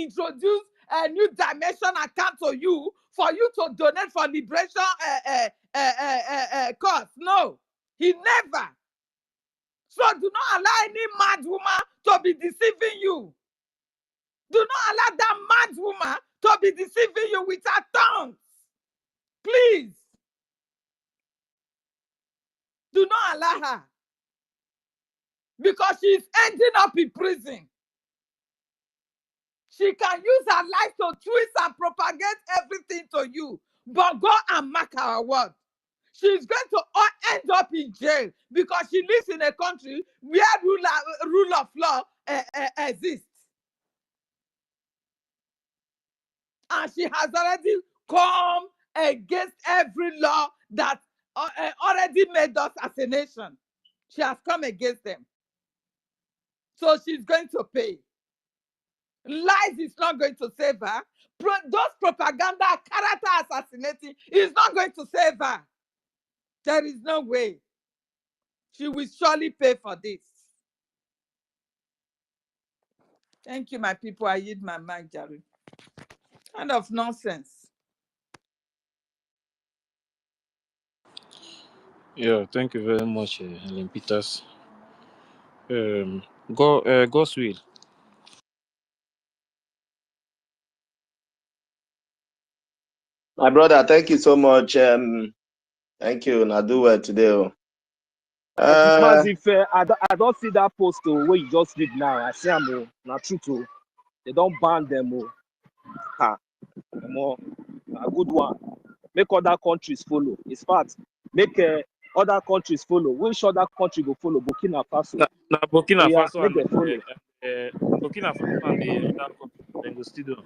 introduce a new dimension account to you for you to donate for liberation cause. No, he never. So do not allow any mad woman to be deceiving you. Do not allow that mad woman to be deceiving you with her tongues. Please. Do not allow her. Because she's ending up in prison. She can use her life to twist and propagate everything to you. But go and mark our word. She's going to end up in jail because she lives in a country where rule of law exists. And she has already come against every law that already made us as a nation. She has come against them. So she's going to pay. Lies is not going to save her. Those propaganda, character assassinating is not going to save her. There is no way. She will surely pay for this. Thank you, my people. I yield my mic, Jerry. Kind of nonsense. Yeah, thank you very much, Helen Peters. God's will. My brother, thank you so much. Thank you. Now do well today. I don't see that post where you just read now. I see them not true too. They don't ban them. A good one. Make other countries follow. In fact, make other countries follow. Which other country will follow? Burkina Faso. Now Burkina Yeah, Faso make and them follow. Burkina Faso and the other countries go still do.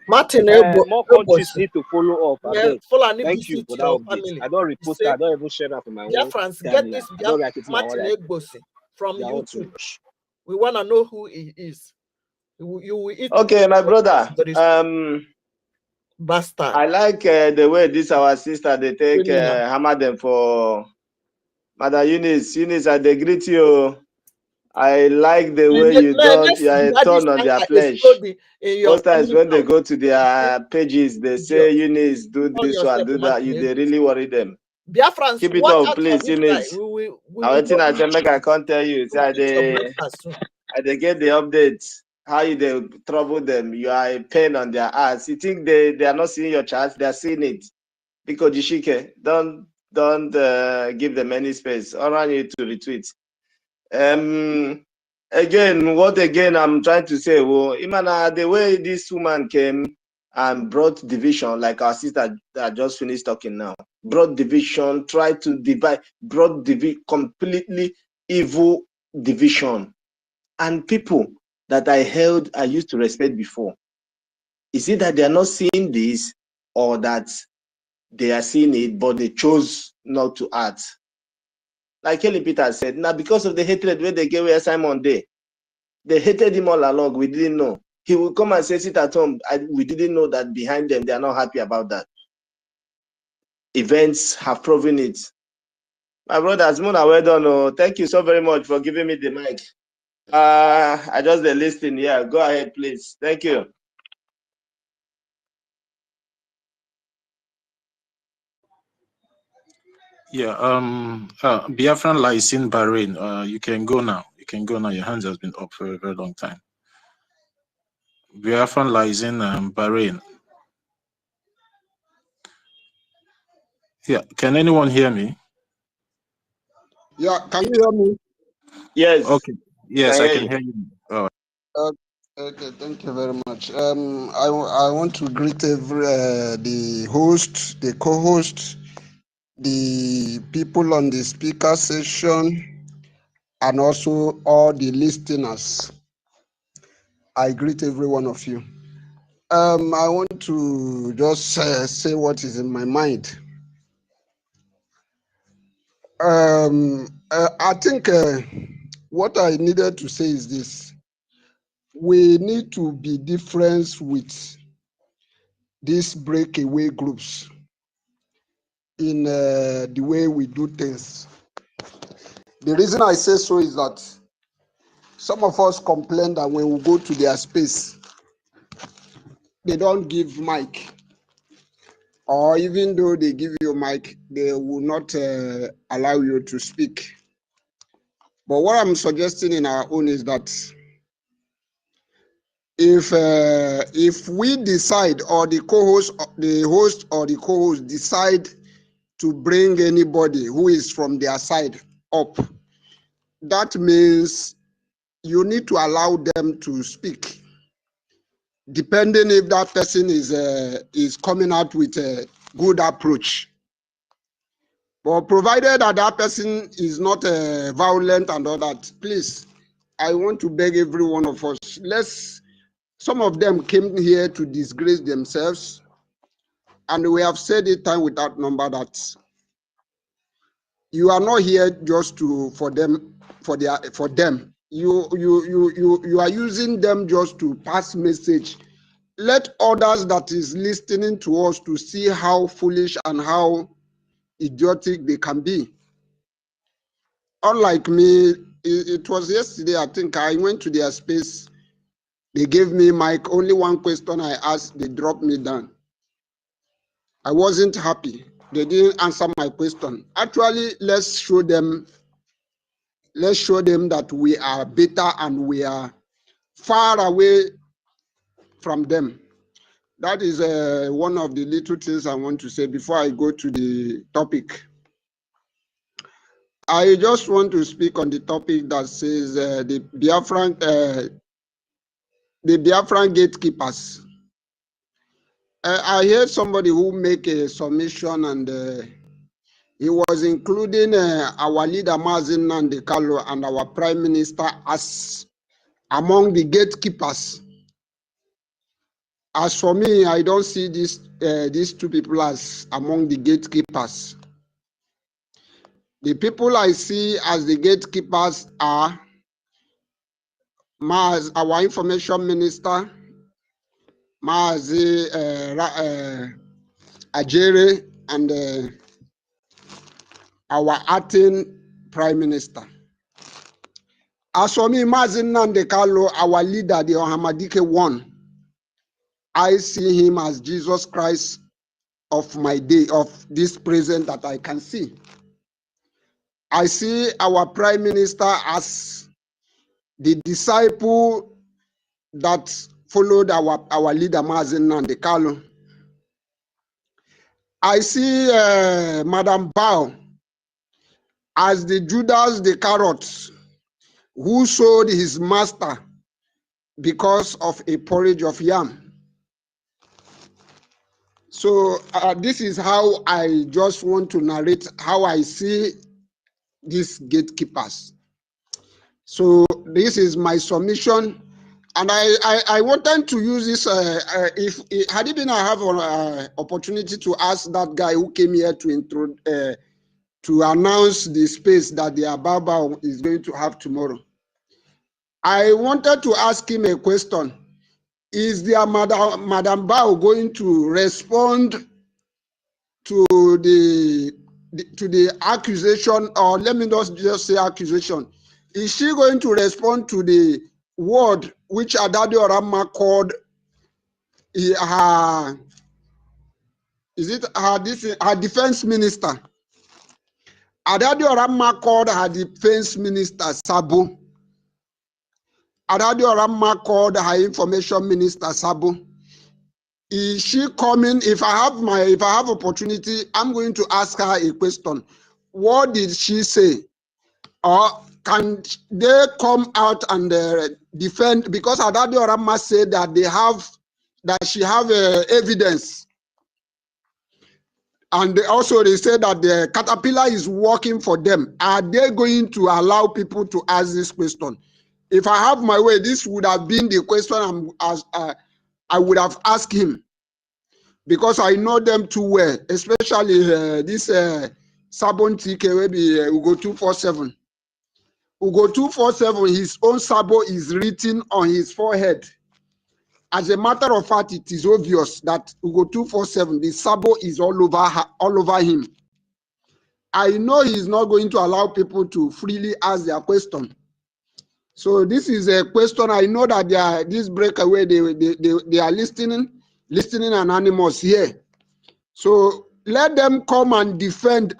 Martin, more countries need to follow up. Yeah, thank you for that update. I don't repost it. I don't even share that for my own. Biafrans, get this Martin Egbosi from YouTube. We want to know who he is. You will eat. Okay, my brother. Bastard. I like the way this our sister they take hammer them for Mother Eunice. Eunice, I greet you. I like the way you don't turn on their flesh. Most times when they go to their pages, they say Eunice, do this one, do that. They really worry them. Biafrans, keep it up, please, Eunice. I said, make I can't tell you. I they get the updates. How you they trouble them? You are a pain on their ass. You think they are not seeing your charts? They are seeing it. Because Jishike, don't give them any space. I want you to retweet. Again, I'm trying to say, well, Imana, the way this woman came and brought division, like our sister that just finished talking now, brought division, tried to divide, brought completely evil division. And people that I used to respect before, is it that they are not seeing this or that they are seeing it, but they chose not to act? Like Kelly Peter said, now because of the hatred where they gave away Simon Day, they hated him all along. We didn't know. He will come and say, sit at home. We didn't know that behind them, they are not happy about that. Events have proven it. My brother Azmuna, well done. Oh, thank you so very much for giving me the mic. I just listening. Yeah, go ahead, please. Thank you. Yeah, Biafran lies in Bahrain. You can go now. You can go now. Your hands has been up for a very long time. Biafran lies in Bahrain. Yeah, can anyone hear me? Yeah, can you hear me? Yes. Okay. Yes, I can hear you. Oh. Okay, thank you very much. I want to greet the host, the co-host, the people on the speaker session, and also all the listeners. I greet every one of you. I want to just say what is in my mind. I think what I needed to say is this. We need to be different with these breakaway groups in the way we do things. The reason I say so is that some of us complain that when we go to their space, they don't give mic, or even though they give you mic, they will not allow you to speak. But what I'm suggesting in our own is that if we decide, or the co-host, the host or the co-host decide to bring anybody who is from their side up, that means you need to allow them to speak, depending if that person is coming out with a good approach. But provided that that person is not violent and all that, please, I want to beg every one of us, some of them came here to disgrace themselves, and we have said it time without number that you are not here just for them. You are using them just to pass message. Let others that is listening to us to see how foolish and how idiotic they can be. Unlike me, it was yesterday, I think I went to their space. They gave me mic. Only one question I asked, they dropped me down. I wasn't happy. They didn't answer my question. Actually, let's show them that we are better and we are far away from them. That is one of the little things I want to say before I go to the topic. I just want to speak on the topic that says the Biafran gatekeepers. I heard somebody who make a submission, and he was including our leader Mazin Nandekalo and our prime minister as among the gatekeepers. As for me, I don't see these two people as among the gatekeepers. The people I see as the gatekeepers are our information minister, Maazi Ajere, and our acting prime minister. As for me, Maazi Nandekalo, our leader, the Ohamadike one, I see him as Jesus Christ of my day, of this present that I can see. I see our prime minister as the disciple that followed our leader Mazin Nandekalo. I see Madam Bao as the Judas the carrot who sold his master because of a porridge of yam. So this is how I just want to narrate how I see these gatekeepers. So this is my submission, and I wanted to use this. If had it been I have an opportunity to ask that guy who came here to announce the space that the Ababa is going to have tomorrow, I wanted to ask him a question. Is the Madam Bao going to respond to the accusation, or let me not just say accusation? Is she going to respond to the word which Adadi Orama called her defense minister? Adadi Orama called her defense minister Sabo. Adadi Orama called her information minister Sabo. Is she coming? If I have opportunity, I'm going to ask her a question. What did she say? Or can they come out and defend? Because Adadi Orama said that she have evidence, and also they said that the caterpillar is working for them. Are they going to allow people to ask this question? If I have my way, this would have been the question I would have asked him, because I know them too well, especially this Sabon TK, maybe Ugo 247. Ugo 247, his own Sabo is written on his forehead. As a matter of fact, it is obvious that Ugo 247, the Sabo is all over him. I know he's not going to allow people to freely ask their question. So this is a question. I know that this breakaway, they are listening. listening anonymous here. So let them come and defend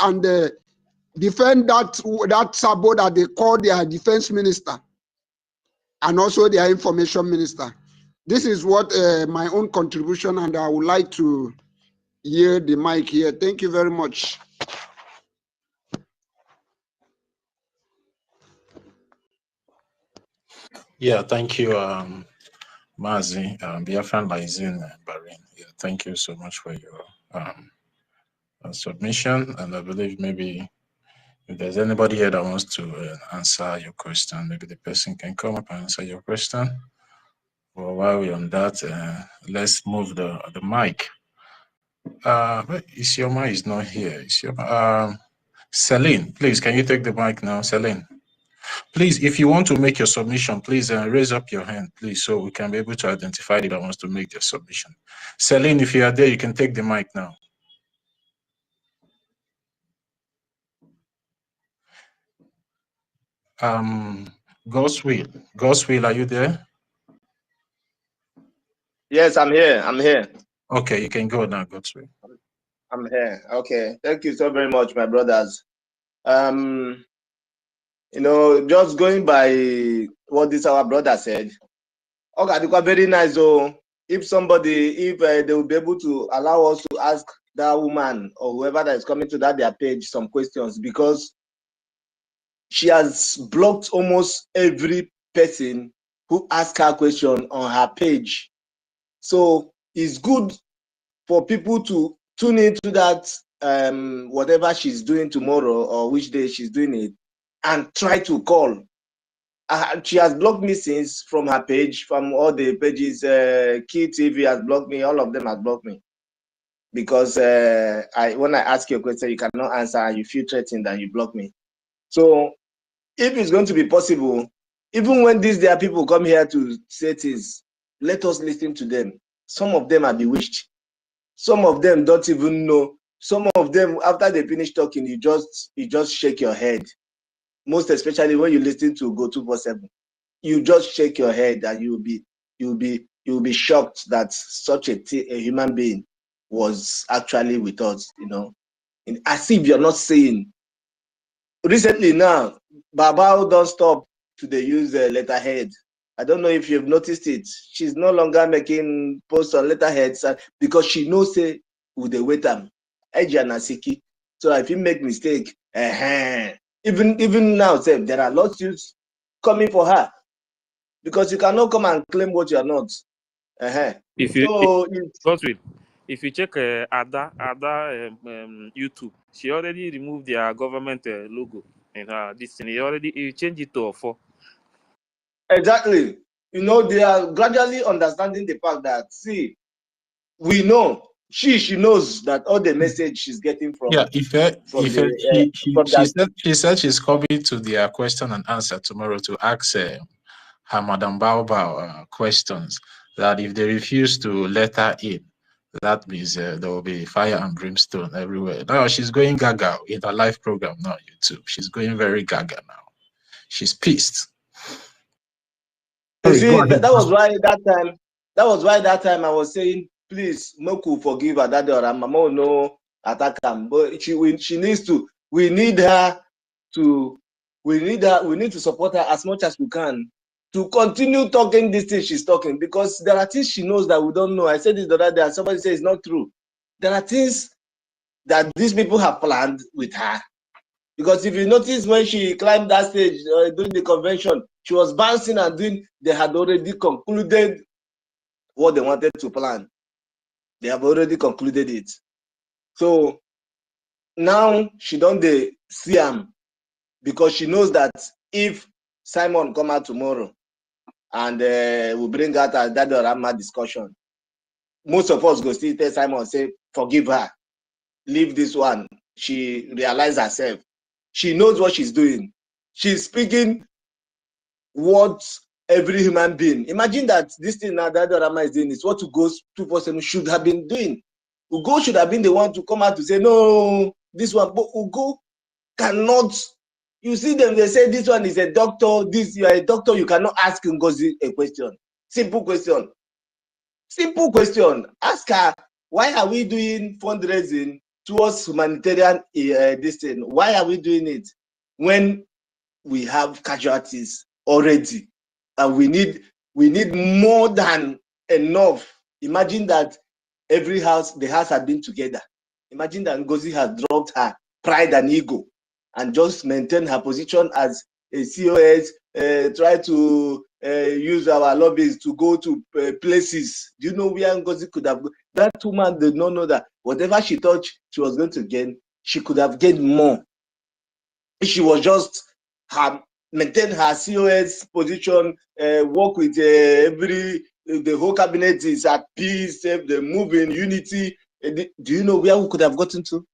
defend that sabo that they call their defense minister and also their information minister. This is what my own contribution, and I would like to yield the mic here. Thank you very much. Yeah, thank you, Mazi, Biafran Laizin, Bahrain. Yeah, thank you so much for your submission. And I believe maybe if there's anybody here that wants to answer your question, maybe the person can come up and answer your question. Well, while we're on that, let's move the mic. Isioma is not here. Isioma, Celine, please, can you take the mic now, Celine? Please, if you want to make your submission, please raise up your hand, please, so we can be able to identify that wants to make their submission. Celine, if you are there, you can take the mic now. Godswill, are you there? Yes, I'm here. I'm here. Okay, you can go now, Godswill. I'm here. Okay, thank you so very much, my brothers. You know, just going by what this our brother said. Okay, very nice. So if somebody, they will be able to allow us to ask that woman or whoever that is coming to their page some questions, because she has blocked almost every person who asks her question on her page. So it's good for people to tune into that, whatever she's doing tomorrow or which day she's doing it, and try to call. She has blocked me since from her page, from all the pages. Key TV has blocked me. All of them have blocked me because when I ask you a question, you cannot answer, and you feel threatened, and you block me. So if it's going to be possible, even when there are people come here to say things, let us listen to them. Some of them are bewitched. Some of them don't even know. Some of them, after they finish talking, you just shake your head. Most especially when you listen to Go 247, you just shake your head, and you'll be shocked that such a human being was actually with us. You know, as if you're not saying. Recently now, Baba don't stop to use letterhead. I don't know if you've noticed it. She's no longer making posts on letterheads because she knows who they wait them. So if you make mistake, even now, there are lawsuits coming for her because you cannot come and claim what you are not. If you check Ada YouTube, she already removed their government logo in her this thing. He changed it to a 4. Exactly. You know, they are gradually understanding the fact that, see, we know she knows that all the message she's getting from she said she's coming to their question and answer tomorrow to ask her Madam Baobao questions, that if they refuse to let her in, that means there will be fire and brimstone everywhere. Now she's going gaga in her live program now, YouTube. She's going very gaga now. She's pissed. You see, that was why that time I was saying, please, Moku forgive her, that or Mama no attack him. But she needs to. We need to support her as much as we can to continue talking this thing she's talking, because there are things she knows that we don't know. I said this the other day, and somebody says it's not true. There are things that these people have planned with her. Because if you notice, when she climbed that stage during the convention, she was bouncing and doing. They had already concluded what they wanted to plan. They have already concluded it. So now she don't see him, because she knows that if Simon come out tomorrow and we bring out that Rama discussion, most of us go still tell Simon, say, forgive her, leave this one. She realized herself. She knows what she's doing. She's speaking what every human being. Imagine that this thing now that Rama is doing is what Ugo 247 should have been doing. Ugo should have been the one to come out to say, no, this one. But Ugo cannot. You see them, they say this one is a doctor. You are a doctor, you cannot ask NGOZI a question. Simple question. Simple question. Ask her, why are we doing fundraising towards humanitarian this thing? Why are we doing it when we have casualties already? And we need more than enough. Imagine that every house, the house had been together. Imagine that NGOZI has dropped her pride and ego and just maintain her position as a COS, try to use our lobbies to go to places. Do you know where NGOZI could have gone? That woman did not know that whatever she thought she was going to gain, she could have gained more. If she was just maintain her COS position, work with the whole cabinet is at peace, they move in unity. Do you know where we could have gotten to?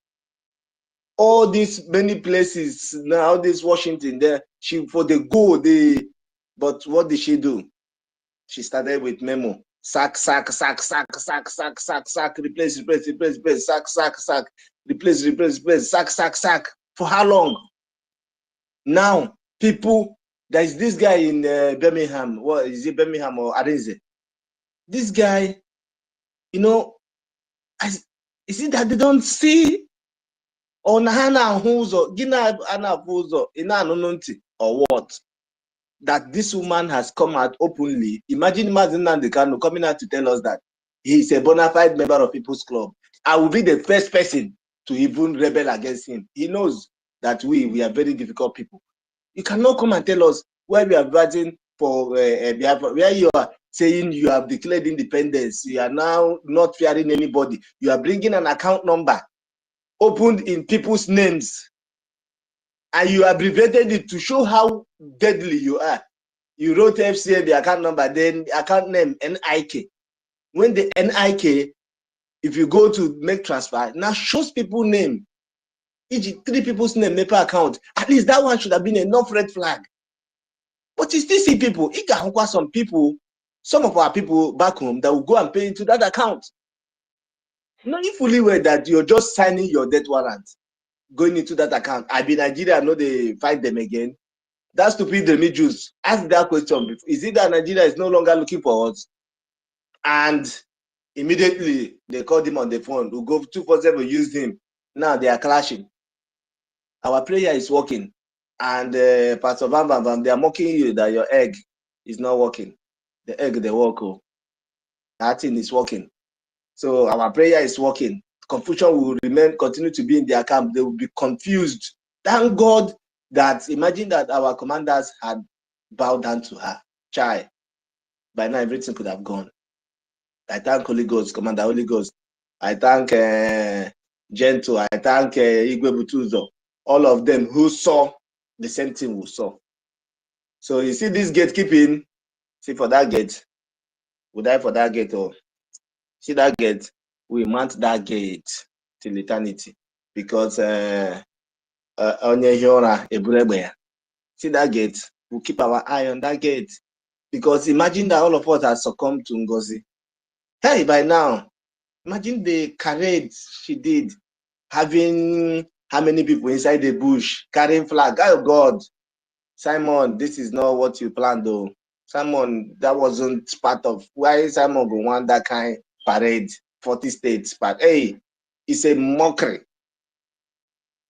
All these many places now, this Washington there, but what did she do? She started with memo. Sack, replace, sack, replace, sack. For how long? Now, people, there is this guy in Birmingham. What is it, Birmingham or Arinze? This guy, you know, is it that they don't see? Or what? That this woman has come out openly. Imagine Mazen Nandekano coming out to tell us that he is a bona fide member of People's Club. I will be the first person to even rebel against him. He knows that we are very difficult people. You cannot come and tell us where we are fighting for Biafra, where you are saying you have declared independence. You are now not fearing anybody. You are bringing an account number opened in people's names, and you abbreviated it to show how deadly you are. You wrote FCA, the account number, then the account name NIK. When the NIK, if you go to make transfer, now shows people name. Each 3 people's name, NEPA account. At least that one should have been enough red flag. But you still see people, some people, some of our people back home that will go and pay into that account. Knowing fully well that you're just signing your death warrant, going into that account. I be Nigeria, I know they fight them again. That stupid Remi Jews ask that question before. Is it that Nigeria is no longer looking for us? And immediately they called him on the phone. Who go 247 used him. Now they are clashing. Our prayer is working. And Pastor Bam, they are mocking you that your egg is not working. The egg they work. Oh. That thing is working. So our prayer is working. Confusion will continue to be in their camp. They will be confused. Thank God that, imagine that our commanders had bowed down to her. Chai. By now everything could have gone. I thank Holy Ghost, Commander Holy Ghost. I thank Gento. I thank Igwe Butuzo. All of them who saw the same thing we saw. So you see this gatekeeping, see for that gate, we die for that gate. Oh. See that gate, we mount that gate till eternity. Because see that gate, we'll keep our eye on that gate. Because imagine that all of us have succumbed to NGOZI. Hey, by now, imagine the parade she did, having how many people inside the bush, carrying flag. Oh God, Simon, this is not what you planned though. Simon, that wasn't part of why Simon go want that kind of parade, 40 states, but hey, it's a mockery.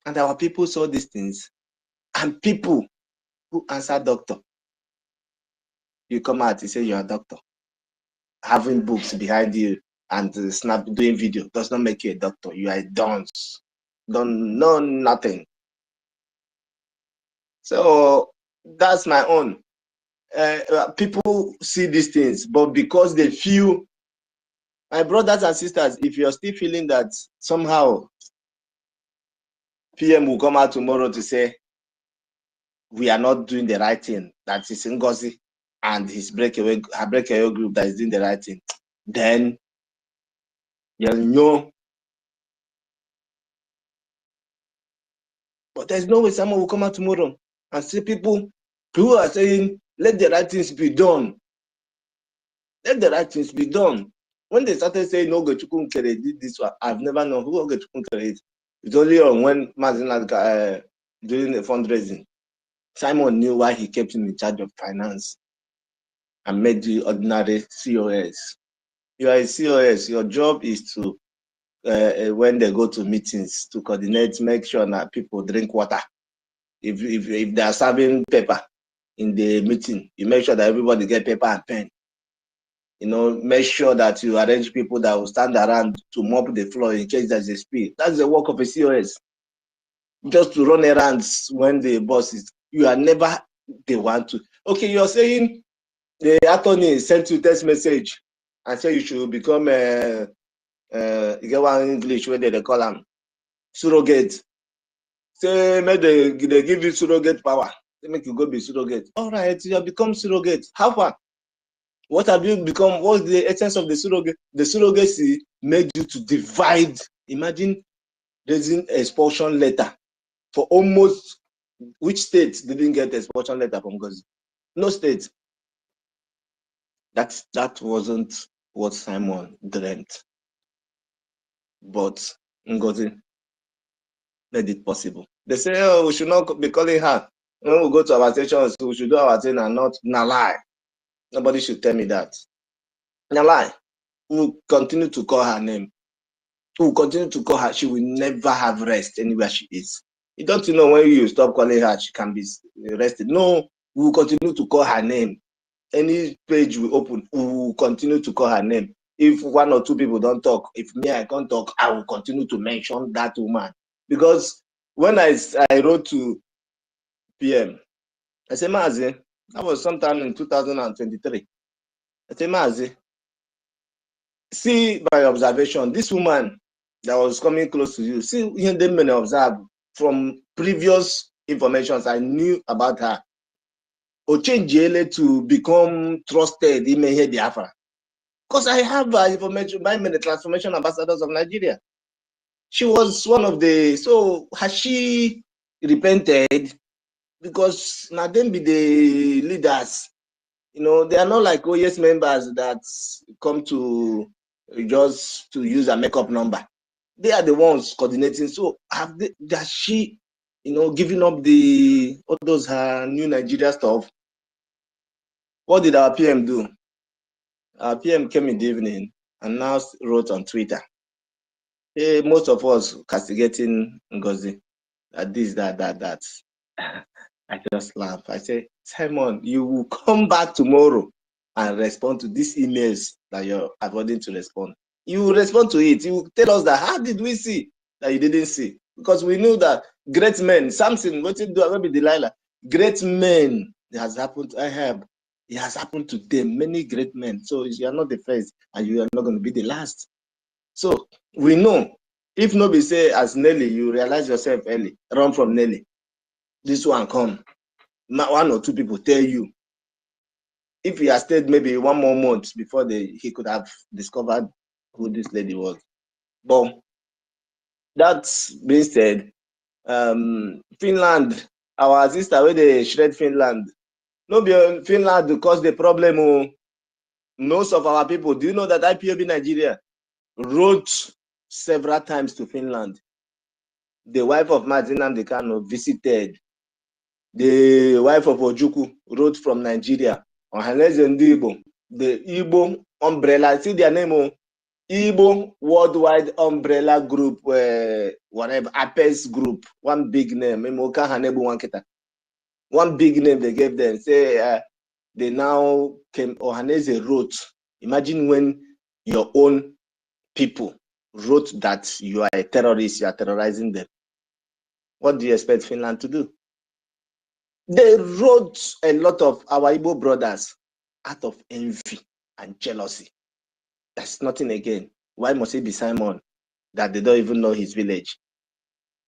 And our people saw these things, and people who answer doctor, you come out, you say you're a doctor. Having books behind you and doing video does not make you a doctor. You are a dunce. Don't know nothing. So that's my own. People see these things, but because they feel, my brothers and sisters, if you're still feeling that somehow PM will come out tomorrow to say we are not doing the right thing, that is NGOZI and his breakaway group that is doing the right thing, then you know. But there's no way someone will come out tomorrow and see people who are saying, let the right things be done. Let the right things be done. When they started saying, no, Ogechukwu did this one, I've never known who Ogechukwu is. It's only on when Mazin doing the fundraising. Simon knew why he kept him in charge of finance and made the ordinary COS. You are a COS. Your job is to, when they go to meetings, to coordinate, make sure that people drink water. If they are serving paper in the meeting, you make sure that everybody get paper and pen. You know, make sure that you arrange people that will stand around to mop the floor in case there's a spill. That's the work of a COS. Just to run errands when the boss is, you are never the one to. Okay, you're saying the attorney sent you text message and say you should become you get one English where they call them surrogate. Say maybe they give you surrogate power. They make you go be surrogate. All right, you have become surrogate. How far? What have you become? What's the essence of the surrogate? The surrogacy made you to divide. Imagine raising expulsion letter for almost which state didn't get expulsion letter from NGOZI? No state. That wasn't what Simon dreamt. But NGOZI made it possible. They say, oh, we should not be calling her. When we go to our stations, we should do our thing and not lie. Nobody should tell me that. Lie. We'll continue to call her name. We'll continue to call her. She will never have rest anywhere she is. You don't know when you stop calling her, she can be arrested. No, we will continue to call her name. Any page we open, we will continue to call her name. If one or two people don't talk, if me, I can't talk, I will continue to mention that woman. Because when I wrote to PM, I said, Mazi, that was sometime in 2023. I said, Mazi, see by observation, this woman that was coming close to you, see, them many observe from previous information I knew about her. Or change to become trusted in Biafra. Because I have information by many transformation ambassadors of Nigeria. She was one of the, so has she repented? Because now them be the leaders. You know, they are not like OES members that come to just to use a makeup number. They are the ones coordinating. So has she, you know, giving up all those her new Nigeria stuff? What did our PM do? Our PM came in the evening and now wrote on Twitter. Hey, most of us castigating NGOZI, this, that. I just laugh. I say, Simon, you will come back tomorrow and respond to these emails that you're avoiding to respond. You will respond to it. You will tell us that, how did we see that you didn't see? Because we knew that great men, Samson, what did do, maybe Delilah, great men, it has happened to Ahab. It has happened to them, many great men. So you are not the first and you are not going to be the last. So we know, if nobody say as Nelly, you realize yourself early, run from Nelly. This one come. One or two people tell you. If he had stayed maybe one more month before he could have discovered who this lady was. But that being said, Finland, our sister where they shred Finland. No be Finland to cause the problem. Most of our people, do you know that IPOB Nigeria wrote several times to Finland? The wife of Martin Amdekano visited. The wife of Ojukwu wrote from Nigeria. The Igbo umbrella, see their name, Igbo Worldwide Umbrella Group, whatever, APES Group, one big name. One big name they gave them. Say they now came, Ohaneze wrote. Imagine when your own people wrote that you are a terrorist, you are terrorizing them. What do you expect Finland to do? They wrote a lot of our Igbo brothers out of envy and jealousy. That's nothing again. Why must it be Simon that they don't even know his village?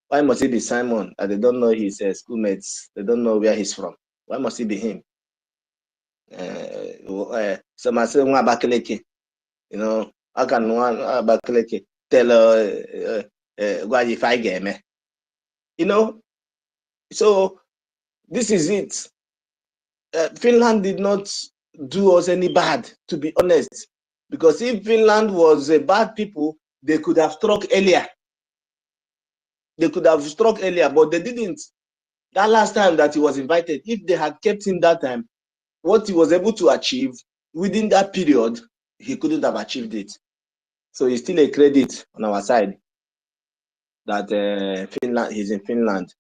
Why must it be Simon that they don't know his schoolmates? They don't know where he's from. Why must it be him? So I say, you know, how can one Abakaleke tell if I get me? You know, so this is it. Finland did not do us any bad, to be honest. Because if Finland was a bad people, they could have struck earlier. They could have struck earlier, but they didn't. That last time that he was invited, if they had kept him that time, what he was able to achieve within that period, he couldn't have achieved it. So it's still a credit on our side that Finland, he's in Finland.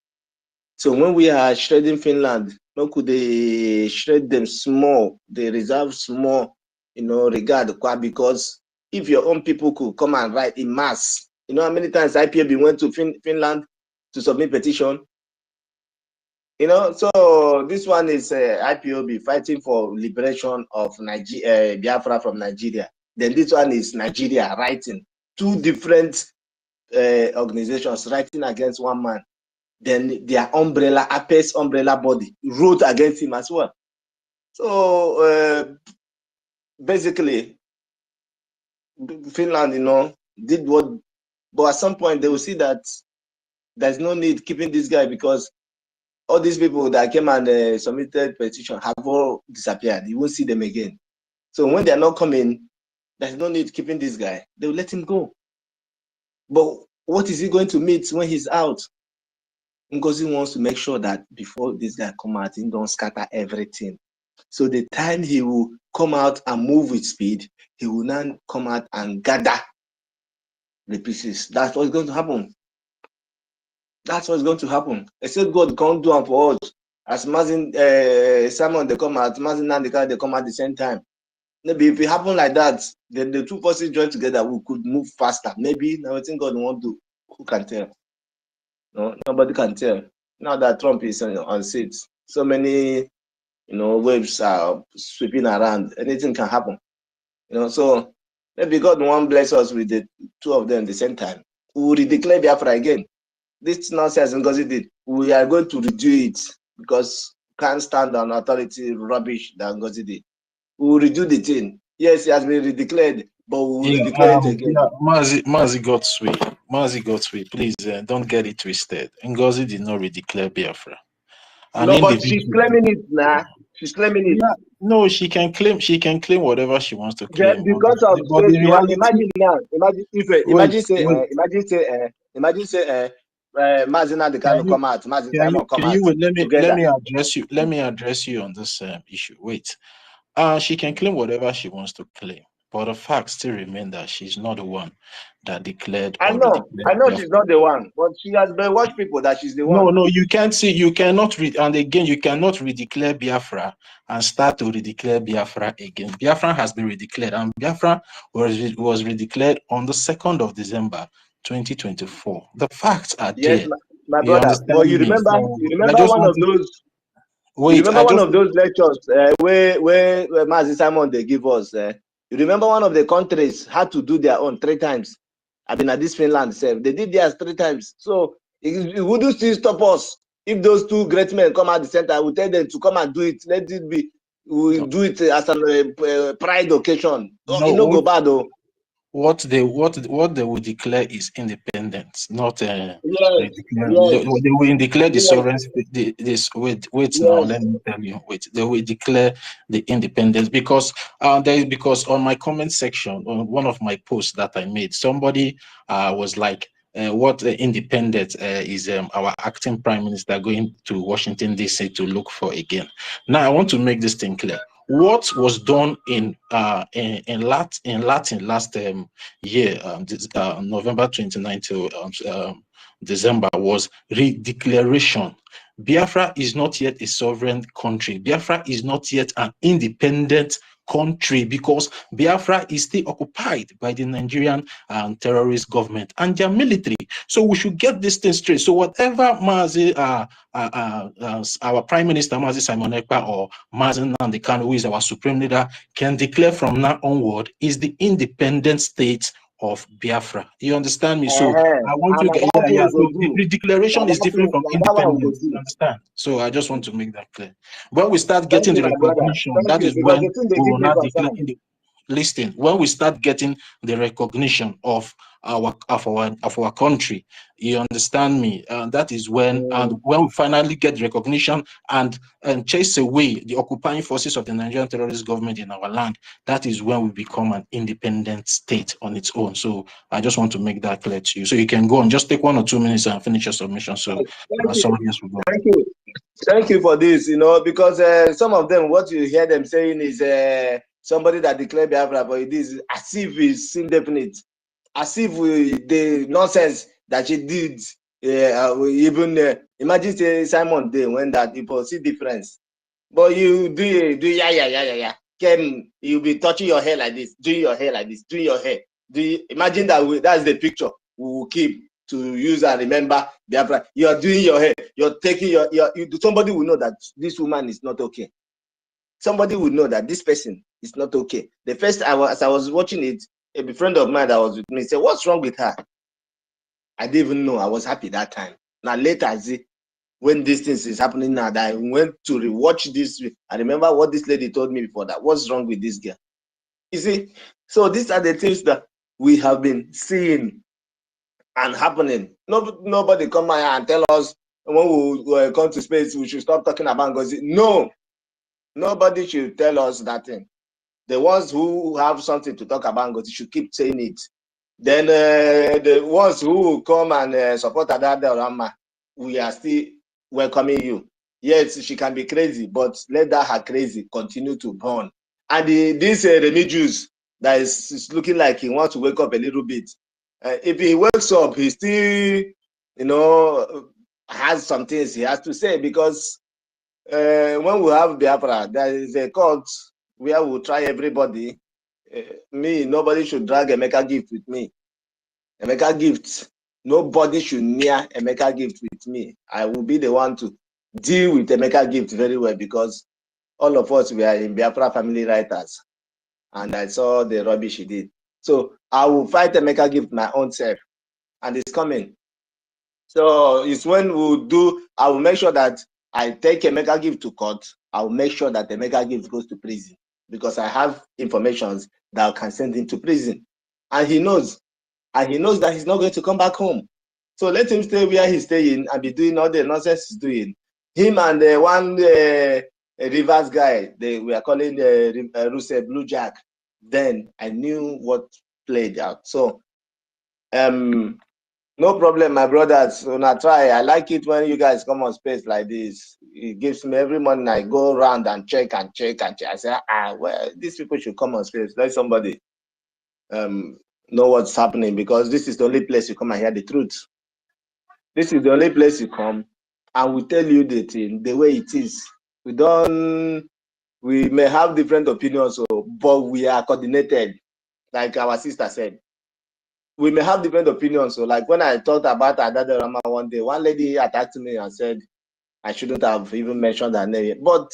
So when we are shredding Finland, how could they shred them small? They reserve small, regard, because if your own people could come and write in mass, how many times IPOB went to Finland to submit petition? So this one is IPOB fighting for liberation of Biafra from Nigeria. Then this one is Nigeria writing. Two different organizations writing against one man. Then their umbrella, APES umbrella body, wrote against him as well. So basically, Finland, did what, but at some point they will see that there's no need keeping this guy, because all these people that came and submitted petition have all disappeared. You won't see them again. So when they're not coming, there's no need keeping this guy. They will let him go. But what is he going to meet when he's out? NGOZI wants to make sure that before this guy come out, he don't scatter everything. So the time he will come out and move with speed, he will now come out and gather the pieces. That's what's going to happen. That's what's going to happen. Except God can't do it for us. As Mazin, Simon, they come out, Mazin and they come out at the same time. Maybe if it happen like that, then the two forces join together, we could move faster. Maybe now I think God won't do. Who can tell? No, nobody can tell. Now that Trump is on seat, so many, waves are sweeping around. Anything can happen. So maybe God won't bless us with the two of them at the same time. We will redeclare Biafra again. This nonsense NGOZI did, we are going to redo it, because we can't stand on authority rubbish that NGOZI did. We will redo the thing. Yes, it has been redeclared, but we will redeclare it again. Mazi got sweet. Please don't get it twisted. NGOZI did not redeclare Biafra. No, but she's claiming it now. She's claiming it. Yeah, no, she can claim whatever she wants to claim. Because of imagine now, imagine say Mazina the kind of come out, Mazina come out. Let me address you on this issue. Wait. She can claim whatever she wants to claim, but the fact still remains that she's not the one that declared. I know she's not the one, but she has brainwashed people that she's the one. No, you cannot read, and again, you cannot redeclare Biafra and start to redeclare Biafra again. Biafra has been redeclared, and Biafra was redeclared on the 2nd of December, 2024. The facts are there. My brother. But you remember one of those. Wait, you remember one of those lectures where Mazi Simon they give us? You remember one of the countries had to do their own 3 times. I've been at this Finland, they did theirs 3 times. So it wouldn't still stop us if those 2 great men come at the center. I will tell them to come and do it. Let it be. We do it as a pride occasion. No go bad though. What they will declare is independence, not They will declare the sovereignty. Now let me tell you. They will declare the independence because on my comment section on one of my posts that I made, somebody was like, what independence is our acting prime minister going to Washington DC to look for again? Now I want to make this thing clear. What was done in Latin last year, November 29 to December, was redeclaration. Biafra is not yet a sovereign country. Biafra is not yet an independent country because Biafra is still occupied by the Nigerian terrorist government and their military. So we should get this thing straight. So whatever Mazi, our Prime Minister Mazi Simon Ekpa or Mazi Nnamdi Kanu, who is our supreme leader, can declare from now onward is the independent state of Biafra. You understand me? So I want to get so the declaration is different from independence. You understand? So I just want to make that clear. When we start getting the recognition, that is when we will not declare. Listen, when we start getting the recognition of our country, you understand me? That is when when we finally get recognition and chase away the occupying forces of the Nigerian terrorist government in our land. That is when we become an independent state on its own. So I just want to make that clear to you. So you can go and just take 1 or 2 minutes and finish your submission. So somebody else will go. Thank you for this. Because some of them, what you hear them saying is somebody that declared Biafra, but it is as if it's indefinite, as if the nonsense that she did, imagine say Simon Day when that people see difference. But you do yeah. Ken, you'll be touching your hair like this, doing your hair like this, doing your hair. Imagine that that's the picture we will keep to use and remember Biafra. You're doing your hair, you're taking somebody will know that this woman is not okay. Somebody would know that this person is not okay. The first as I was watching it, a friend of mine that was with me said, "What's wrong with her?" I didn't even know. I was happy that time. Now later, when these things is happening now, that I went to rewatch this. I remember what this lady told me before that. What's wrong with this girl? You see, so these are the things that we have been seeing and happening. Nobody come here and tell us when we come to space we should stop talking about NGOZI. No, nobody should tell us that thing. The ones who have something to talk about NGOZI should keep saying it. Then the ones who come and support Adada Rama, we are still welcoming you. Yes, she can be crazy, but let that her crazy continue to burn. And this Remigius that is looking like he wants to wake up a little bit. If he wakes up, he still, has some things he has to say, because when we have Biafra, there is a court where we'll try everybody. Nobody should drag Emeka gift with me. Emeka gift, nobody should near Emeka gift with me. I will be the one to deal with Emeka gift very well, because all of us, we are in Biafra family writers, and I saw the rubbish he did. So I will fight Emeka gift my own self, and it's coming. So it's when we'll do, I will make sure that I take Emeka gift to court. I will make sure that Emeka gift goes to prison, because I have information that can send him to prison, and he knows. And he knows that he's not going to come back home. So let him stay where he's staying and be doing all the nonsense he's doing. Him and one Rivers guy, we are calling Russe Blue Jack. Then I knew what played out. So no problem, my brothers. When I try, I like it when you guys come on space like this. It gives me every morning. I go around and check. I say, well, these people should come on space. Let somebody know what's happening, because this is the only place you come and hear the truth. This is the only place you come and we tell you the thing the way it is. We may have different opinions, but we are coordinated, like our sister said. We may have different opinions. So like when I talked about Adada Rama one day, one lady attacked me and said I shouldn't have even mentioned her name. But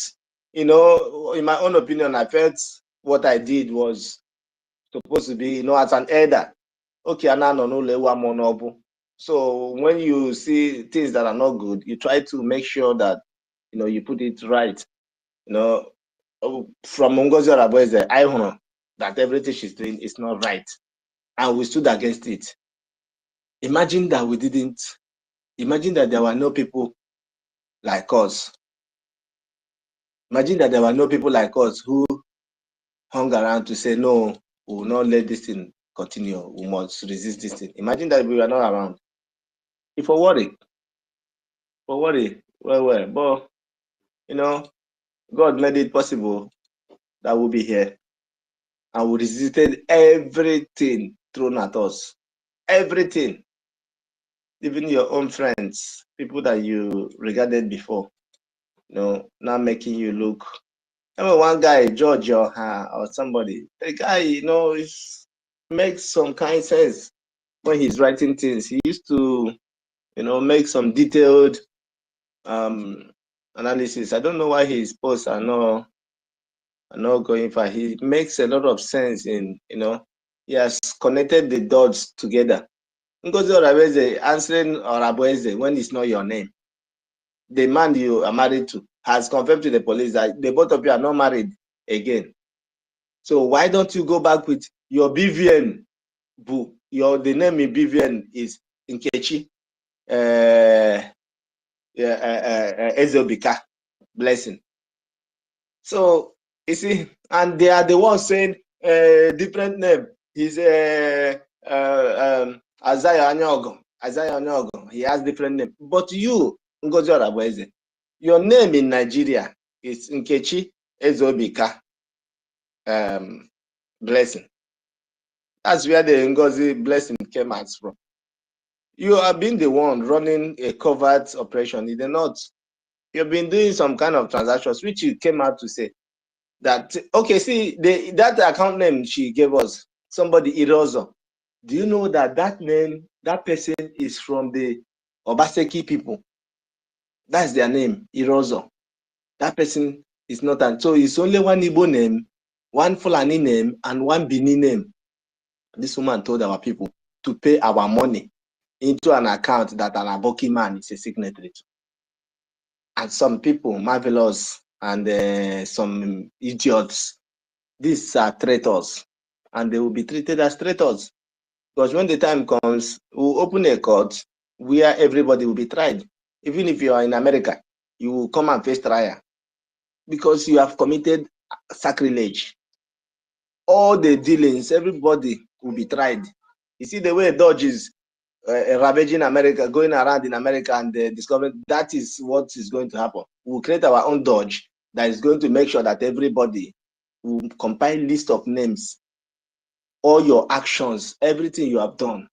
in my own opinion, I felt what I did was supposed to be, as an elder. Okay, so when you see things that are not good, you try to make sure that you put it right. From NGOZI Orabueze, I know that everything she's doing is not right, and we stood against it. Imagine that we didn't. Imagine that there were no people like us. Imagine that there were no people like us who hung around to say, no, we will not let this thing continue. We must resist this thing. Imagine that we were not around. If I worry, well, but God made it possible that we'll be here, and we resisted everything thrown at us. Everything, even your own friends, people that you regarded before, now making you look. I mean, one guy, George or somebody, the guy, makes some kind of sense when he's writing things. He used to, make some detailed analysis. I don't know why his posts are not going far. He makes a lot of sense in, he has connected the dots together. NGOZI Orabueze answering Orabueze when it's not your name. The man you are married to has confirmed to the police that the both of you are not married again. So why don't you go back with your BVN? The name in BVN is Nkechi Ezobika Blessing. So you see, and they are the ones saying different name. He's Isaiah Onyogo. He has different name. But you, NGOZI Orabueze, your name in Nigeria is Nkechi Ezobika. blessing. That's where the NGOZI blessing came out from. You have been the one running a covert operation in the north. You've been doing some kind of transactions, which you came out to say that, okay, see, that account name she gave us, somebody, Irozo. Do you know that that name, that person is from the Obaseki people? That's their name, Irozo. That person is not, and so it's only one Igbo name, one Fulani name, and one Bini name. This woman told our people to pay our money into an account that an Aboki man is a signatory to. And some people, marvelous, and some idiots, these are traitors, and they will be treated as traitors. Because when the time comes, we'll open a court where everybody will be tried. Even if you are in America, you will come and face trial because you have committed sacrilege. All the dealings, everybody will be tried. You see the way Dodge is ravaging America, going around in America and discovering, that is what is going to happen. We'll create our own Dodge that is going to make sure that everybody will compile list of names, all your actions, everything you have done.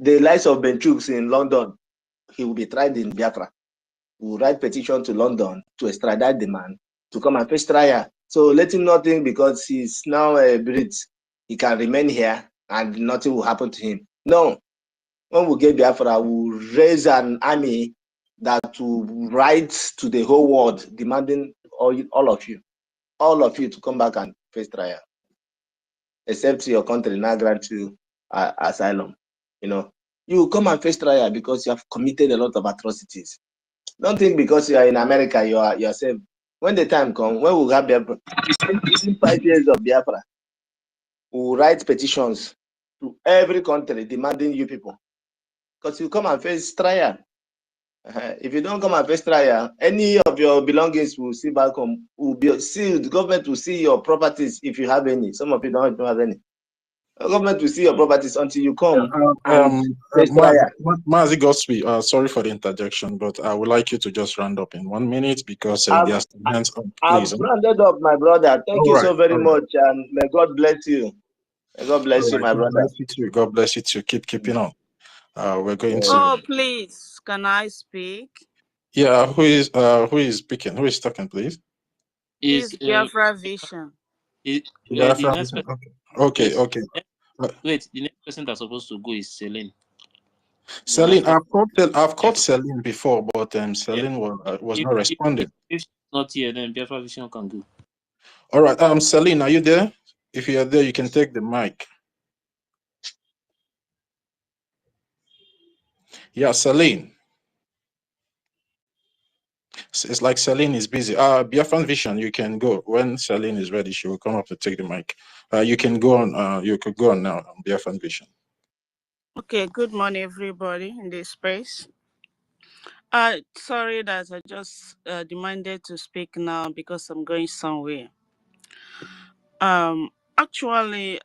The likes of Benchooks in London, he will be tried in Biafra. We will write petition to London to extradite the man to come and face trial. So let him not think because he's now a Brit, he can remain here and nothing will happen to him. No. When we get Biafra, we'll raise an army that will write to the whole world demanding all of you to come back and face trial. Except your country now grant you asylum. You know, you come and face trial because you have committed a lot of atrocities. Don't think because you are in America you are safe. When the time comes, when we have Biafra, within 5 years of Biafra, we will write petitions to every country demanding you people, because you come and face trial. If you don't come and face trial, any of your belongings will see back home. Will be sealed. The government will see your properties if you have any. Some of you don't have any. The government will see your properties until you come and face trial. Mazi Gosby, sorry for the interjection, but I would like you to just round up in 1 minute because there's hands up, please. I've rounded up, my brother. Thank you so very much, and may God bless you. May God bless you, my brother. God bless you too. God bless you too. Keeping on. We're going to. Oh, please, can I speak? Yeah, who is speaking? Who is talking, please? Is Biafra Vision. Biafra Vision. Okay. Wait, the next person that's supposed to go is Celine. Celine, I've called Celine before, but Celine was not responding. If she's not here, then Biafra Vision can go. All right, Celine, are you there? If you are there, you can take the mic. Yeah, Celine. It's like Celine is busy. Biafran Vision, you can go. When Celine is ready, she will come up to take the mic. You can go on. You could go on now on Biafran Vision. Okay, good morning, everybody in this space. Sorry that I just demanded to speak now because I'm going somewhere. Actually,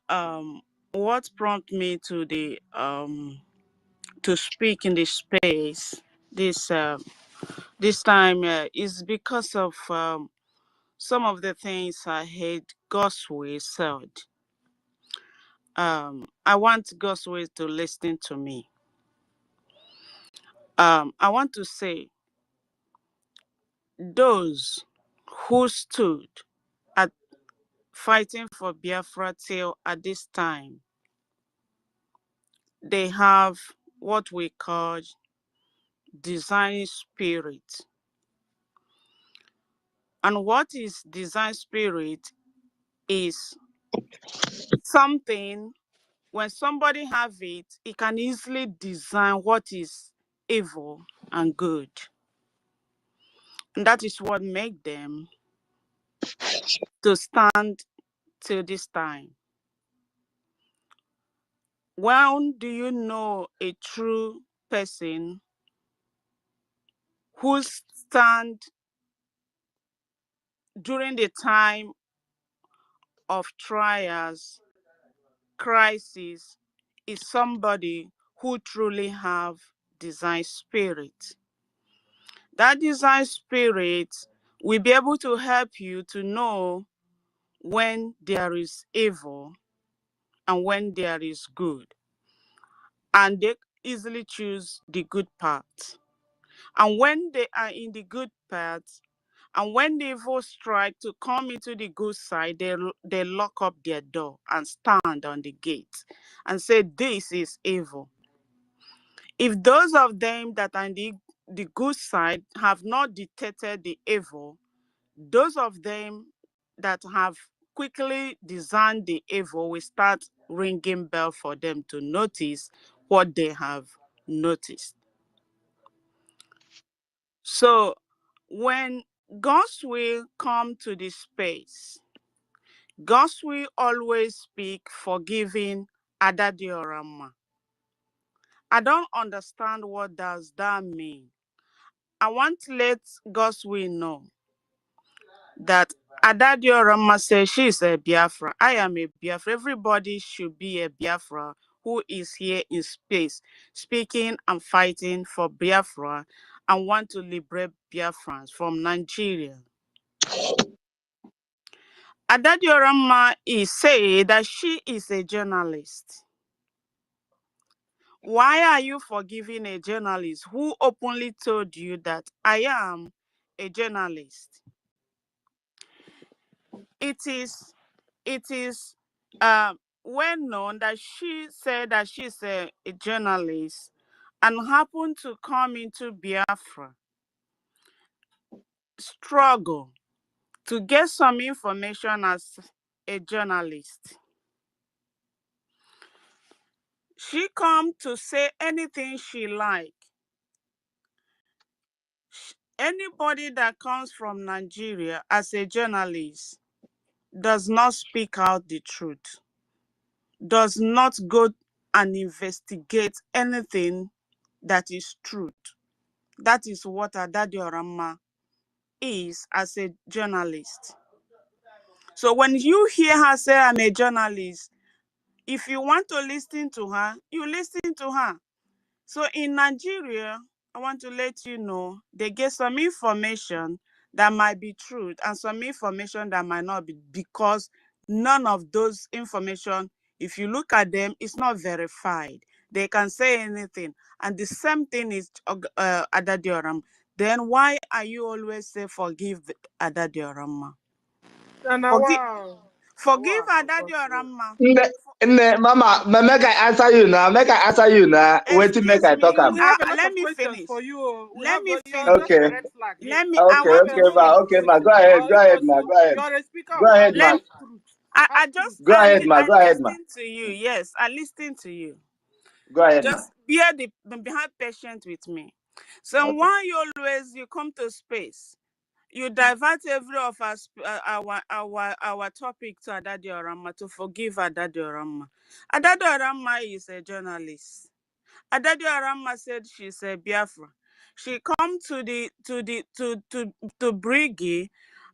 what prompted me to the to speak in this space this time is because of some of the things I heard Gosway said. I want Gosway to listen to me. I want to say those who stood at fighting for Biafra till at this time, they have what we call design spirit. And what is design spirit is something, when somebody have it, it can easily design what is evil and good. And that is what make them to stand till this time. When do you know a true person who stand during the time of trials, crisis, is somebody who truly have design spirit. That design spirit will be able to help you to know when there is evil and when there is good. And they easily choose the good part. And when they are in the good part, and when the evil strike to come into the good side, they lock up their door and stand on the gate and say, this is evil. If those of them that are in the good side have not detected the evil, those of them that have quickly discerned the evil will start ringing bell for them to notice what they have noticed. So when God's will come to this space, God's will always speak forgiving Adadiorama. I don't understand what does that mean. I want to let God's will know that Adadiorama says she is a Biafra. I am a Biafra. Everybody should be a Biafra who is here in space, speaking and fighting for Biafra and want to liberate Biafrans from Nigeria. Adadiorama is saying that she is a journalist. Why are you forgiving a journalist who openly told you that I am a journalist? It is well known that she said that she's a journalist and happened to come into Biafra, struggle to get some information as a journalist. She come to say anything she like. Anybody that comes from Nigeria as a journalist does not speak out the truth, does not go and investigate anything that is truth. That is what Adadiorama is as a journalist. So when you hear her say I'm a journalist, if you want to listen to her, you listen to her. So in Nigeria, I want to let you know, they get some information that might be truth and some information that might not be, because none of those information, if you look at them, it's not verified. They can say anything. And the same thing is Adadioram. Then why are you always say forgive Adadioram? Forgive Adadioram. Mama, make I answer you now. Make I answer you now. Wait till make Excuse I me. talk am. Let me finish. Let me finish. Okay. Let me. I want to Okay, ma. Go ahead. Go ahead, ma. Go ahead. Go ahead, ma. Go ahead, ma. Go ahead, ma. listen to you. Yes, I listen to you. Go ahead, ma. Just be patient with me. So Okay. why you come to space, you divert every of us our topic to Adadiorama, to forgive Adadiorama. Adadiorama is a journalist. Adadiorama said she's a Biafra. She come to BRGIE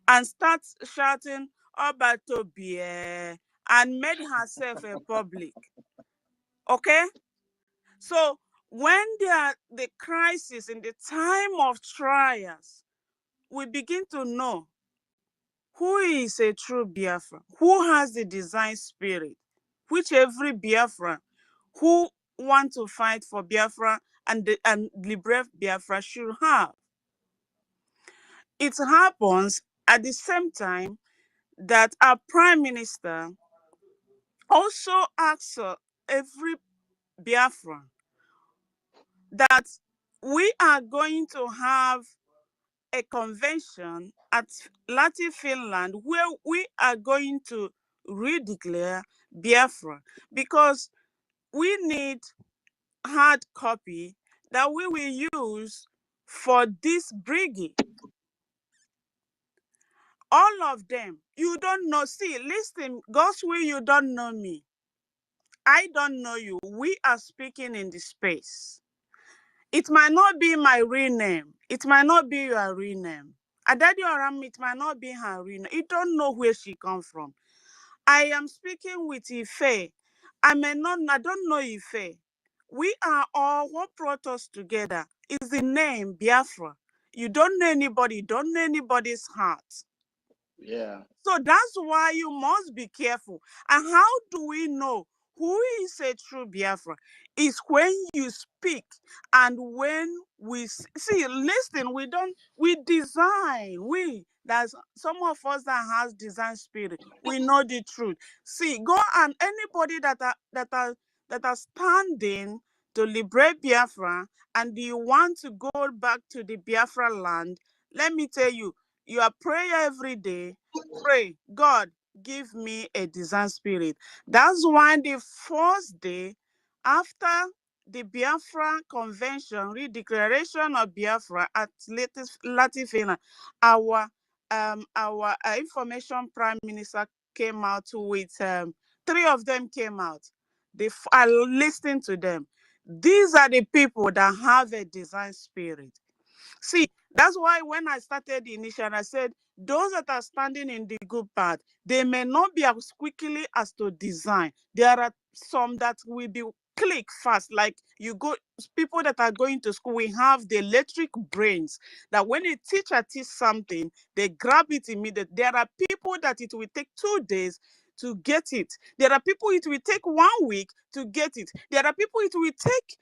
and starts shouting Obatobie and made herself a public. Okay? So when the crisis, in the time of trials, we begin to know who is a true Biafra, who has the design spirit, which every Biafra who want to fight for Biafra and liberate Biafra should have. It happens at the same time that our Prime Minister also asks every Biafran that we are going to have a convention at Lati, Finland, where we are going to redeclare Biafra, because we need hard copy that we will use for this BRGIE. All of them, you don't know. See, listen, God's will, you don't know me. I don't know you. We are speaking in the space. It might not be my real name. It might not be your real name. Adadioram, it might not be her real name. You don't know where she comes from. I am speaking with Ife. I don't know Ife. We are all, what brought us together is the name Biafra. You don't know anybody, you don't know anybody's heart. Yeah. So that's why you must be careful. And how do we know who is a true Biafra? Is when you speak and when we see, listen, we design, there's some of us that has design spirit. We know the truth. See, go and anybody that are standing to liberate Biafra and you want to go back to the Biafra land, let me tell you, your prayer every day, pray, God, give me a design spirit. That's why the first day after the Biafra Convention, redeclaration of Biafra at Latifina, our information prime minister came out with three of them came out. I listened to them. These are the people that have a design spirit. See, that's why when I started the initiative, I said, those that are standing in the good path, they may not be as quickly as to design. There are some that will be click fast, like you go, people that are going to school, we have the electric brains that when a teacher teaches something, they grab it immediately. There are people that it will take 2 days to get it. There are people it will take 1 week to get it. There are people it will take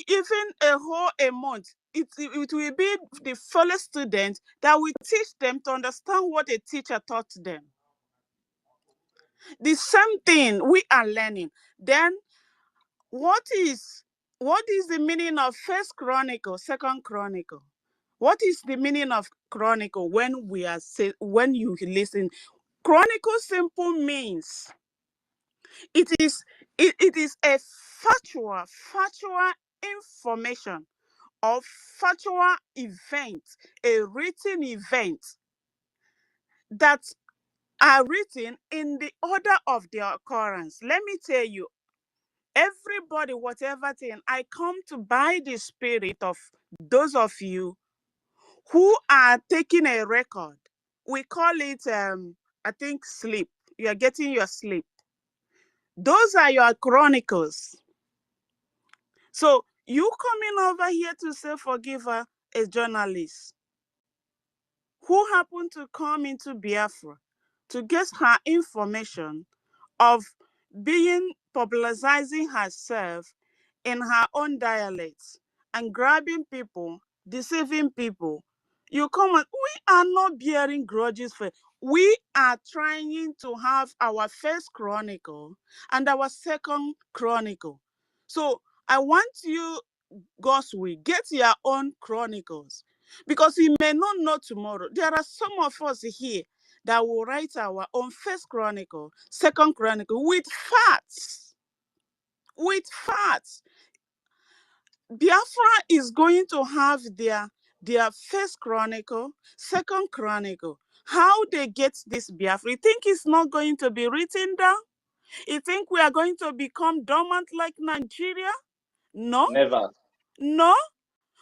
even a month. It will be the fellow student that will teach them to understand what a teacher taught them. The same thing we are learning. Then what is the meaning of First Chronicle, Second Chronicle? What is the meaning of Chronicle when you listen? Chronicle simple means it is a factual information of factual event, a written event that are written in the order of their occurrence. Let me tell you, everybody, whatever thing, I come to by the spirit of those of you who are taking a record. We call it, I think, sleep. You are getting your sleep. Those are your chronicles. So you coming over here to say forgive her, a journalist who happened to come into Biafra to get her information of being publicizing herself in her own dialects and grabbing people, deceiving people. You come on, we are not bearing grudges for. We are trying to have our first chronicle and our second chronicle. So I want you, God's will, get your own chronicles. Because we may not know tomorrow. There are some of us here that will write our own First Chronicle, Second Chronicle with facts. With facts. Biafra is going to have their First Chronicle, Second Chronicle. How they get this Biafra? You think it's not going to be written down? You think we are going to become dormant like Nigeria? No. Never. No.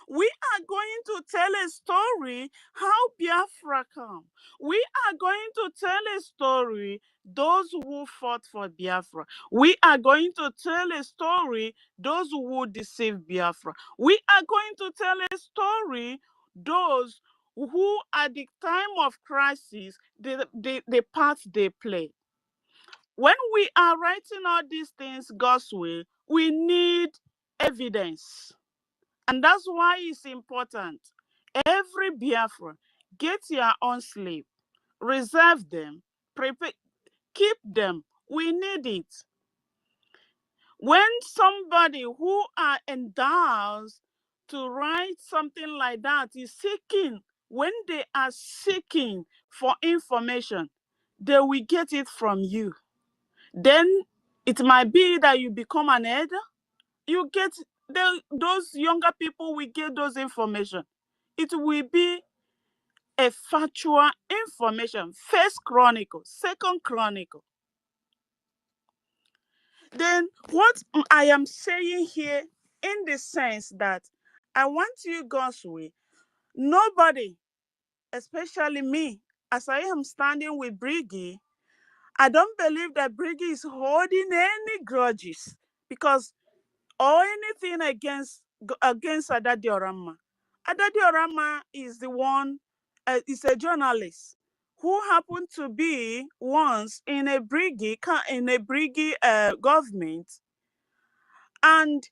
We are going to tell a story how Biafra come. We are going to tell a story those who fought for Biafra. We are going to tell a story those who deceived Biafra. We are going to tell a story those who at the time of crisis, the part they play. When we are writing all these things God's way, we need evidence. And that's why it's important. Every Biafra, get your own sleep, reserve them, prepare, keep them. We need it. When somebody who are endowed to write something like that is seeking, when they are seeking for information, they will get it from you. Then it might be that you become an elder. You get those younger people will get those information. It will be a factual information. First Chronicle, Second Chronicle. Then what I am saying here in the sense that I want you God's way. Nobody, especially me, as I am standing with BRGIE, I don't believe that BRGIE is holding any grudges because or anything against Adadiorama. Adadiorama is the one, is a journalist who happened to be once in a BRGIE government, and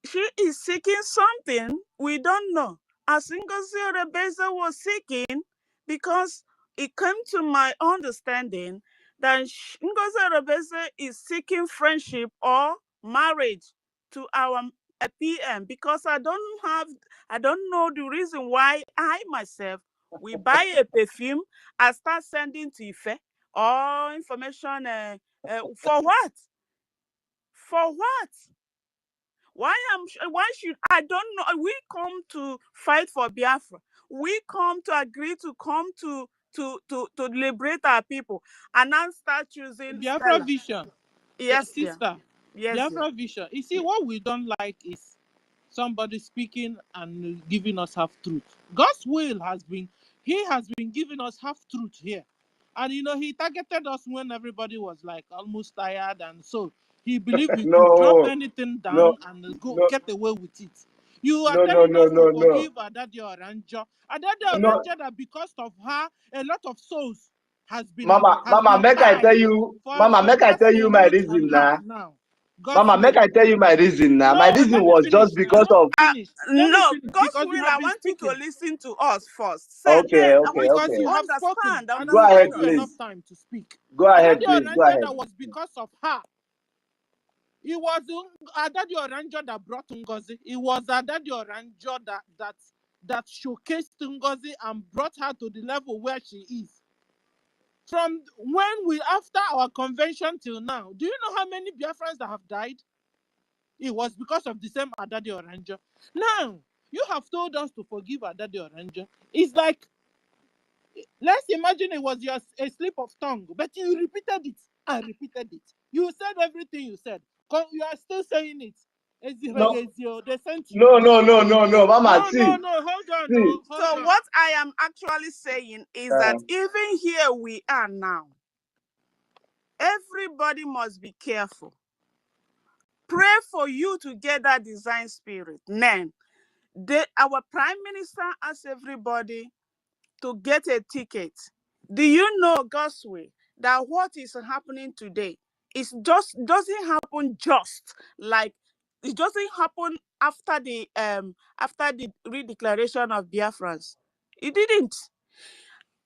she is seeking something we don't know. As Ngozi Rebeza was seeking, because it came to my understanding that Ngozi Rebeza is seeking friendship or marriage to our PM, because I don't know the reason why I myself we buy a perfume and start sending to Ife or information for what? For what? Why should I don't know? We come to fight for Biafra. We come to agree to come to liberate our people, and now start choosing Biafra Stella. vision. Yes, dear. Sister. Yes, Biafra vision. You see, what we don't like is somebody speaking and giving us half truth. God's will has been giving us half truth here. And he targeted us when everybody was like almost tired, and so he believed we could drop anything down and go get away with it. You are telling us to forgive Adadi Oranjo. Adadi Oranjo, that because of her, a lot of souls has been Mama, make I tell you, Mama, make I tell you my reason now. Mama, make I tell you my reason now. My reason was just because of. No, God's because will, I want you to listen to us first. Okay. Because you have spoken. Understand. Go ahead, Give you enough please. time to speak. Go ahead, Adadi please. Go ahead. Oranjo, that was because of her. It was Adadi Oranjo that brought Ngozi. It was Adadi Oranjo that showcased Ngozi and brought her to the level where she is. From after our convention till now, do you know how many Biafrans that have died? It was because of the same Adadi Oranjo. Now, you have told us to forgive Adadi Oranjo. It's like, let's imagine it was a slip of tongue, but you repeated it and repeated it. You said everything you said. You are still saying it. No. They sent you. No, Mama. No, hold on. See. So what I am actually saying is that even here we are now, everybody must be careful. Pray for you to get that design spirit. Then, our Prime Minister asked everybody to get a ticket. Do you know, God's way, that what is happening today doesn't happen just like it doesn't happen after the redeclaration of Biafrans. It didn't.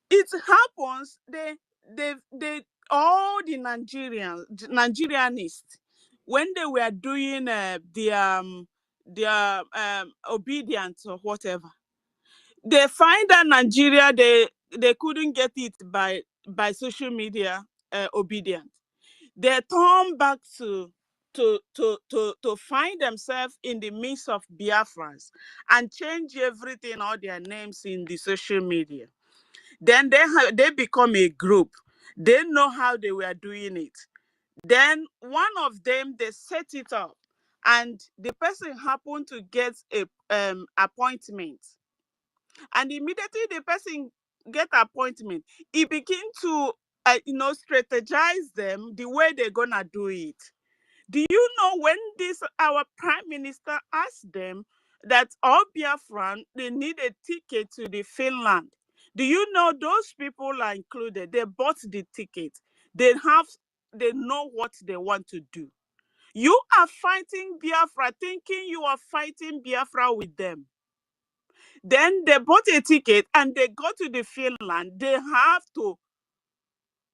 It happens. All the Nigerianists, when they were doing their obedience or whatever, they find that Nigeria they couldn't get it by social media obedience. They turn back to find themselves in the midst of Biafrans and change everything, all their names in the social media. Then they become a group. They know how they were doing it. Then one of them, they set it up, and the person happened to get a appointment. And immediately the person get appointment, he begin to strategize them the way they're gonna do it. Do you know when our Prime Minister asked them that all Biafran, they need a ticket to the Finland? Do you know those people are included? They bought the ticket. They know what they want to do. You are fighting Biafra, thinking you are fighting Biafra with them. Then they bought a ticket and they go to the Finland. They have to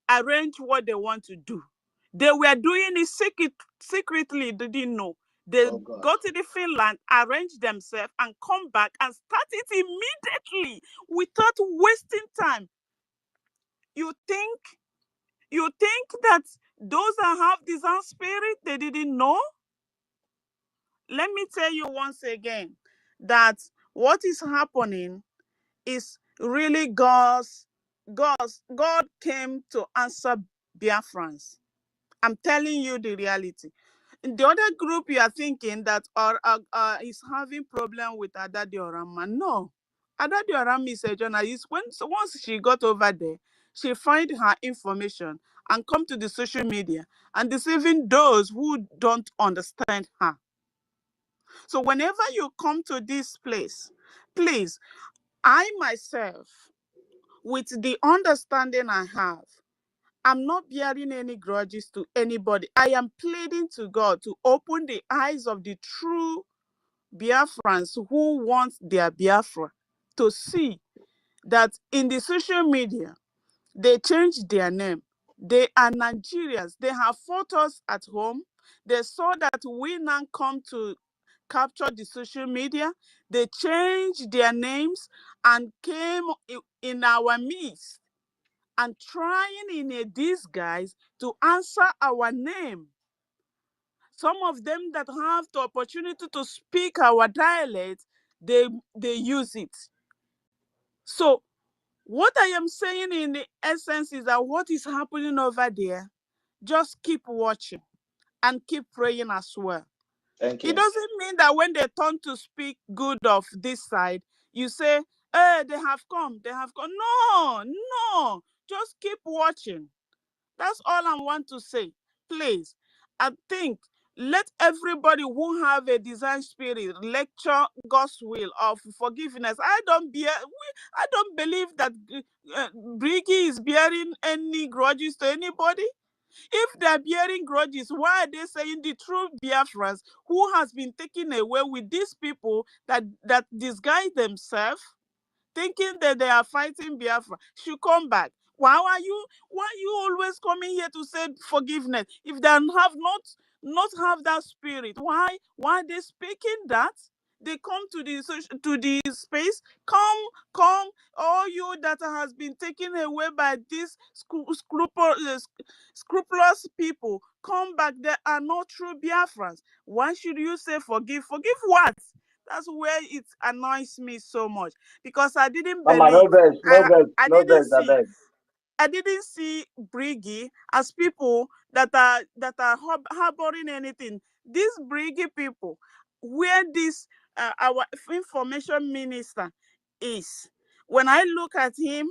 arrange what they want to do. They were doing it secretly, they didn't know. They go to the Finland, arrange themselves, and come back and start it immediately without wasting time. You think that those that have design spirit, they didn't know? Let me tell you once again that what is happening is really God came to answer Biafrans. I'm telling you the reality. In the other group, you are thinking that is having problem with Adadi Orama. No, Adadi Orama is a journalist. Once she got over there, she find her information and come to the social media and deceiving those who don't understand her. So whenever you come to this place, please, I myself with the understanding I have, I'm not bearing any grudges to anybody. I am pleading to God to open the eyes of the true Biafrans who want their Biafra to see that in the social media, they changed their name. They are Nigerians. They have fought us at home. They saw that we now come to capture the social media. They changed their names and came in our midst and trying in a disguise to answer our name. Some of them that have the opportunity to speak our dialect, they use it. So what I am saying in the essence is that what is happening over there, just keep watching and keep praying as well. Thank you. It doesn't mean that when they turn to speak good of this side, you say, hey, they have come. No, just keep watching. That's all I want to say. Please, I think, let everybody who have a design spirit lecture God's will of forgiveness. I don't believe that BRGIE is bearing any grudges to anybody. If they're bearing grudges, why are they saying the true Biafrans who has been taken away with these people that disguise themselves, thinking that they are fighting Biafra, should come back? Why are you always coming here to say forgiveness if they have not have that spirit? Why are they speaking that? They come to the space. Come, all you that has been taken away by these scrupulous people, come back. They are not true Biafrans. Why should you say forgive? Forgive what? That's where it annoys me so much, because I didn't Mama, no believe. vex, no vex, I no didn't vex, I see. beg. I didn't see BRGIE as people that are harboring anything. These BRGIE people, where this our information minister is, when I look at him,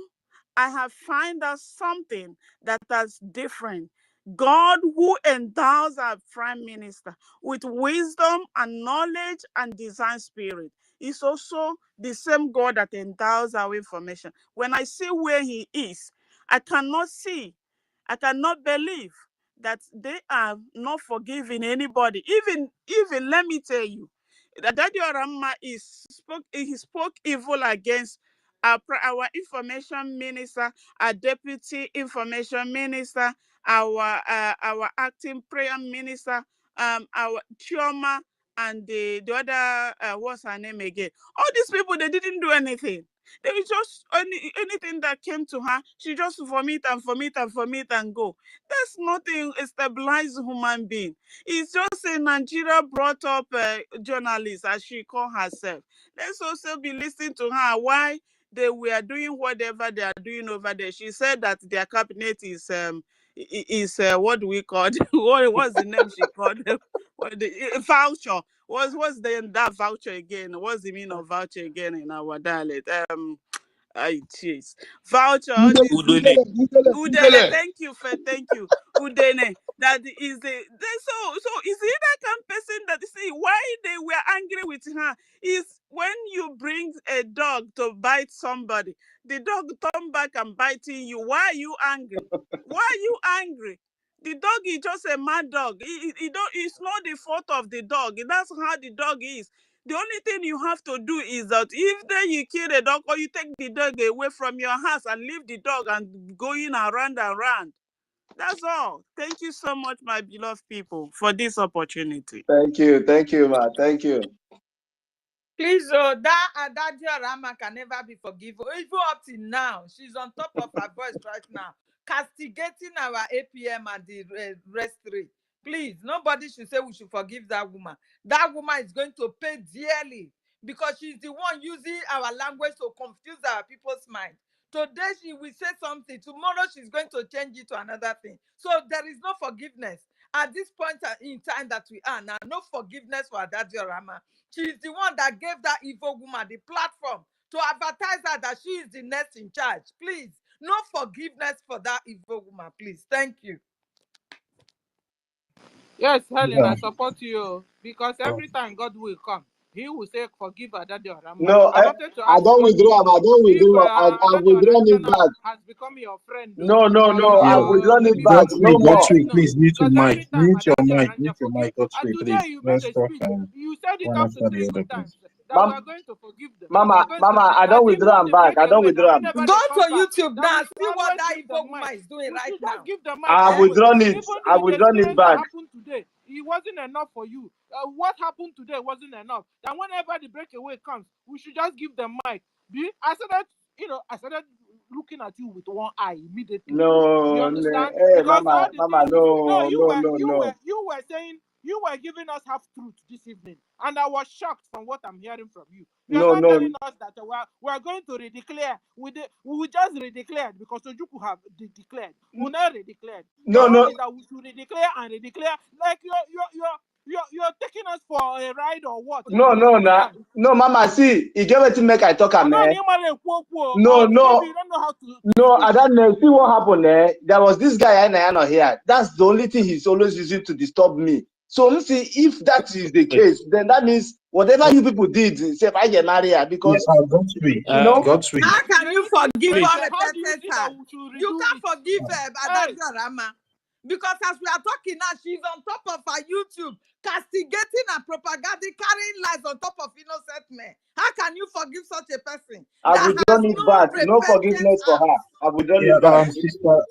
I have find out something that is different. God, who endows our prime minister with wisdom and knowledge and design spirit, is also the same God that endows our information. When I see where he is, I cannot believe that they are not forgiving anybody. Even let me tell you, that Daddy Orama he spoke evil against our information minister, our deputy information minister, our acting prayer minister, our Chioma, and the other what's her name again? All these people, they didn't do anything. They just anything that came to her, she just vomit and go. That's nothing a stabilized human being. It's just a Nigeria brought up journalist, as she called herself. Let's also be listening to her why they were doing whatever they are doing over there. She said that their cabinet is what do we call it? What's the name she called them? Voucher. What's that voucher again? What's the meaning of voucher again in our dialect? Jeez. Voucher. All Udele, this Udole. Udele. Thank you. Udene. That is so is it that kind of person that see why they were angry with her is when you bring a dog to bite somebody, the dog turn back and biting you. Why are you angry? The dog is just a mad dog. It's not the fault of the dog. That's how the dog is. The only thing you have to do is that if then you kill the dog or you take the dog away from your house and leave the dog and going around and around. That's all. Thank you so much, my beloved people, for this opportunity. Thank you, ma. Thank you. Please, that Rama can never be forgiven. Even up till now, she's on top of her voice right now, castigating our APM and the rest three. Please, nobody should say we should forgive that woman. That woman is going to pay dearly because she's the one using our language to confuse our people's mind. Today she will say something, tomorrow she's going to change it to another thing. So there is no forgiveness. At this point in time that we are now, no forgiveness for Adadio Rama. She is the one that gave that evil woman the platform to advertise her that she is the next in charge. Please, no forgiveness for that evil woman, please. Thank you. Yes, Helen, I support you because every time God will come, he will say forgive Adadi Orama. No, I wanted to I ask don't God withdraw. I don't if withdraw. I've Adadi withdrawn it Orama back. has become your friend, No, or I've Yeah, withdrawn it maybe back. No more. Godfrey, no. please mute your Because mic. every time Mute your Adadi mic. Oranja Mute your forgive, mic, Godfrey, and today please. you made Let's a talk speech. You said it one up to after 3 the other, good please. times that we Mam- are going to forgive them. Mama, I don't That withdraw even them the back. I don't breakaway, that withdraw them. whenever Go they to come back, YouTube that now. we should See what always that give evil them woman mic. is doing We right should just now. give them mic I've Eh? always. withdrawn it. Even I've with the withdrawn it experience that back. happened today, it wasn't enough for you. What happened today wasn't enough. And whenever the breakaway comes, we should just give them mic. I started looking at you with one eye immediately. You No, understand? hey, Because all the Mama, things no. you were saying, you were giving us half truth this evening, and I was shocked from what I'm hearing from you. You are No, not telling us that we are going to redeclare. We will just redeclare because Ojuku have declared. We will not redeclare. Your own is that we should redeclare and redeclare. Like you're taking us for a ride or what? I don't understand. no, Mama. See, you get to make I talk, I know man. or maybe you don't know how to No, speak. I don't know. See what happened there. There was this guy I know here. That's the only thing he's always using to disturb me. So let's see if that is the case, then that means whatever you people did, say I get married because Godfrey, you know. Godfrey. How can you forgive Please. all How do you repentant think that time? we should redo You can't it? forgive Adadi Orama. Because as we are talking now, she's on top of her YouTube, castigating and propagating, carrying lies on top of innocent men. How can you forgive such a person I've that withdrawn has it no back. No repentant forgiveness for heart? her. I've withdrawn Yeah, it back.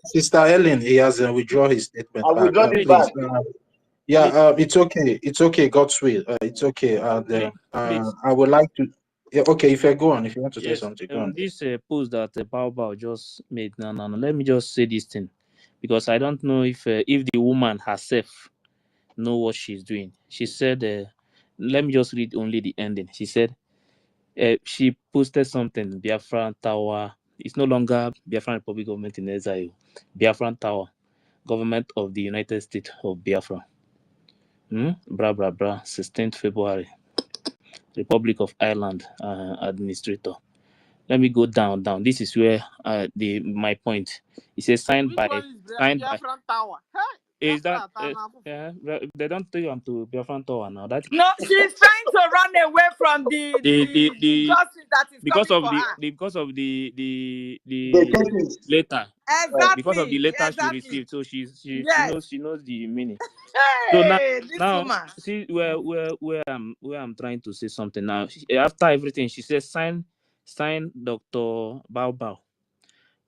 Sister Ellen, he has withdrawn his statement I've back. withdrawn it Please, back. it's okay. It's okay, Godfrey. It's okay. And please. I would like to. Yeah, okay, if I go on, if you want to say Yes. something, go on. This post that Bao just made. No. Let me just say this thing, because I don't know if the woman herself know what she's doing. She said, let me just read only the ending. She said, she posted something. Biafran Tower. It's no longer Biafran Republic Government in exile. Biafran Tower, Government of the United States of Biafra. Bra bra bra. 16th February. Republic of Ireland administrator. Let me go down. This is where my point. It says signed Which by one is Biafran Tower? Hey, is that they don't tell you I'm to Biafran Tower now. That No, she's trying to run away from the justice that is because coming of for her. the The cases. letter. Because of the Exactly. letter she Exactly. received, so she Yes. knows the meaning. Hey, this Now woman. see where I'm trying to say something now. After everything, she says sign Dr. Bao.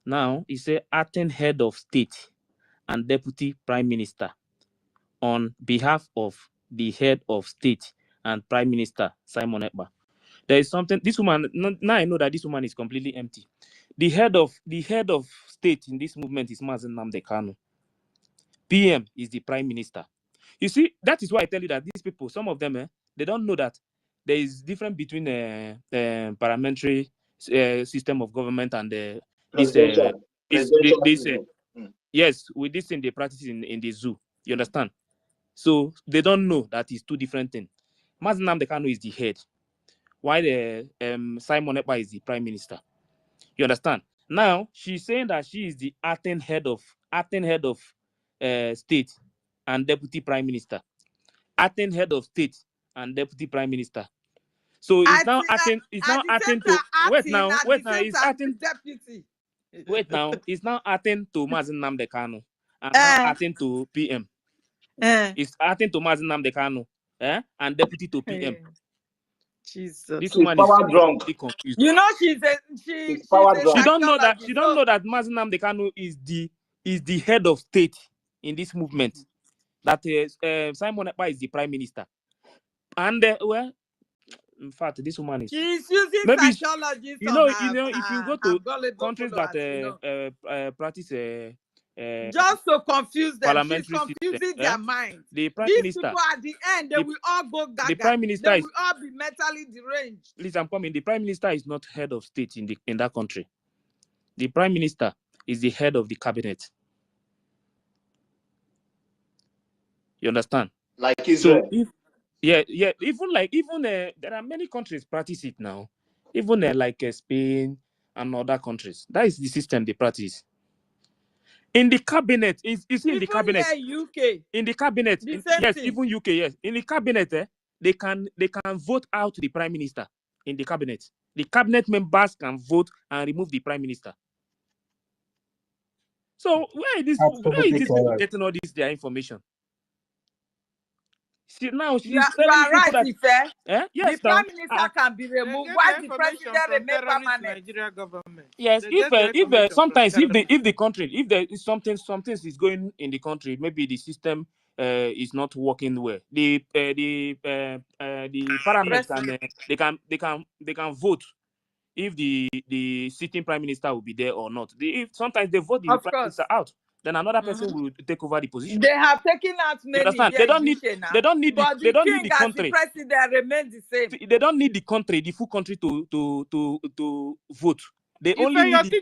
Now he said acting head of state and deputy prime minister on behalf of the head of state and prime minister Simon Ekpa. There is something this woman now I know that this woman is completely empty. The head of state in this movement is Mazen Nnamdi Kanu. PM is the prime minister. You see, that is why I tell you that these people, some of them, they don't know that there is difference between parliamentary system of government and yes, with this thing they practice in the zoo. You understand? So they don't know that it's two different things. Mazen Nnamdi Kanu is the head, while Simon Ekpa is the prime minister. You understand? Now she's saying that she is the acting head of state and deputy prime minister. Acting head of state and deputy prime minister. So it's now acting. It's now acting to wait now. It's acting deputy. Wait now. It's now acting to Mazen Nnamdi Kanu and now acting to PM. It's acting to Mazen Nnamdi Kanu, and deputy to PM. Jesus. This woman is drunk. confused. You know she's power a drunk. She don't know that Mazen Nnamdi Kanu is the head of state in this movement. That Simon Ekpa is the prime minister, and in fact, this woman is. She's using Maybe psychologists you on know, her, if you go her to gullible countries followers, that practice just to confuse them. She's parliamentary confusing system, their mind. the prime These minister, people at the end, they will all go gaga. the prime minister they will all be mentally deranged. Please, I'm coming. The prime minister is not head of state in that country. The prime minister is the head of the cabinet. You understand? Like Israel. So even there are many countries practice it now. Even like Spain and other countries. That is the system they practice. In the cabinet, is in the cabinet. UK. In the cabinet, the same yes, thing. even UK, yes. In the cabinet, they can vote out the prime minister in the cabinet. The cabinet members can vote and remove the prime minister. So where is these people getting all this their information? She's telling you are people right, that yes, the prime minister can be removed. Why the president remain permanent? Nigeria government. Yes, if sometimes if the country, if there is something is going in the country, maybe the system is not working well. The parliament can vote if the sitting prime minister will be there or not. If sometimes they vote the prime minister out, then another person will take over the position. They have taken out many. Understand? They don't need but they the don't king need the country. The president remains the same. They don't need the country, the full country to vote. They only need the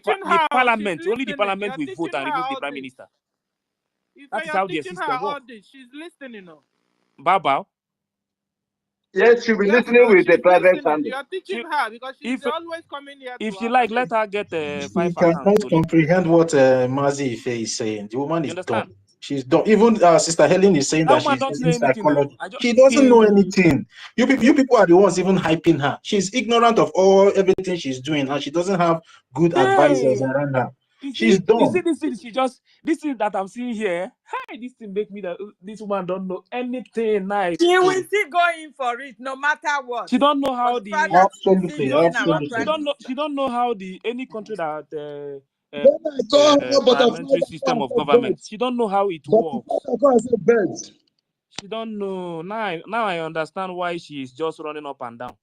parliament. Only the parliament will vote and remove the prime minister. That is how their system works. She's listening. Bao. Yes, she'll be listening with the private family. You're teaching her because she's always coming here. If she like, let her get 5 accounts. She cannot comprehend what Mazi Ife is saying. The woman is dumb. She's dumb. Even Sister Helen is saying that she's using psychology. She doesn't know anything. You people are the ones even hyping her. She's ignorant of everything she's doing, and she doesn't have good advisors around her. She's dumb. You see this thing? This thing that I'm seeing here. Hey, this thing make me that this woman don't know anything. Nice. She will still go in for it, no matter what. She don't know how absolutely. She don't know how any country that parliamentary system of government. She don't know how it works. She don't know. Now I understand why she is just running up and down.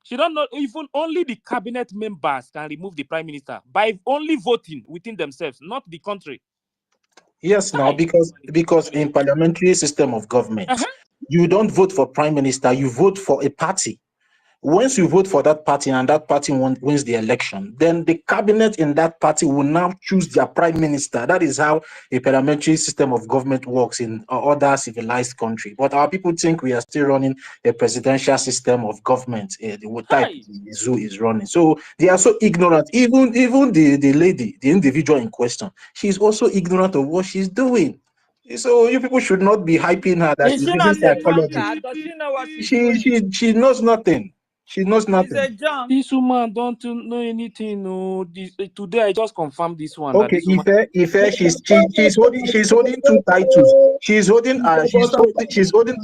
She don't know. Even only the cabinet members can remove the prime minister by only voting within themselves, not the country. Yes, now because in parliamentary system of government, you don't vote for prime minister, you vote for a party. Once you vote for that party and that party wins the election, then the cabinet in that party will now choose their prime minister. That is how a parliamentary system of government works in other civilized countries. But our people think we are still running a presidential system of government. The type the zoo is running. So they are so ignorant. Even the lady, the individual in question, she's also ignorant of what she's doing. So you people should not be hyping her that she's using psychology. Does she know what she's doing? She knows nothing. She knows nothing. This woman don't know anything. No, today I just confirmed this one. Okay, Ife, she's holding 2 titles. She's holding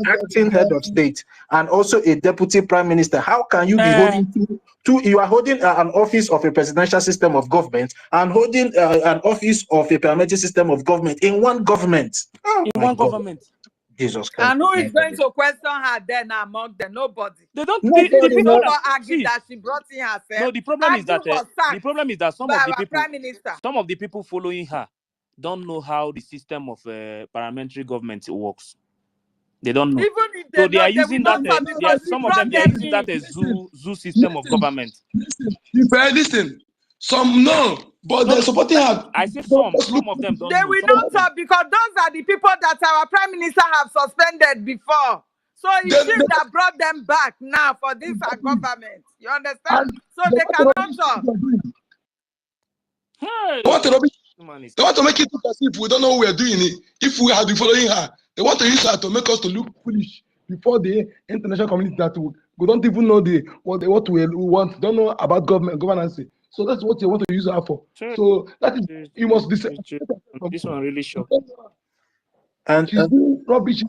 acting head of state and also a deputy prime minister. How can you be holding two? You are holding an office of a presidential system of government and holding an office of a parliamentary system of government in one government. In one government. Jesus Christ. And who is going to question her then among them? Nobody. They don't. The people argue that she brought in herself. No, the problem is that some of the people following her don't know how the system of parliamentary government works. They don't know. Even if so they are using that. Some of them are using that as zoo system of government. Listen. Some no, but they're supporting her. I say some of them don't. They will not talk because those are the people that our prime minister have suspended before. So it's him that brought them back now for this government. You understand? So they cannot talk. Hey. They want to make it look as if we don't know what we're doing it. If we have been following her, they want to use her to make us to look foolish before the international community that we don't even know what we want, don't know about governance. So that's what you want to use her for. Sure. So that is you must be. This one really shocked. And she's doing rubbish,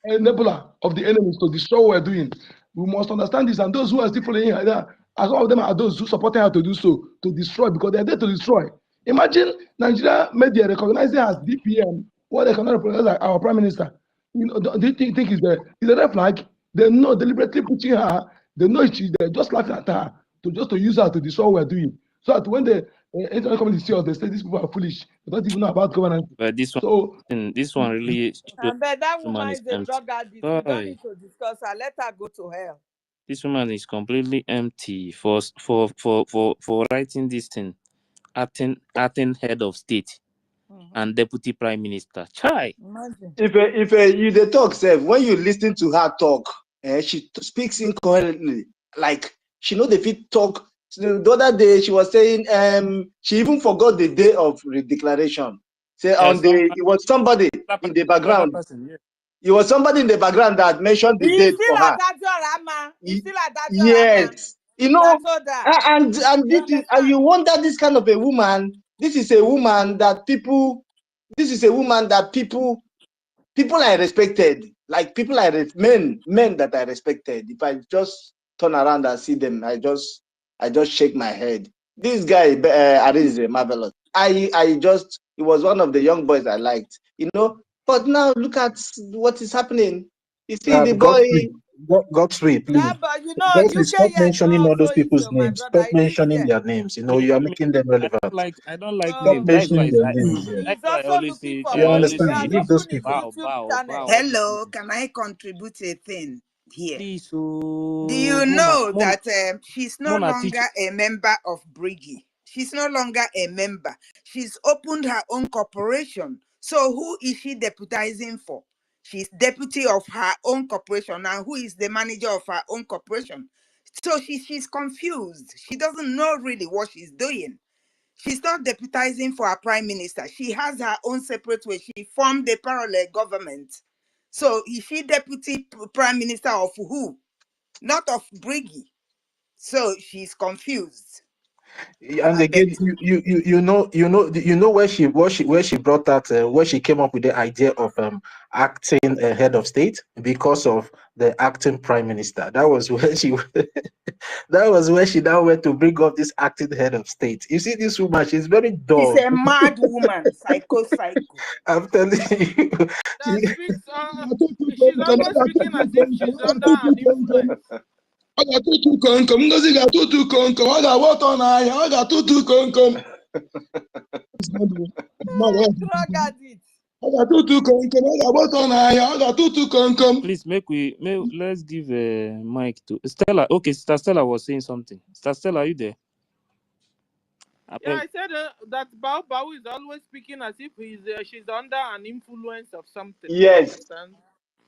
enabler of the enemies to destroy what we're doing. We must understand this. And those who are still following her, as all of them are those who supporting her to do so, to destroy, because they're there to destroy. Imagine Nigeria media recognizing her as DPM, what they cannot recognize like our prime minister. You know, do you think is a red flag? They're not deliberately pushing her. They know they're just laughing at her. To use her to destroy what we're doing. So that when the international community see us, they say these people are foolish. They don't even know about governance. But this one really. But that woman is a drug addict. We don't need to discuss her. Let her go to hell. This woman is completely empty for writing this thing. Acting head of state and deputy prime minister. Chai. Imagine. If you the talk, Seth, when you listen to her talk, she speaks incoherently. Like she know the fit talk. The other day she was saying she even forgot the day of the declaration. Say it was somebody in the background. It was somebody in the background that mentioned the date for her. He's still at that Yes. You know, and you you wonder this kind of a woman. This is a woman that people are respected. Like people are men that are respected. If I just turn around and see them, I just shake my head. This guy, Aris, is marvelous. He was one of the young boys I liked, you know. But now look at what is happening. You see the boy. Godfrey, please. but you know, Godfrey, UK stop here is mentioning not all those so easy, people's my names. brother. Stop It is mentioning here. their names. You know, you are making them relevant. I don't like Stop names. That's why mentioning their names. He's I also always looking say for You money. always He understand? say has Leave those opened his people. YouTube channel. Hello, can I contribute a thing here? Please, Do you know that she's no longer a member of BRGIE? She's no longer a member. She's opened her own corporation. So who is she deputizing for? She's deputy of her own corporation. Now, who is the manager of her own corporation? So she's confused. She doesn't know really what she's doing. She's not deputizing for a prime minister. She has her own separate way. She formed a parallel government. So is she deputy prime minister of who? Not of BRGIE. So she's confused. And again, you know where she brought that where she came up with the idea of acting head of state because of the acting prime minister. That was where she that was where she now went to bring up this acting head of state. You see, this woman, she's very She's dull. a mad woman, psycho. I'm telling you. That speaks. She's always speaking as if she's under an influence. Ọ ga-atụtụ komkom, Ngozi ga-atụtụ komkom, ọ ga-agba ọtọ n'ahịa, ọ ga-atụtụ komkom. Drug addict. Ọ ga-atụtụ komkom, ọ ga-agba ọtọ n'ahịa, ọ ga-atụtụ komkom. Please let's give a mic to Stella. Okay, Sister Stella was saying something. Sister Stella, are you there? Yeah, I said that Bao is always speaking as if she's under an influence of something. Yes.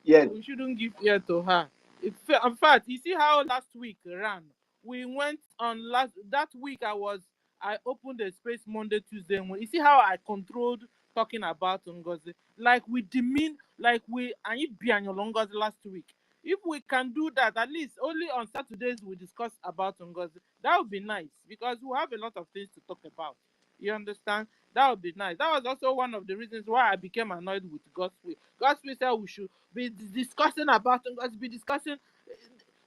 Yes. We shouldn't give ear to her. In fact, you see how last week ran. We went on that week. I opened a space Monday, Tuesday. You see how I controlled talking about NGOZI. Like we demean, like we and it be on your NGOZI last week. If we can do that, at least only on Saturdays we discuss about NGOZI. That would be nice because we have a lot of things to talk about. You understand? That would be nice. That was also one of the reasons why I became annoyed with Gospel. Gospel said we should be discussing about NGOZI, be discussing.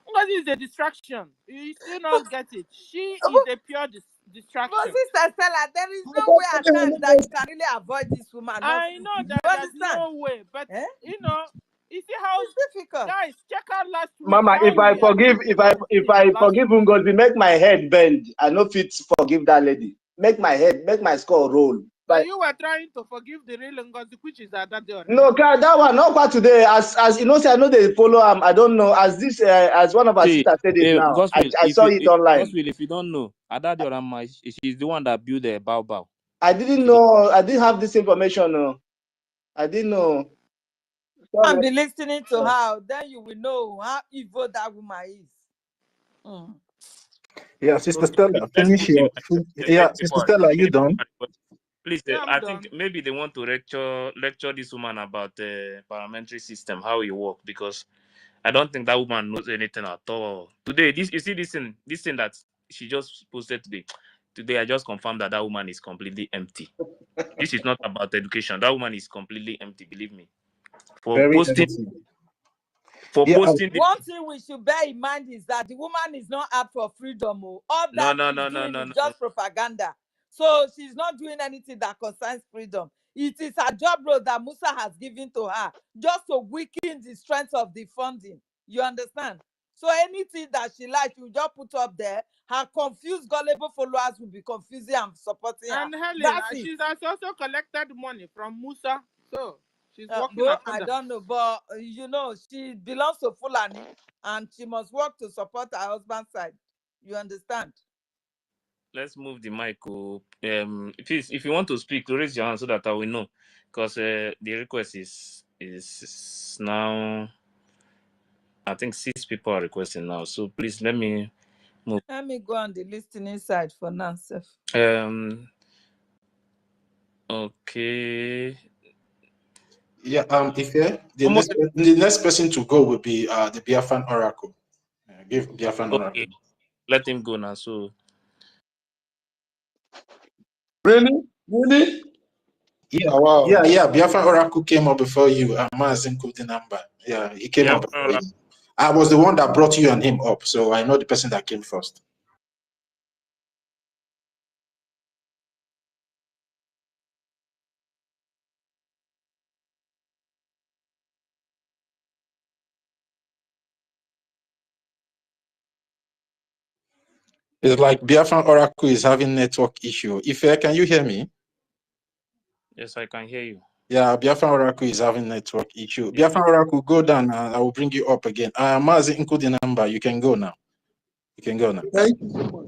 NGOZI is a distraction. You still not get it. She is a pure distraction. But Sister Stella, there is no way at times that you can really avoid this woman. I know that there's no way, but you know, you see how it's difficult. Guys, check out last week. Mama, if I forgive Ngozi, make my head bend. I no fit forgive that lady. Make my skull roll. But you were trying to forgive the real Ngozi, which is that day. No, that one not quite today. As you know, say I know they follow him. I don't know. As this, as one of our sisters said it now. Gospel, I saw it online. Gospel, if you don't know, Adadiorama, she's the one that built the Bao. I didn't know. I didn't have this information. No, I didn't know. And be listening to her, then you will know how evil that woman is. Yeah, Sister Stella, finish your. Yeah, Sister Stella, are you done? Please, I think maybe they want to lecture this woman about the parliamentary system, how it works, because I don't think that woman knows anything at all. Today, you see this thing that she just posted today. Today, I just confirmed that woman is completely empty. This is not about education. That woman is completely empty. Believe me. Posting. One thing we should bear in mind is that the woman is not out for freedom. All that she's doing is just propaganda. So she's not doing anything that concerns freedom. It is a job role that Musa has given to her just to weaken the strength of the funding. You understand? So anything that she likes, you just put up there. Her confused, gullible followers will be confusing and supporting her. And Helen, she has also collected money from Musa. So she's working well, I don't know, but you know, she belongs to Fulani and she must work to support her husband's side. You understand? Let's move the mic. If you want to speak, raise your hand so that I will know. Because the request is now, I think 6 people are requesting now. So please let me move. Let me go on the listening side for now, Seth. Okay. Yeah, the next person to go will be the Biafran Oracle. Give Biafran Oracle. Okay, let him go now. So Really? Yeah, Oh, wow. yeah. Biafran Oracle came up before you. Mazin number. Yeah, he came up before you. I was the one that brought you and him up, so I know the person that came first. It's like Biafran Oracle is having network issue. Ife, can you hear me? yes, I can hear you. Yeah, Biafran Oracle is having network issue. Yeah. Biafran Oracle, go down and I will bring you up again. Mazi including number. You can go now. You can go now. Thank you so much.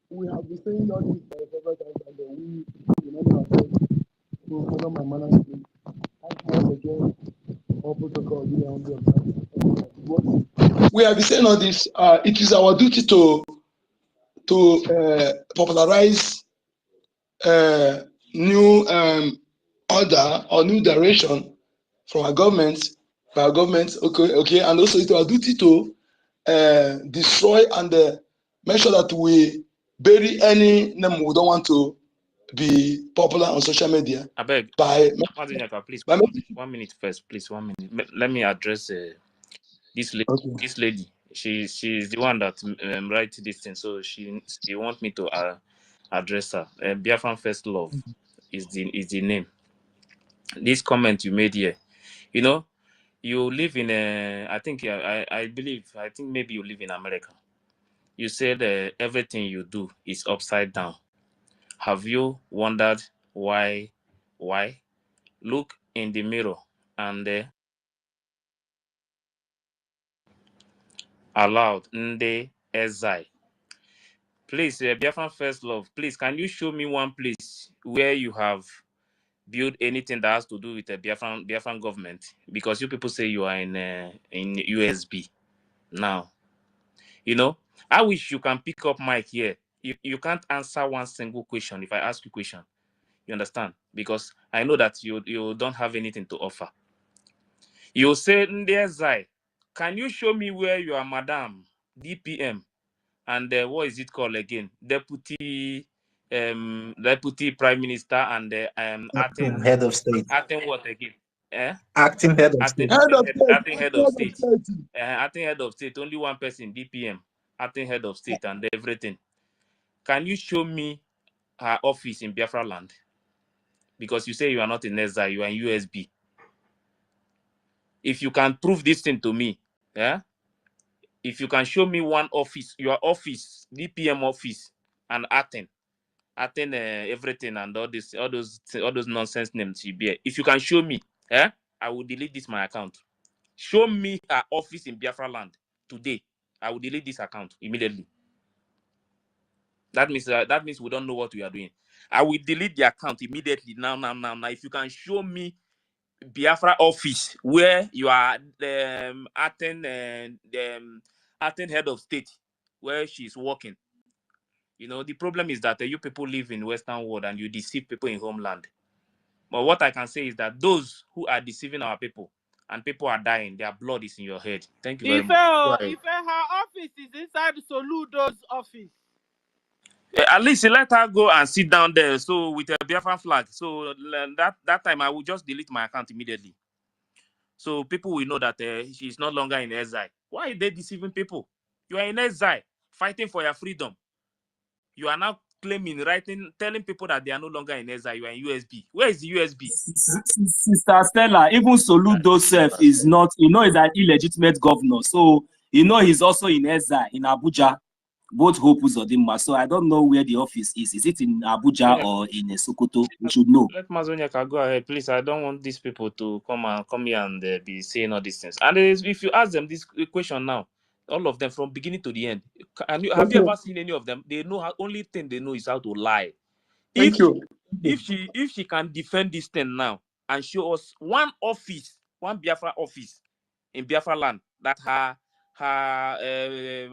We have been saying all this for several times, and we remember ourselves to follow my manners. Once again, all protocol. We have been saying all this. It is our duty to popularize new order or new direction from our government, by our government. Okay, and also it's our duty to destroy and make sure that we bury any name we don't want to be popular on social media. I beg. By please, 1 minute first, please. 1 minute. Let me address this lady. Okay. This lady, she's the one that writes this thing, so she wants me to address her. Biafran First Love is the name. This comment you made here, you know, you live in I think maybe you live in America. You said everything you do is upside down. Have you wondered why? Why? Look in the mirror and aloud, Nde Ezai. Please, Biafran First Love, please, can you show me one place where you have built anything that has to do with the Biafran government? Because you people say you are in USB now. You know, I wish you can pick up mic here. You can't answer one single question if I ask you a question. You understand? Because I know that you don't have anything to offer. You say, Ndezai, can you show me where you are, Madam DPM, and what is it called again? Deputy Prime Minister and acting head of state. Acting what again? Acting head of state. Acting head of state. Acting head of state. Only one person, DPM. Acting head of state and everything. Can you show me her office in Biafra land? Because you say you are not in NEZA, you are in USB. If you can prove this thing to me, if you can show me one office, your office, DPM office, and Aten everything and all those nonsense names you bear. If you can show me, I will delete this my account. Show me her office in Biafra land today. I will delete this account immediately. That means we don't know what we are doing. I will delete the account immediately now. If you can show me Biafra office where you are Aten head of state where she's working. You know, the problem is that you people live in Western world and you deceive people in homeland. But what I can say is that those who are deceiving our people and people are dying, their blood is in your head. Thank you very much. If her office is inside Soludo's office. At least let her go and sit down there. So with a Biafran flag. So that time I will just delete my account immediately. So people will know that she's no longer in exile. Why are they deceiving people? You are in exile, fighting for your freedom. You are now claiming, telling people that they are no longer in exile. You are in USB. Where is the USB? Sister Stella, even Soludo self is not, he's an illegitimate governor. So, he's also in exile in Abuja. Both Hope Uzodinma. So I don't know where the office is. Is it in Abuja or in Sokoto? We should know. Let Mazonyaka go ahead, please. I don't want these people to come here and be saying all these things. And if you ask them this question now, all of them from beginning to the end, have you ever seen any of them? They know only thing they know is how to lie. If she can defend this thing now and show us one Biafra office in Biafra land that her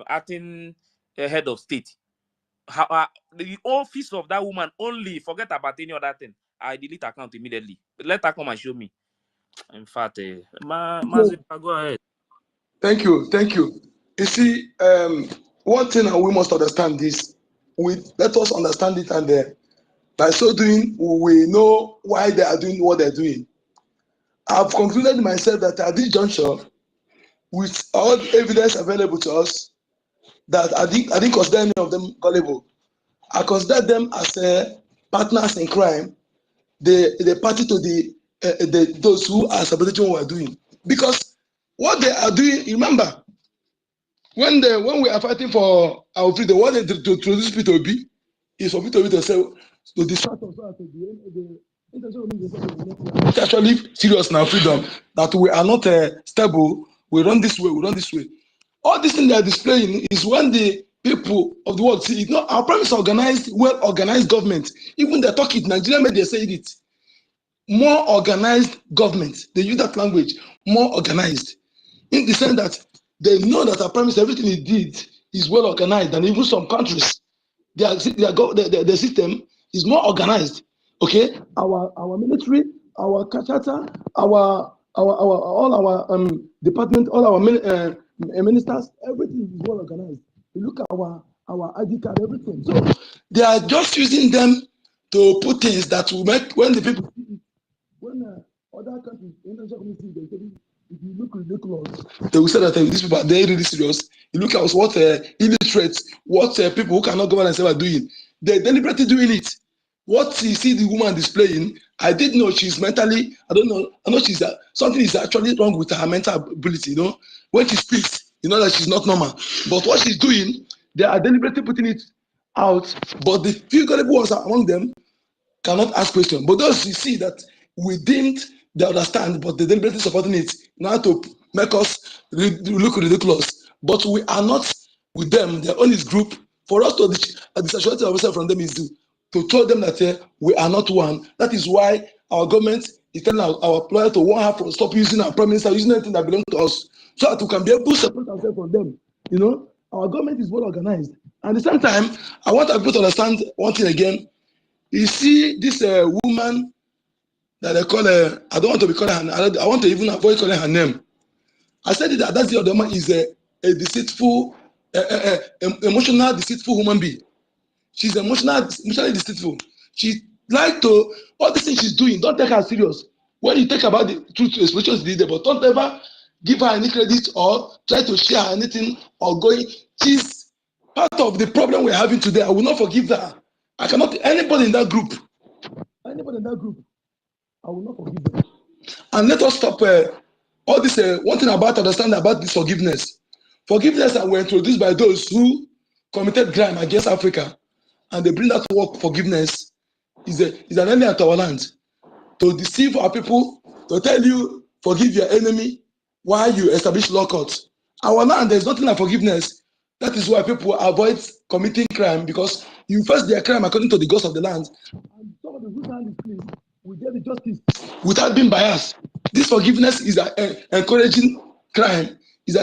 acting head of state, the office of that woman only, forget about any other thing, I delete account immediately. But let her come and show me. In fact, go ahead. Thank you. You see, one thing that we must understand is, let us understand it, and by so doing, we know why they are doing what they're doing. I've concluded myself that at this juncture, with all the evidence available to us, that I didn't consider any of them gullible. I consider them as partners in crime. They party to those who are sabotaging what we're doing. Because what they are doing, remember, when we are fighting for our freedom, what they to introduce P2B is for P2B to say, to distract us at the actually serious in our freedom, that we are not stable, we run this way. All this thing they are displaying is when the people of the world see it. No, our premise organized, well-organized government. Even they talk it, Nigerian media say it. More organized government. They use that language, more organized. In the sense that they know that our premise, everything it did is well organized, and even some countries, the system is more organized. Okay, our military, our kachata, our all our department, all our ministers, everything is well organized. You look at our ID card, everything. So they are just using them to put things that will make when the people see it, when other countries, international community, they say, if you look ridiculous, they will say that these people are they really serious. You look at what illiterates, what people who cannot govern themselves are doing. They're deliberately doing it. What you see the woman displaying, I did know she's mentally, I don't know, I know she's something is actually wrong with her mental ability, you know. When she speaks, you know that she's not normal. But what she's doing, they are deliberately putting it out. But the few gullible ones among them cannot ask questions. But those you see that we didn't, they understand, but they deliberately supporting it now to make us look ridiculous. But we are not with them. Their own is group. For us to disassociate ourselves from them is to tell them that we are not one. That is why our government is telling our employer to warn her to stop using our prime minister, using anything that belongs to us, so that we can be able to separate ourselves from them. You know, our government is well organized. And at the same time, I want people to understand one thing again. You see this woman that they call her, I don't want to be calling her, I want to even avoid calling her name. I said that that's the other woman is a deceitful, emotional, deceitful human being. She's emotionally deceitful. She like to, all these things she's doing, don't take her serious. When you talk about the truth expressions leader, but don't ever give her any credit or try to share anything or going. She's part of the problem we're having today. I will not forgive her. I cannot, anybody in that group, I will not forgive them. And let us stop all this. One thing about understanding about this forgiveness. Forgiveness that were introduced by those who committed crime against Africa, and they bring that word forgiveness is an enemy to our land. To deceive our people, to tell you forgive your enemy while you establish law courts. Our land, there's nothing like forgiveness. That is why people avoid committing crime, because you face their crime according to the gods of the land. And somebody whose hand is clean will get the justice without being biased. This forgiveness is encouraging crime. Is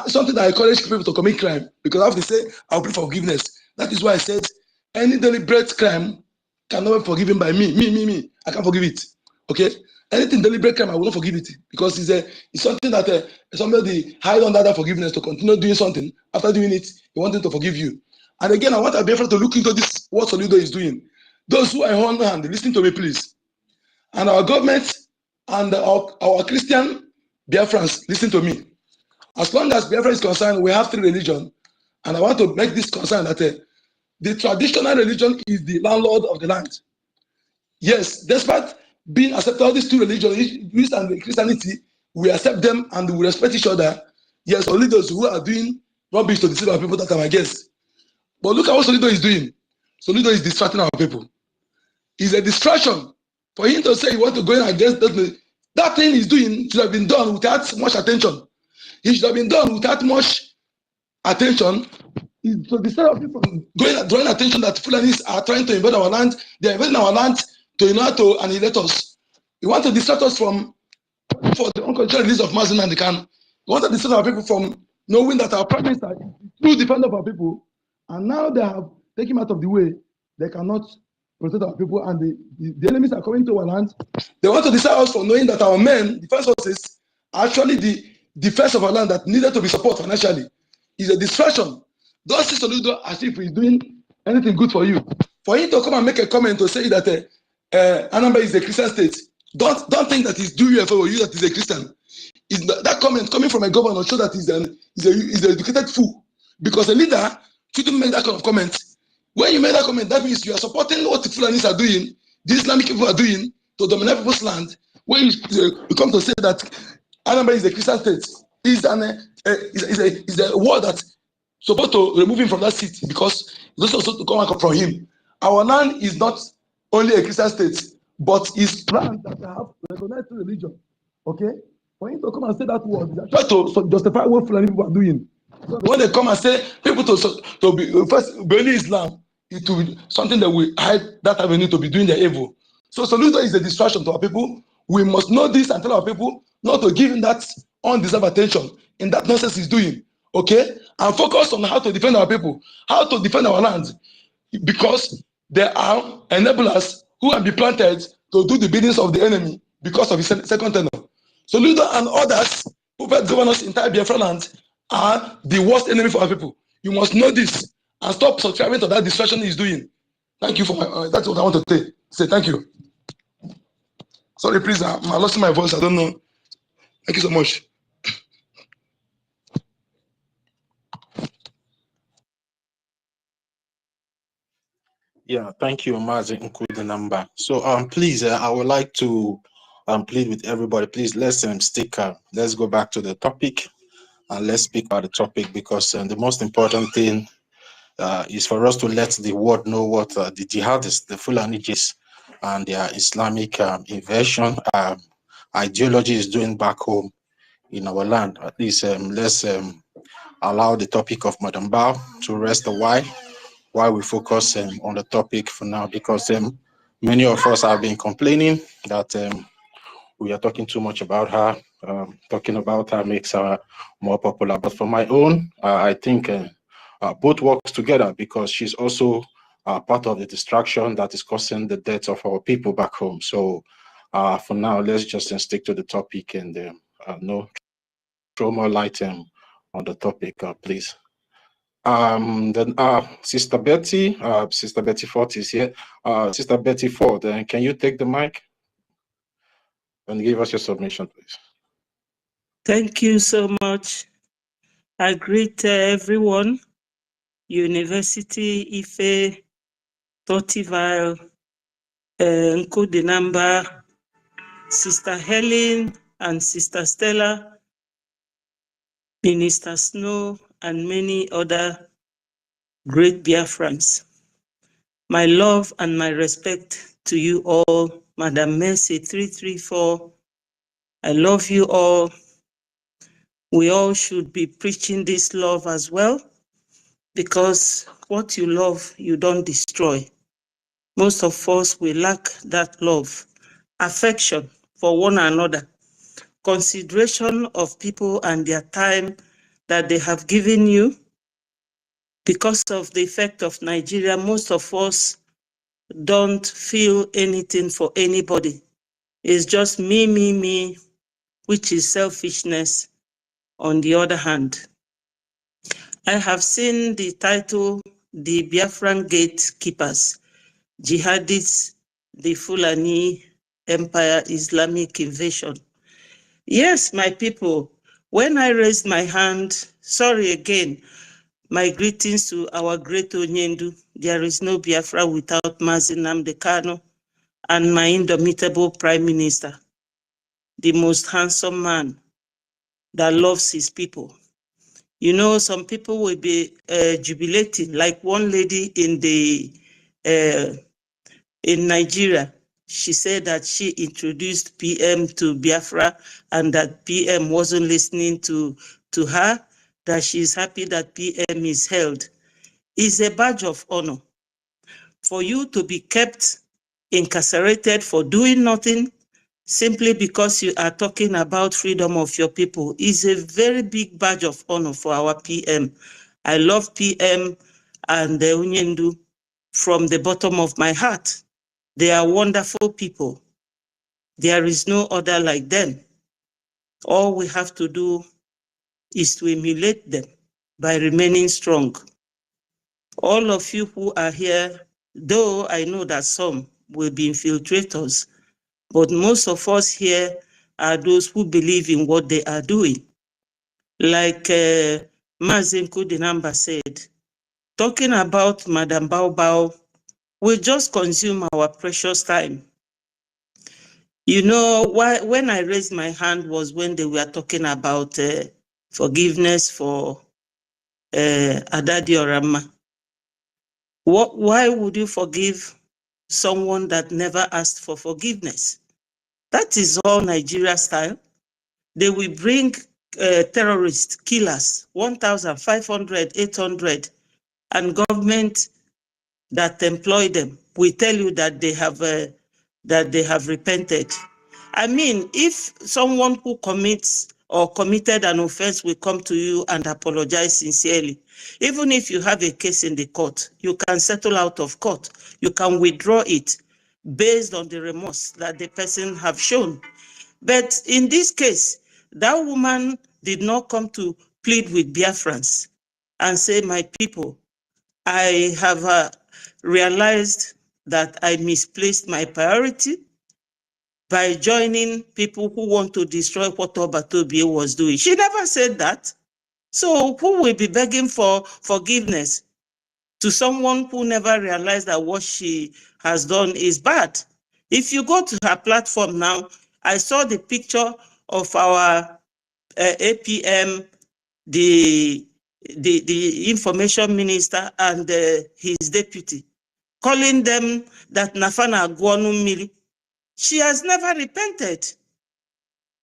something that encourages people to commit crime, because I have to say I'll pray for forgiveness. That is why I said any deliberate crime cannot be forgiven by me. I can't forgive it. Okay? Anything deliberate crime, I will not forgive it, because it's something that somebody hide under that forgiveness to continue doing something. After doing it, you want him to forgive you. And again, I want Biafra to look into this, what Solido is doing. Those who are on hand, listen to me, please. And our government and our Christian Biafrans, listen to me. As long as Biafra is concerned, we have 3 religions. And I want to make this concern that the traditional religion is the landlord of the land. Yes, despite being accepted, all these 2 religions, Islam and Christianity, we accept them and we respect each other. Yes, only those who are doing rubbish to deceive our people, that are my guests. But look at what Solido is doing. Solido is distracting our people. It's a distraction. For him to say he wants to go in against that thing he's doing should have been done without much attention. It should have been done without much attention. To distract people from drawing attention that Fulanis are trying to invade our land. They are invading our land to annihilate us. You want to distract us from for the unconditional release of Mazin and the can. You want to distract our people from knowing that our prime minister is the true defender of our people. And now they have taken him out of the way. They cannot protect our people, and the enemies are coming to our land. They want to decide us for knowing that our men, defense forces, are actually the defense of our land that needed to be supported financially. Is a distraction. Don't see Soludo as if he's doing anything good for you. For him to come and make a comment to say that Anambra is a Christian state, don't think that he's doing you for you that he's a Christian. That comment coming from a governor show that he's an educated fool, because a leader shouldn't make that kind of comment. When you make that comment, that means you are supporting what the Fulanis are doing, the Islamic people are doing to dominate people's land. When you come to say that Anambra is a Christian state, is a word that's supposed to remove him from that seat, because it's also to come out from him. Our land is not only a Christian state, but it's land that have recognized religion. Okay? For him to come and say that word, try to justify what Fulani people are doing. So when they come and say people to be first bury Islam, it will be something that we hide that avenue to be doing the evil. So Soludo is a distraction to our people. We must know this and tell our people not to give him that undeserved attention in that nonsense he's doing. Okay? And focus on how to defend our people, how to defend our land. Because there are enablers who have been planted to do the biddings of the enemy because of his second tenure. Soludo and others who were governors in entire Biafra land are the worst enemy for our people. You must know this and stop subscribing to that distraction he's doing. Thank you for that's what I want to say. Thank you. Sorry, please, I'm losing my voice. I don't know. Thank you so much. Yeah, thank you, Mazi Nkudenamba. So, please, I would like to plead with everybody. Please, let's stick. Let's go back to the topic, and let's speak about the topic, because the most important thing is for us to let the world know what the jihadists, the Fulanijis, and their Islamic invasion ideology is doing back home in our land. At least let's allow the topic of Madam Bao to rest a while we focus on the topic for now, because many of us have been complaining that we are talking too much about her. Talking about her makes her more popular. But for my own, I think both works together, because she's also part of the distraction that is causing the death of our people back home. So for now, let's just stick to the topic and no throw more light on the topic, please. Then Sister Betty Ford is here. Sister Betty Ford, can you take the mic and give us your submission, please? Thank you so much. I greet everyone, University, Ife, Totivile, Nkudenamba, Sister Helen and Sister Stella, Minister Snow, and many other great Biafrans. My love and my respect to you all. Madam Mercy 334, I love you all. We all should be preaching this love as well, because what you love, you don't destroy. Most of us, we lack that love, affection for one another, consideration of people and their time that they have given you. Because of the effect of Nigeria, most of us don't feel anything for anybody. It's just me, which is selfishness on the other hand. I have seen the title, The Biafran Gatekeepers, Jihadists, the Fulani Empire Islamic Invasion. Yes, my people, when I raised my hand, sorry again, my greetings to our great Onyendu. There is no Biafra without Mazi Nnamdi Kanu, and my indomitable Prime Minister, the most handsome man that loves his people. You know, some people will be jubilating, like one lady in Nigeria. She said that she introduced PM to Biafra and that PM wasn't listening to her, that she's happy that PM is held. It's a badge of honor for you to be kept incarcerated for doing nothing simply because you are talking about freedom of your people. Is a very big badge of honor for our PM. I love PM and the Onyendu from the bottom of my heart. They are wonderful people. There is no other like them. All we have to do is to emulate them by remaining strong. All of you who are here, though I know that some will be infiltrators, but most of us here are those who believe in what they are doing. Like Mazen Kudinamba said, talking about Madam Bao will just consume our precious time. You know, when I raised my hand was when they were talking about forgiveness for Adadi Orama. Why would you forgive someone that never asked for forgiveness? That is all Nigeria style. They will bring terrorists, killers, 1,500, 800, and government that employ them will tell you that they have repented. I mean, if someone who commits or committed an offense will come to you and apologize sincerely, even if you have a case in the court, you can settle out of court. You can withdraw it based on the remorse that the person have shown. But in this case, that woman did not come to plead with Biafrans and say, my people, I have realized that I misplaced my priority by joining people who want to destroy what Obatobie was doing. She never said that. So who will be begging for forgiveness to someone who never realized that what she has done is bad? If you go to her platform now, I saw the picture of our APM, the information minister and his deputy, calling them that Nafana Guanu Mili. She has never repented.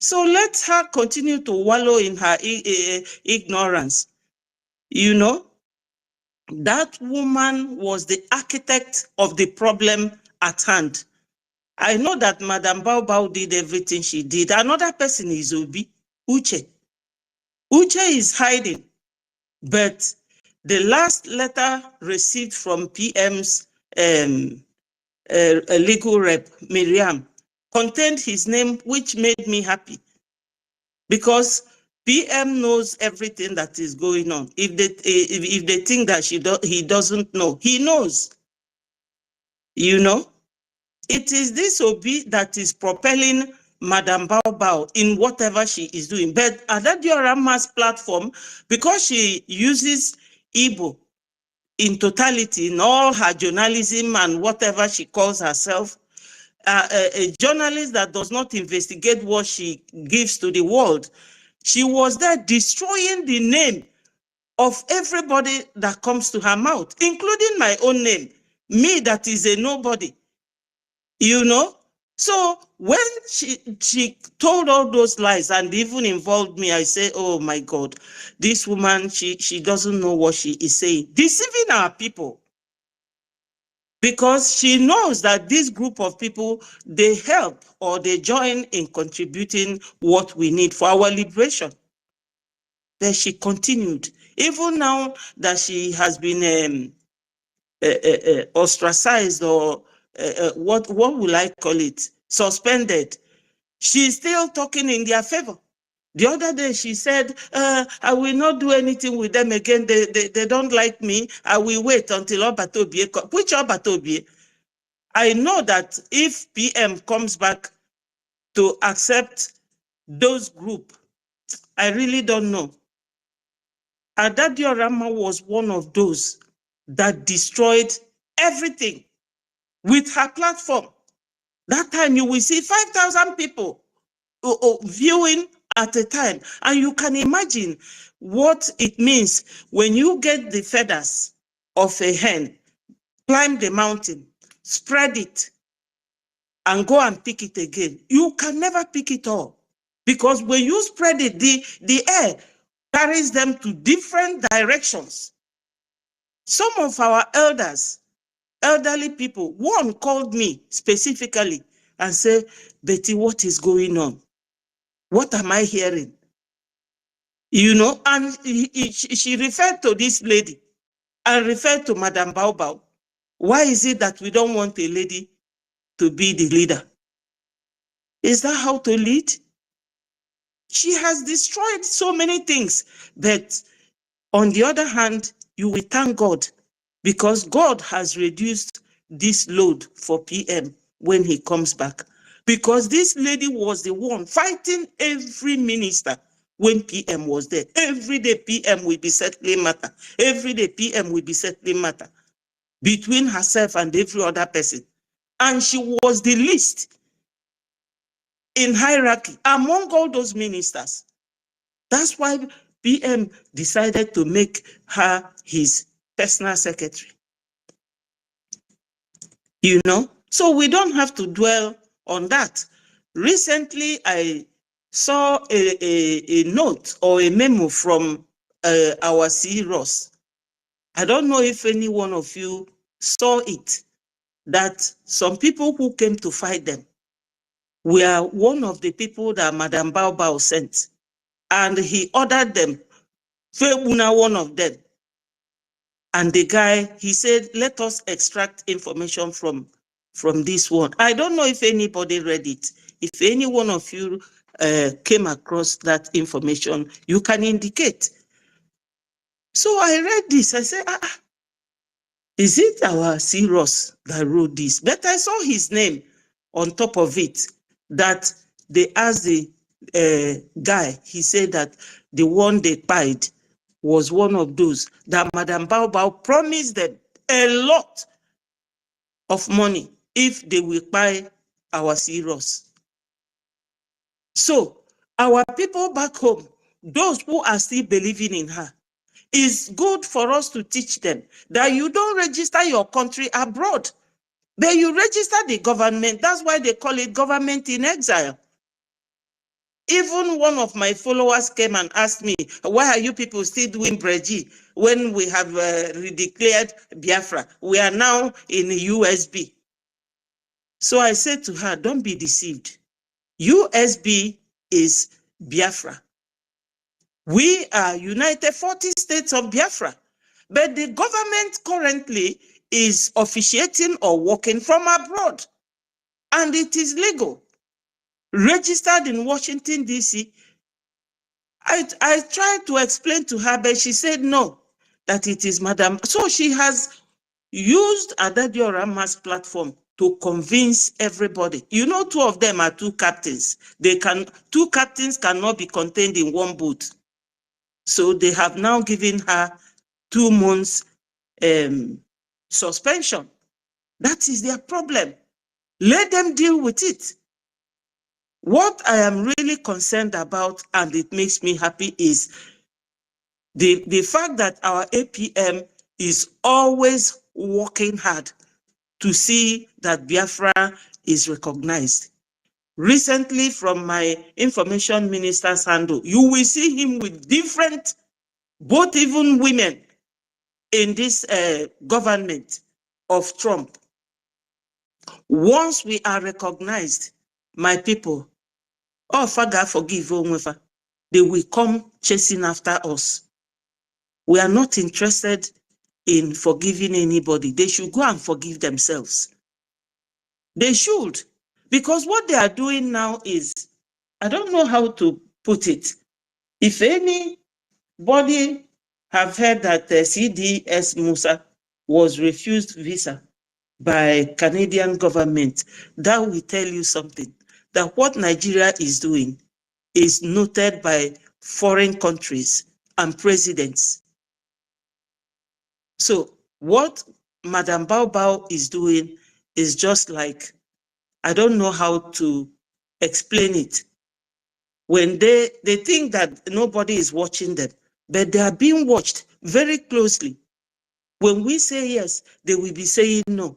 So let her continue to wallow in her ignorance. You know, that woman was the architect of the problem at hand. I know that Madam Bao did everything she did. Another person is Obi, Uche. Uche is hiding, but the last letter received from PM's legal rep, Miriam, contained his name, which made me happy because PM knows everything that is going on. If they think that he doesn't know, he knows. You know, it is this Obi that is propelling Madam Bao in whatever she is doing. But Adadioramma's platform, because she uses Igbo in totality in all her journalism and whatever she calls herself, a journalist that does not investigate what she gives to the world, she was there destroying the name of everybody that comes to her mouth, including my own name, me that is a nobody, you know? So when she told all those lies and even involved me, I say, oh my God, this woman, she doesn't know what she is saying, deceiving our people. Because she knows that this group of people, they help or they join in contributing what we need for our liberation. Then she continued. Even now that she has been ostracized or what will I call it? Suspended. She's still talking in their favor. The other day she said, I will not do anything with them again. They don't like me. I will wait until Obatobie comes. Which Obatobie? I know that if PM comes back to accept those group, I really don't know. Adadioramma was one of those that destroyed everything with her platform. That time you will see 5,000 people viewing at a time. And you can imagine what it means when you get the feathers of a hen, climb the mountain, spread it, and go and pick it again. You can never pick it all. Because when you spread it, the air carries them to different directions. Some of our elderly people, one called me specifically and said, Betty, what is going on? What am I hearing? You know, and she referred to this lady and referred to Madam Bao. Why is it that we don't want a lady to be the leader. Is that how to lead? She has destroyed so many things, but on the other hand, you will thank God because God has reduced this load for PM when he comes back. Because this lady was the one fighting every minister when PM was there. Every day PM will be settling matter. Every day PM will be settling matter between herself and every other person. And she was the least in hierarchy among all those ministers. That's why PM decided to make her his personal secretary. You know, so we don't have to dwell on that. Recently, I saw a note or a memo from our CROS. I don't know if any one of you saw it, that some people who came to fight them were one of the people that Madam Bao sent. And he ordered them, Febuna, one of them. And the guy, he said, let us extract information from this one. I don't know if anybody read it. If any one of you came across that information, you can indicate. So I read this. I said, is it our CROS that wrote this? But I saw his name on top of it, that they asked the guy, he said that the one they paid was one of those that Madam Bao promised them a lot of money if they will buy our CROS. So our people back home, those who are still believing in her, it's good for us to teach them that you don't register your country abroad, but you register the government. That's why they call it government in exile. Even one of my followers came and asked me, why are you people still doing BRGIE when we have redeclared Biafra? We are now in the USB. So I said to her, don't be deceived. USB is Biafra. We are United 40 States of Biafra. But the government currently is officiating or working from abroad. And it is legal. Registered in Washington, D.C. I tried to explain to her, but she said no, that it is Madam. So she has used Adadioramma's platform to convince everybody. You know, two of them are two captains. Two captains cannot be contained in one boat. So they have now given her 2 months suspension. That is their problem. Let them deal with it. What I am really concerned about, and it makes me happy, is the fact that our APM is always working hard to see that Biafra is recognized. Recently, from my information minister's handle, you will see him with different, both even women in this government of Trump. Once we are recognized, my people, oh, Father, forgive, they will come chasing after us. We are not interested in forgiving anybody. They should go and forgive themselves. They should, because what they are doing now is, I don't know how to put it. If anybody have heard that CDS Musa was refused visa by Canadian government, that will tell you something, that what Nigeria is doing is noted by foreign countries and presidents. So what Madam Bao is doing is just like, I don't know how to explain it. When they think that nobody is watching them, but they are being watched very closely. When we say yes, they will be saying no.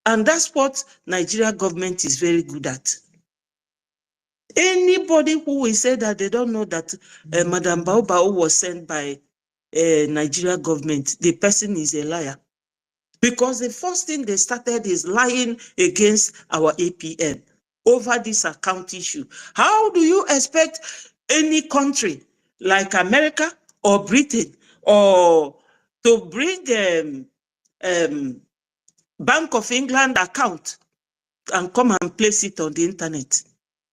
And that's what Nigeria government is very good at. Anybody who will say that they don't know that Madam Bao was sent by Nigeria government, the person is a liar. Because the first thing they started is lying against our APM over this account issue. How do you expect any country like America or Britain or to bring Bank of England account and come and place it on the internet.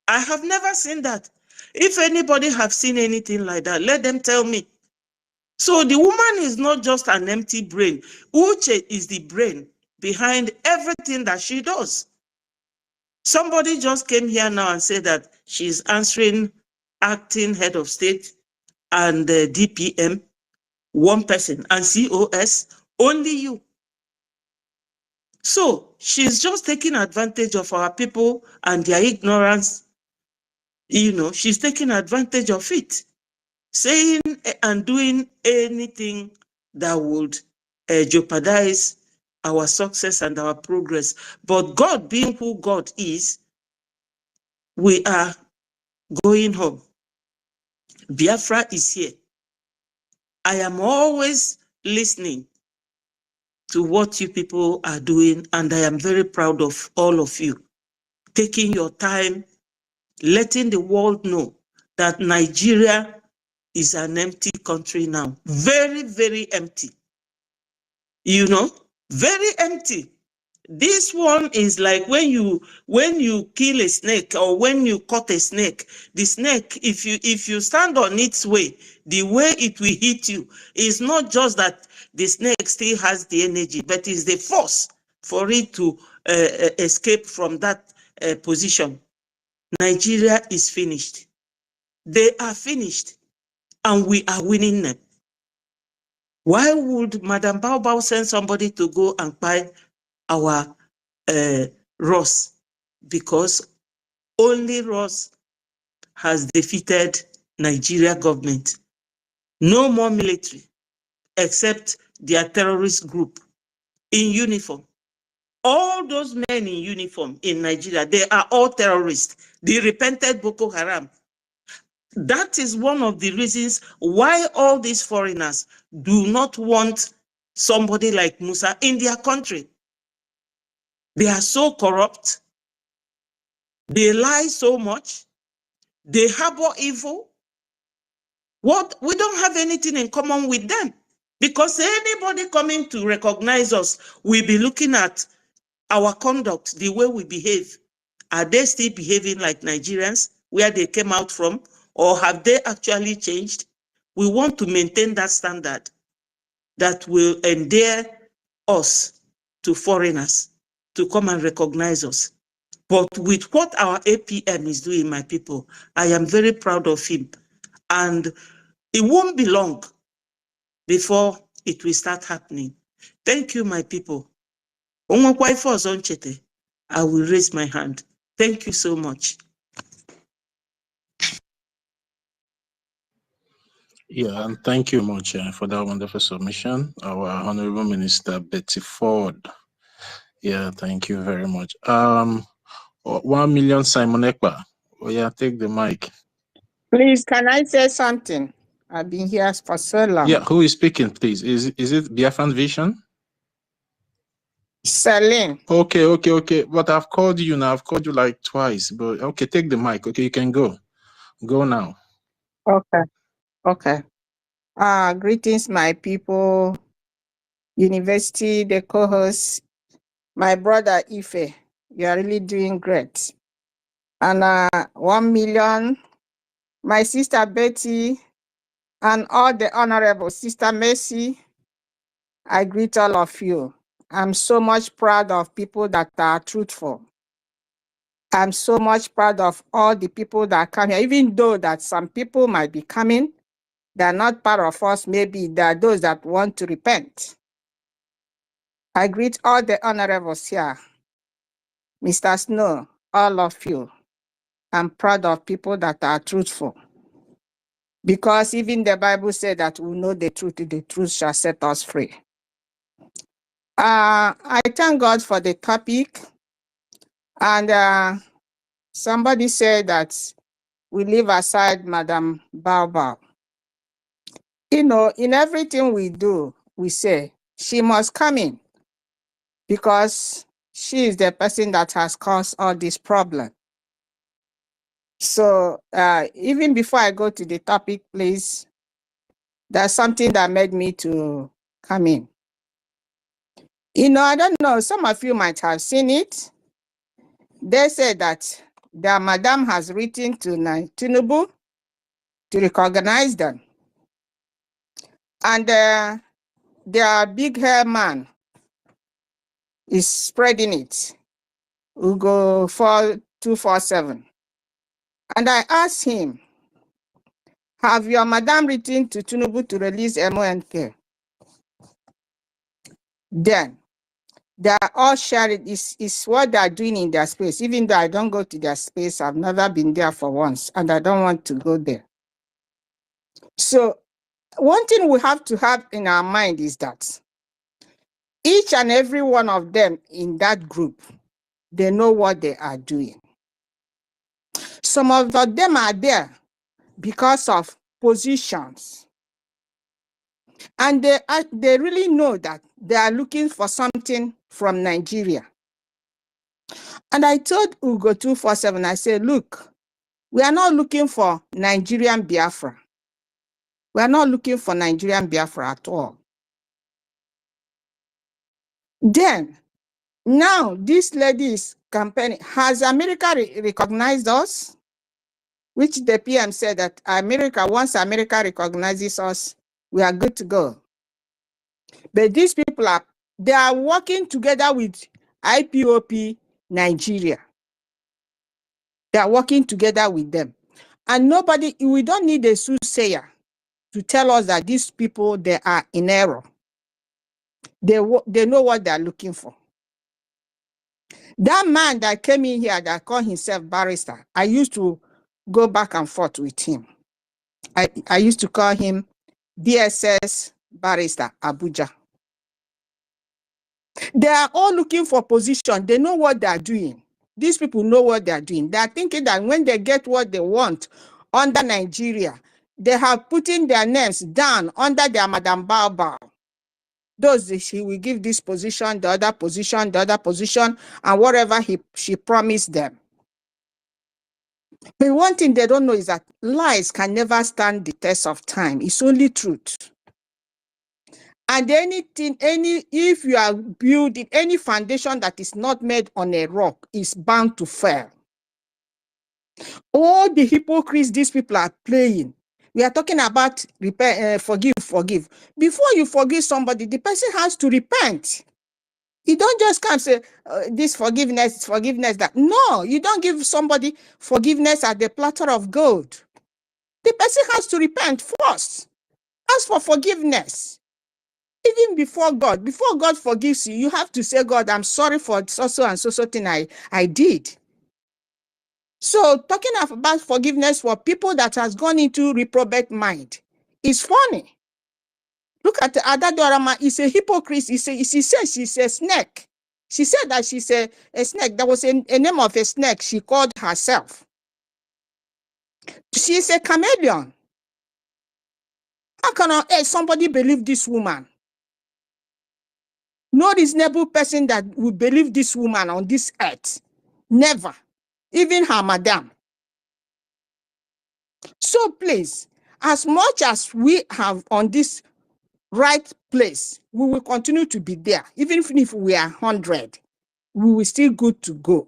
I have never seen that. If anybody have seen anything like that, let them tell me. So the woman is not just an empty brain. Uche is the brain behind everything that she does. Somebody just came here now and said that she's answering acting head of state and DPM, one person, and COS, only you. So she's just taking advantage of our people and their ignorance. You know, she's taking advantage of it, saying and doing anything that would jeopardize our success and our progress. But God, being who God is, we are going home. Biafra is here. I am always listening to what you people are doing, and I am very proud of all of you taking your time, letting the world know that Nigeria is an empty country now. Very, very empty. You know, very empty. This one is like when you kill a snake or when you cut a snake, the snake, if you stand on its way, the way it will hit you is not just that the snake still has the energy, but is the force for it to escape from that position. Nigeria is finished. They are finished, and we are winning them. Why would Madam Bao send somebody to go and buy our Ross? Because only Ross has defeated Nigeria government. No more military, except their terrorist group in uniform. All those men in uniform in Nigeria, they are all terrorists. The repented Boko Haram. That is one of the reasons why all these foreigners do not want somebody like Musa in their country. They are so corrupt. They lie so much. They harbor evil. What? We don't have anything in common with them, because anybody coming to recognize us will be looking at our conduct, the way we behave. Are they still behaving like Nigerians, where they came out from, or have they actually changed? We want to maintain that standard that will endear us to foreigners to come and recognize us. But with what our APM is doing, my people, I am very proud of him. And it won't be long before it will start happening. Thank you, my people. I will raise my hand. Thank you so much. Yeah, and thank you much for that wonderful submission. Our Honorable Minister Betty Ford. Yeah, thank you very much. 1 million Simon Ekpa. Oh yeah, take the mic. Please, can I say something? I've been here for so long. Yeah, who is speaking, please? Is it Biafran Vision? Celine. Okay. But I've called you now. I've called you like twice. But okay, take the mic. Okay, you can go. Go now. Okay. Greetings, my people. University, the co-host, my brother Ife. You are really doing great. And 1 million, my sister Betty, and all the honorable Sister Mercy, I greet all of you. I'm so much proud of people that are truthful. I'm so much proud of all the people that come here, even though that some people might be coming, they're not part of us, maybe they're those that want to repent. I greet all the honorables here. Mr. Snow, all of you. I'm proud of people that are truthful. Because even the Bible said that we know the truth shall set us free. I thank God for the topic. And somebody said that we leave aside Madam Bao. You know, in everything we do, we say she must come in because she is the person that has caused all this problem. So even before I go to the topic, please, there's something that made me to come in. You know, I don't know, some of you might have seen it. they say that their madam has written to Tinubu to recognize them. And their big hair man is spreading it. Ugo 4247. And I asked him, have your madam written to Tinubu to release MONK? Then they are all sharing. Is what they are doing in their space. Even though I don't go to their space, I've never been there for once, and I don't want to go there. So one thing we have to have in our mind is that each and every one of them in that group, they know what they are doing. Some of them are there because of positions. And they really know that they are looking for something from Nigeria. And I told Ugo 247, I said, look, we are not looking for Nigerian Biafra. We are not looking for Nigerian Biafra at all. Then, now this lady is campaigning. Has America recognized us? Which the PM said that once America recognizes us, we are good to go. But these people they are working together with IPOP Nigeria. They are working together with them. And we don't need a soothsayer to tell us that these people, they are in error. They know what they are looking for. That man that came in here that called himself barrister, I used to go back and forth with him. I used to call him DSS barrister Abuja. They are all looking for position. They know what they are doing. These people know what they are doing. They are thinking that when they get what they want under Nigeria, they have put in their names down under their Madam Bao. She will give this position, the other position, and whatever she promised them. But one thing they don't know is that lies can never stand the test of time. It's only truth. And if you are building any foundation that is not made on a rock, is bound to fail. All the hypocrites these people are playing. We are talking about forgive. Before you forgive somebody, the person has to repent. You don't just come and say, this forgiveness, that. No, you don't give somebody forgiveness at the platter of gold. The person has to repent first. Ask for forgiveness. Even before God forgives you, you have to say, God, I'm sorry for so and so thing I did. So talking about forgiveness for people that has gone into reprobate mind is funny. Look at Adadorama, is a hypocrite. She says she's a snake. She said that she's a snake. That was a name of a snake she called herself. She's a chameleon. How can somebody believe this woman? No reasonable person that will believe this woman on this earth. Never. Even her madam. So please, as much as we have on this right place, we will continue to be there. Even if we are 100, we will still good to go.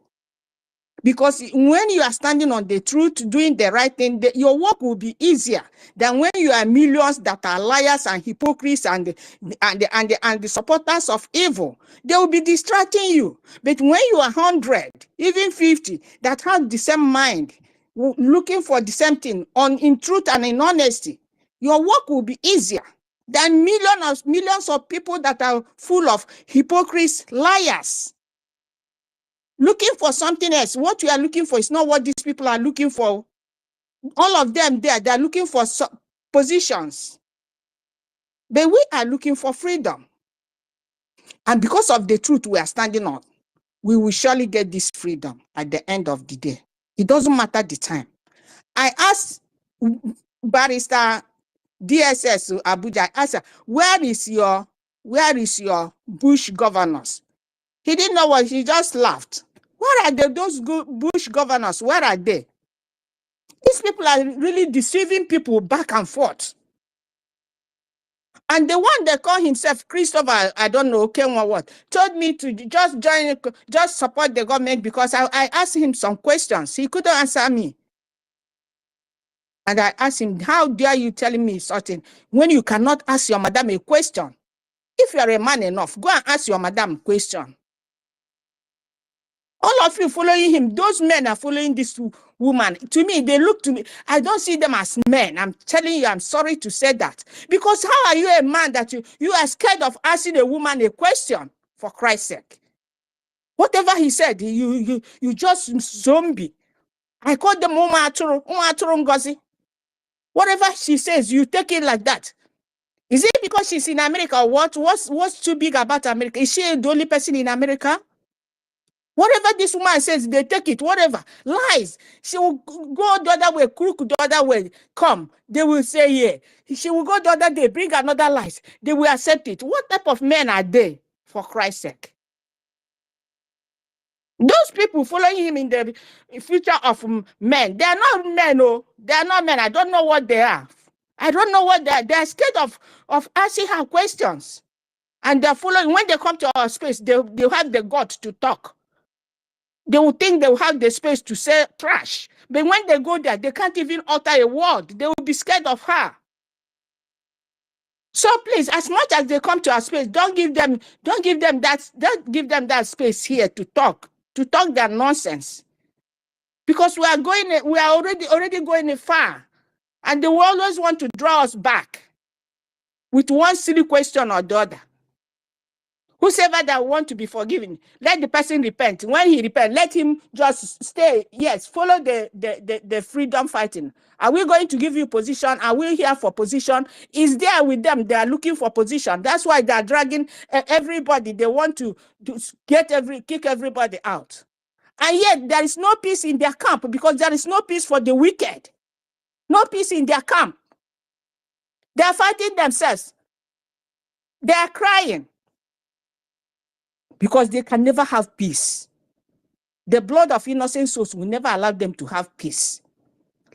Because when you are standing on the truth, doing the right thing, your work will be easier than when you are millions that are liars and hypocrites and the supporters of evil. They will be distracting you. But when you are 100, even 50, that have the same mind, looking for the same thing in truth and in honesty, your work will be easier than millions of people that are full of hypocrites, liars. Looking for something else. What you are looking for is not what these people are looking for. All of them there, they are looking for positions. But we are looking for freedom. And because of the truth we are standing on, we will surely get this freedom at the end of the day. It doesn't matter the time. I asked Barrister DSS Abuja, I asked her, where is your Bush governors? He didn't know what, he just laughed. Where are those Bush governors? Where are they? These people are really deceiving people back and forth. And the one that called himself Christopher, I don't know, came or what, told me to just join, just support the government because I asked him some questions. He couldn't answer me. And I asked him, how dare you telling me something when you cannot ask your madam a question? If you are a man enough, go and ask your madam a question. All of you following him, those men are following this woman. To me, they look to me, I don't see them as men. I'm telling you, I'm sorry to say that. Because how are you a man that you are scared of asking a woman a question, for Christ's sake? Whatever he said, you just zombie. I call them NGOZI. Whatever she says, you take it like that. Is it because she's in America or what? What's too big about America? Is she the only person in America? Whatever this woman says, they take it, whatever. Lies. She will go the other way, crook the other way. Come, they will say, yeah. She will go the other day, bring another lies. They will accept it. What type of men are they, for Christ's sake? Those people following him in the future of men, they are not men, oh. They are not men. I don't know what they are. I don't know what they are. They are scared of asking her questions. And they're following, when they come to our space, they have the guts to talk. They will think they will have the space to say trash. But when they go there, they can't even utter a word. They will be scared of her. So please, as much as they come to our space, don't give them that space here to talk their nonsense. Because we are already going far. And they will always want to draw us back with one silly question or the other. Whosoever that want to be forgiven, let the person repent. When he repent, let him just stay. Yes, follow the freedom fighting. Are we going to give you position? Are we here for position? Is there with them? They are looking for position. That's why they are dragging everybody. They want to kick everybody out. And yet there is no peace in their camp because there is no peace for the wicked. No peace in their camp. They are fighting themselves. They are crying. Because they can never have peace. The blood of innocent souls will never allow them to have peace.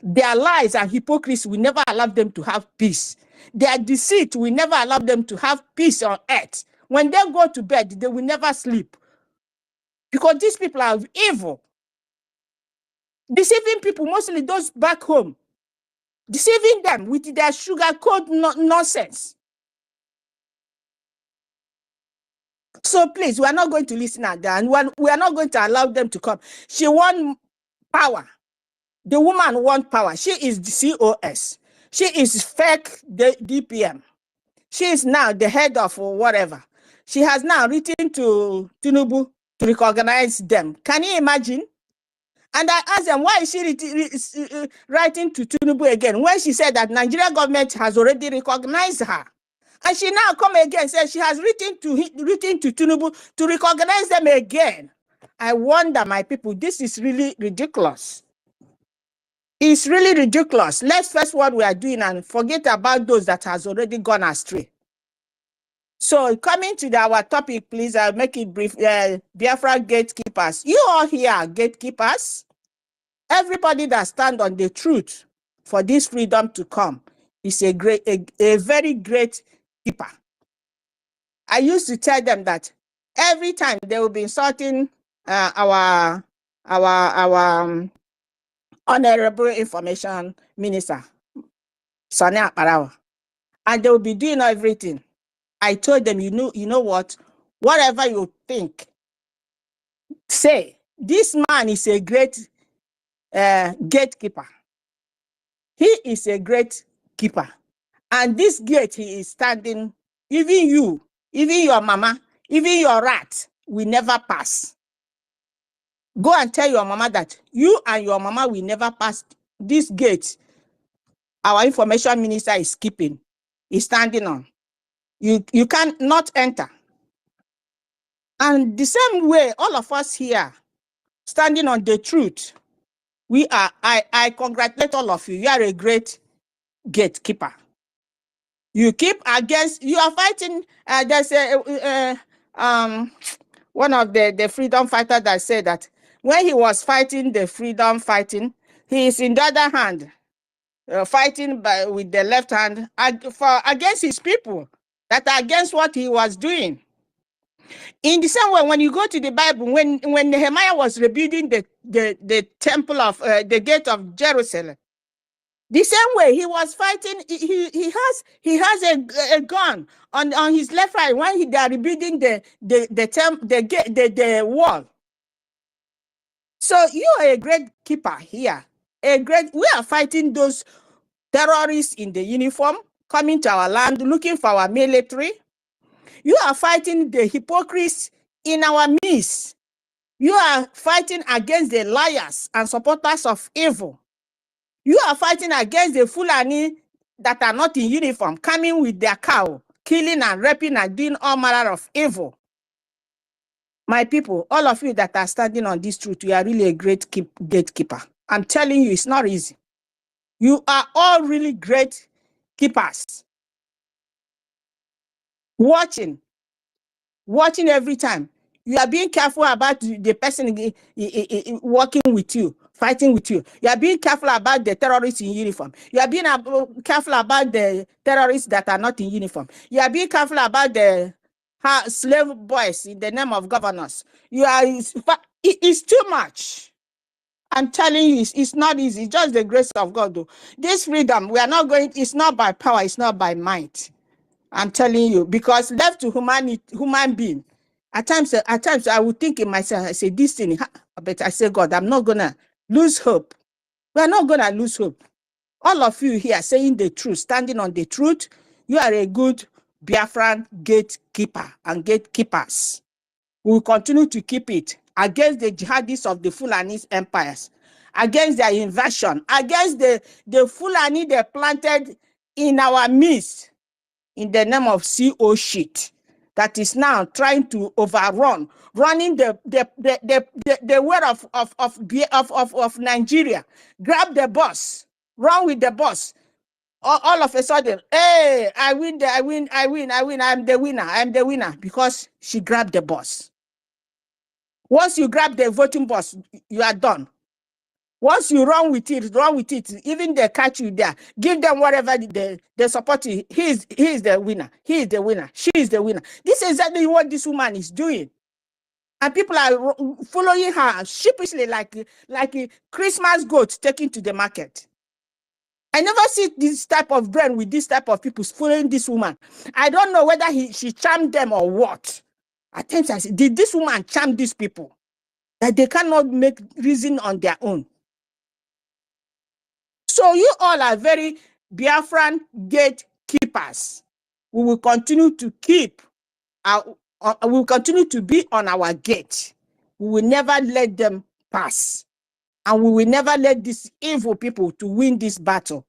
Their lies and hypocrisy will never allow them to have peace. Their deceit will never allow them to have peace on earth. When they go to bed, they will never sleep. Because these people are evil. Deceiving people, mostly those back home. Deceiving them with their sugar-coated nonsense. So please, we are not going to listen at that, and we are not going to allow them to come. She wants power. The woman wants power. She is the COS. She is fake DPM. She is now the head of whatever. She has now written to Tinubu to recognize them. Can you imagine? And I asked them, why is she writing to Tinubu again when she said that Nigerian government has already recognized her? And she now come again and says she has written to Tinubu to recognize them again. I wonder, my people, this is really ridiculous. It's really ridiculous. Let's face what we are doing and forget about those that has already gone astray. So coming to our topic, please, I'll make it brief. Biafra gatekeepers. You all here are gatekeepers. Everybody that stand on the truth for this freedom to come is a very great keeper. I used to tell them that every time they will be insulting our honorable information minister, Sonia Parawa, and they will be doing everything. I told them, you know what? Whatever you think, say. This man is a great gatekeeper. He is a great keeper. And this gate he is standing, even you, even your mama, even your rat will never pass. Go and tell your mama that you and your mama will never pass this gate. Our information minister is keeping, is standing on. You cannot enter. And the same way, all of us here, standing on the truth, I congratulate all of you. You are a great gatekeeper. You keep against, you are fighting, there's one of the freedom fighters that said that when he was fighting the freedom fighting, he is in the other hand, fighting with the left hand against his people. that are against what he was doing. In the same way, when you go to the Bible, when Nehemiah was rebuilding the temple of the gate of Jerusalem, the same way he was fighting. He has a gun on his left right when they are rebuilding the wall. So you are a great keeper here. We are fighting those terrorists in the uniform coming to our land looking for our military. You are fighting the hypocrites in our midst. You are fighting against the liars and supporters of evil. You are fighting against the Fulani that are not in uniform, coming with their cow, killing and raping and doing all manner of evil. My people, all of you that are standing on this truth, you are really a great gatekeeper. I'm telling you, it's not easy. You are all really great keepers. Watching every time. You are being careful about the person working with you, fighting with you. You are being careful about the terrorists in uniform. You are being careful about the terrorists that are not in uniform. You are being careful about the slave boys in the name of governors. It's too much. I'm telling you, it's not easy. It's just the grace of God, though. This freedom, we are not going, it's not by power, it's not by might. I'm telling you, because left to human being, at times I would think in myself, I say, this thing, but I say, God, I'm not gonna lose hope. We're not gonna lose hope. All of you here saying the truth, standing on the truth, you are a good Biafran gatekeeper and gatekeepers. We will continue to keep it against the jihadists of the Fulani empires, against their invasion, against the Fulani they planted in our midst, in the name of CO shit that is now trying to running the way of Nigeria. Grab the bus, run with the bus. All of a sudden, hey, I win, I'm the winner because she grabbed the bus. Once you grab the voting bus, you are done. Once you run with it, even they catch you there, give them whatever they support you. He is the winner. He is the winner. She is the winner. This is exactly what this woman is doing. And people are following her sheepishly like a Christmas goat taken to the market. I never see this type of brain with this type of people following this woman. I don't know whether she charmed them or what. At times I say, did this woman charm these people that they cannot make reason on their own? So you all are very Biafran gatekeepers. We will continue to we will continue to be on our gate. We will never let them pass. And we will never let these evil people to win this battle.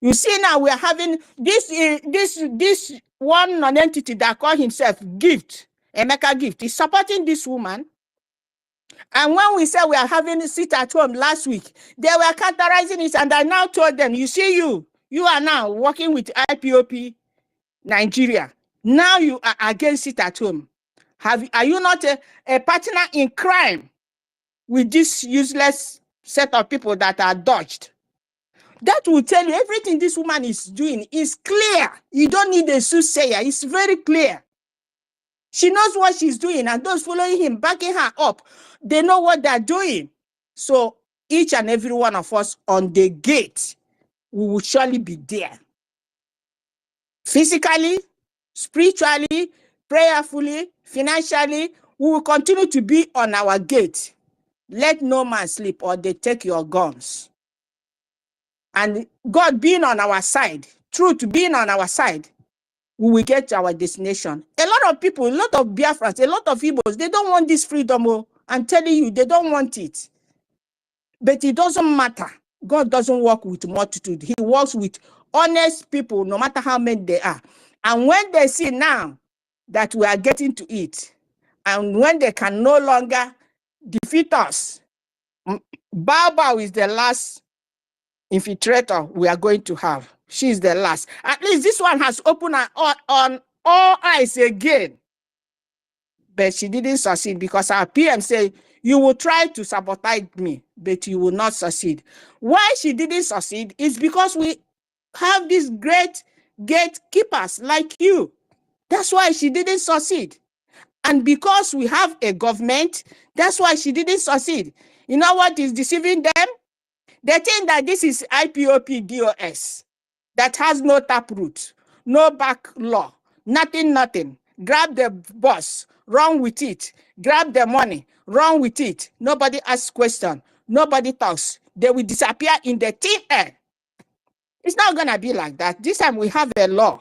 You see now we are having this one non-entity that call himself Gift, Emeka Gift, is supporting this woman. And when we said we are having a sit at home last week, they were characterizing it, and I now told them, you see, you are now working with IPOP Nigeria. Now you are against sit at home. Are you not a partner in crime with this useless set of people that are dodged? That will tell you everything this woman is doing is clear. You don't need a soothsayer. It's very clear. She knows what she's doing, and those following him, backing her up, they know what they're doing. So each and every one of us on the gate, we will surely be there. Physically, spiritually, prayerfully, financially, we will continue to be on our gate. Let no man sleep or they take your guns. And God being on our side, truth being on our side, we will get to our destination. A lot of people, a lot of Biafrans, a lot of Igbos, they don't want this freedom. I'm telling you, they don't want it. But it doesn't matter. God doesn't work with multitude. He works with honest people, no matter how many they are. And when they see now that we are getting to it, and when they can no longer defeat us, Bao is the last infiltrator we are going to have. She's the last. At least this one has opened on all eyes again. But she didn't succeed because our PM said, you will try to sabotage me, but you will not succeed. Why she didn't succeed is because we have these great gatekeepers like you That's why she didn't succeed. And because we have a government, that's why she didn't succeed. You know what is deceiving them? They think that this is IPOP-DOS that has no taproot, no back law, nothing. Grab the boss, run with it. Grab the money, run with it. Nobody asks questions. Nobody talks. They will disappear in the thin air. It's not going to be like that. This time we have a law.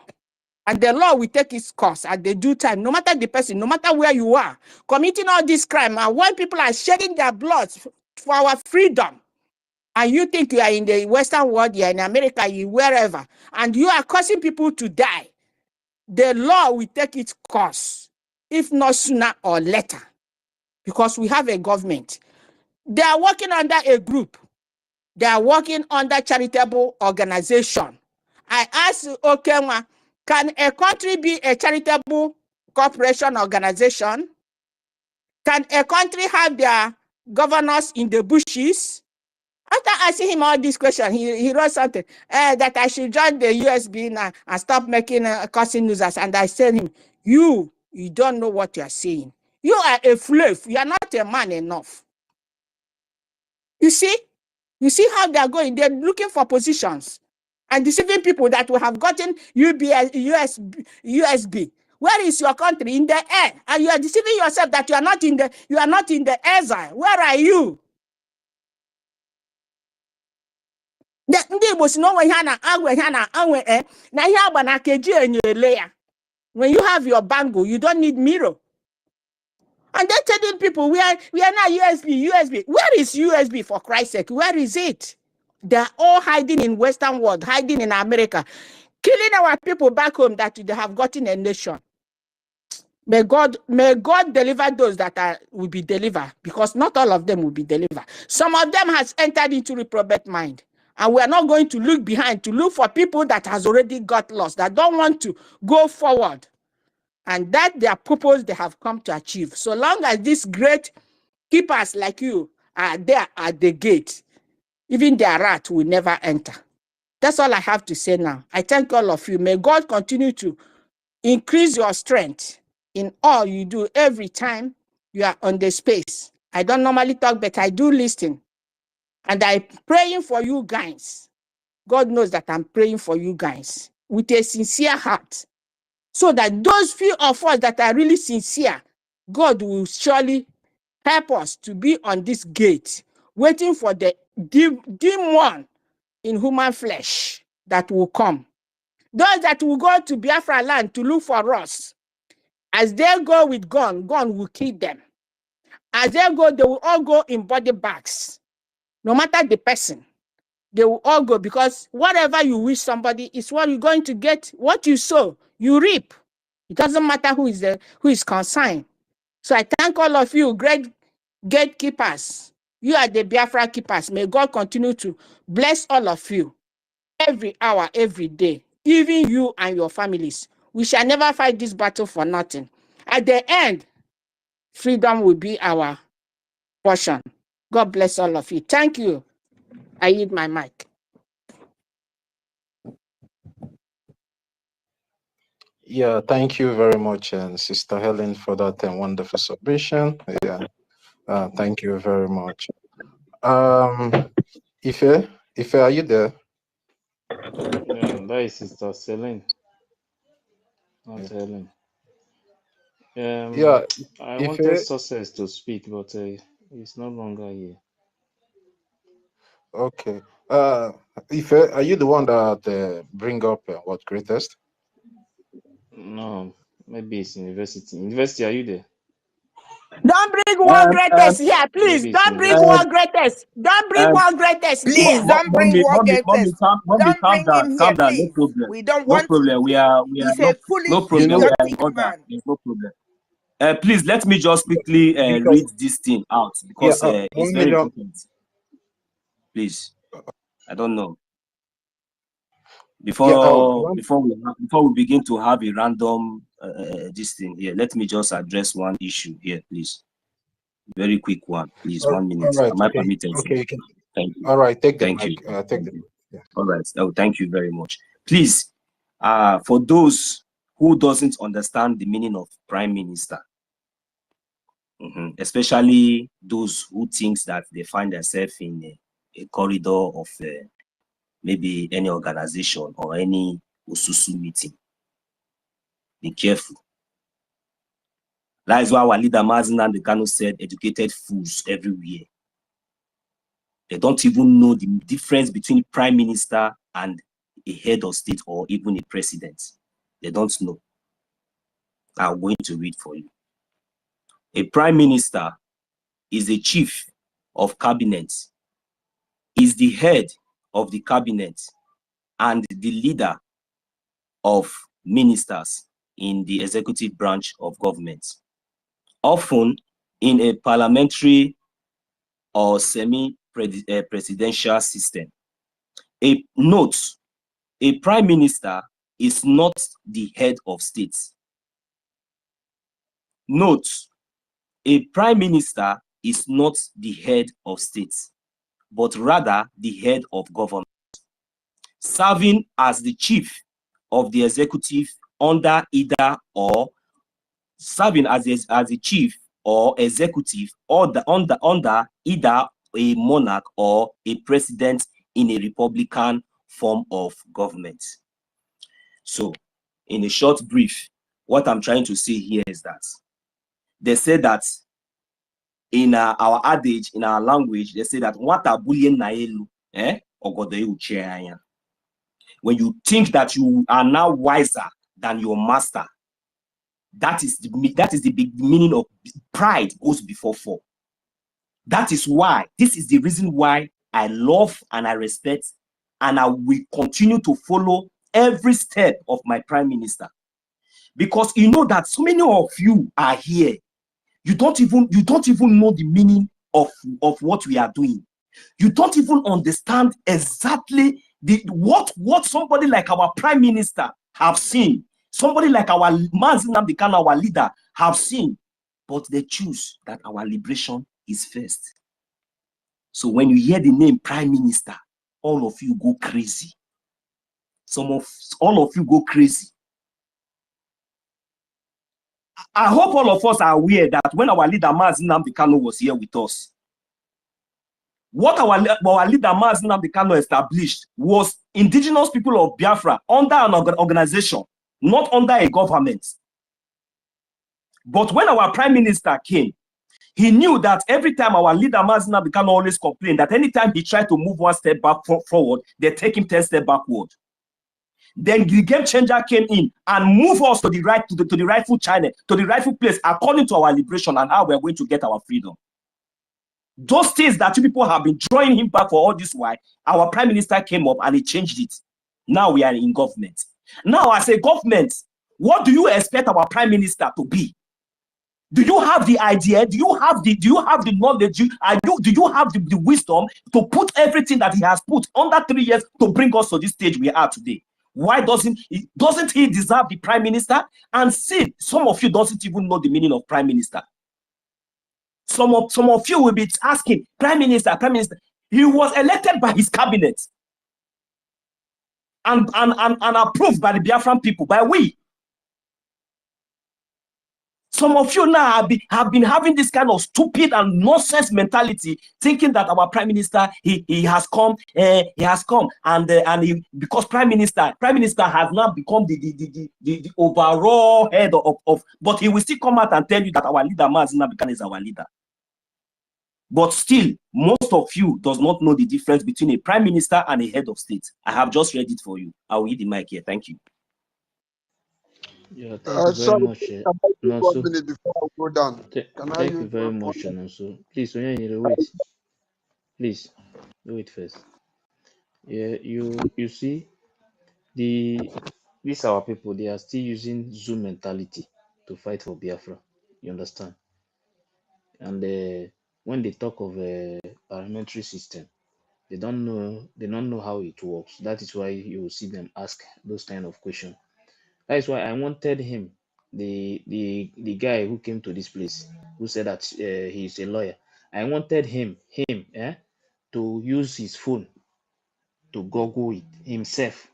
And the law will take its course at the due time, no matter the person, no matter where you are, committing all this crime. And when people are shedding their blood for our freedom, and you think you are in the Western world, you are in America, you wherever, and you are causing people to die, the law will take its course, if not sooner or later, because we have a government. They are working under a group. They are working under charitable organization. I asked Okenwa, can a country be a charitable corporation organization? Can a country have their governors in the bushes? After asking him all these questions, he wrote something that I should join the USB now and stop making causing nuisance. And I said him, you don't know what you are saying. You are a fluff. You are not a man enough. You see how they are going. They're looking for positions and deceiving people that will have gotten USB. Where is your country? In the air. And you are deceiving yourself that you are not in the exile. Where are you? When you have your bangle, you don't need mirror. And they're telling people we are not USB. Where is USB, for Christ's sake? Where is it? They're all hiding in Western world, hiding in America, killing our people back home that they have gotten a nation. May God deliver those that will be delivered, because not all of them will be delivered. Some of them has entered into reprobate mind. And we are not going to look behind to look for people that has already got lost, that don't want to go forward. And that their purpose they have come to achieve. So long as these great keepers like you are there at the gate, even their rat will never enter. That's all I have to say now. I thank all of you. May God continue to increase your strength in all you do every time you are on the space. I don't normally talk, but I do listen. And I'm praying for you guys. God knows that I'm praying for you guys with a sincere heart. So that those few of us that are really sincere, God will surely help us to be on this gate, waiting for the demon in human flesh that will come. Those that will go to Biafra land to look for us, as they go with gun will kill them. As they go, they will all go in body bags. No matter the person, they will all go, because whatever you wish somebody is what you're going to get. What you sow, you reap. It doesn't matter who is concerned. So I thank all of you, great gatekeepers. You are the Biafra keepers. May God continue to bless all of you every hour, every day, even you and your families. We shall never fight this battle for nothing. At the end, freedom will be our portion. God bless all of you. Thank you. I yield my mic. Yeah, thank you very much, and Sister Helen, for that wonderful submission. Yeah, thank you very much. Ife, are you there? Yeah, that is Sister Celine, not Helen. Yeah, I Ife. wanted Success to speak, but he's no longer here. Okay. Ife, are you the one that bring up what greatest? No, maybe it's university. University, are you there? Don't bring one greatest here, please. Don't bring one greatest. Don't bring one greatest. Please don't bring one greatest. Don't bring him here, please. We don't want. No problem. We are He's a foolish, no problem. We are in idiotic order. man. There's no problem. Please let me just quickly read this thing out, because it's very important. Please, I don't know. Before we begin to have a random this thing here, let me just address one issue here, please. Very quick one, please. 1 minute. Right, Am I permitted? Okay. Thank you. All right. Take the Thank mic. you. Take the. Yeah. All right. Oh, thank you very much. Please, for those who doesn't understand the meaning of prime minister. Especially those who think that they find themselves in a corridor of maybe any organization or any Ususu meeting. Be careful. That is why our leader Mazi Nnamdi Kanu said, educated fools everywhere. They don't even know the difference between prime minister and a head of state or even a president. They don't know. I'm going to read for you. A prime minister is the chief of cabinet, is the head of the cabinet and the leader of ministers in the executive branch of government, often in a parliamentary or semi-presidential system. A note, a prime minister is not the head of state. Note, a prime minister is not the head of state, but rather the head of government, serving as the chief of the executive under either or serving as the chief or executive or under either a monarch or a president in a republican form of government. So, in a short brief, what I'm trying to say here is that they say that in our adage, in our language, they say that what a bullion naelu, when you think that you are now wiser than your master, that is the big meaning of pride goes before fall. That is why, this is the reason why I love and I respect and I will continue to follow every step of my prime minister. Because you know that so many of you are here. You don't even know the meaning of what we are doing. You don't even understand exactly what somebody like our prime minister have seen. Somebody like our Mazi Nnamdi Kanu, our leader, have seen. But they choose that our liberation is first. So when you hear the name prime minister, all of you go crazy. All of you go crazy. I hope all of us are aware that when our leader Mazi Nnamdi Kanu was here with us, what our leader Mazi Nnamdi Kanu established was indigenous people of Biafra under an organization, not under a government. But when our prime minister came, he knew that every time our leader Mazi Nnamdi Kanu always complained that anytime he tried to move one step back forward, they take him 10 steps backward. Then the game changer came in and moved us to the right, to the rightful channel, to the rightful place, according to our liberation and how we're going to get our freedom. Those things that you people have been drawing him back for all this while, our prime minister came up and he changed it. Now we are in government. Now, as a government, what do you expect our prime minister to be? Do you have the idea? Do you have the knowledge? Do you have the wisdom to put everything that he has put under 3 years to bring us to this stage we are today? Why doesn't he deserve the prime minister? And see, some of you doesn't even know the meaning of prime minister. Some of you will be asking, prime minister. He was elected by his cabinet and approved by the Biafran people, by we. Some of you now have been having this kind of stupid and nonsense mentality, thinking that our prime minister he has come and because prime minister has now become the overall head of, but he will still come out and tell you that our leader Mazi Nnamdi Kanu is our leader. But still, most of you does not know the difference between a prime minister and a head of state. I have just read it for you. I will hit the mic here. Thank you. Yeah, thank you very much. One minute before I go down. Thank you very much, Nonso. Please, when you need to wait, please do it first. Yeah, you see, these our people, they are still using Zoom mentality to fight for Biafra. You understand? And when they talk of a parliamentary system, they don't know how it works. That is why you will see them ask those kind of questions. That is why I wanted him, the guy who came to this place, who said that he is a lawyer. I wanted him to use his phone to Google it himself.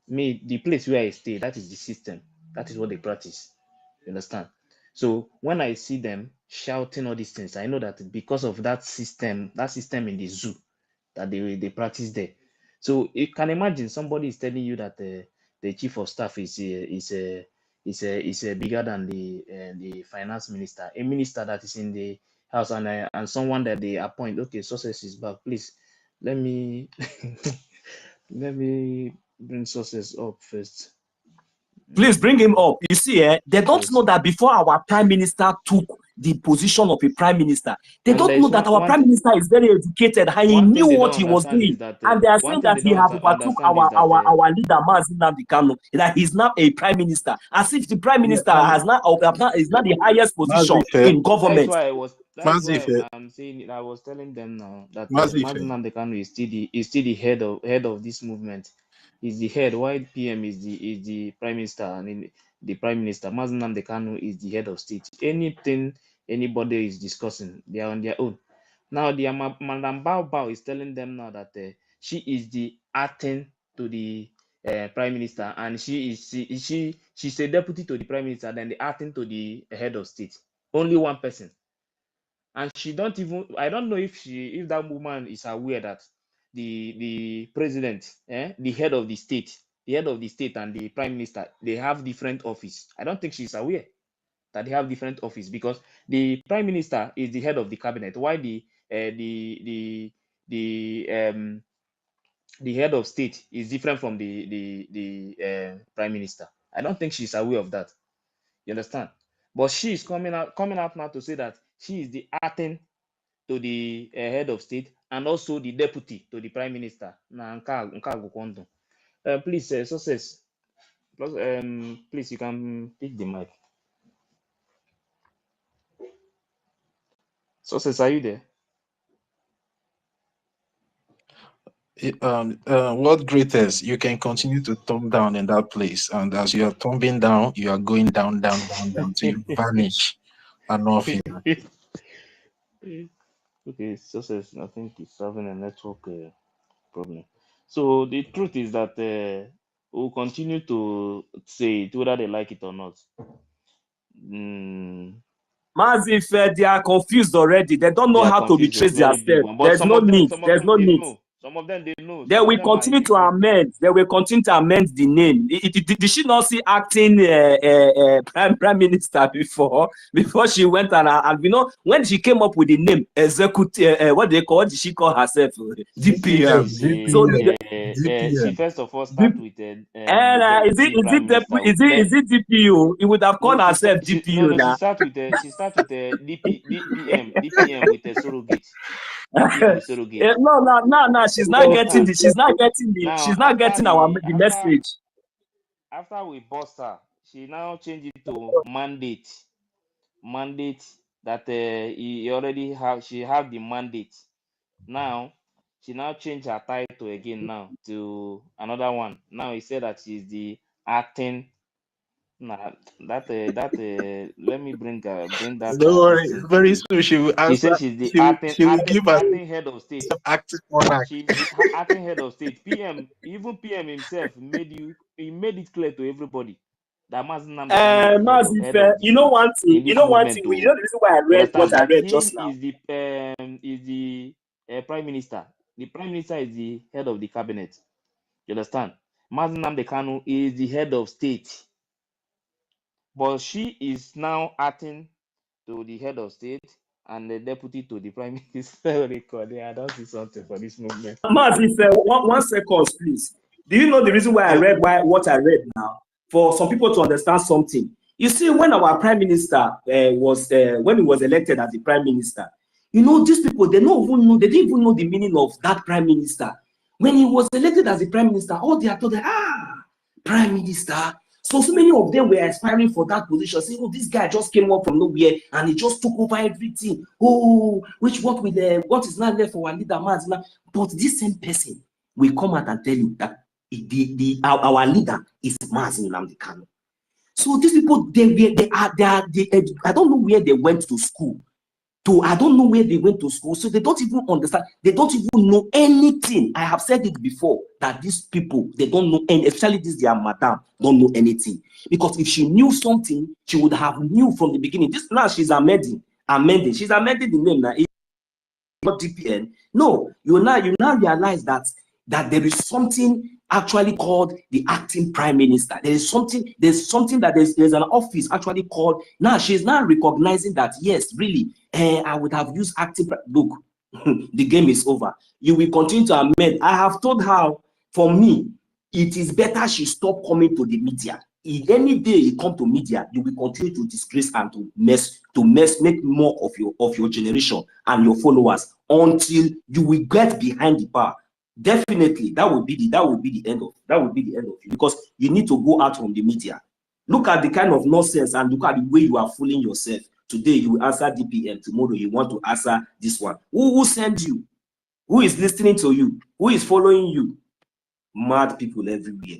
Me, the place where I stay, that is the system. That is what they practice. You understand? So when I see them shouting all these things, I know that because of that system in the zoo that they practice there. So you can imagine somebody is telling you that the chief of staff is bigger than the finance minister, a minister that is in the house, and someone that they appoint. Okay, Success is back. Please let me let me bring Success up first. Please bring him up. You see, they don't know that before our prime minister took the position of a prime minister, they don't know that our prime minister is very educated and he knew what he was doing. And they are saying that he has overtook our leader, Mazi Nnamdi Kanu, that he's now a prime minister, as if the prime minister is not the highest position in government. That's why I'm saying it. I was telling them now that Mazi Nnamdi Kanu is still the head of this movement. Is the head, while PM is the prime minister, and the prime minister, Mazi Nnamdi Kanu, is the head of state. Anything anybody is discussing, they are on their own. Now, the Madam Bao is telling them now that she is the acting to the prime minister, and she's a deputy to the prime minister, then the acting to the head of state. Only one person. And she don't even, I don't know if that woman is aware that the president, the head of the state and the prime minister, they have different office. I don't think she's aware that they have different office, because the prime minister is the head of the cabinet, while the head of state is different from the prime minister. I don't think she's aware of that. You understand? But she is coming out now to say that she is the acting to the head of state and also the deputy to the prime minister. Please, Success, please, you can pick the mic. Success, are you there? What greatest, you can continue to thumb down in that place, and as you are thumbing down, you are going down till you vanish and not feel. Okay, Success, I think it's having a network problem. So the truth is that we'll continue to say it whether they like it or not. Mazi, they are confused already. They don't know how to retrace their steps. There's no need. There's no need. Some of them they know. They will continue to amend. They will continue to amend the name. Did she not see acting prime minister before she went and you know when she came up with the name executive? What did she call herself? DPM. She first of all start with is it DPO? It would have called herself DPO. No, she start with DPM with a surrogate. No, she's not getting the message. After we bust her, she now changed it to mandate that she have the mandate. Now she now changed her title again now to another one. Now he said that she's the acting. Nah, let me bring that. Don't worry, very soon she will answer. She says she's the acting head of state. Acting monarch. She's the acting head of state. PM himself made it clear to everybody that Mazi Nnamdi Kanu you know one thing. You know the reason why I read what I read just now. Is the prime minister. The prime minister is the head of the cabinet. You understand? Mazi Nnamdi Kanu is the head of state. But she is now acting to the head of state and the deputy to the prime minister. I don't see something for this movement. Mazi, one second, please. Do you know the reason why I read what I read now? For some people to understand something. You see, when our prime minister when he was elected as the prime minister, you know, these people, they didn't even know the meaning of that prime minister. When he was elected as the prime minister, all they are told, prime minister. So many of them were aspiring for that position, saying, "Oh, this guy just came up from nowhere and he just took over everything. Oh, what is not left for our leader, Mazina?" But this same person will come out and tell you that our leader is Mazi Nnamdi Kanu. So these people, I don't know where they went to school. I don't know where they went to school, so they don't even understand. They don't even know anything. I have said it before that these people, they don't know, and especially this their madam, don't know anything. Because if she knew something, she would have knew from the beginning. This now she's amending. She's amending the name now. Not DPN. No, you now realize that there is something actually called the acting prime minister. There's something that there's an office actually called. Now she's now recognizing that yes, really, I would have used acting. Look, the game is over. You will continue to amend. I have told her, for me, it is better she stop coming to the media. If any day you come to media, you will continue to disgrace and to make more of your generation and your followers until you will get behind the bar. Definitely, that would be the end of it, because you need to go out from the media. Look at the kind of nonsense and look at the way you are fooling yourself. Today you will answer DPM, tomorrow you want to answer this one. Who sent you? Who is listening to you? Who is following you? Mad people everywhere.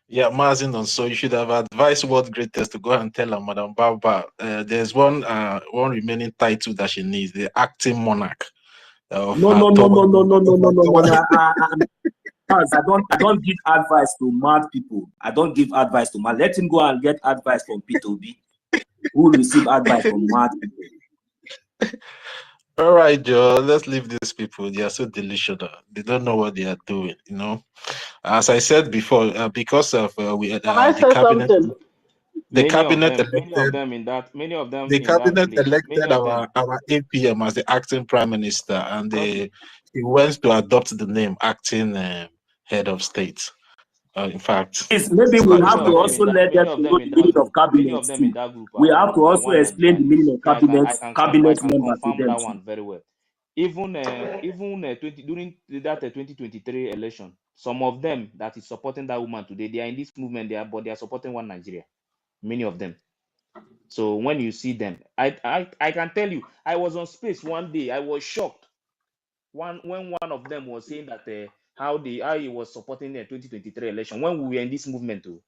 Yeah, Mazinon, so you should have advised World Greatest to go and tell her, Madam Baba, there's one remaining title that she needs, the acting monarch. No. I don't give advice to mad people. I don't give advice to mad. Let him go and get advice from P2B, who will receive advice from mad people. All right, Joe, let's leave these people. They are so delusional. They don't know what they are doing, you know. As I said before, because of the cabinet, the cabinet elected our APM as the acting prime minister, and he went to adopt the name acting head of state. In fact, maybe we have to also let them know the meaning of cabinet. We have to also explain the meaning of cabinet member to them. That one very well. Even during that 2023 election, some of them that is supporting that woman today, they are in this movement there, but they are supporting one Nigeria. Many of them. So when you see them, I can tell you, I was on Space one day. I was shocked when one of them was saying that how he was supporting the 2023 election when we were in this movement too.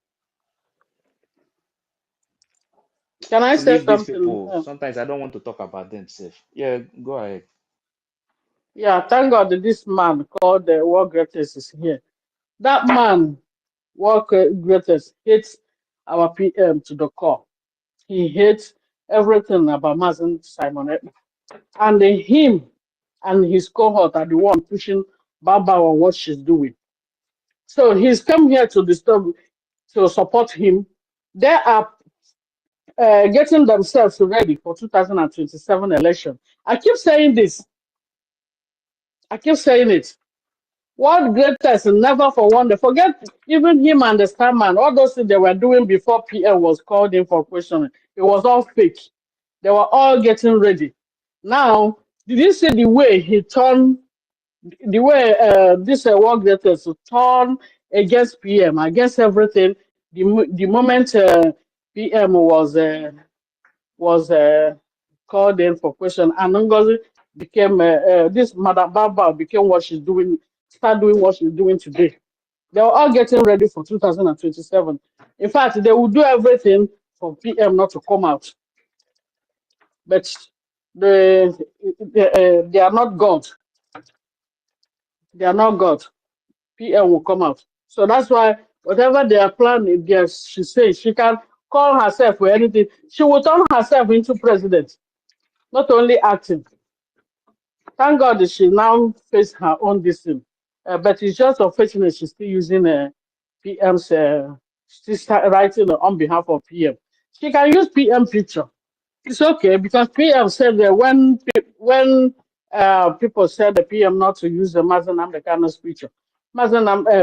Can I say something? Sometimes I don't want to talk about themselves. Yeah, go ahead. Yeah, thank God that this man called the World Greatest is here. That man, World Greatest, hates our PM to the core. He hates everything about Mazen Simon. And him and his cohort are the one pushing Baba on what she's doing. So he's come here to support him. They are getting themselves ready for 2027 election. I keep saying this. I keep saying it. What Greatest never for one day. Forget even him and the Starman. All those things they were doing before PM was called in for questioning. It was all fake. They were all getting ready. Now, did you see the way he turned, the way this World Greatest turn against PM, against everything? The moment PM was called in for question, and NGOZI became this Madam Baba became what she's doing, start doing what she's doing today. They were all getting ready for 2027. In fact, they will do everything for PM not to come out. But they are not God. They are not God. PM will come out. So that's why whatever they are planning, she says she can call herself for anything. She will turn herself into president, not only acting. Thank God that she now face her own distance. But it's just unfortunate she's still using PM's, she's writing on behalf of PM. She can use PM picture. It's okay because PM said that when people said the PM not to use the Mazen Amdekano's picture,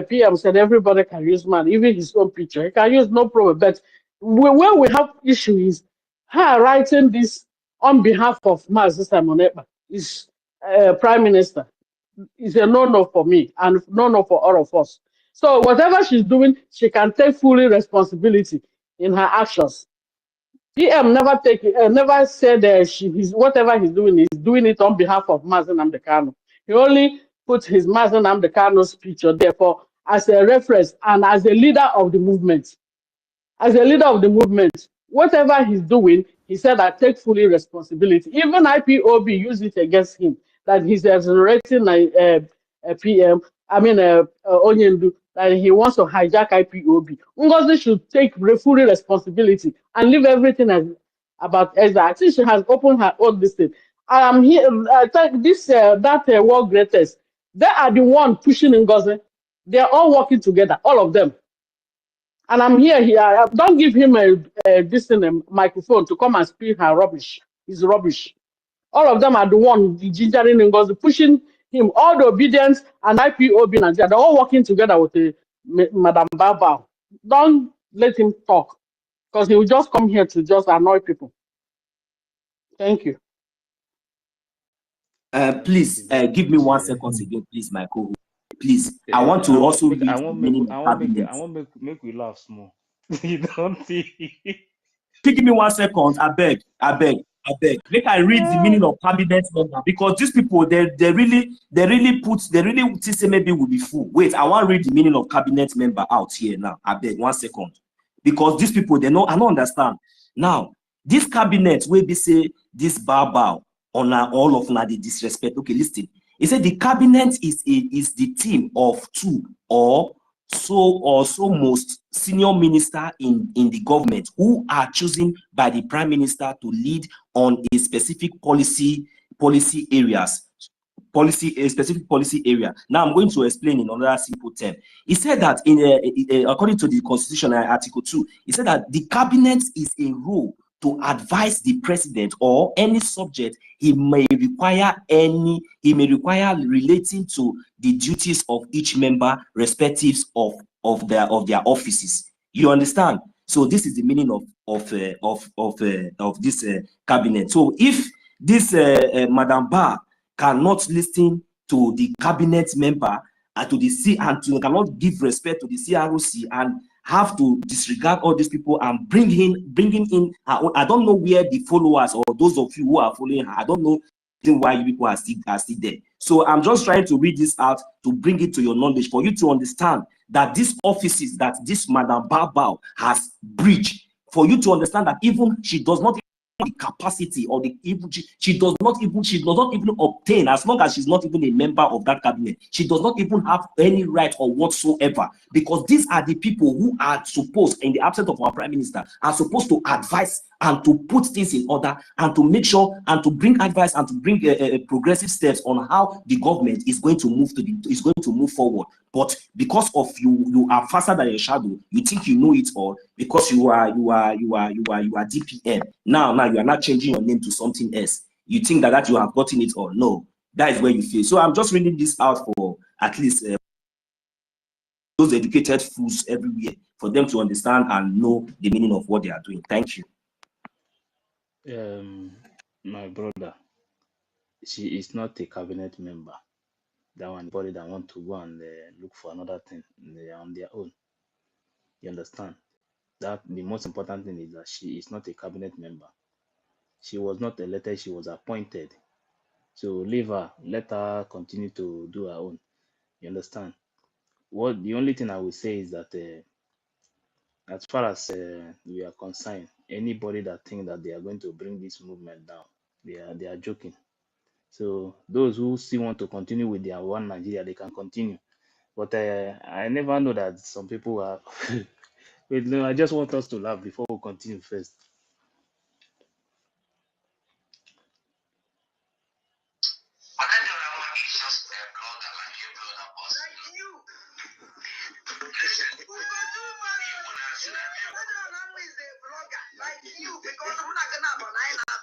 PM said everybody can use man, even his own picture. He can use no problem. But where we have issue is her writing this on behalf of Mazen Simon Ekpa is Prime Minister. Is a no-no for me and no-no for all of us. So whatever she's doing, she can take fully responsibility in her actions. PM never said whatever he's doing it on behalf of Mazen Amdekano. He only put his Mazen Amdekano's picture there as a reference and as a leader of the movement. As a leader of the movement, whatever he's doing, He said, I take fully responsibility. Even IPOB used it against him, that he's exonerating a PM, Onyendu, that he wants to hijack IPOB. Ngozi should take fully responsibility and leave everything about Ezra. I think she has opened her own listing. I am here, world greatest. They are the one pushing Ngozi. They are all working together, all of them. And I'm here. Don't give him a microphone to come and speak her rubbish. It's rubbish. All of them are the one gingering Ngozi, pushing him. All the obedience and IPOB Nigeria, they're all working together with Madam Baba. Don't let him talk, because he will just come here to just annoy people. Thank you. Please give me 1 second again, please, my co-host. Please, I want to also read the meaning of cabinet. I want make we laugh small. You don't see. Give me 1 second. I beg. Make I read the meaning of cabinet member, because these people they really say maybe we'll be fool. Wait, I want to read the meaning of cabinet member out here now. I beg 1 second, because these people I don't understand. Now, this cabinet will be say this bow on all of the disrespect. Okay, listen. He said the cabinet is the team of 2 or so most senior minister in the government who are chosen by the prime minister to lead on a specific policy areas. A specific policy area. Now I'm going to explain in another simple term. He said that according to the Constitution, Article 2, he said that the cabinet is a role to advise the president or any subject he may require relating to the duties of each member, respective of their offices. You understand? So this is the meaning of this cabinet. So if this Madam Ba cannot listen to the cabinet member and to the cannot give respect to the CROC and have to disregard all these people and bringing in her own. I don't know where the followers or those of you who are following her, I don't know why you people are still there. So I'm just trying to read this out to bring it to your knowledge for you to understand that these offices that this Madam Bao has breached, for you to understand that even she does not the capacity or the even she does not even obtain, as long as she's not even a member of that cabinet, she does not even have any right or whatsoever, because these are the people who are supposed, in the absence of our prime minister, are supposed to advise and to put things in order and to make sure and to bring advice and to bring progressive steps on how the government is going to move forward. But because of you are faster than your shadow, you think you know it all because you are DPM. Now you are not changing your name to something else. You think that you have gotten it all. No, that is where you fail. So I'm just reading this out for at least those educated fools everywhere, for them to understand and know the meaning of what they are doing. Thank you. My brother, she is not a cabinet member. That one body that want to go and look for another thing on their own. You understand? That the most important thing is that she is not a cabinet member. She was not elected, she was appointed. So leave her, let her continue to do her own. You understand? The only thing I will say is that as far as we are concerned, anybody that think that they are going to bring this movement down, they are joking. So those who still want to continue with their one Nigeria, they can continue. But I never know that some people are. Wait, no, I just want us to laugh before we continue first. Because we're not gonna have an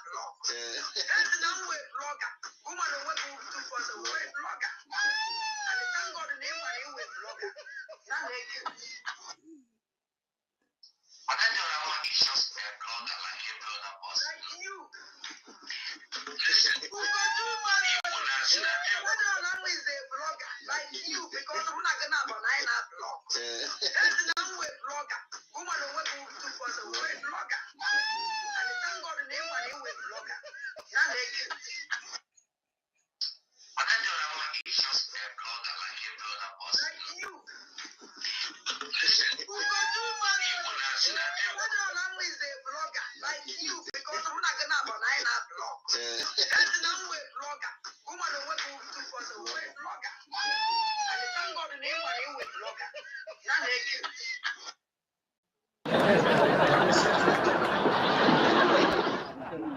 blog. That's the number blogger. Woman who was a web blogger. And the thank God the name of the web blogger. Now they can. I don't know what is just a blogger like you blogger boss. Like you. Who got too much? What is a blogger like you? Because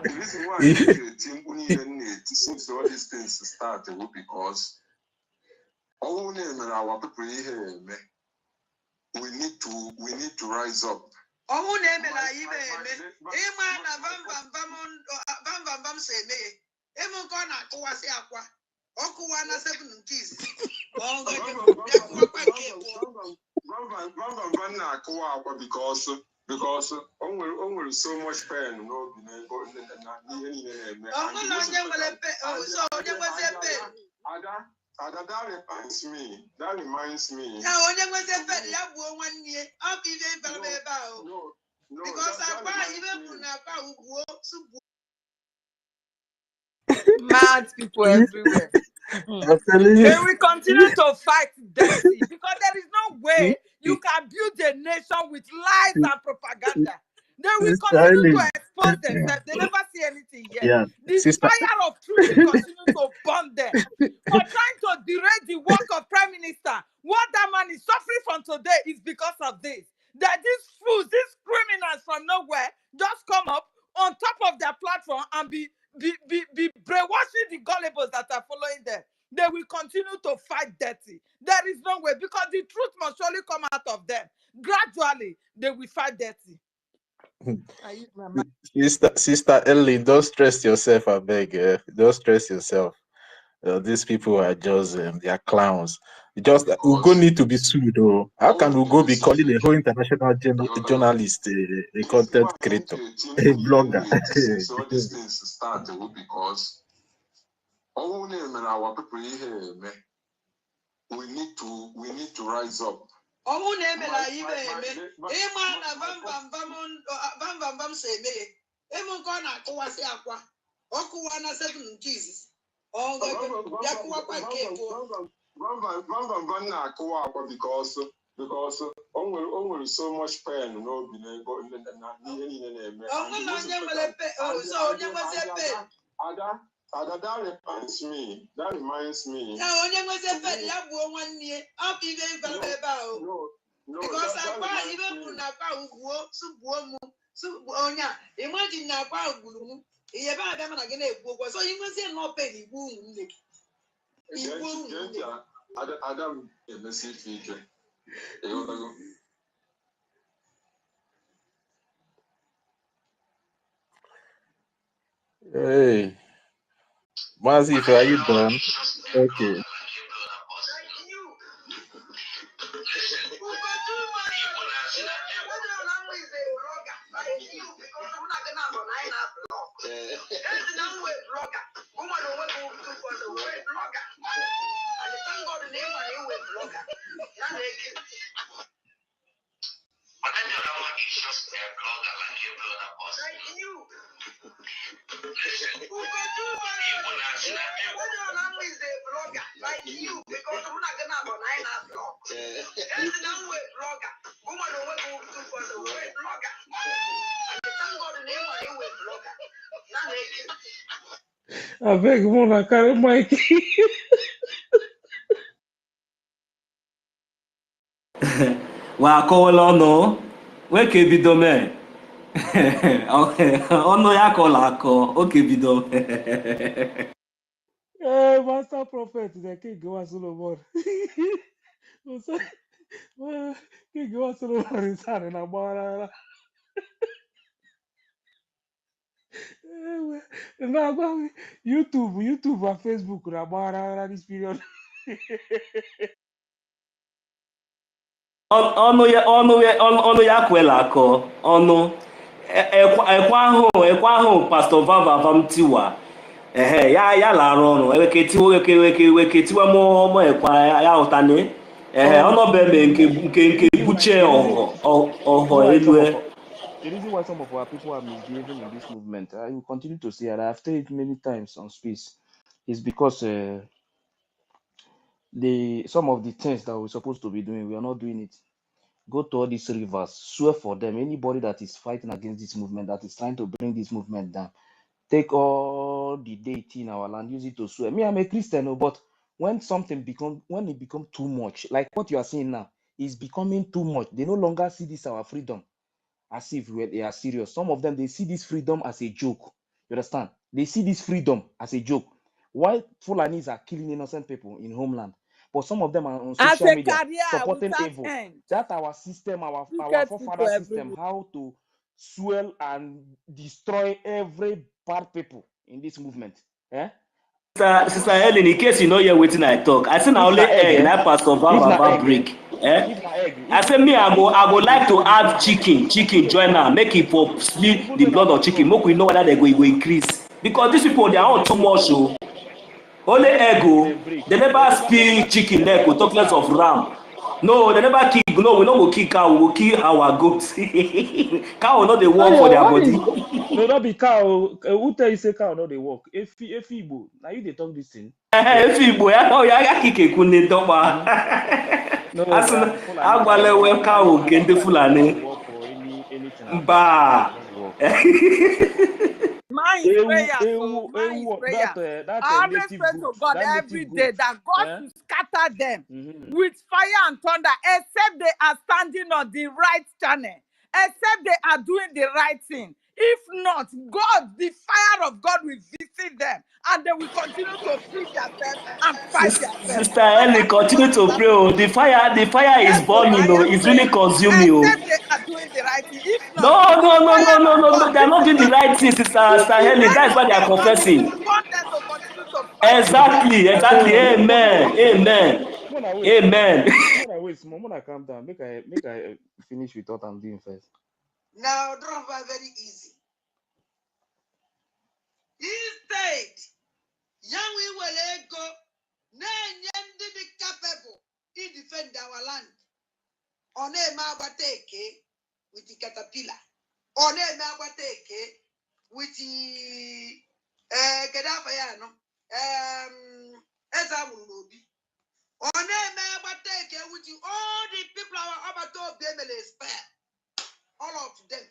The reason why since all these things started because our people here, we need to rise up. Because only so much pain, that reminds me. That reminds me. No, because mad people everywhere. They will continue to fight dirty because there is no way you can build a nation with lies and propaganda. They will continue to expose themselves. They never see anything yet. Yeah, The sister. fire of truth will continue to burn them for trying to derail the work of Prime Minister. What that man is suffering from today is because of this. That these fools, these criminals from nowhere, just come up on top of their platform and be brainwashing the gullibles that are following them. They will continue to fight dirty. There is no way because the truth must surely come out of them. Gradually, they will fight dirty. Sister Ellie, don't stress yourself, I beg. Don't stress yourself. These people are just they are clowns. Just Ugo need to be sued, though. How can Ugo be calling a whole international journalist a content creator, a blogger? So all these things started because our people here, we need to rise up. Because only so much pain, that reminds me. That reminds me. No, because Adam Hey, Mazif, are you done? Okay. I beg Mona carry mic. Wakọwala ọnụ nwoke bido mee ọnụ ya kọla akọ oke bido. Master Prophet, the King was Solomon. King was Solomon is having a bar. Now, YouTube and Facebook, Rabara this period. ọnụ ya kwela akọ ọnụ ekwe ahụ Pastor Vavam tiwa ya larụ ọrụ weke tiwa mụ ekwa ya ụtani ọnọbeme nke buche ọhọ elu. The reason why some of our people are misbehaving in this movement, I will continue to say, and I've said it many times on space, is because some of the things that we're supposed to be doing, we are not doing it. Go to all these rivers, swear for them. Anybody that is fighting against this movement, that is trying to bring this movement down, take all all the deity in our land, use it to swear. Me, I'm a Christian, but when it becomes too much, like what you are seeing now, is becoming too much. They no longer see this our freedom as if they are serious. Some of them, they see this freedom as a joke. You understand? They see this freedom as a joke. Why Fulanis are killing innocent people in homeland, but some of them are on As social a media career supporting without evil. end. That our system, our Wicked people forefather system, everywhere. how to swell and destroy every bad people in this movement. Eh? Sister Helen, in case you know you're waiting, I talk. I say now If only na egg, egg, eh? that Pastor If na Baba egg, eh? break. Eh? If na egg, I say me, I go egg like go to follow the add same blood. chicken join am, make it for split Even the when I blood of put chicken, milk, make we know whether they go increase. Because these people they even are if on na too milk much, oh, so only even egg, if egg dem break, they never spill chicken they leg, never go kill talk less cow. of ram. No, they never kill. No, we no go kill cow, we go kill our goat. Cow no dey work for Ayo, their what body. is No, not be cow. Who tell you say cow no dey work? Igbo. Now you dey talk this thing. Efi Igbo ya no ya kike kune Mm-hmm. tọgba. No, Asị Fulani cow. agbalewe cow nke ndị Fulani cow dey Fulani. work for anything at all. Mba. No dey work. Man is prayer, so man is prayer. That I always native pray to goat, God that every native day goat. that God Eh? should scatter them Mm-hmm. with fire and thunder, except they are standing on the right channel, except they are doing the right thing. If not, God, the fire of God will visit them, and they will continue to feed themselves and fight themselves. Sister And Ellie, that is what continue is to pray. happening. Oh. The fire is Yes, so burning. I Oh. am It's really praying. consuming. Oh. Except they are doing the right thing. If not, No, the no, no, no, fire no, of no, no. God They are not visit doing the them. right thing, Sister The Helen. hand That's why of they are God come, it confessing. will burn them to continue to fight. Exactly, I tell exactly. you, Amen, amen, Mona wait small. amen. Wait small. Mona calm down. Make I finish with what I'm doing first. Now, drop are very easy. Instead, young we will go, name the capable to defend our land. On a mabateke with the caterpillar. On a mabateke with the Gadafayano. As I will be. On a mabateke with all the people are about to be spare. All of them.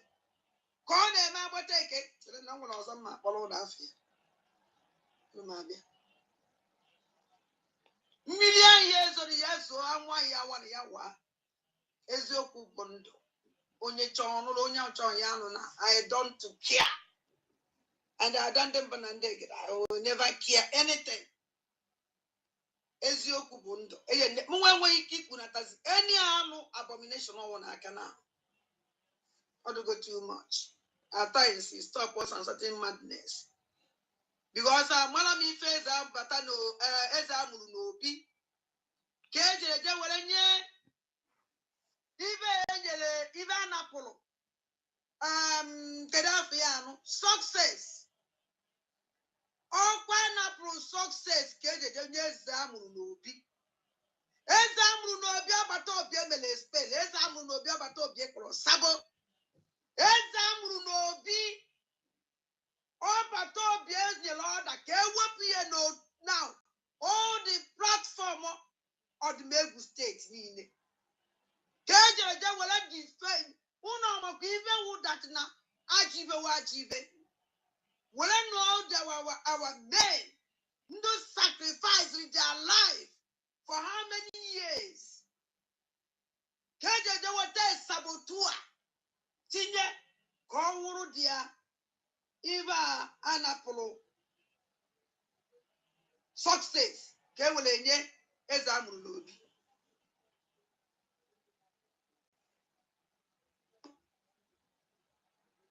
Kone mabateke. So then no one was on my follow that fear. Million years of the years, so I'm 1 year, 1 year. Ezioku Bondo. Onye chon, onye chon yano na. I don't care. And I don't even understand. I will never care anything. Ezioku Bondo. Mwa keep any abomination or one I can now. Or to go too much. At times, stop us on certain madness. Because Malami face Batano, Ezamunobi. Keje, even Apollo. Kedafiano, success. All pineapple success. Keje, Ezamunobi. Ezamunobi, Abatobi, Emele spell. Ezamunobi, Abatobi, Sabo. Ezamunobi. Abatobi, Lord, I can't now. All the platform of the Megu State. Keje wala defend. Uno mo even would that na achieve. Wala know our men no sacrifice with their life for how many years? Keje wate sabotua. Tinye kowuru dia iva anapolo success. Ke wale nye ezamuru lobi.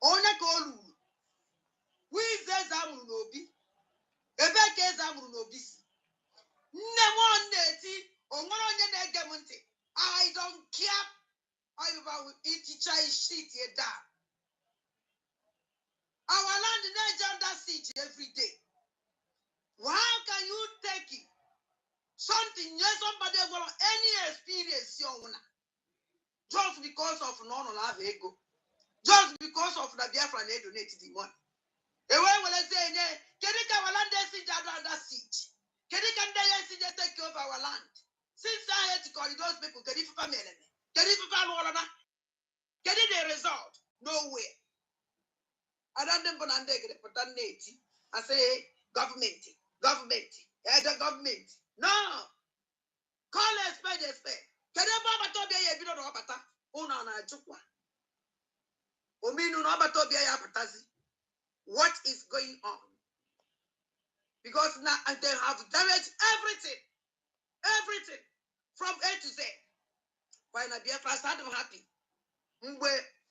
Onye ka olu. Who is ezamuru lobi? Ebe ka ezamuru lobi si. Nne m na-eti onwere onye na-ege m ntị. I don't care. I will eat shit here down. Our land is under siege every day. How can you take it? Something, yes, somebody will any experience just because of non-love ego. Just because of the Biafran they donated the one. The way will I say, can you our land siege under siege? Can you take over our land? Since I had to call those people, can you family? Can you family? Can you the result? Nowhere. I don't know what I say. government, the government. No. Call a spade a spade. Can you baba to be a bit of Robata? Una na chukwa. Ominu no bato be a patasi. What is going on? Because now they have damaged everything from A to Z. Why not Biafra start happy?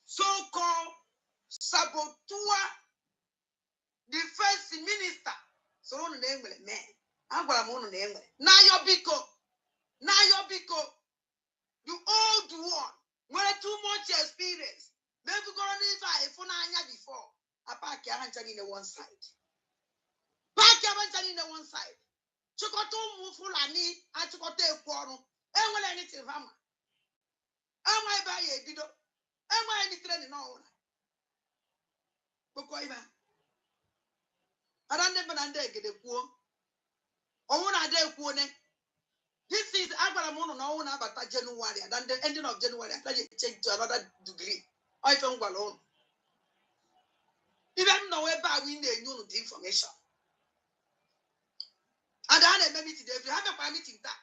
So-called saboteur defense minister. So on the name man. I'm going to name it. Now your biko. You old one. Where too much experience. Maybe go on this before. I pack your hands in the one side. Pack your hands in the one side. Chukoto mufulani. I chukote quorum. And when anything, Am I by a bido? Am I any training on? Bukoiba. I don't never get a poor. This is Abramono now about January, and then the ending of January, I change to another degree. I found alone. Even though we knew the information. And I had a meeting today. If you have a meeting that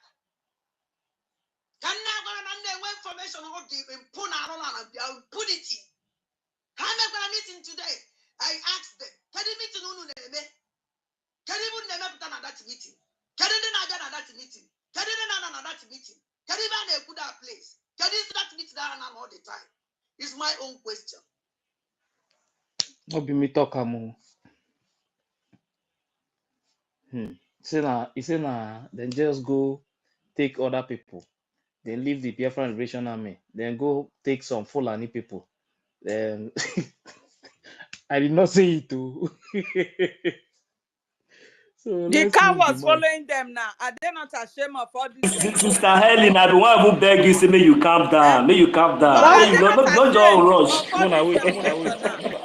can never understand information of the Puna and the impunity. How am I going to meeting today? I asked them, can you meet no name? Can you never done at that meeting? Can you not done at that meeting? Can you not at that meeting? Can you not put that place? Can you not meet that all the time? It's my own question. No be me talk amo. Say na, then just go take other people. Then leave the Biafran Liberation Army. Then go take some Fulani people. Then I did not say it too. So The let's car move the was mic. following them now. Are they not ashamed of all this? Sister Helen, I don't want to beg you, say, may you calm down. May you calm down. Are May they you not don't ashamed rush. of all this demonstration now?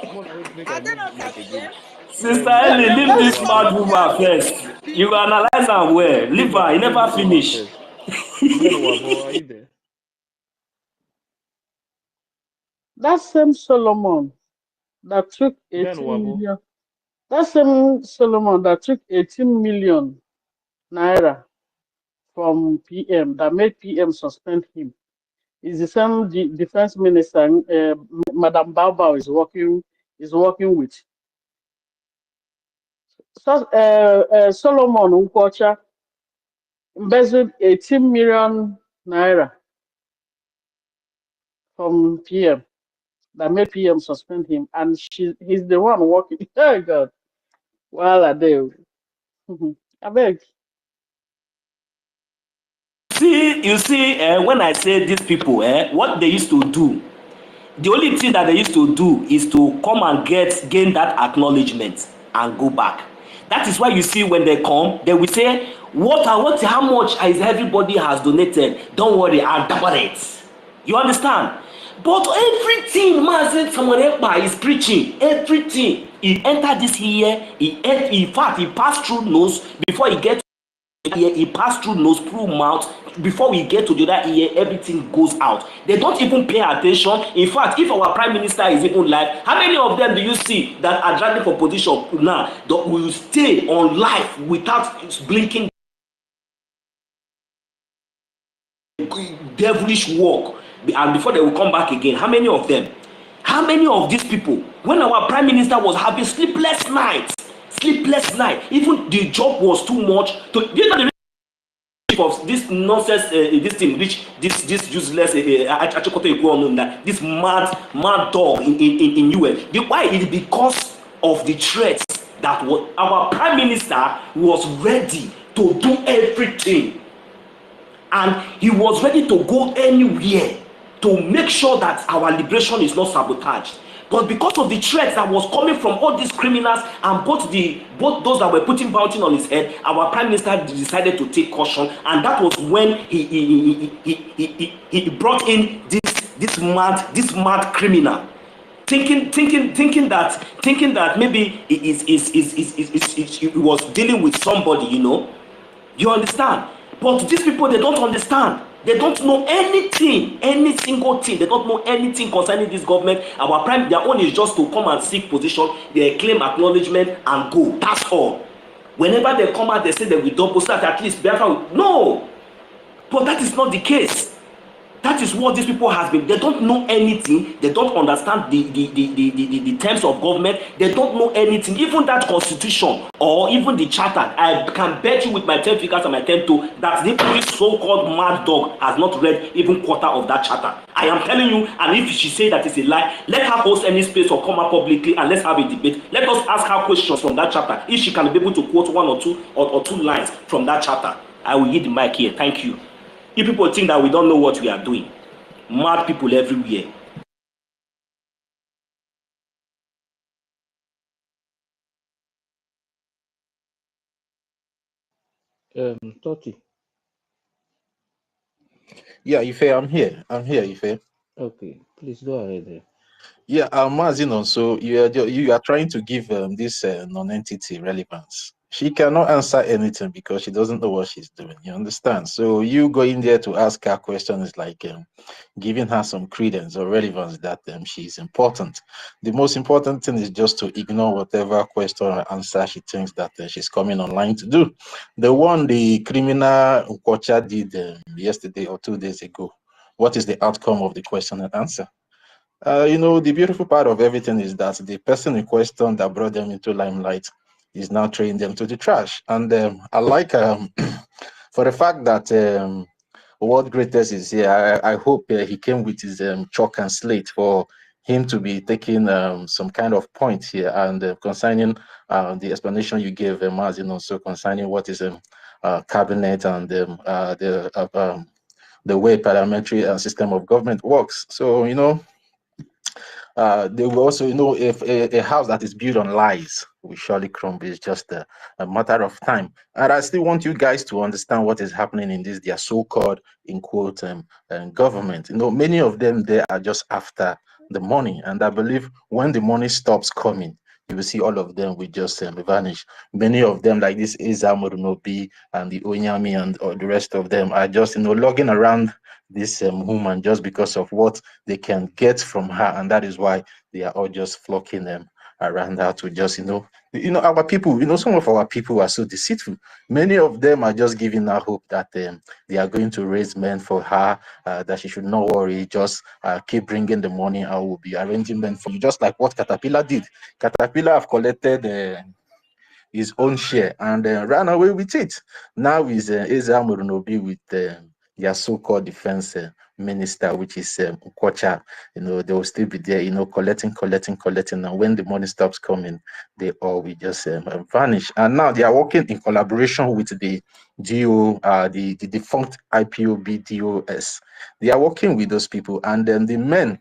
Make Are I they move not mic again. ashamed? Sister They Helen, leave want to this come mad up woman here and first. be You analyze her well. Leave her. You Leave never this woman finish. first. Ben Wabo, are you there? That same Solomon that took Ben 18 Wabo. million. That same Solomon that took 18 million naira from PM, that made PM suspend him, is the same defense minister Madam Baobao is working with. So Solomon Ukocha embezzled 18 million naira from PM, that made PM suspend him, and he's the one working. Oh God, while are they? I beg. You see, when I say these people, what they used to do, the only thing that they used to do is to come and gain that acknowledgement and go back. That is why you see when they come, they will say, how much is everybody has donated? Don't worry, I'll double it. You understand? But everything someone is preaching, everything. He entered this year, in fact, he passed through nose before he gets ear, he passed through nose, through mouth. Before we get to the other ear, everything goes out. They don't even pay attention. In fact, if our prime minister is even live, how many of them do you see that are dragging for position now that will stay on life without blinking devilish work, and before they will come back again? How many of them? How many of these people, when our prime minister was having sleepless night, even the job was too much to, you know, the of this nonsense, this thing, this useless, this mad dog in US. Why? It is because of the threats that our prime minister was ready to do everything, and he was ready to go anywhere to make sure that our liberation is not sabotaged. But because of the threats that was coming from all these criminals and both those that were putting bounty on his head, our prime minister decided to take caution, and that was when he brought in this mad criminal, thinking that maybe he was dealing with somebody, you know. You understand? But these people, they don't understand. They don't know anything, any single thing. They don't know anything concerning this government. Their own is just to come and seek position, they claim acknowledgement and go. That's all. Whenever they come out, they say they will double so that at least Biafra will. No, but that is not the case. That is what these people has been. They don't know anything. They don't understand the terms of government. They don't know anything. Even that constitution or even the charter, I can bet you with my 10 fingers and my 10 toes that this so-called mad dog has not read even quarter of that charter. I am telling you, and if she say that is a lie, let her host any space or come out publicly and let's have a debate. Let us ask her questions from that charter. If she can be able to quote one or two lines from that charter, I will yield the mic here. Thank you. You people think that we don't know what we are doing. Mad people everywhere. Toti. Yeah, Ife, I'm here. I'm here, Ife. Okay, please go ahead. Yeah, Mazino, so you are trying to give this non-entity relevance. She cannot answer anything because she doesn't know what she's doing. You understand? So you going there to ask her questions is like giving her some credence or relevance that she's important. The most important thing is just to ignore whatever question or answer she thinks that she's coming online to do. The one the criminal Okocha did yesterday or 2 days ago. What is the outcome of the question and answer? You know, the beautiful part of everything is that the person in question that brought them into limelight is now throwing them to the trash. And I like, for the fact that World Greatest is here, I hope he came with his chalk and slate for him to be taking some kind of point here and concerning the explanation you gave, Mazin, also concerning what is cabinet and the way parliamentary system of government works. So, you know, they will also, you know, if a house that is built on lies will surely crumble. It's just a matter of time. And I still want you guys to understand what is happening in this, their so-called, in quote, government. You know, many of them, they are just after the money. And I believe when the money stops coming, you will see all of them will just vanish. Many of them, like this Izamurunobi and the Onyami and the rest of them, are just, you know, logging around this woman just because of what they can get from her, and that is why they are all just flocking them around her to just, you know, our people, you know, some of our people are so deceitful. Many of them are just giving her hope that they are going to raise men for her, that she should not worry, just keep bringing the money. I will be arranging men for you, just like what Caterpillar did. Caterpillar have collected his own share and ran away with it. Now is Eza Murunobi with their so-called defense minister, which is Okocha. You know, they will still be there, you know, collecting. And when the money stops coming, they all will just vanish. And now they are working in collaboration with the DO, the defunct IPOB-DOS. They are working with those people, and then the men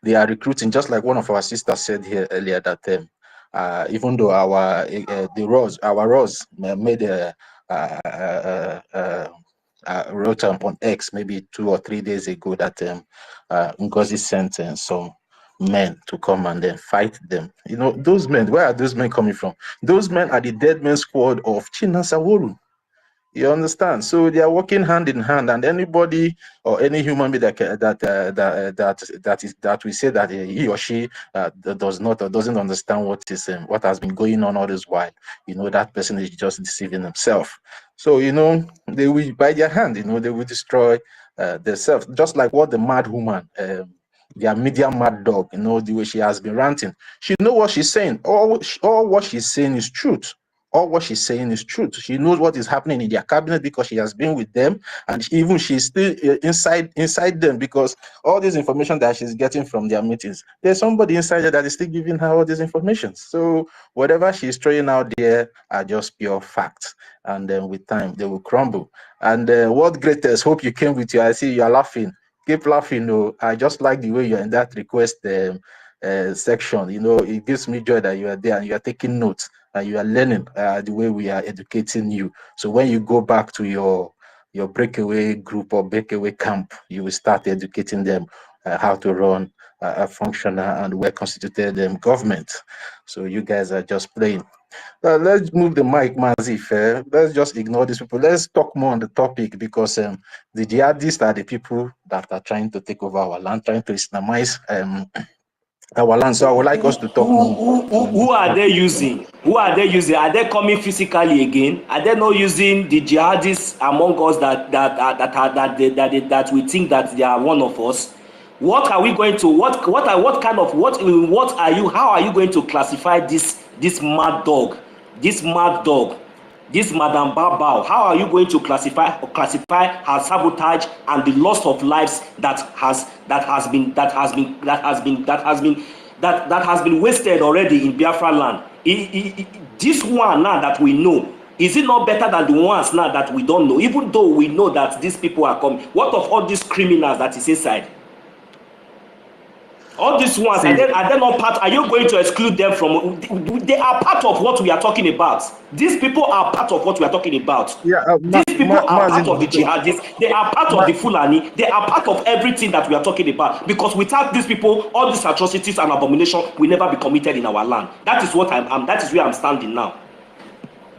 they are recruiting, just like one of our sisters said here earlier, that even though our Ross made a wrote on X maybe 2 or 3 days ago that NGOZI sent some men to come and then fight them. You know, those men, where are those men coming from? Those men are the dead men squad of Chinasa. You understand? So they are working hand in hand, and anybody or any human being that we say that he or she does not or doesn't understand what has been going on all this while, you know, that person is just deceiving himself. So, you know, they will by their hand, you know, they will destroy themselves, just like what the mad woman. Their media mad dog, you know, the way she has been ranting. She knows what she's saying. All what she's saying is truth. All what she's saying is truth. She knows what is happening in their cabinet because she has been with them, and even she's still inside them, because all this information that she's getting from their meetings, there's somebody inside there that is still giving her all this information. So whatever she's throwing out there are just pure facts, and then with time they will crumble. And World Greatest, hope you came with you. I see you are laughing. Keep laughing. No, I just like the way you're in that request section. You know, it gives me joy that you are there and you are taking notes and you are learning the way we are educating you. So when you go back to your breakaway group or breakaway camp, you will start educating them how to run a functional and well-constituted government. So you guys are just playing. Let's move the mic, Mazif. Let's just ignore these people. Let's talk more on the topic, because the jihadists are the people that are trying to take over our land, trying to Islamize our land. So I would like us to talk more. Who are they using? Who are they using? Are they coming physically again? Are they not using the jihadists among us that we think that they are one of us? What are we going to what are you, how are you going to classify this mad dog, this Madam Babao? How are you going to classify her sabotage and the loss of lives that has been wasted already in Biafra land? This one now that we know, is it not better than the ones now that we don't know? Even though we know that these people are coming, what of all these criminals that is inside? All these ones, are they not part? Are you going to exclude them from? They are part of what we are talking about. These people are part of what we are talking about. Yeah, These people are part of the jihadists. They are part of the Fulani. They are part of everything that we are talking about. Because without these people, all these atrocities and abomination will never be committed in our land. That is what that is where I'm standing now.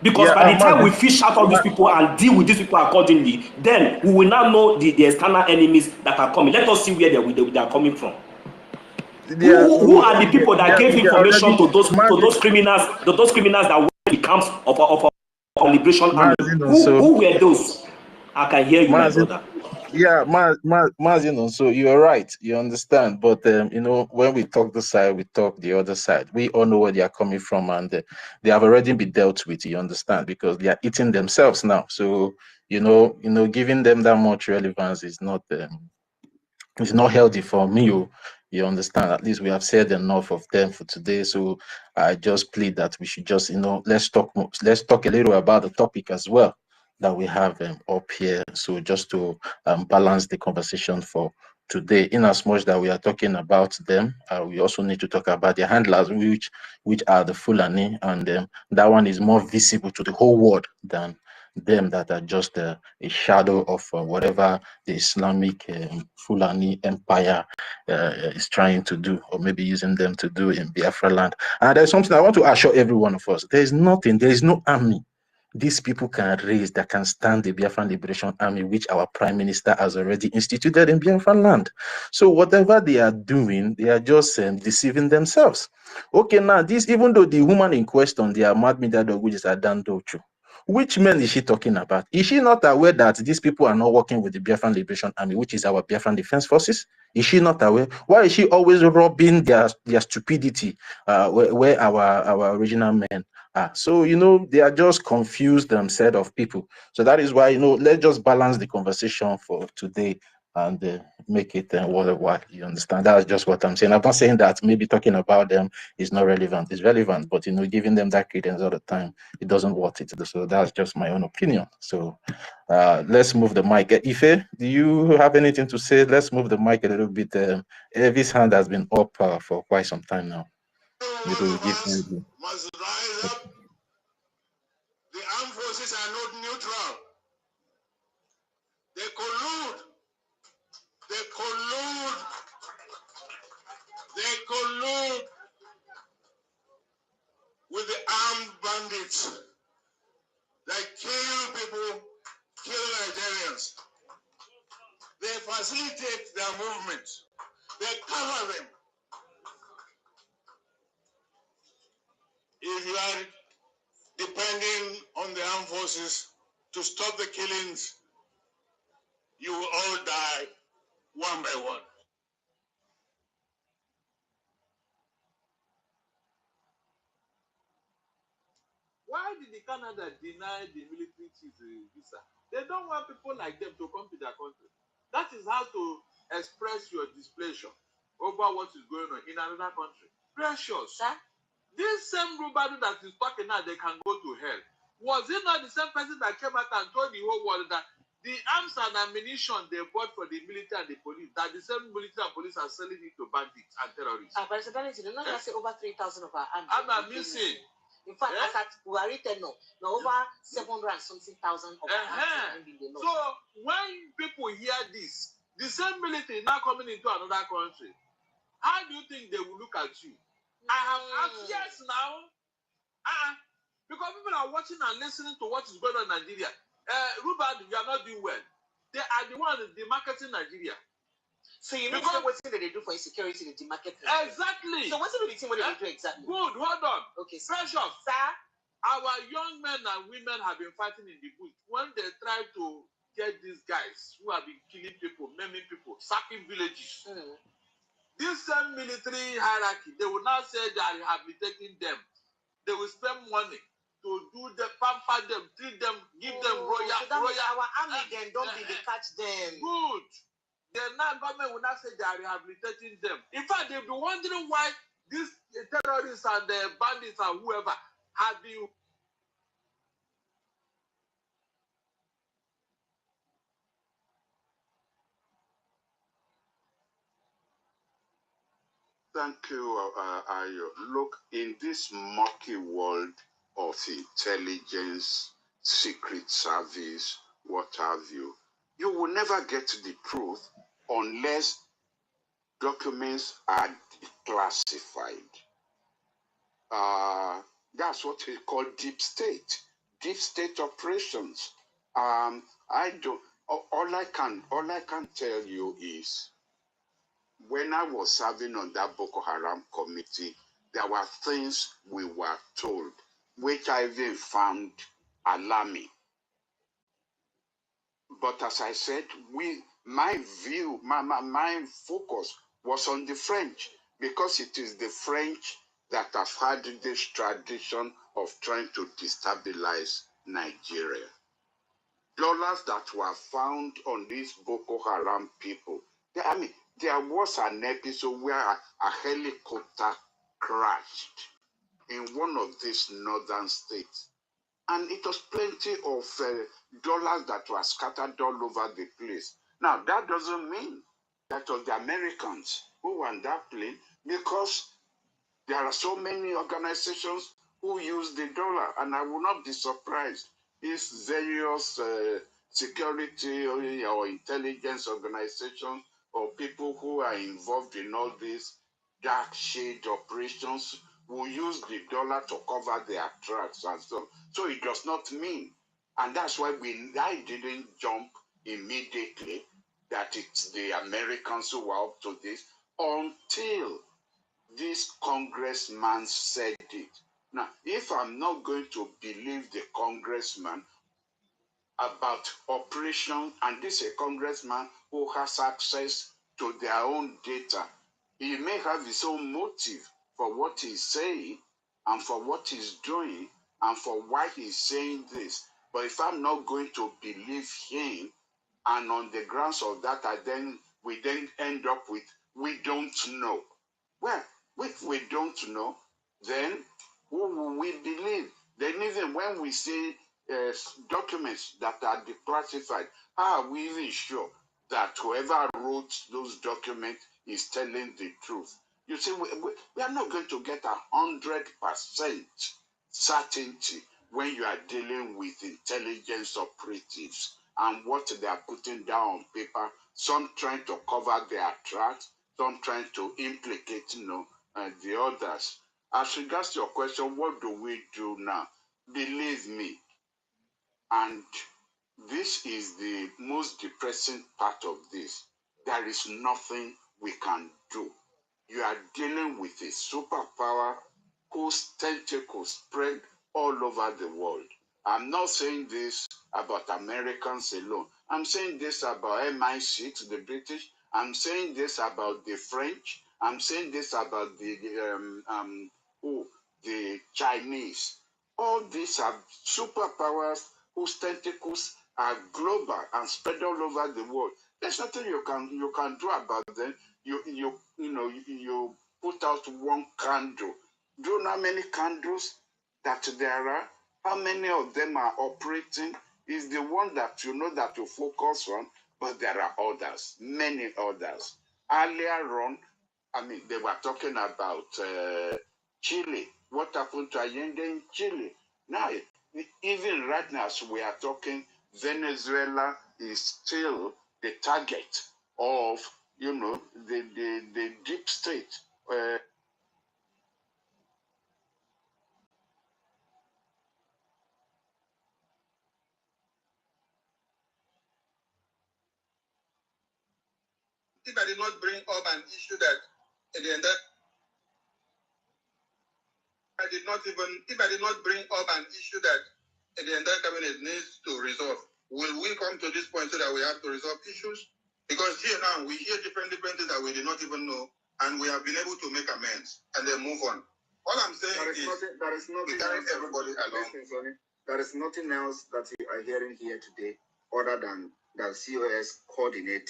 Because by the time we fish out all these people and deal with these people accordingly, then we will now know the external enemies that are coming. Let us see where they are coming from. Who are the people that gave information to those criminals, that were in the camps of liberation army? Who were those? I can hear you, my brother. Yeah, Mazino, so you're right, you understand, but when we talk this side, we talk the other side. We all know where they are coming from, and they have already been dealt with, you understand, because they are eating themselves now. So giving them that much relevance is not it's not healthy for me. You understand? At least we have said enough of them for today. So I just plead that we should just let's talk a little about the topic as well that we have up here. So just to balance the conversation for today, in as much that we are talking about them, we also need to talk about their handlers, which are the Fulani, and that one is more visible to the whole world than them that are just a shadow of whatever the Islamic Fulani empire is trying to do, or maybe using them to do in Biafra land. And there's something I want to assure every one of us. There is no army these people can raise that can stand the Biafran Liberation Army, which our Prime Minister has already instituted in Biafra land. So whatever they are doing, they are just deceiving themselves. Okay, now this, even though the woman in question, they are mad media dog, which is Adandochu. Which men is she talking about? Is she not aware that these people are not working with the Biafran Liberation Army, which is our Biafran Defense Forces? Is she not aware? Why is she always robbing their stupidity where our original men are? So, they are just confused set of people. So that is why, let's just balance the conversation for today and make it worthwhile. You understand? That's just what I'm saying. I'm not saying that maybe talking about them is not relevant. It's relevant, but giving them that credence all the time, it doesn't worth it. So that's just my own opinion. So let's move the mic. Ife, do you have anything to say? Let's move the mic a little bit. Evie's hand has been up for quite some time now. Maybe we'll give you. Must rise up. The armed forces are not neutral. They collude. They collude. They collude with the armed bandits. They kill people, kill Nigerians. They facilitate their movement. They cover them. If you are depending on the armed forces to stop the killings, you will all die one by one. Why did the Canada deny the military chiefs visa? They don't want people like them to come to their country. That is how to express your displeasure over what is going on in another country. Precious. Huh? This same Rubadu that is talking now, they can go to hell. Was it not the same person that came out and told the whole world that the arms and ammunition they bought for the military and the police, that the same military and police are selling it to bandits and terrorists? But it's not say over 3,000 of our arms. I'm missing. In fact, as at we are written now over 700 and something thousand of our arms. So when people hear this, the same military now coming into another country, how do you think they will look at you? I have asked yes now. Because people are watching and listening to what is going on in Nigeria. Rubad, you are not doing well. They are the ones demarketing Nigeria. So you mean to say what thing that they do for insecurity, they demarket them? Exactly. So what's the thing what they do exactly? Good, hold on. Okay, Precious. Sir? Our young men and women have been fighting in the bush when they try to get these guys who have been killing people, maiming people, sapping villages. This same military hierarchy, they will now say they are rehabilitating them. They will spend money to do the pamper them, treat them, give them royal. So that means our army then don't be they catch them. Good. The now government will not say they are rehabilitating them. In fact, they'll be wondering why these terrorists and the bandits and whoever have been. Thank you, Ayo. Look, in this murky world of intelligence, secret service, what have you, you will never get to the truth unless documents are classified. That's what we call deep state operations. I don't. All I can tell you is, when I was serving on that Boko Haram committee, there were things we were told, which I even found alarming. But as I said, my view, my focus was on the French, because it is the French that have had this tradition of trying to destabilize Nigeria. Dollars that were found on these Boko Haram people. There was an episode where a helicopter crashed in one of these northern states. And it was plenty of dollars that were scattered all over the place. Now, that doesn't mean that of the Americans who were on that plane, because there are so many organizations who use the dollar, and I will not be surprised if various security or intelligence organizations or people who are involved in all these dark shade operations will use the dollar to cover their tracks and so on. So it does not mean, and that's why I didn't jump immediately that it's the Americans who are up to this until this congressman said it. Now, if I'm not going to believe the congressman about operation, and this is a congressman who has access to their own data, he may have his own motive for what he's saying and for what he's doing and for why he's saying this. But if I'm not going to believe him, and on the grounds of that, we then end up with, we don't know. Well, if we don't know, then who will we believe? Then even when we see documents that are declassified, how are we even sure that whoever wrote those documents is telling the truth? You see, we are not going to get 100% certainty when you are dealing with intelligence operatives and what they are putting down on paper, some trying to cover their tracks, some trying to implicate, the others. As regards to your question, what do we do now? Believe me, and this is the most depressing part of this, there is nothing we can do. You are dealing with a superpower whose tentacles spread all over the world. I'm not saying this about Americans alone. I'm saying this about MI6, the British. I'm saying this about the French. I'm saying this about the Chinese. All these are superpowers whose tentacles are global and spread all over the world. There's nothing you can do about them. You put out one candle. Do you know how many candles that there are? How many of them are operating? Is the one that that you focus on, but there are others, many others. Earlier on, they were talking about Chile. What happened to Allende in Chile? Now, even right now, as we are talking, Venezuela is still the target of, the deep state. if I did not bring up an issue that at the end that if I did not bring up an issue that the entire cabinet needs to resolve, will we come to this point so that we have to resolve issues? Because here now we hear different things that we did not even know, and we have been able to make amends and then move on. All I'm saying is there is nothing else everybody along. There is nothing else that you are hearing here today other than that COS coordinate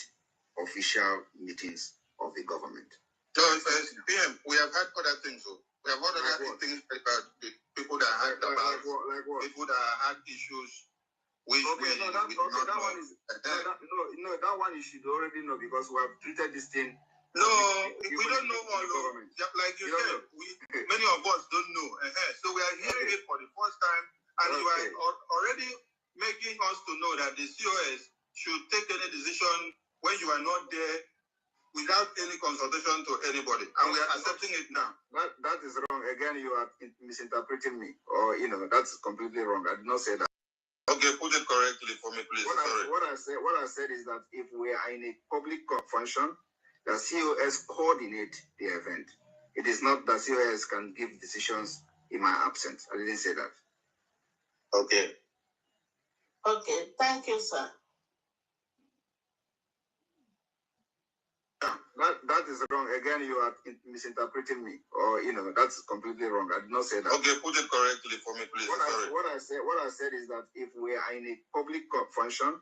official meetings of the government. So, PM, we have had other things. So we have heard other things about the people that had people that had issues. That one you should already know because we have treated this thing. No, we don't know all of it. Like you said, many of us don't know. So we are hearing it for the first time, and you are already making us to know that the COS should take any decision when you are not there without any consultation to anybody, and we are accepting it now. That is wrong. Again, you are misinterpreting me, or that's completely wrong. I did not say that. Okay, put it correctly for me, please. What I said is that if we are in a public function, the COS coordinate the event. It is not that COS can give decisions in my absence. I didn't say that. Okay. Okay, thank you, sir. That is wrong. Again, you are misinterpreting me, or that's completely wrong. I did not say that. Okay, put it correctly for me, please. What I said is that if we are in a public function,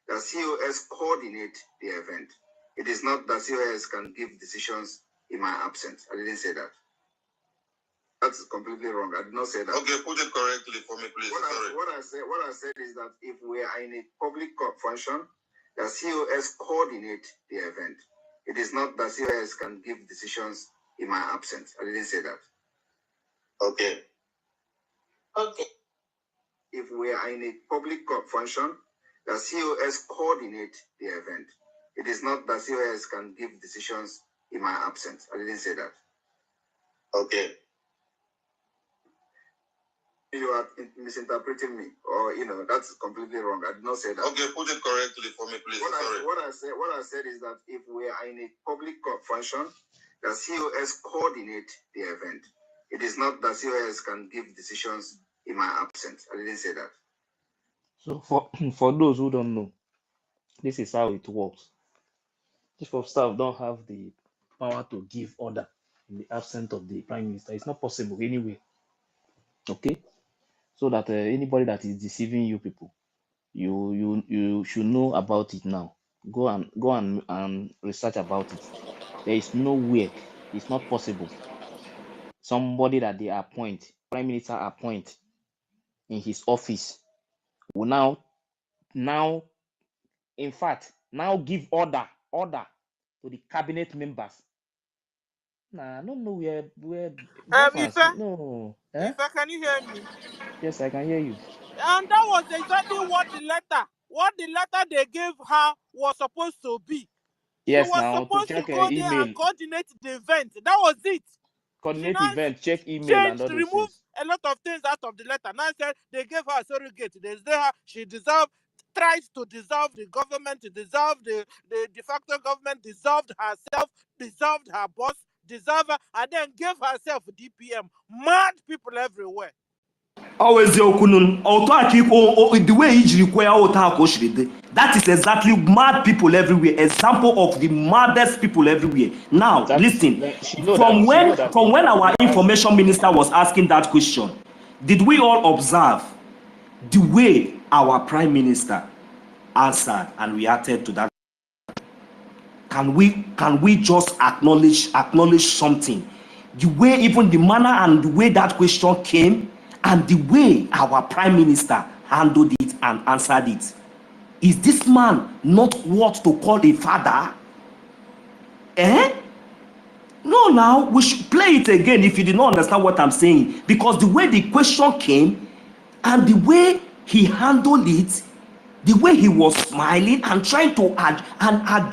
the COS coordinate the event. It is not that COS can give decisions in my absence. I didn't say that. That's completely wrong. I did not say that. Okay, put it correctly for me, please. What I said is that if we are in a public function, the COS coordinate the event. It is not that COS can give decisions in my absence. I didn't say that. Okay. Okay. If we are in a public function, the COS coordinate the event. It is not that COS can give decisions in my absence. I didn't say that. Okay. You are misinterpreting me, or that's completely wrong. I did not say that. Okay, put it correctly for me, please. What I said is that if we are in a public function, the COS coordinate the event. It is not that COS can give decisions in my absence. I didn't say that. So for those who don't know, this is how it works. Chief of staff don't have the power to give order in the absence of the prime minister. It's not possible anyway. Okay, so that anybody that is deceiving you people, you should know about it now. Go and research about it. There is nowhere. It's not possible. Somebody that they appoint, prime minister appoint in his office, will now, in fact, now give order to the cabinet members. Nah, I don't know where Biafrans. Ife, No. Ife, can you hear me? Yes, I can hear you. And that was exactly what the letter they gave her was supposed to be. Yes, she was now to supposed check to go there email, and coordinate the event. That was it. coordinate She now event, check email and changed, all those removed things. a lot of things out of the letter. Now said they gave her a surrogate. They say her she tries to dissolve the government, to dissolve the de facto government, dissolved herself, dissolved her boss, dissolved her, and then gave herself DPM. Mad people everywhere. Always the way he require that is exactly mad people everywhere. Example of the maddest people everywhere. Now, listen. From when our information minister was asking that question, did we all observe the way our prime minister answered and reacted to that? Can we just acknowledge something? The way, even the manner and the way that question came, and the way our prime minister handled it and answered it. Is this man not what to call a father? No, now we should play it again if you did not understand what I'm saying, because the way the question came and the way he handled it, the way he was smiling and trying to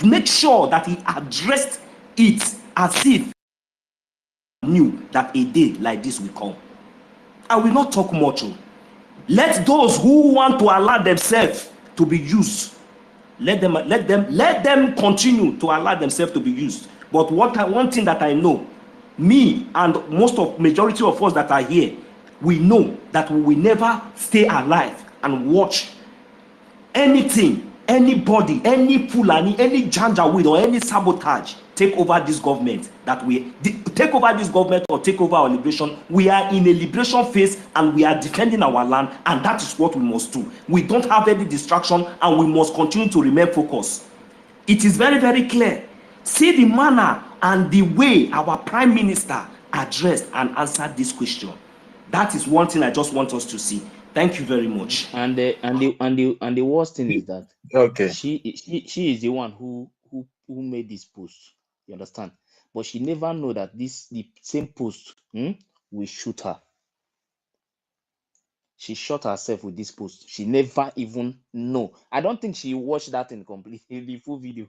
make sure that he addressed it as if he knew that a day like this will come. I will not talk much. Let those who want to allow themselves to be used, Let them continue to allow themselves to be used. But one thing that I know, me and majority of us that are here, we know that we will never stay alive and watch anything, anybody, any Fulani, any Janjaweed or any sabotage take over this government, take over this government or take over our liberation. We are in a liberation phase and we are defending our land, and that is what we must do. We don't have any distraction and we must continue to remain focused. It is very, very clear. See the manner and the way our Prime Minister addressed and answered this question. That is one thing I just want us to see. Thank you very much. And the worst thing is that she is the one who made this post. You understand? But she never know that the same post will shoot her. She shot herself with this post. She never even know. I don't think she watched that in completely the full video.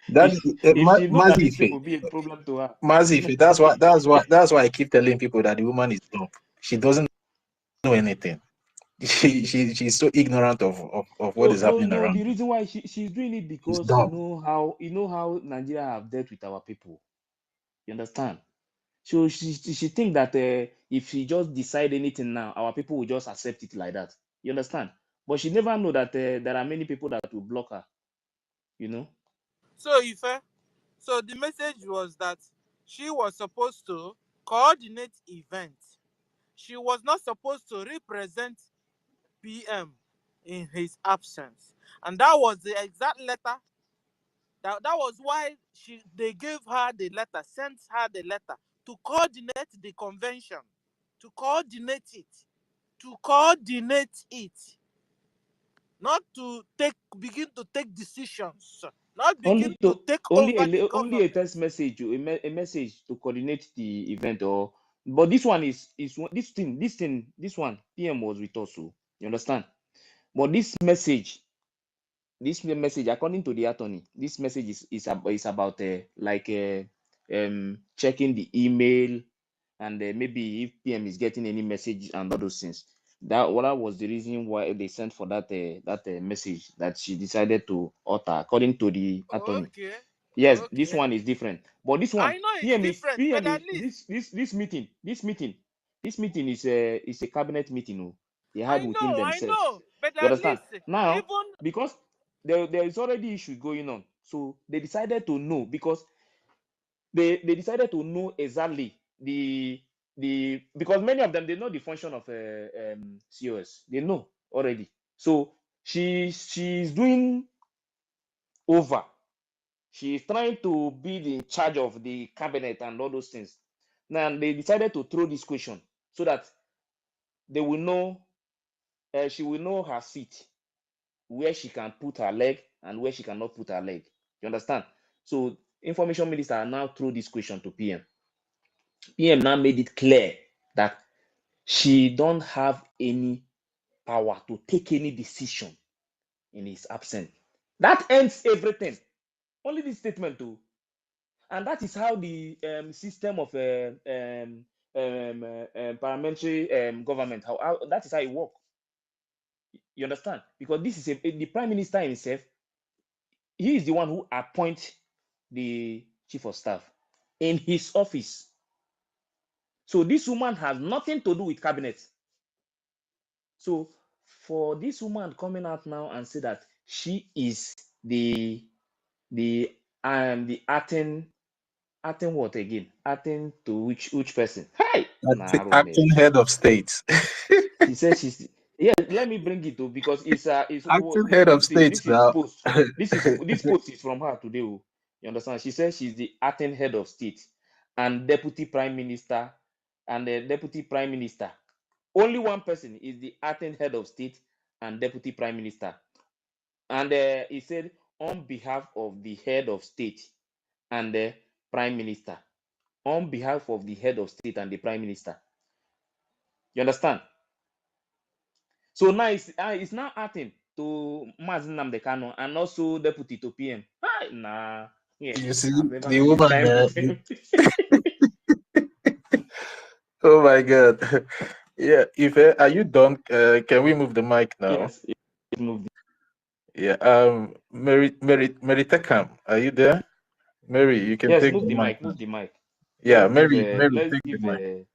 That if she knows that this thing will be a problem to her. Massive. That's why I keep telling people that the woman is dumb. She doesn't know anything. She's so ignorant of what is happening around. The reason why she's doing it because you know how Nigeria have dealt with our people. You understand? So she think that if she just decide anything now, our people will just accept it like that. You understand? But she never know that there are many people that will block her. You know. So so the message was that she was supposed to coordinate events. She was not supposed to represent PM in his absence, and that was the exact letter. That was why they gave her the letter, sent her the letter to coordinate the convention, to coordinate it, not to begin to take decisions, not begin to take over the government. Only a text message, a message to coordinate the event, but this one is this one PM was with us, so you understand. But this message, according to the attorney, this message is about checking the email and maybe if PM is getting any message and all those things. That was the reason why they sent for that message that she decided to alter, according to the attorney. Okay. Yes, this one is different, but this one I know it's different, but at least this meeting is a cabinet meeting. They had within themselves. I know, but you understand? Now, because there is already issue going on, so they decided to know, because they decided to know exactly because many of them, they know the function of COS. They know already. So she's doing over. She's trying to be in charge of the cabinet and all those things. Now they decided to throw this question so that they will know, she will know her seat, where she can put her leg and where she cannot put her leg. You understand? So information minister now throw this question to PM. PM now made it clear that she don't have any power to take any decision in his absence. That ends everything. Only this statement too. And that is how the system of parliamentary government, that is how it works. You understand? Because this is the prime minister himself. He is the one who appoints the chief of staff in his office. So this woman has nothing to do with cabinet. So for this woman coming out now and say that she is the acting what again? Acting to which person? Hey, acting head of state. She says she's let me bring it to, because it's acting head of state. This post is from her today. You understand? She says she's the acting head of state and deputy prime minister, and the deputy prime minister. Only one person is the acting head of state and deputy prime minister. And he said, on behalf of the head of state and the prime minister. On behalf of the head of state and the prime minister. You understand? So now it's now acting to Mazi Nnamdi Kanu and also deputy to PM. Nah. Yeah, you see the woman. Oh my God. Yeah, Ife, are you done? Can we move the mic now? Yes, move. Yeah. Mary Tekam, are you there? Mary, you can Yes, take move the the mic mic, now. move the mic. Yeah, Mary, Let's take the give mic.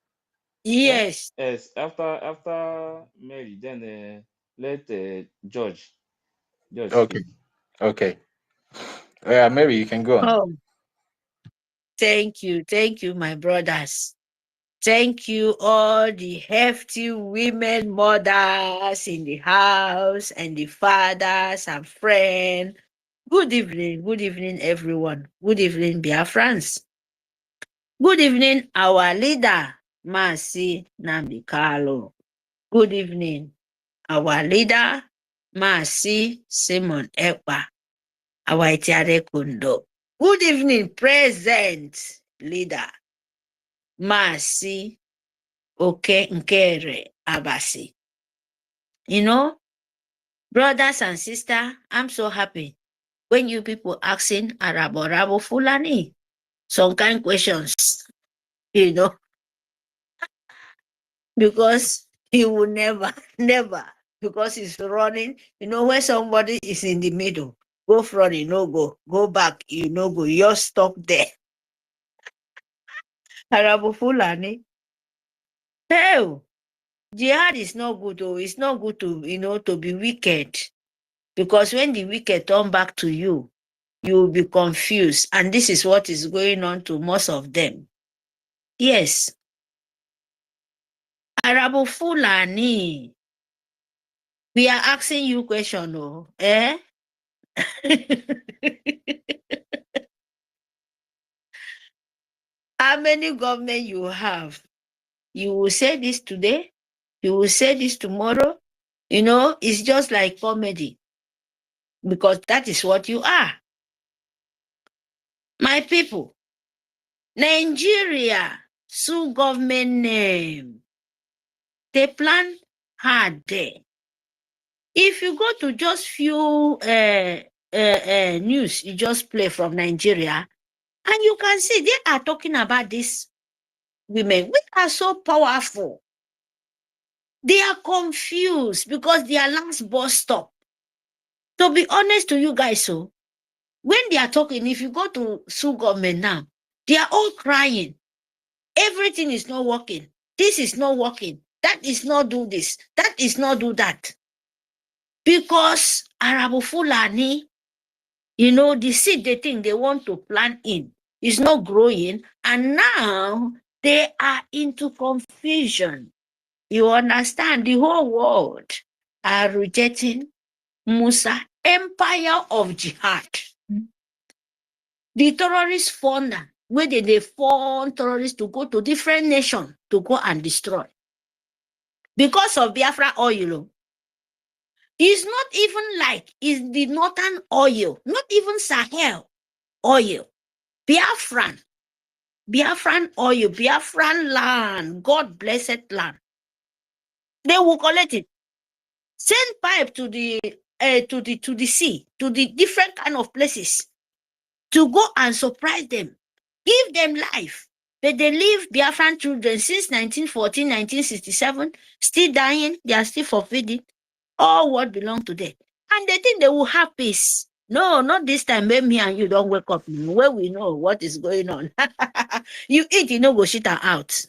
Yes. yes, after Mary, then let George Okay. speak. Okay. Yeah, Mary, you can go on. Oh, thank you, my brothers. Thank you, all the hefty women, mothers in the house, and the fathers and friends. Good evening, everyone. Good evening, Biafrans. Good evening, our leader, Masi Nambikalo. Good evening, our leader, Masi Simon Ekpa, our Itiare Kundo. Good evening, present leader, Masi Oke Nkere Abasi. You know, brothers and sisters, I'm so happy when you people asking Arabo Fulani some kind questions, you know, because he will never, because he's running. You know, when somebody is in the middle, go front, you know, go back, you know, go, you're stuck there. Arabo Fulani, hell, jihad is not good, oh, it's not good to, you know, to be wicked. Because when the wicked turn back to you, you will be confused. And this is what is going on to most of them. Yes. Arabo Fulani, we are asking you question, oh, eh? How many government you have? You will say this today, you will say this tomorrow. You know, it's just like comedy, because that is what you are. My people, Nigeria, sue government name. They plan hard there. If you go to just few news, you just play from Nigeria, and you can see they are talking about these women. We are so powerful. They are confused because their last bus stop. To be honest to you guys, so when they are talking, if you go to sue government now, they are all crying. Everything is not working. This is not working. That is not do this. That is not do that. Because Arabo Fulani, you know, the seed they think they want to plant in is not growing, and now they are into confusion. You understand? The whole world are rejecting Musa, empire of jihad. The terrorist founder, where they fund terrorists to go to different nations to go and destroy. Because of Biafra oil. It's not even like it's the northern oil, not even Sahel oil. Biafran oil, Biafran land, God blessed land. They will collect it. Send pipe to the sea, to the different kind of places, to go and surprise them, give them life. But they leave Biafran children since 1914, 1967, still dying, they are still forfeiting all what belong to them. And they think they will have peace. No, not this time. When me and you don't wake up, where we know what is going on. You eat, you know, go shit out.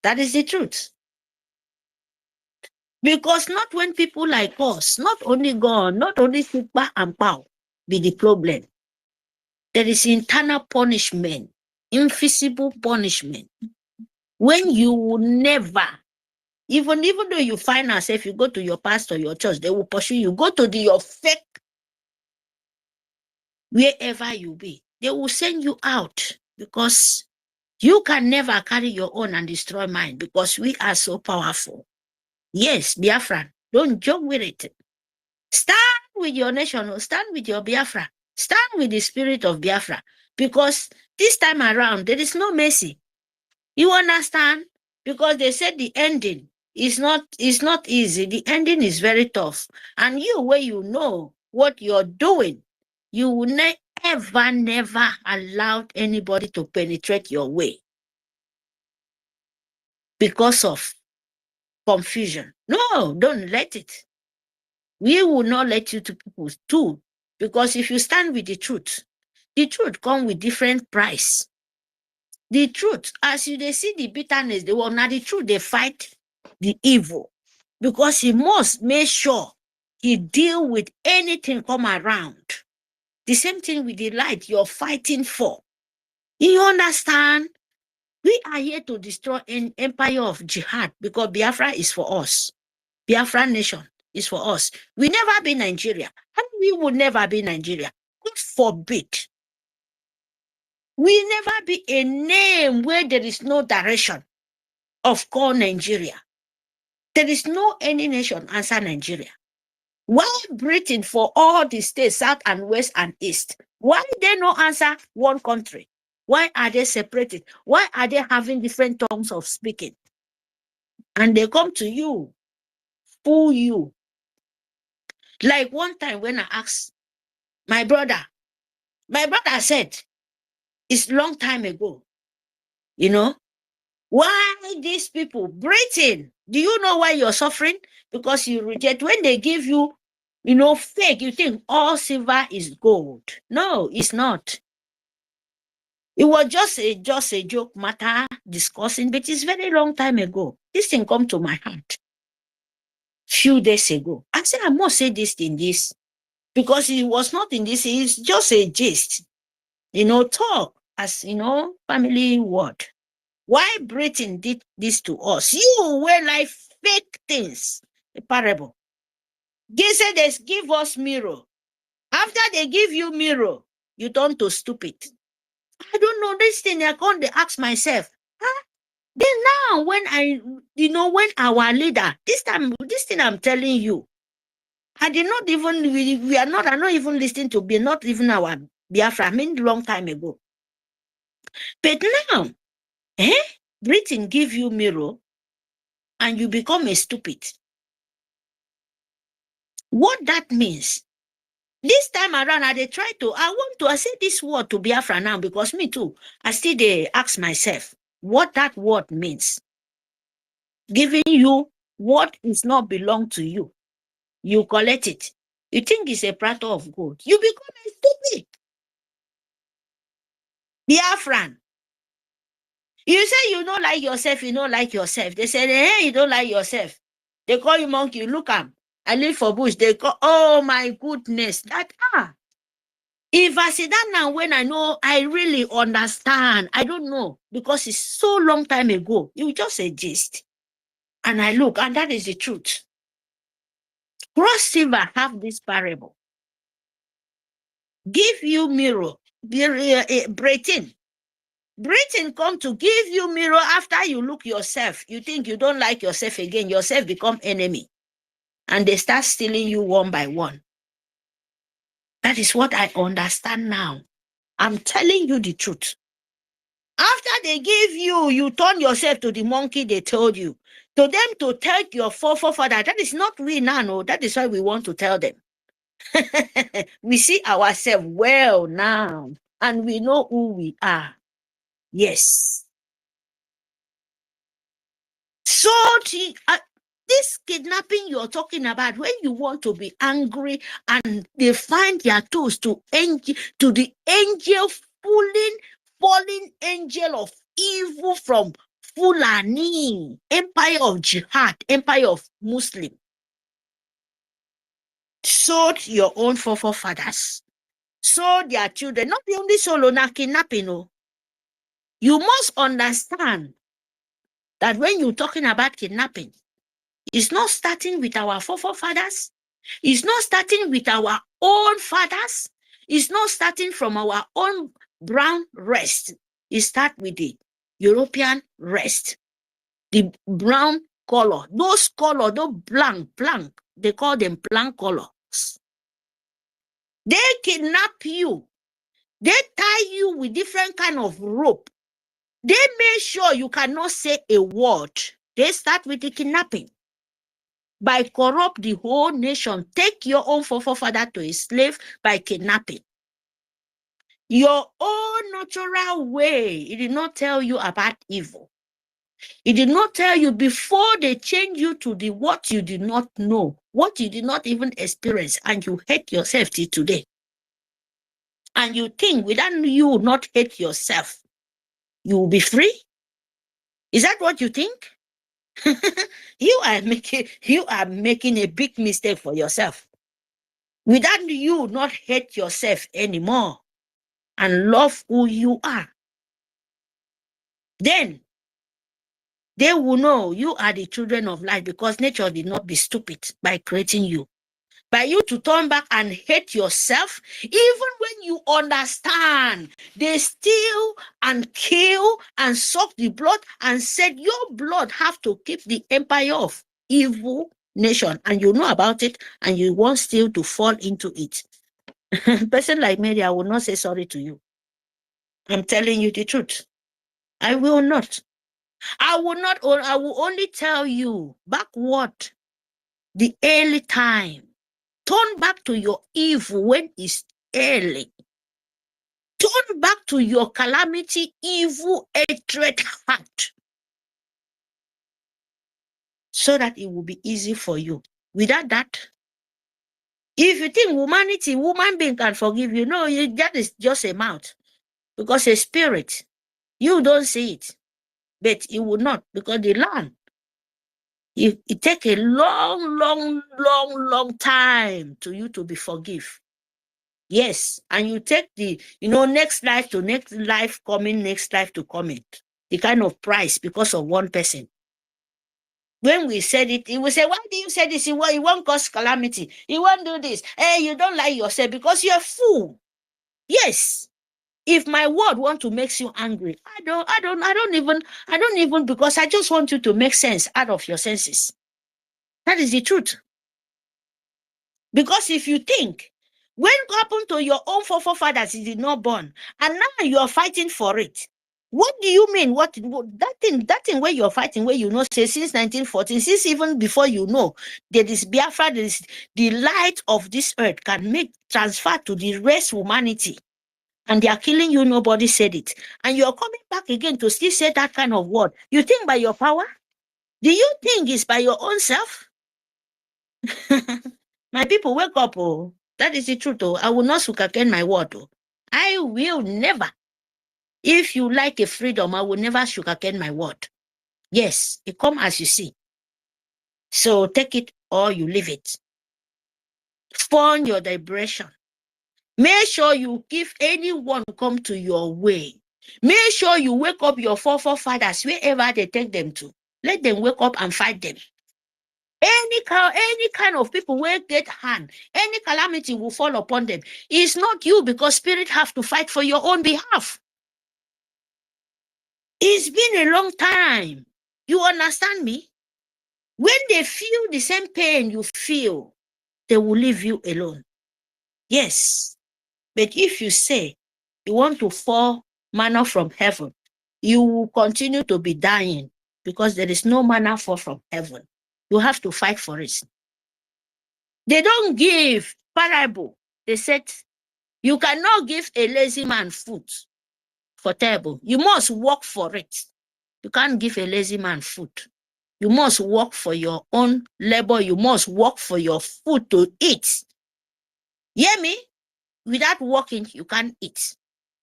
That is the truth. Because not when people like us, not only God, not only Super and Pow, be the problem. There is internal punishment, invisible punishment. When you will never, even though you find yourself, you go to your pastor, your church, they will pursue you. Go to your fake, wherever you be. They will send you out because you can never carry your own and destroy mine because we are so powerful. Yes, Biafra, don't joke with it. Stand with your nation, stand with your Biafra, stand with the spirit of Biafra, because this time around, there is no mercy. You understand? Because they said the ending is not easy. The ending is very tough. And you, where you know what you're doing, you will never allow anybody to penetrate your way because of confusion. No, don't let it. We will not let you to people too, because if you stand with the truth comes with different price. The truth, as you they see the bitterness, they will not the truth, they fight the evil, because he must make sure he deal with anything come around. The same thing with the light you're fighting for. You understand? We are here to destroy an empire of jihad, because Biafra is for us. Biafra nation is for us. We never be Nigeria, and we will never be Nigeria. God forbid. We never be a name where there is no direction of call Nigeria. There is no any nation answer Nigeria. Why Britain for all the states, South and West and East? Why they no answer one country? Why are they separated? Why are they having different tongues of speaking? And they come to you, fool you. Like one time when I asked my brother said, it's long time ago, you know, why these people, Britain, do you know why you're suffering? Because you reject, when they give you, you know, fake, you think all silver is gold. No, it's not. It was just a joke matter discussing, but it's very long time ago. This thing come to my heart few days ago. I said, I must say this in this, because it was not in this, it's just a gist, you know, talk as, you know, family word. Why Britain did this to us? You were like fake things. A parable. They said they give us mirror. After they give you mirror, you turn to stupid. I don't know this thing. I can't ask myself. Huh? Then now when when our leader, this thing I'm telling you, I did not even, I'm not even listening to be not even our Biafra, I mean long time ago. But now, Britain give you mirror and you become a stupid. What that means, this time around, I want to say this word to Biafra now, because me too, I still they ask myself what that word means. Giving you what is not belong to you. You collect it. You think it's a platter of gold. You become a stupid. Biafran. You say you don't like yourself, you don't like yourself. They say, hey, you don't like yourself. They call you monkey, look am. I live for bush. They call, oh my goodness. If I sit down now when I know, I really understand. I don't know, because it's so long time ago. You just a gist. And I look, and that is the truth. Cross Silver have this parable. Give you mirror, Britain. Britain come to give you mirror after you look yourself. You think you don't like yourself again. Yourself become enemy. And they start stealing you one by one. That is what I understand now. I'm telling you the truth. After they give you, you turn yourself to the monkey they told you. To them to tell your forefather, that is not we now, no. That is why we want to tell them. We see ourselves well now. And we know who we are. Yes. So this kidnapping you're talking about, when you want to be angry and they find their tools to the angel, fallen angel of evil from Fulani, empire of jihad, empire of Muslim, sold your own forefathers, sold their children, not the only solo na kidnapping. No. You must understand that when you're talking about kidnapping, it's not starting with our forefathers. It's not starting with our own fathers. It's not starting from our own brown rest. It starts with the European rest. The brown color. Those color, those blank, they call them blank colors. They kidnap you. They tie you with different kind of rope. They make sure you cannot say a word. They start with the kidnapping. By corrupt the whole nation, take your own forefather to a slave by kidnapping. Your own natural way, it did not tell you about evil. He did not tell you before they change you to the what you did not know, what you did not even experience, and you hate yourself till today. And you think without you not hate yourself, you will be free? Is that what you think? you are making a big mistake for yourself. Without you not hate yourself anymore and love who you are, then they will know you are the children of light, because nature did not be stupid by creating you. By you to turn back and hate yourself, even when you understand they steal and kill and suck the blood and said your blood have to keep the empire of evil nation, and you know about it and you want still to fall into it. Person like Mary, I will not say sorry to you. I'm telling you the truth. I will not. I will only tell you backward the early time. Turn back to your evil when it's early. Turn back to your calamity, evil, hatred heart, so that it will be easy for you. Without that, if you think human being can forgive you, no, that is just a mouth. Because a spirit, you don't see it, but it will not, because they learn. It takes a long time to you to be forgive. Yes, and you take the, next life to next life coming, next life to coming, the kind of price because of one person. When we said it, he will say, why do you say this? It won't cause calamity. You won't do this. Hey, you don't like yourself because you're a fool. Yes. If my word want to make you angry, I don't even, because I just want you to make sense out of your senses. That is the truth. Because if you think, when happened to your own forefathers, he did not born, and now you are fighting for it. What do you mean? What that thing where you're fighting, where say since 1914, since even before there is Biafra, there is the light of this earth can make transfer to the rest of humanity, and they are killing you. Nobody said it, and you're coming back again to still say that kind of word. You think by your power? Do you think it's by your own self? My people, wake up, oh. That is the truth, oh. I will not sugarcoat my word, oh. I will never. If you like a freedom, I will never sugarcoat my word. Yes, it come as you see. So take it or you leave it. Form your liberation. Make sure you give anyone come to your way. Make sure you wake up your forefathers wherever they take them to. Let them wake up and fight them. Any kind of people will get hand, any calamity will fall upon them. It's not you, because spirit have to fight for your own behalf. It's been a long time. You understand me? When they feel the same pain you feel, they will leave you alone. Yes. But if you say you want to fall manna from heaven, you will continue to be dying, because there is no manna fall from heaven. You have to fight for it. They don't give parable. They said, you cannot give a lazy man food for table. You must work for it. You can't give a lazy man food. You must work for your own labor. You must work for your food to eat. Hear me? Without working, you can't eat.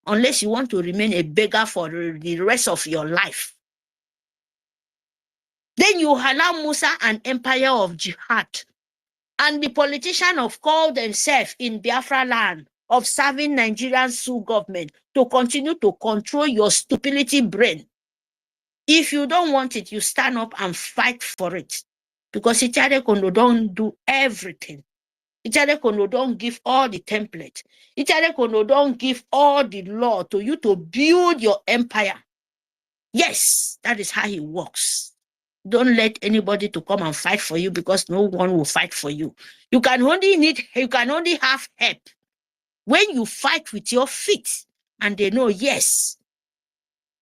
Unless you want to remain a beggar for the rest of your life. Then you allow Musa an empire of jihad. And the politicians of call themselves in Biafra land of serving Nigerian Sioux government to continue to control your stupidity brain. If you don't want it, you stand up and fight for it. Because Ichade Kondo don't do everything. Ichade Kondo don't give all the template. Ichade Kondo don't give all the law to you to build your empire. Yes, that is how he works. Don't let anybody to come and fight for you, because no one will fight for you. You can only have help when you fight with your feet and they know, yes,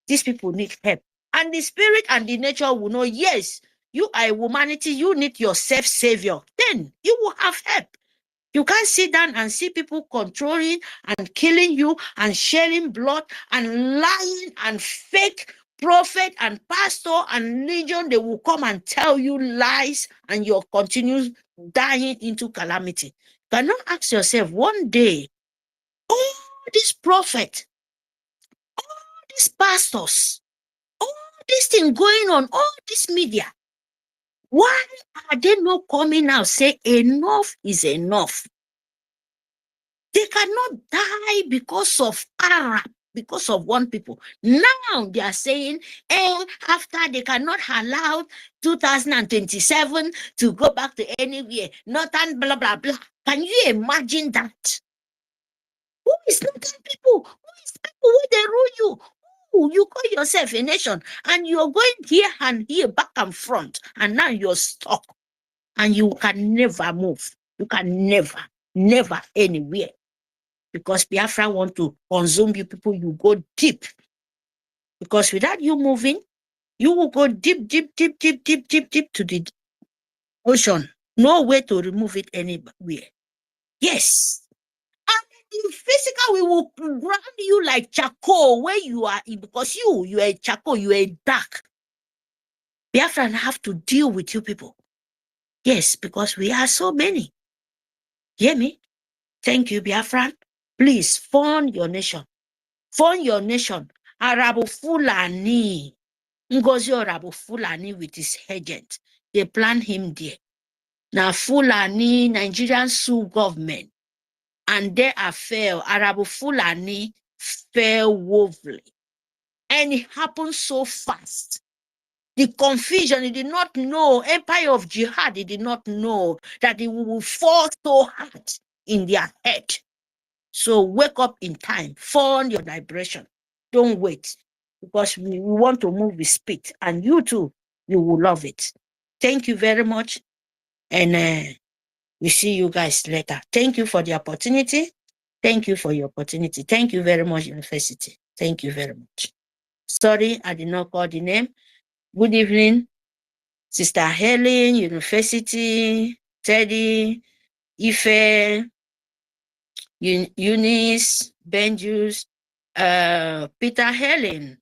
these people need help. And the spirit and the nature will know, yes, you are humanity, you need your self-savior. Then you will have help. You can't sit down and see people controlling and killing you and sharing blood and lying and fake prophet and pastor and legion, they will come and tell you lies, and you'll continue dying into calamity. You cannot ask yourself one day, all these prophets, all these pastors, all this thing going on, all this media, why are they not coming out say enough is enough? They cannot die because of Arab, because of one people. Now they are saying, after they cannot allow 2027 to go back to anywhere, nothing, blah, blah, blah. Can you imagine that? Who is northern people? Who is people where they rule you? Who you call yourself a nation, and you're going here and here, back and front, and now you're stuck, and you can never move. You can never anywhere. Because Biafra want to consume you people, you go deep. Because without you moving, you will go deep to the ocean. No way to remove it anywhere. Yes. And in physical, we will ground you like charcoal where you are, because you are a charcoal, you are dark. Biafra have to deal with you people. Yes, because we are so many. Hear me? Thank you, Biafra. Please fund your nation. Fund your nation. Arabu Fulani. NGOZI Arabu Fulani with his agent. They plan him there. Now Fulani, Nigerian sue government. And they are fail. Arabu Fulani fell woefully. And it happened so fast. The confusion, he did not know. Empire of Jihad, he did not know that it will fall so hard in their head. So wake up in time. Fund your liberation. Don't wait. Because we want to move with speed. And you too, you will love it. Thank you very much. And we see you guys later. Thank you for the opportunity. Thank you for your opportunity. Thank you very much, University. Thank you very much. Sorry, I did not call the name. Good evening, Sister Helen, University, Teddy, Ife, Eunice, Benjus, Peter Helen,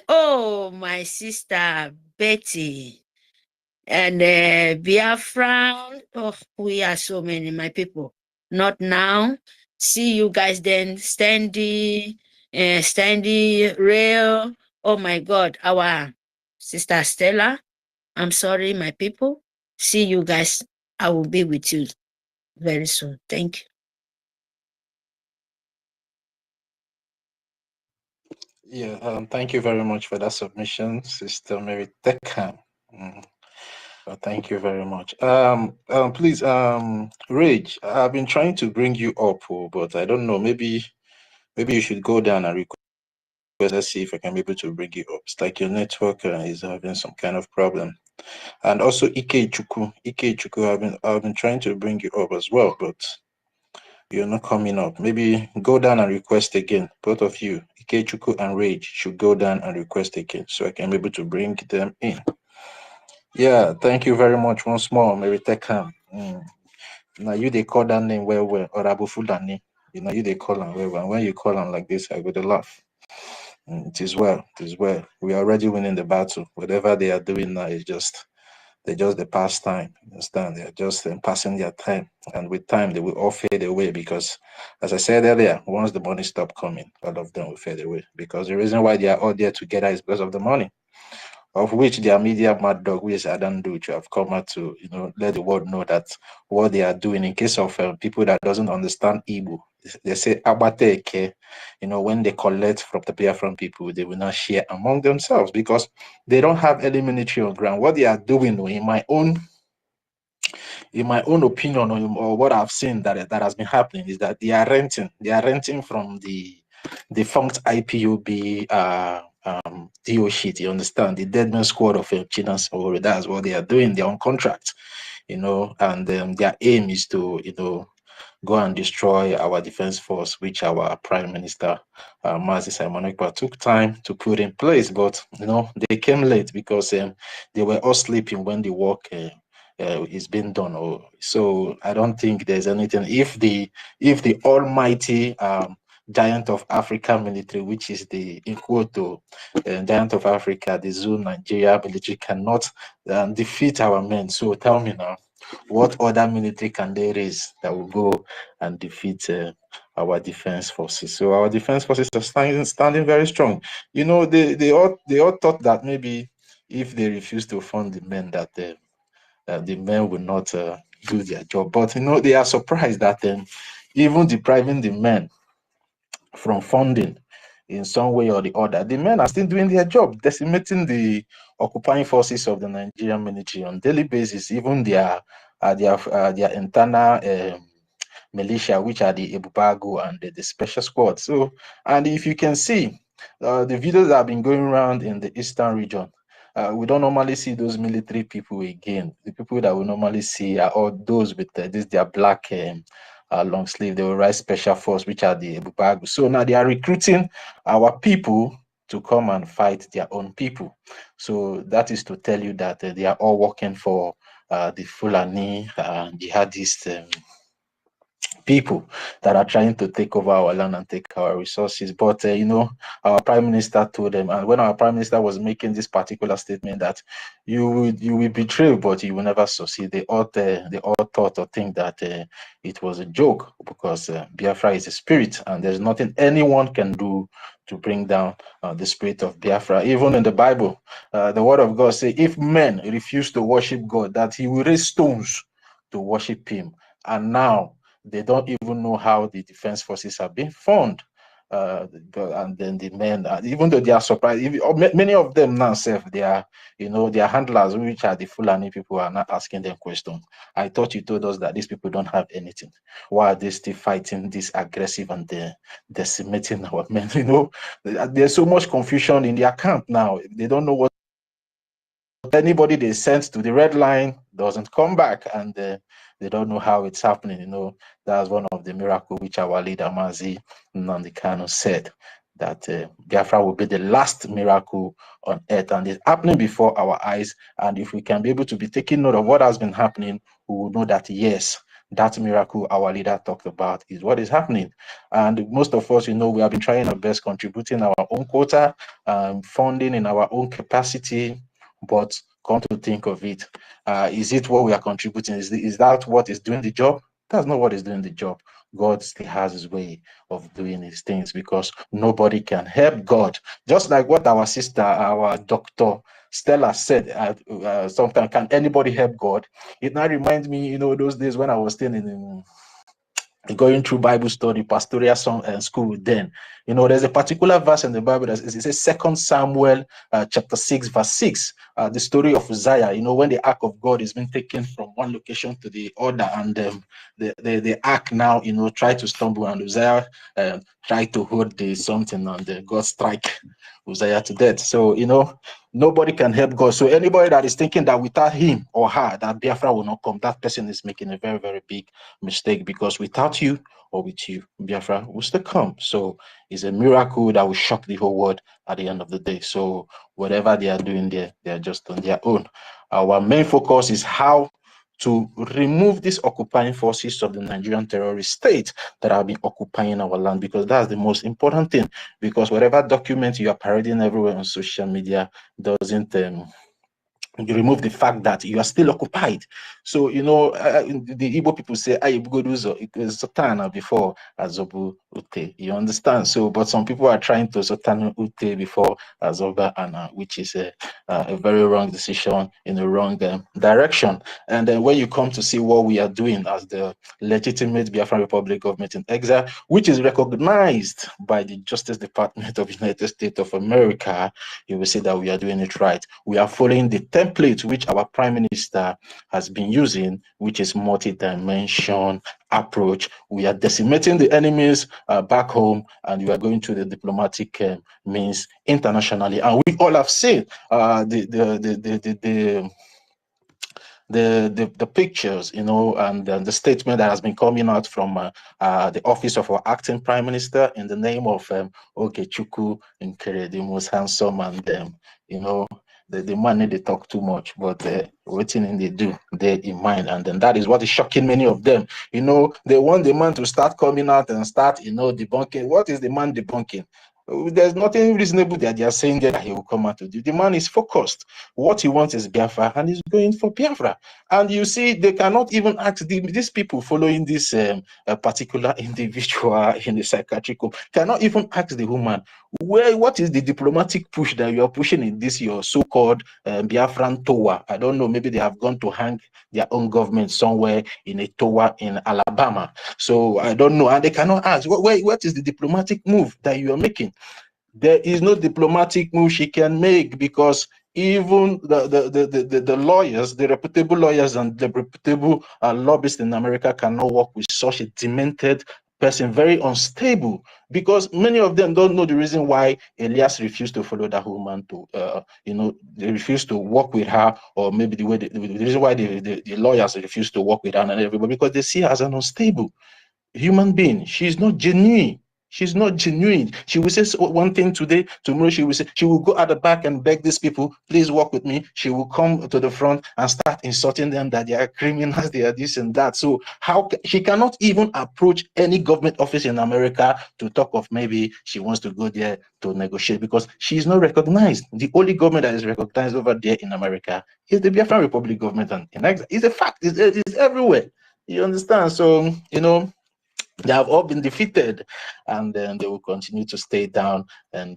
oh, my sister Betty, and Biafra. Oh, we are so many, my people. Not now. See you guys then. Standy, Rail. Oh my God, our sister Stella. I'm sorry, my people. See you guys. I will be with you very soon. Thank you. Yeah, thank you very much for that submission, Sister Mary Teckham. Thank you very much. Please, Rage, I've been trying to bring you up, but I don't know. Maybe you should go down and request. Let's see if I can be able to bring you up. It's like your network is having some kind of problem. And also IKED, I've been trying to bring you up as well, but you're not coming up. Maybe go down and request again. Both of you, IKED and Rage, should go down and request again so I can be able to bring them in. Yeah, thank you very much once more, Mary Teckham. Now you they call that name well, or Abu Fulani. You know, you they call them well. And when you call them like this, I go to laugh. It is well, it is well. We are already winning the battle. Whatever they are doing now is just the pastime. You understand? They are just passing their time. And with time, they will all fade away because, as I said earlier, once the money stops coming, all of them will fade away. Because the reason why they are all there together is because of the money, of which their media mad dog, which I don't do, to have come out to, let the world know that what they are doing. In case of people that doesn't understand Igbo, they say abateke, when they collect from the Biafran people, they will not share among themselves because they don't have any military on ground. What they are doing, in my own opinion, or what I've seen that has been happening, is that they are renting from the defunct IPOB DO sheet, you understand, the dead man squad of Chinas, or that's what they are doing. They're on contract, and their aim is to, go and destroy our defense force, which our Prime Minister, Mazi Simon Ekpa, took time to put in place. But, they came late because they were all sleeping when the work is being done. So I don't think there's anything. If the almighty giant of Africa military, which is the in quote giant of Africa, the Zoo Nigeria military cannot defeat our men. So tell me now, what other military can they raise that will go and defeat our defense forces? So our defense forces are standing very strong. You know, they all thought that maybe if they refuse to fund the men, that the men will not do their job. But you know, they are surprised that even depriving the men from funding in some way or the other, the men are still doing their job, decimating the occupying forces of the Nigerian military on daily basis, even their internal militia, which are the Ebubago and the special squad. So, and if you can see the videos that have been going around in the eastern region, we don't normally see those military people again. The people that we normally see are all those with their black long sleeve. They will write special force, which are the Ebubago. So now they are recruiting our people to come and fight their own people. So that is to tell you that they are all working for the Fulani jihadist people that are trying to take over our land and take our resources. But you know, our prime minister told them, and when our prime minister was making this particular statement that you will betray, but you will never succeed, they all thought or think that it was a joke, because Biafra is a spirit, and there's nothing anyone can do to bring down the spirit of Biafra. Even in the Bible, the word of God says, if men refuse to worship God, that he will raise stones to worship him. And now they don't even know how the defense forces are being formed. And then the men, even though they are surprised, many of them now they are, you know, their handlers, which are the Fulani people, are not asking them questions. I thought you told us that these people don't have anything. Why are they still fighting this aggressive and decimating our men? You know, there's so much confusion in their camp now. They don't know what anybody they sent to the red line doesn't come back, and they don't know how it's happening. You know, that's one of the miracles which our leader Mazi Nnamdi Kanu said, that Biafra will be the last miracle on earth, and it's happening before our eyes. And if we can be able to be taking note of what has been happening, we will know that yes, that miracle our leader talked about is what is happening. And most of us, you know, we have been trying our best, contributing our own quota, funding in our own capacity. But come to think of it, is it what we are contributing? Is that what is doing the job? That's not what is doing the job. God still has his way of doing his things, because nobody can help God. Just like what our sister, our Dr. Stella said, sometimes, can anybody help God? It now reminds me, you know, those days when I was still in going through Bible study, pastoral school. Then, you know, there's a particular verse in the Bible that it says 2 Samuel chapter 6 verse 6, the story of Uzziah. You know, when the ark of God is being taken from one location to the other, and the ark now, you know, try to stumble, and Uzziah try to hold the something, and God strike Uzziah to death. So, you know, nobody can help God. So anybody that is thinking that without him or her that Biafra will not come, that person is making a very, very big mistake, because without you or with you, Biafra will still come. So it's a miracle that will shock the whole world at the end of the day. So whatever they are doing there, they are just on their own. Our main focus is how to remove these occupying forces of the Nigerian terrorist state that have been occupying our land, because that's the most important thing. Because whatever document you are parading everywhere on social media doesn't you remove the fact that you are still occupied. So, you know, the Igbo people say, Sotana before Azobu Ute. You understand? So, but some people are trying to Sotana Ute before Azoba Ana, which is a very wrong decision in the wrong direction. And then when you come to see what we are doing as the legitimate Biafran Republic government in exile, which is recognized by the Justice Department of the United States of America, you will see that we are doing it right. We are following the template which our Prime Minister has been using, which is multi-dimension approach. We are decimating the enemies back home, and we are going to the diplomatic means internationally. And we all have seen the pictures, you know, and the statement that has been coming out from the office of our acting prime minister in the name of Ogechukwu Nkere, the most handsome and you know, the man they talk too much, but waiting they do, they in mind. And then that is what is shocking many of them. You know, they want the man to start coming out and start, you know, debunking. What is the man debunking? There's nothing reasonable that they are saying that he will come out to do. The man is focused. What he wants is Biafra, and he's going for Biafra. And you see, they cannot even ask these people following this particular individual in the psychiatric home, cannot even ask the woman, what is the diplomatic push that you are pushing in this your so-called Biafran tower? I don't know, maybe they have gone to hang their own government somewhere in a tower in Alabama. So I don't know, and they cannot ask, what is the diplomatic move that you are making? There is no diplomatic move she can make, because even the lawyers, the reputable lawyers and the reputable lobbyists in America cannot work with such a demented person, very unstable, because many of them don't know the reason why Elias refused to follow that woman to, you know, they refused to work with her, or maybe the way the reason why the lawyers refused to work with her and everybody, because they see her as an unstable human being. She's not genuine. She's not genuine. She will say one thing today, tomorrow she will say, she will go at the back and beg these people, please work with me. She will come to the front and start insulting them that they are criminals, they are this and that. So how she cannot even approach any government office in America to talk of maybe she wants to go there to negotiate, because she is not recognized. The only government that is recognized over there in America is the Biafran Republic government, and it's a fact. It's everywhere. You understand? So, you know, they have all been defeated, and then they will continue to stay down, and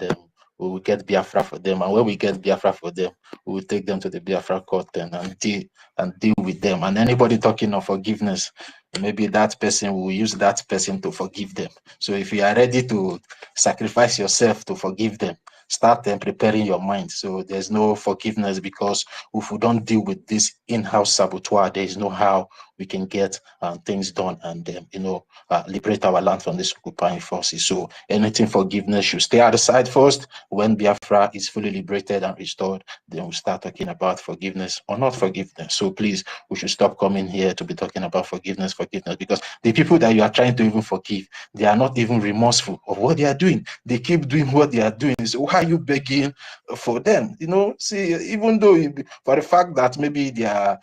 we will get Biafra for them. And when we get Biafra for them, we will take them to the Biafra court and deal with them. And anybody talking of forgiveness, maybe that person will use that person to forgive them. So if you are ready to sacrifice yourself to forgive them, start preparing your mind. So there's no forgiveness, because if we don't deal with this in-house saboteur, there is no how we can get things done and you know, liberate our land from these occupying forces. So anything forgiveness should stay at the side first. When Biafra is fully liberated and restored, then we'll start talking about forgiveness or not forgiveness. So please, we should stop coming here to be talking about forgiveness, because the people that you are trying to even forgive, they are not even remorseful of what they are doing. They keep doing what they are doing. So why are you begging for them? You know, see, even though for the fact that maybe their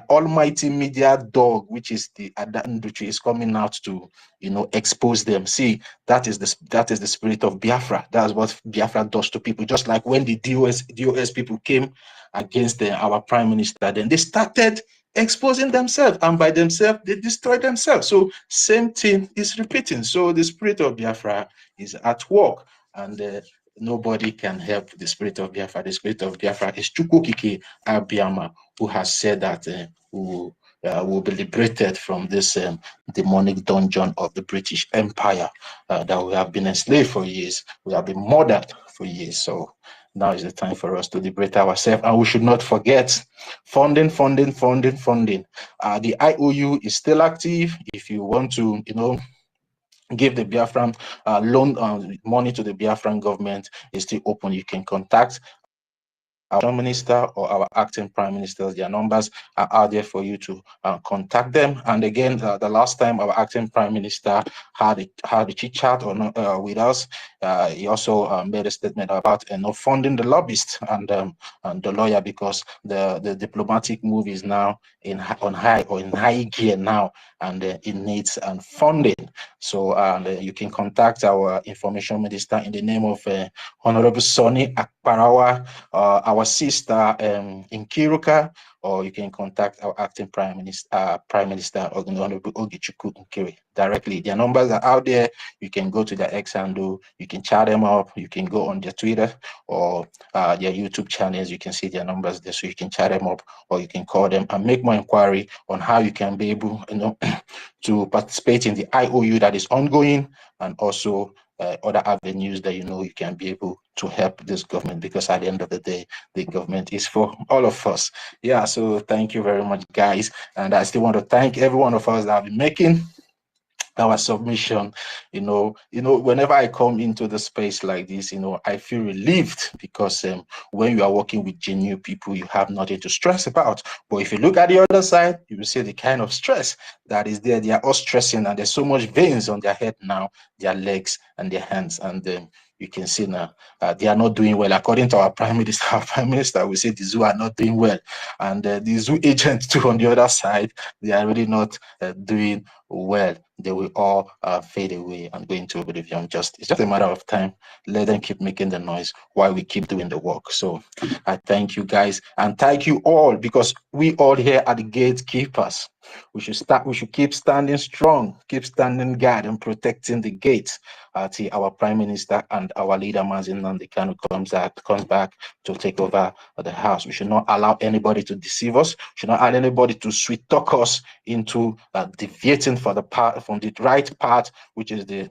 almighty media dog, which is the ANNANG, is coming out to, you know, expose them. See, that is the spirit of Biafra. That's what Biafra does to people. Just like when the DOS people came against our prime minister, then they started exposing themselves, and by themselves they destroyed themselves. So same thing is repeating. So the spirit of Biafra is at work, and nobody can help the spirit of Biafra. The spirit of Biafra is Chukwukike Abiyama, who has said that we will be liberated from this demonic dungeon of the British Empire, that we have been enslaved for years. We have been murdered for years. So now is the time for us to liberate ourselves, and we should not forget funding. The IOU is still active. If you want to, you know, give the Biafran loan money to the Biafran government, is still open. You can contact our prime minister or our acting prime ministers. Their numbers are out there for you to contact them. And again, the last time our acting prime minister had a chit chat with us, he also made a statement about not funding the lobbyist and the lawyer, because the diplomatic move is now in high gear now, and it needs funding. So you can contact our information minister in the name of Honorable Sonny Akparawa, our sister in Kiruka, or you can contact our acting prime minister, Honorable Ogichukwu Nkiri, directly. Their numbers are out there. You can go to their X handle, you can chat them up, you can go on their Twitter or their YouTube channels. You can see their numbers there, so you can chat them up, or you can call them and make more inquiry on how you can be able, you know, to participate in the IOU that is ongoing, and also other avenues that, you know, you can be able to help this government, because at the end of the day, the government is for all of us. Yeah, so thank you very much, guys. And I still want to thank every one of us that have been making our submission. You know, whenever I come into the space like this, you know, I feel relieved, because when you are working with genuine people, you have nothing to stress about. But if you look at the other side, you will see the kind of stress that is there. They are all stressing, and there's so much veins on their head now, their legs and their hands, and you can see now they are not doing well. According to our Prime Minister will say the zoo are not doing well. And the zoo agents too on the other side, they are really not doing well. They will all fade away and go into oblivion. It's just a matter of time. Let them keep making the noise while we keep doing the work. So I thank you guys and thank you all, because we all here are the gatekeepers. We should keep standing strong, keep standing guard and protecting the gates till our Prime Minister and our leader Mazin Nandekanu comes back to take over the house. We should not allow anybody to deceive us. We should not allow anybody to sweet talk us into deviating from the right path, which is the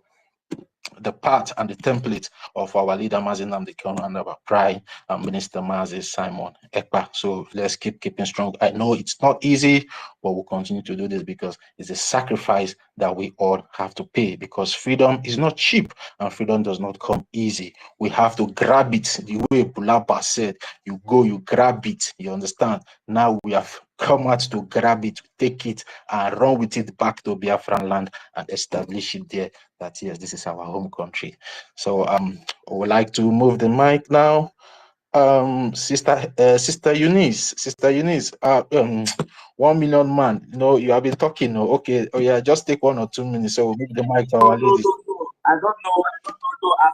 path and the template of our leader Mazin Namdekanu and our Prime Minister Mazi Simon Ekpa. So let's keeping strong. I know it's not easy, but we'll continue to do this because it's a sacrifice that we all have to pay, because freedom is not cheap and freedom does not come easy. We have to grab it the way Bulaba said. You go, you grab it. You understand? Now we have come out to grab it, take it, and run with it back to Biafran land and establish it there. That yes, this is our home country. So I would like to move the mic now. Sister Eunice, 1 million man. No, you have been talking. No, okay. Oh yeah, just take 1 or 2 minutes. So we'll move the mic to our ladies. I don't know.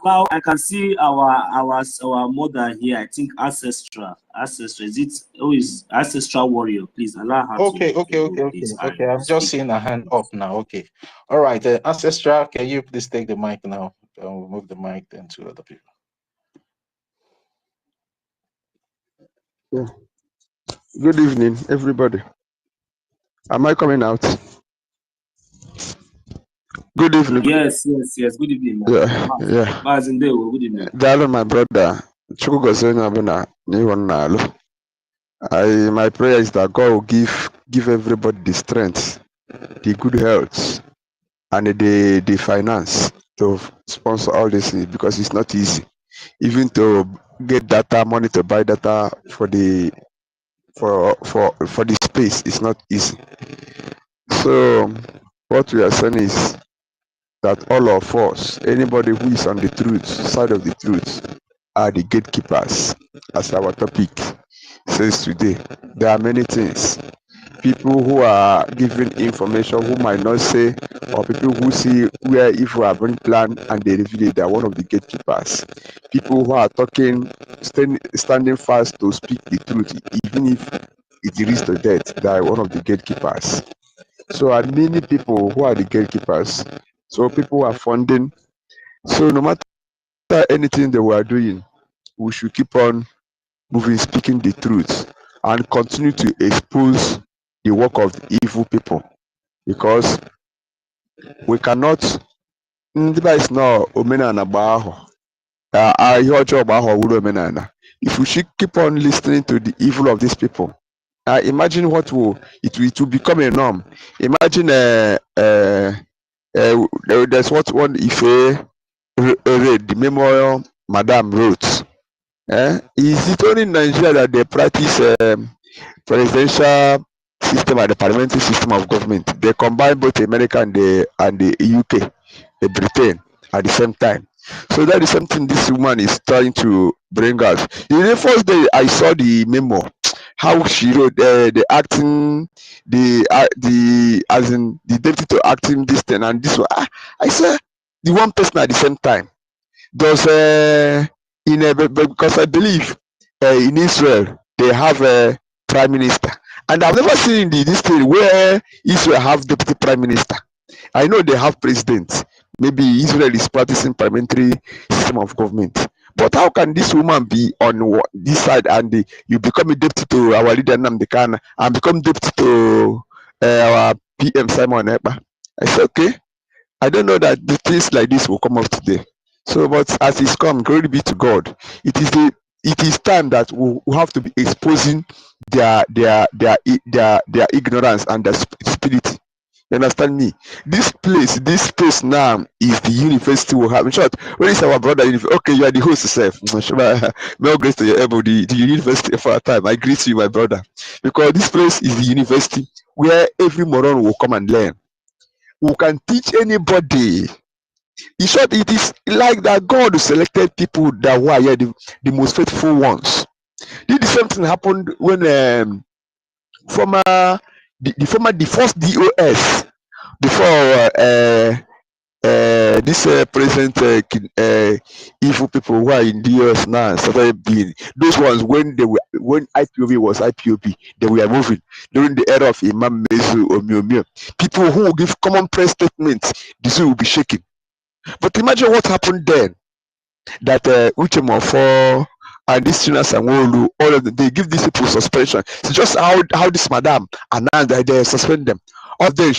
Allow. I can see our mother here. I think ancestral. Is it? Who is ancestral warrior? Please allow her. Okay. I'm just seeing a hand up now. Okay. All right. Ancestral, can you please take the mic now? We'll move the mic then to other people. Yeah. Good evening, everybody. Am I coming out? Good evening. Yes. Good evening. Yeah. Good evening. Darling, my brother. My prayer is that God will give everybody the strength, the good health, and the finance to sponsor all this, because it's not easy. Even to get data, money to buy data for the space, it's not easy. So what we are saying is that all of us, anybody who is on the truth, side of the truth, are the gatekeepers, as our topic says today. There are many things. People who are giving information who might not say, or people who see where evil have been planned and they reveal it, they are one of the gatekeepers. People who are talking, standing fast to speak the truth, even if it leads to death, they are one of the gatekeepers. So are many people who are the gatekeepers. So people are funding. So no matter anything that we are doing, we should keep on moving, speaking the truth, and continue to expose the work of the evil people, because we cannot. If we should keep on listening to the evil of these people, imagine what will become a norm. Imagine there's what one Ife read, the memorial Madame wrote. Is it only in Nigeria that they practice presidential system and the parliamentary system of government? They combine both America and the UK, the Britain, at the same time. So that is something this woman is trying to bring us. The first day I saw the memo, how she wrote the acting, as in the deputy acting this thing and this one. I said the one person at the same time. Does because I believe in Israel they have a prime minister, and I've never seen this thing where Israel have deputy prime minister. I know they have president. Maybe Israel is practicing parliamentary system of government. But how can this woman be on this side and you become a deputy to our leader Namdekan and become deputy to our PM Simon Ekpa? I said, okay, I don't know that the things like this will come up today. So, but as it's come, glory be to God. It is time that we have to be exposing their ignorance and their stupidity. You understand me? This space now is the university we have. In short, when it's our brother, okay, you are the host yourself. More grace to your elbow, the university for a time. I greet you, my brother. Because this place is the university where every moron will come and learn. We can teach anybody In short, it is like that God selected people that were the most faithful ones. The same thing happened when the first DOS before this present evil people who are in the US now started being those ones when IPOB was IPOB, they were moving during the era of Imam Mezu Omiomio. People who give common press statements, this will be shaking. But imagine what happened then. That Uchemofo and this China Sanwo-Olu, all of them, they give these people suspension. It's just how this madam announced that they suspend them. All they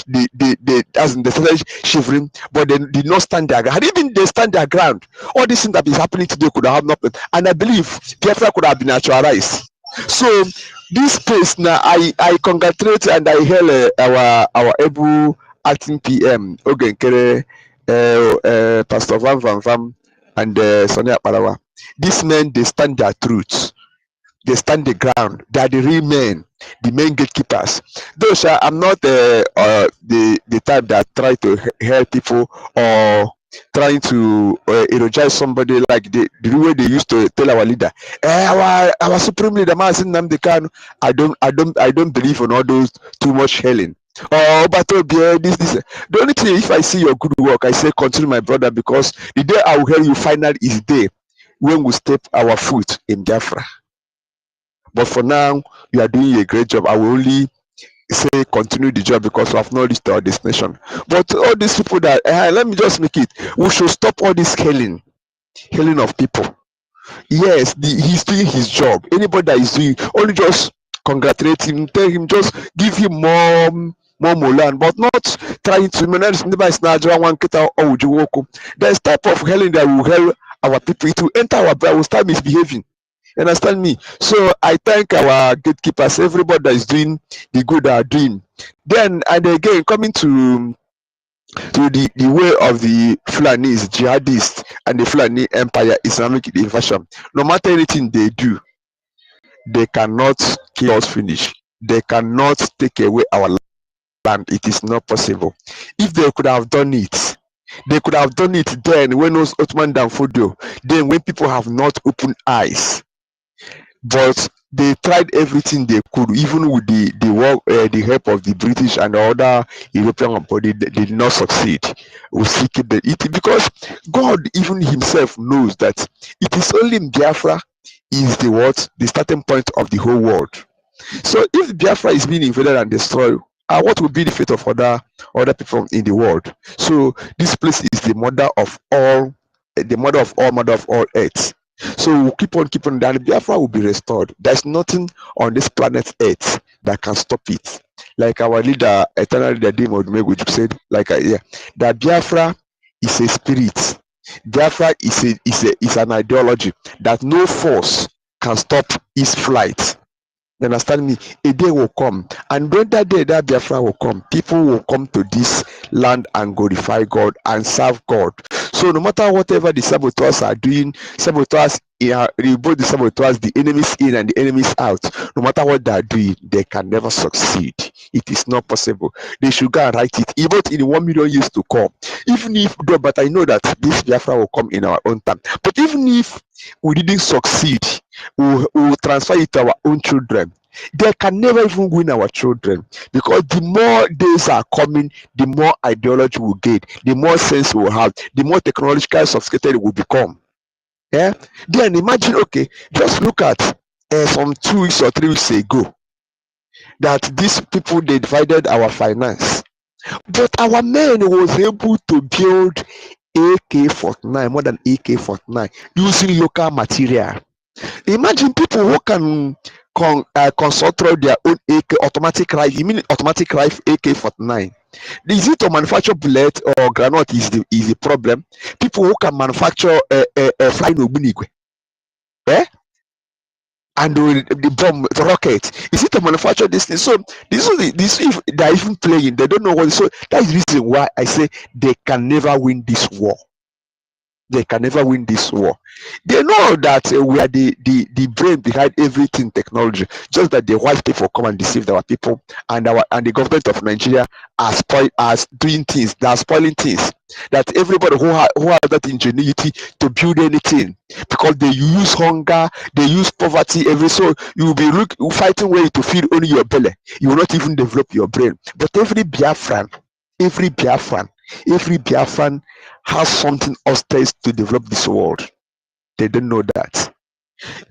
as in they started shivering, but they did not stand their ground. Had even they stand their ground, all these things that is happening today could have not been. And I believe Biafra could have been actualized. So this space now, I congratulate and I hail our able acting PM Ogenkere, Pastor Van Van Van and Sonia Palawa. These men, they stand their truth. They stand the ground. They are the real men, the main gatekeepers. Those I'm not the type that try to help people or trying to eulogize somebody like the way they used to tell our leader. Our supreme leader, Mazi Nnamdi Kanu. I don't believe in all those too much hailing. Oh, but this. The only thing, if I see your good work, I say continue, my brother, because the day I will hear you finally is the day when we step our foot in Biafra. But for now, you are doing a great job. I will only say continue the job because we have not reached our destination. But all these people that let me just make it. We should stop all this hailing of people. Yes, he's doing his job. Anybody that is doing, only just congratulate him, tell him, just give him more molan, but not trying to there's type of hailing that will help our people to enter our blood, will start misbehaving. You understand me? So I thank our gatekeepers, everybody that is doing the good they are doing. Then and again, coming to the way of the Fulanis, jihadists, and the Fulani Empire, Islamic invasion. No matter anything they do, they cannot kill us finish. They cannot take away our land. It is not possible. If they could have done it, they could have done it then when those Ottoman Danfodio, then when people have not opened eyes. But they tried everything they could, even with the help of the British and other European body. They did not succeed. We seek it because God even Himself knows that it is only in Biafra is the starting point of the whole world. So if Biafra is being invaded and destroyed, what will be the fate of other people in the world? So this place is the mother of all mother of all earth. So we'll keep on, and Biafra will be restored. There's nothing on this planet Earth that can stop it. Like our leader, eternal leader Dimo Odumegwu said, that Biafra is a spirit. Biafra is an ideology that no force can stop its flight. You understand me? A day will come, and when that day, that Biafra will come, people will come to this land and glorify God and serve God. So no matter whatever the saboteurs are doing, saboteurs, both the saboteurs, the enemies in and the enemies out, no matter what they are doing, they can never succeed. It is not possible. They should go and write it, even in 1 million years to come. Even if, but I know that this Biafra will come in our own time. But even if we didn't succeed, we will transfer it to our own children. They can never even win our children, because the more days are coming, the more ideology will get, the more sense we will have, the more technologically sophisticated it will become. Yeah. Then imagine, okay, just look at some 2 weeks or 3 weeks ago that these people, they divided our finance, but our men was able to build AK-49, more than AK-49, using local material. Imagine people who can construct their own automatic rifle. You mean automatic rifle AK-49? Is it to manufacture bullet or granite is the problem? People who can manufacture flying ogbunigwe, and the bomb, the rocket. Is it to manufacture this thing? So this if they're even playing, they don't know what. So that is the reason why I say they can never win this war. They can never win this war. They know that we are the brain behind everything technology. Just that the white people come and deceive our people, and the government of Nigeria are doing things. They are spoiling things. That everybody who has that ingenuity to build anything, because they use hunger, they use poverty. So you will be fighting way to feed only your belly. You will not even develop your brain. But every Biafran has something upstairs to develop this world. They don't know that.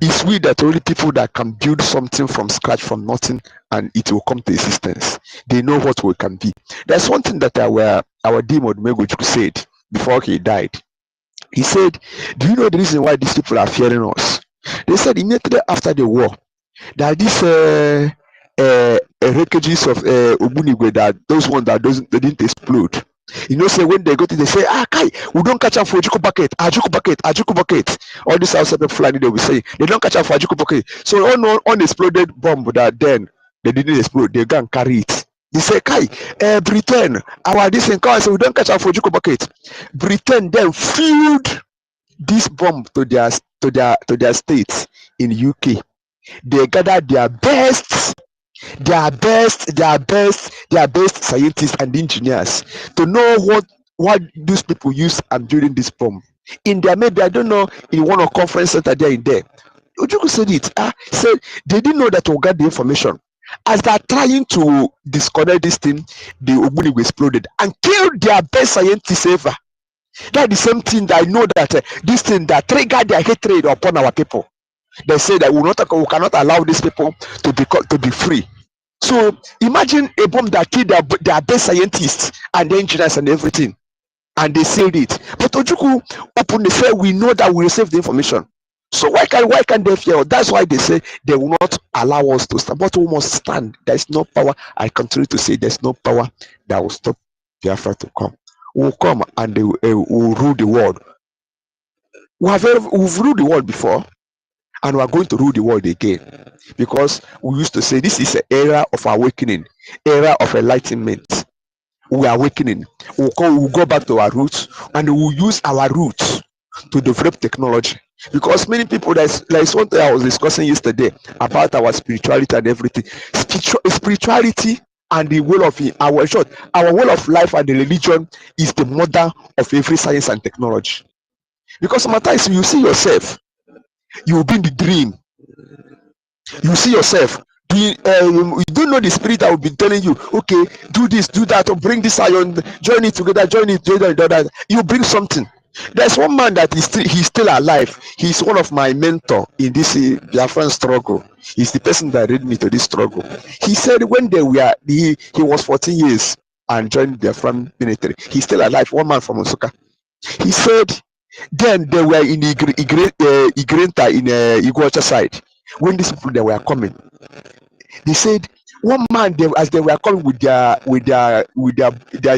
It's we that only people that can build something from scratch, from nothing, and it will come to existence. They know what we can be. There's one thing that our Dimo Megojuku said before he died. He said, do you know the reason why these people are fearing us? They said immediately after the war that these wreckages of Ogbunigwe, that those ones that they didn't explode. You know, say when they go to, they say, Kai, we don't catch up for Ajuku bucket. All these outside people flying, they will say, they don't catch up for Ajuku bucket. So unexploded bomb that then they didn't explode, they go and carry it. They say, Kai, Britain, our this and so we don't catch up for Ajuku bucket. Britain then filled this bomb to their states in UK. They gathered their best scientists and engineers to know what these people use and building this bomb. In there, maybe I don't know, in one of conference center there in there. Ojuku said it. Said they didn't know that we got the information. As they're trying to disconnect this thing, the Ogbunigwe exploded and killed their best scientists ever. That's the same thing that I know that this thing that triggered their hatred upon our people. They say that we cannot allow these people to be free. So imagine a bomb that killed their best scientists and the engineers and everything, and they said it. But Ojuku openly said, we know that we receive the information. So why can't they fear? That's why they say they will not allow us to stand. But we must stand. There is no power. I continue to say there's no power that will stop Biafra to come. We'll come and they will rule the world. We've ruled the world before, and we are going to rule the world again, because we used to say this is an era of awakening, era of enlightenment. We are awakening. We'll go back to our roots, and we'll use our roots to develop technology. Because many people, there's one thing I was discussing yesterday about our spirituality and everything. Spirituality and the will of our way of life and the religion is the mother of every science and technology. Because sometimes you see yourself, you will be in the dream. You see yourself. You don't know the spirit that will be telling you, okay, do this, do that, or bring this iron, join it together, you bring something. There's one man that he's still alive. He's one of my mentor in this Biafran struggle. He's the person that led me to this struggle. He said when he was 14 years and joined the Biafran military. He's still alive. One man from Osaka. He said then they were in Igrenta in OGOJA side. When these people they were coming, they said one man as they were coming with their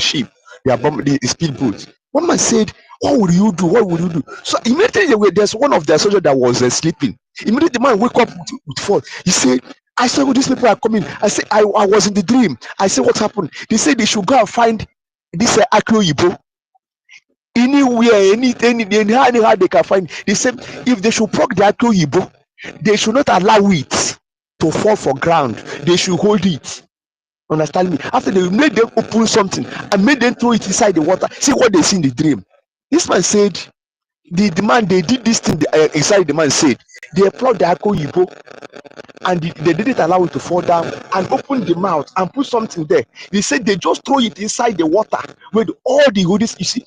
ship, the speedboats. One man said, "What would you do? What would you do?" So immediately there's one of their soldiers that was sleeping. Immediately the man wake up with fall. He said, "I saw these people are coming." I said, "I was in the dream." I said, "What happened?" They said they should go and find this EKID. Anywhere, anyhow they can find. They said if they should proc the EKID, they should not allow it to fall for ground. They should hold it. Understand me? After they made them open something and made them throw it inside the water. See what they see in the dream. This man said the man they did this thing inside. The man said they plugged the EKID and they didn't allow it to fall down and open the mouth and put something there. They said they just throw it inside the water with all the hoodies. You see,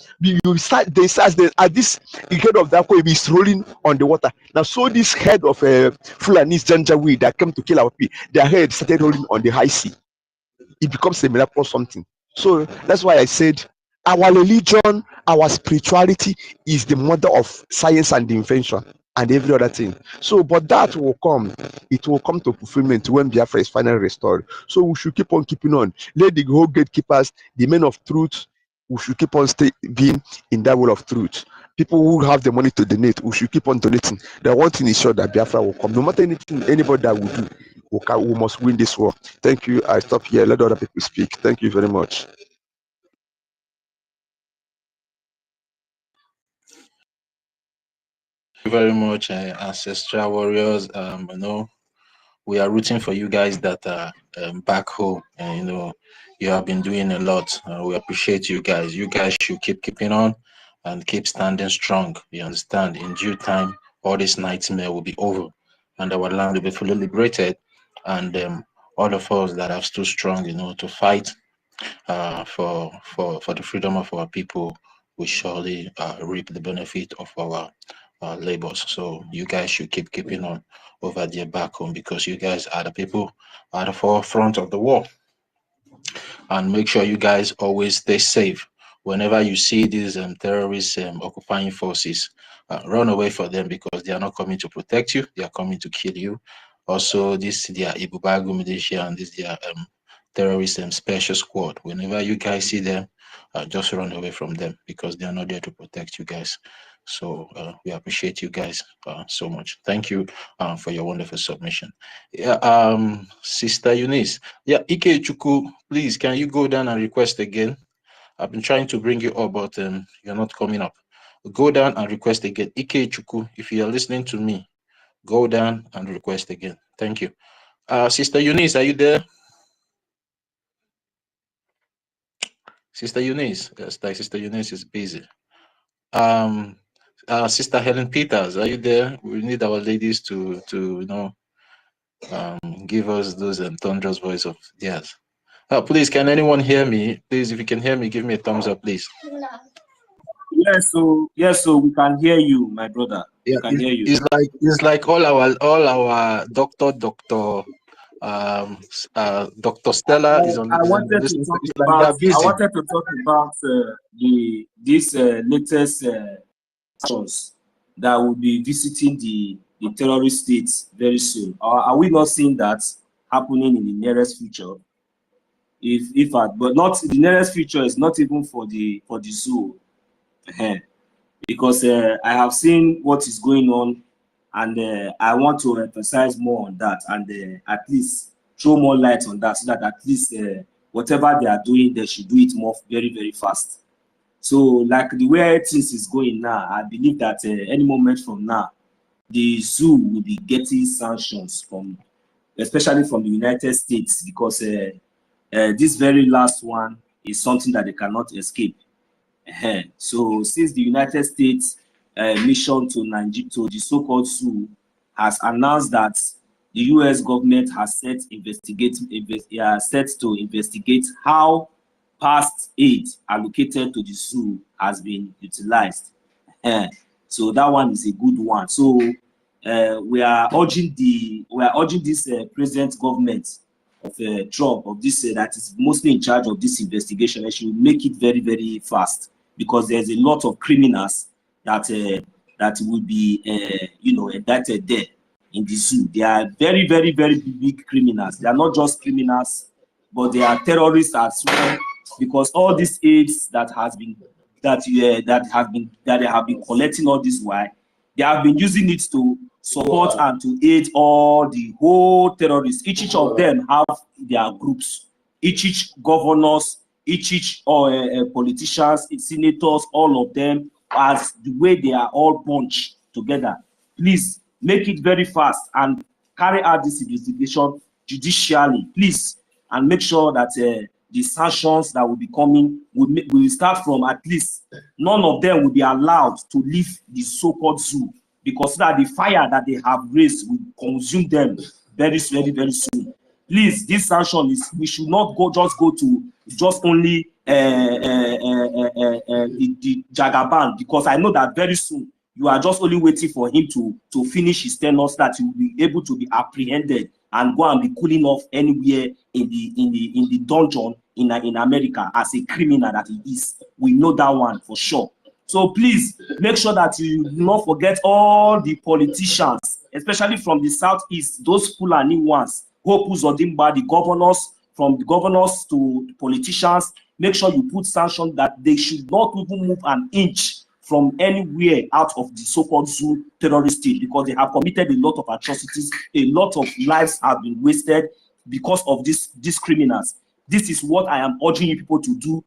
at this head of the EKID is rolling on the water. Now, so this head of Fulani's Janjaweed that came to kill our people, their head started rolling on the high sea. It becomes a miracle something. So that's why I said our religion, our spirituality is the mother of science and invention and every other thing. So, but that will come. It will come to fulfillment when Biafra is finally restored. So we should keep on keeping on. Let the whole gatekeepers, the men of truth, we should keep on being in that will of truth. People who have the money to donate, we should keep on donating. The one thing is sure that Biafra will come. No matter anything, anybody that will do, we must win this war. Thank you. I stop here. Let other people speak. Thank you very much. you very much, ancestral warriors. You know, we are rooting for you guys that are back home, and you know, you have been doing a lot. We appreciate you guys. You guys should keep keeping on and keep standing strong. You understand? In due time, all this nightmare will be over, and our land will be fully liberated. And all of us that have stood strong, you know, to fight for the freedom of our people, we surely reap the benefit of our labors. So you guys should keep keeping on over there back home, because you guys are the people at the forefront of the war. And make sure you guys always stay safe. Whenever you see these terrorists occupying forces, run away from them, because they are not coming to protect you, they are coming to kill you. Also, this their Ibubagu militia and this their terrorist special squad. Whenever you guys see them, just run away from them, because they are not there to protect you guys. So we appreciate you guys so much. Thank you for your wonderful submission. Yeah, Sister Eunice. Yeah, Ike Chuku, please, can you go down and request again? I've been trying to bring you up, but you're not coming up. Go down and request again. Ike Chuku, if you are listening to me, go down and request again. Thank you. Sister Eunice, are you there? Sister Eunice, yes, like Sister Eunice is busy. Sister Helen Peters, are you there? We need our ladies to you know, give us those thunderous voice of theirs. Please, can anyone hear me? Please, if you can hear me, give me a thumbs up, please. Yes, so we can hear you, my brother. Yeah, we can hear you. It's like all our Dr. Dr. Stella is on. I wanted to talk about. I wanted to talk about this latest actions that will be visiting the terrorist states very soon. Are we not seeing that happening in the nearest future? But not the nearest future is not even for the zoo, because I have seen what is going on, and I want to emphasize more on that, and at least throw more light on that, so that at least whatever they are doing, they should do it more very, very fast. So, like the way things is going now, I believe that any moment from now, the zoo will be getting sanctions from, especially from the United States, because this very last one is something that they cannot escape. So, since the United States mission to Nigeria, to the so-called zoo, has announced that the U.S. government has set to investigate how past aid allocated to the zoo has been utilized. So that one is a good one. So we are urging this present government of Trump, of this that is mostly in charge of this investigation, and should make it very, very fast, because there's a lot of criminals that will be indicted there in the zoo. They are very, very, very big criminals. They are not just criminals, but they are terrorists as well, because all these aids that they have been collecting all this while, they have been using it to support and to aid all the whole terrorists. Each of them have their groups. Each governors, each politicians, senators, all of them, as the way they are all bunched together. Please make it very fast and carry out this investigation judicially, please, and make sure that the sanctions that will be coming will start from, at least none of them will be allowed to leave the so-called zoo, because that the fire that they have raised will consume them very, very, very soon. Please, this sanction is, we should not go to only the Jagaban, because I know that very soon you are just only waiting for him to finish his tenure, so that he will be able to be apprehended and go and be cooling off anywhere in the dungeon in America as a criminal that he is. We know that one for sure. So please make sure that you do not forget all the politicians, especially from the southeast, those Fulani ones, Hope Uzodimba, the governors, from the governors to the politicians. Make sure you put sanctions that they should not even move an inch from anywhere out of the so-called zoo terrorist state, because they have committed a lot of atrocities. A lot of lives have been wasted because of these criminals. This is what I am urging you people to do.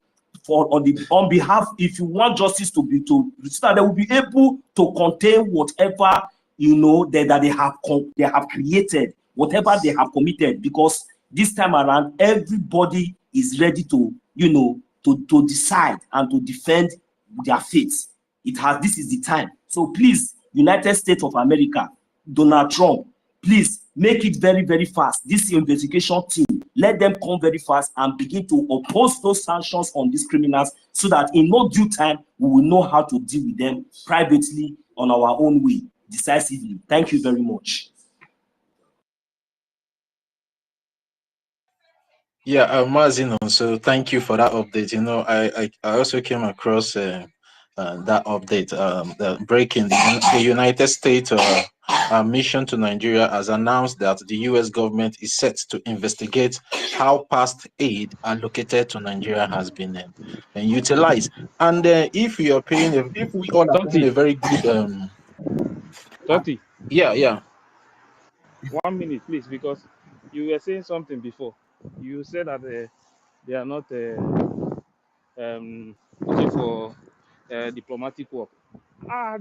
on behalf, if you want justice to be so that they will be able to contain whatever that they have created, whatever they have committed, because this time around everybody is ready to to decide and to defend their faith. This is the time. So please, United States of America, Donald Trump, please make it very, very fast. This investigation team, let them come very fast and begin to oppose those sanctions on these criminals, so that in no due time we will know how to deal with them privately on our own way, decisively. Thank you very much. Yeah, Mazino, so thank you for that update. I also came across that update, the breaking the United States mission to Nigeria has announced that the U.S. government is set to investigate how past aid allocated to Nigeria has been utilized. And if we are paying, if we all are paying a very good, yeah. 1 minute, please, because you were saying something before. You said that they are not looking for diplomatic work.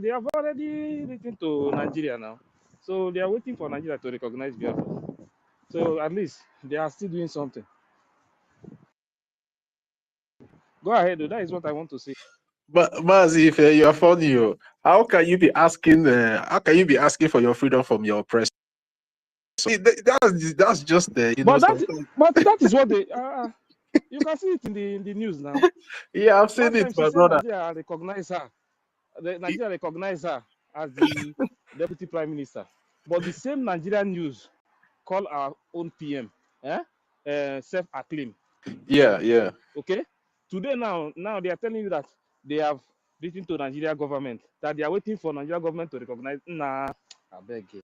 They have already written to Nigeria now. So they are waiting for Nigeria to recognize Biafra. So at least they are still doing something. Go ahead, that is what I want to say. But Mazi, if you are funny, how can you be asking? How can you be asking for your freedom from your oppressor? So that's just the but that is what they. You can see it in the news now. Yeah, I've seen it, my brother. Nigeria recognize her. Nigeria recognize her as the deputy prime minister. But the same Nigerian news call our own PM, self-acclaim. Yeah. Okay. Today now they are telling you that they have written to Nigeria government that they are waiting for Nigeria government to recognize. Nah, I beg you.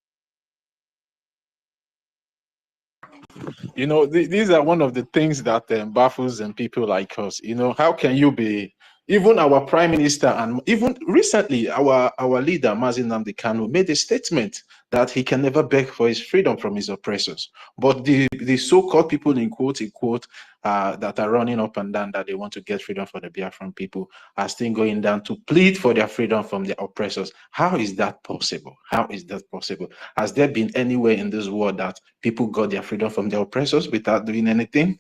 These are one of the things that baffles people like us. How can you be, even our prime minister, and even recently our leader Mazi Nnamdi Kanu made a statement that he can never beg for his freedom from his oppressors. But the so-called people in quote unquote that are running up and down that they want to get freedom for the Biafran people are still going down to plead for their freedom from their oppressors. How is that possible? How is that possible? Has there been anywhere in this world that people got their freedom from their oppressors without doing anything?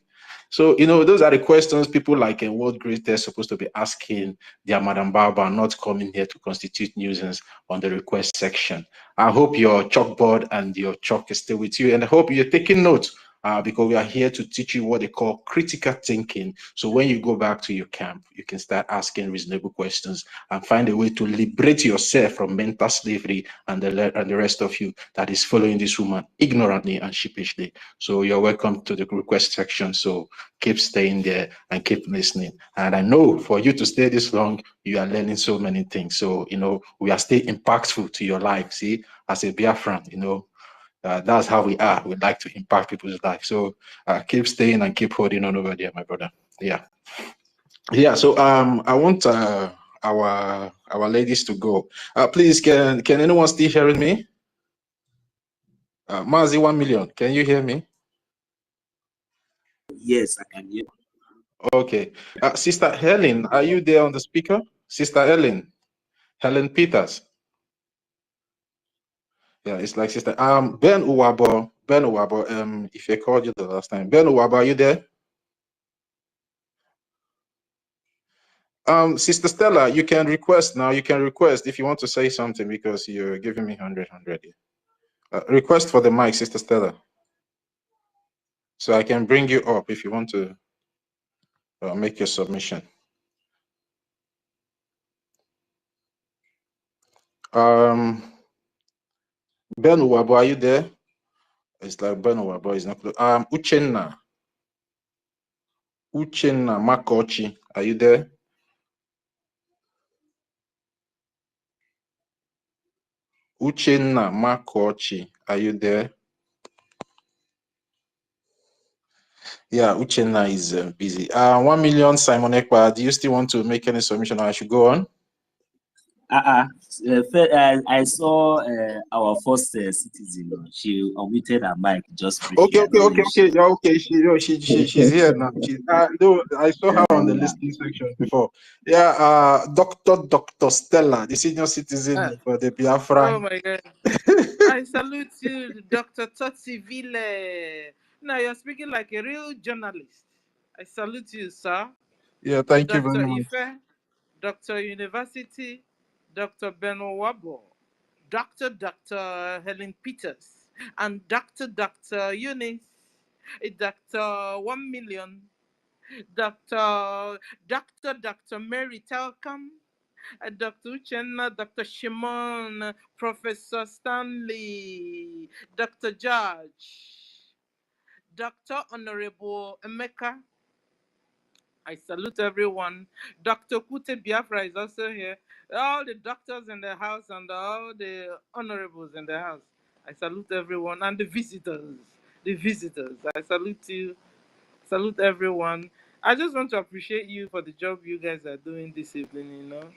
So, those are the questions people like a world greatest supposed to be asking their Madam Baba, not coming here to constitute nuisance on the request section. I hope your chalkboard and your chalk is still with you, and I hope you're taking notes because we are here to teach you what they call critical thinking. So when you go back to your camp, you can start asking reasonable questions and find a way to liberate yourself from mental slavery and the rest of you that is following this woman ignorantly and sheepishly. So you're welcome to the request section. So keep staying there and keep listening. And I know for you to stay this long, you are learning so many things. So, we are still impactful to your life. See, as a Biafran, that's how we are. We like to impact people's life. So keep staying and keep holding on over there, my brother. Yeah. So I want our ladies to go. Please, can anyone still hearing me? Mazi 1 million, can you hear me? Yes, I can hear. Okay. Sister Helen, are you there on the speaker? Sister Helen Peters. Yeah, it's like Sister Ben Uwabo, if I called you the last time. Ben Uwabo, are you there? Sister Stella, you can request now. You can request if you want to say something because you're giving me 100. Request for the mic, Sister Stella. So I can bring you up if you want to make your submission. Ben Uwabo, are you there? It's like Ben Uwabo is not. Uchenna Makochi, are you there? Uchenna Makochi, are you there? Yeah, Uchenna is busy. 1 million, Simon Ekpa, do you still want to make any submission or I should go on? I saw our first citizen. She omitted her mic just briefly. Okay. Yeah, okay. She's here now. No, I saw her on the listening section before. Yeah, Dr. Stella, the senior citizen for the Biafra. Oh my God. I salute you, Dr. Totsi Ville. Now you're speaking like a real journalist. I salute you, sir. Yeah, thank you Dr. very much. Ife, Dr. University, Dr. Beno Wabo, Dr. Helen Peters, and Dr. Eunice, Dr. 1 million, Dr. Mary Telcom, Dr. Uchenna, Dr. Shimon, Professor Stanley, Dr. George, Dr. Honorable Emeka. I salute everyone. Dr. Kute Biafra is also here. All the doctors in the house and all the honorables in the house. I salute everyone and the visitors. The visitors. I salute you. Salute everyone. I just want to appreciate you for the job you guys are doing this evening, you know.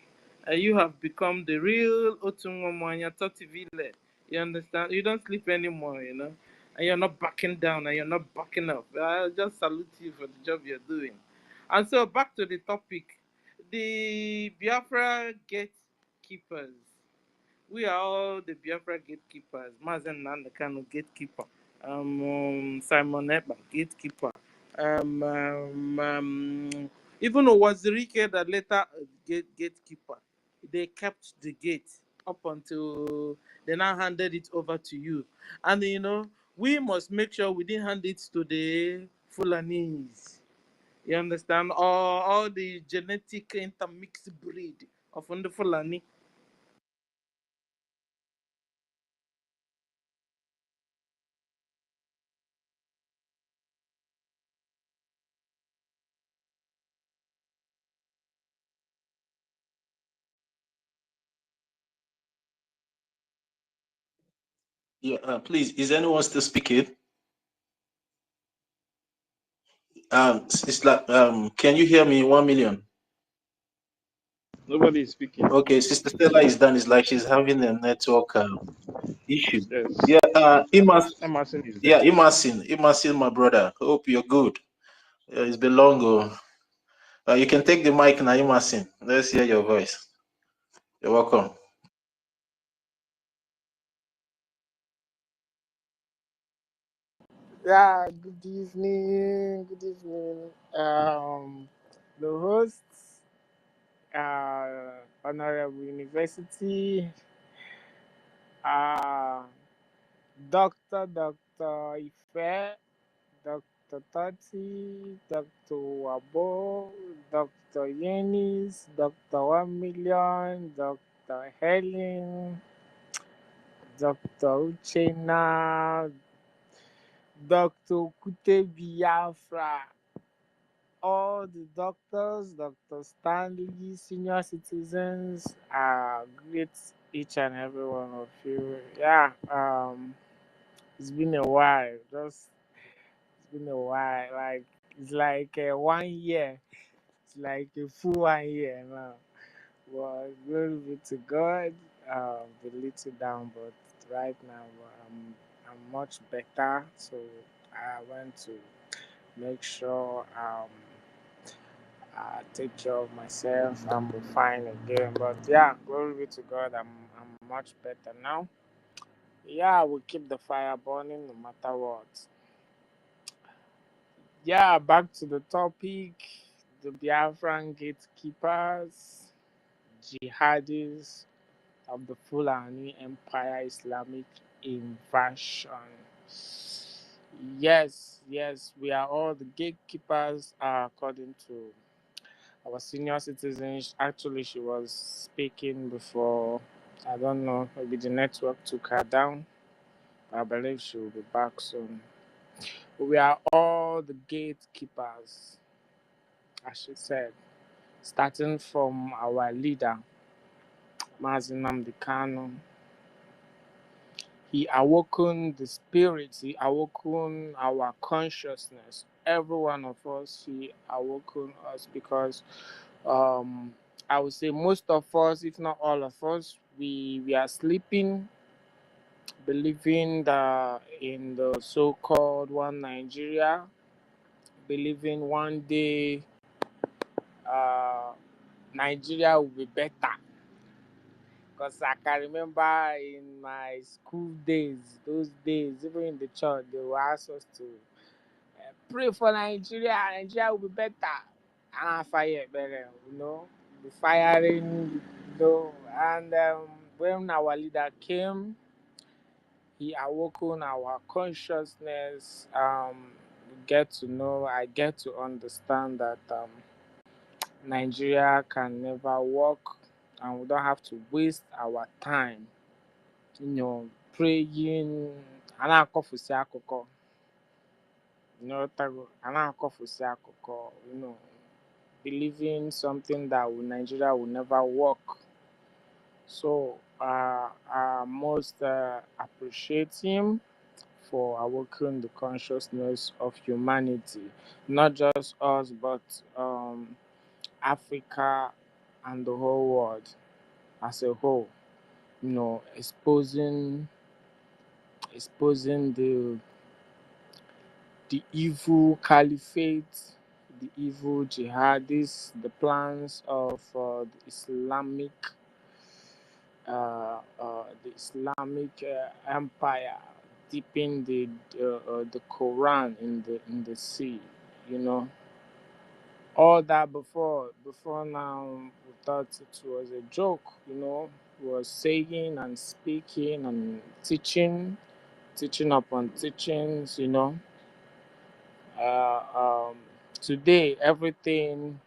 You have become the real Otunwamwanya Totivile. You understand? You don't sleep anymore, you know. And you're not backing down and you're not backing up. I just salute you for the job you're doing. And so back to the topic. The Biafra gatekeepers. We are all the Biafra gatekeepers. Mazen Nandekano, gatekeeper. Simon Eba, gatekeeper. Even Owazirike that later gatekeeper. They kept the gate up until they now handed it over to you. And you know, we must make sure we didn't hand it to the Fulanese. You understand? Or all the genetic intermixed breed of the Fulani. Yeah, please, is anyone still speaking? It's like, can you hear me? 1 million. Nobody is speaking. Okay, Sister Stella is done. It's like she's having a network issue. Yes. Yeah, Emerson is there. Yeah, Emerson, my brother. Hope you're good. It's been long. You can take the mic now, Emerson. Let's hear your voice. You're welcome. Yeah, good evening. Good evening. The hosts, Honorable University, uh, Dr. Ife, Dr. Tati, Dr. Wabo, Dr. Yenis, Dr. 1 million, Dr. Helen, Dr. Uchena, Dr. Kute Biafra, all the doctors, Dr. Stanley, senior citizens, greet each and every one of you. Yeah, it's been a while. It's been a while. Like it's like 1 year. It's like a full 1 year now. Well, glory be to God. The little down, but right now I'm much better. So I went to make sure I take care of myself. I'm fine again. But yeah, glory be to God. I'm much better now. Yeah, we keep the fire burning no matter what. Yeah, back to the topic. The Biafran gatekeepers, jihadis of the Fulani Empire Islamic invasion. Yes, we are all the gatekeepers according to our senior citizens. Actually, she was speaking before. I don't know, maybe the network took her down. I believe she will be back soon. We are all the gatekeepers, as she said, starting from our leader, Mazinam Kanu. He awoken the spirits, he awoken our consciousness. Every one of us, he awoken us because I would say most of us, if not all of us, we are sleeping, believing that in the so-called one Nigeria, believing one day Nigeria will be better. Because I can remember in my school days, those days, even in the church, they will ask us to pray for Nigeria. Nigeria will be better. And I fire better, be firing, And when our leader came, he awoken our consciousness. I get to understand that Nigeria can never work, and we don't have to waste our time, praying. Ana-akọfusi akụkọ, ana-akọfusi akụkọ, believing something that Nigeria will never work. So I must appreciate him for awakening the consciousness of humanity, not just us, but Africa and the whole world as a whole. Exposing the evil caliphate, the evil jihadists, the plans of the Islamic empire, dipping the Quran in the sea. All that before now, we thought it was a joke. Was saying and speaking and teaching upon teachings. Today everything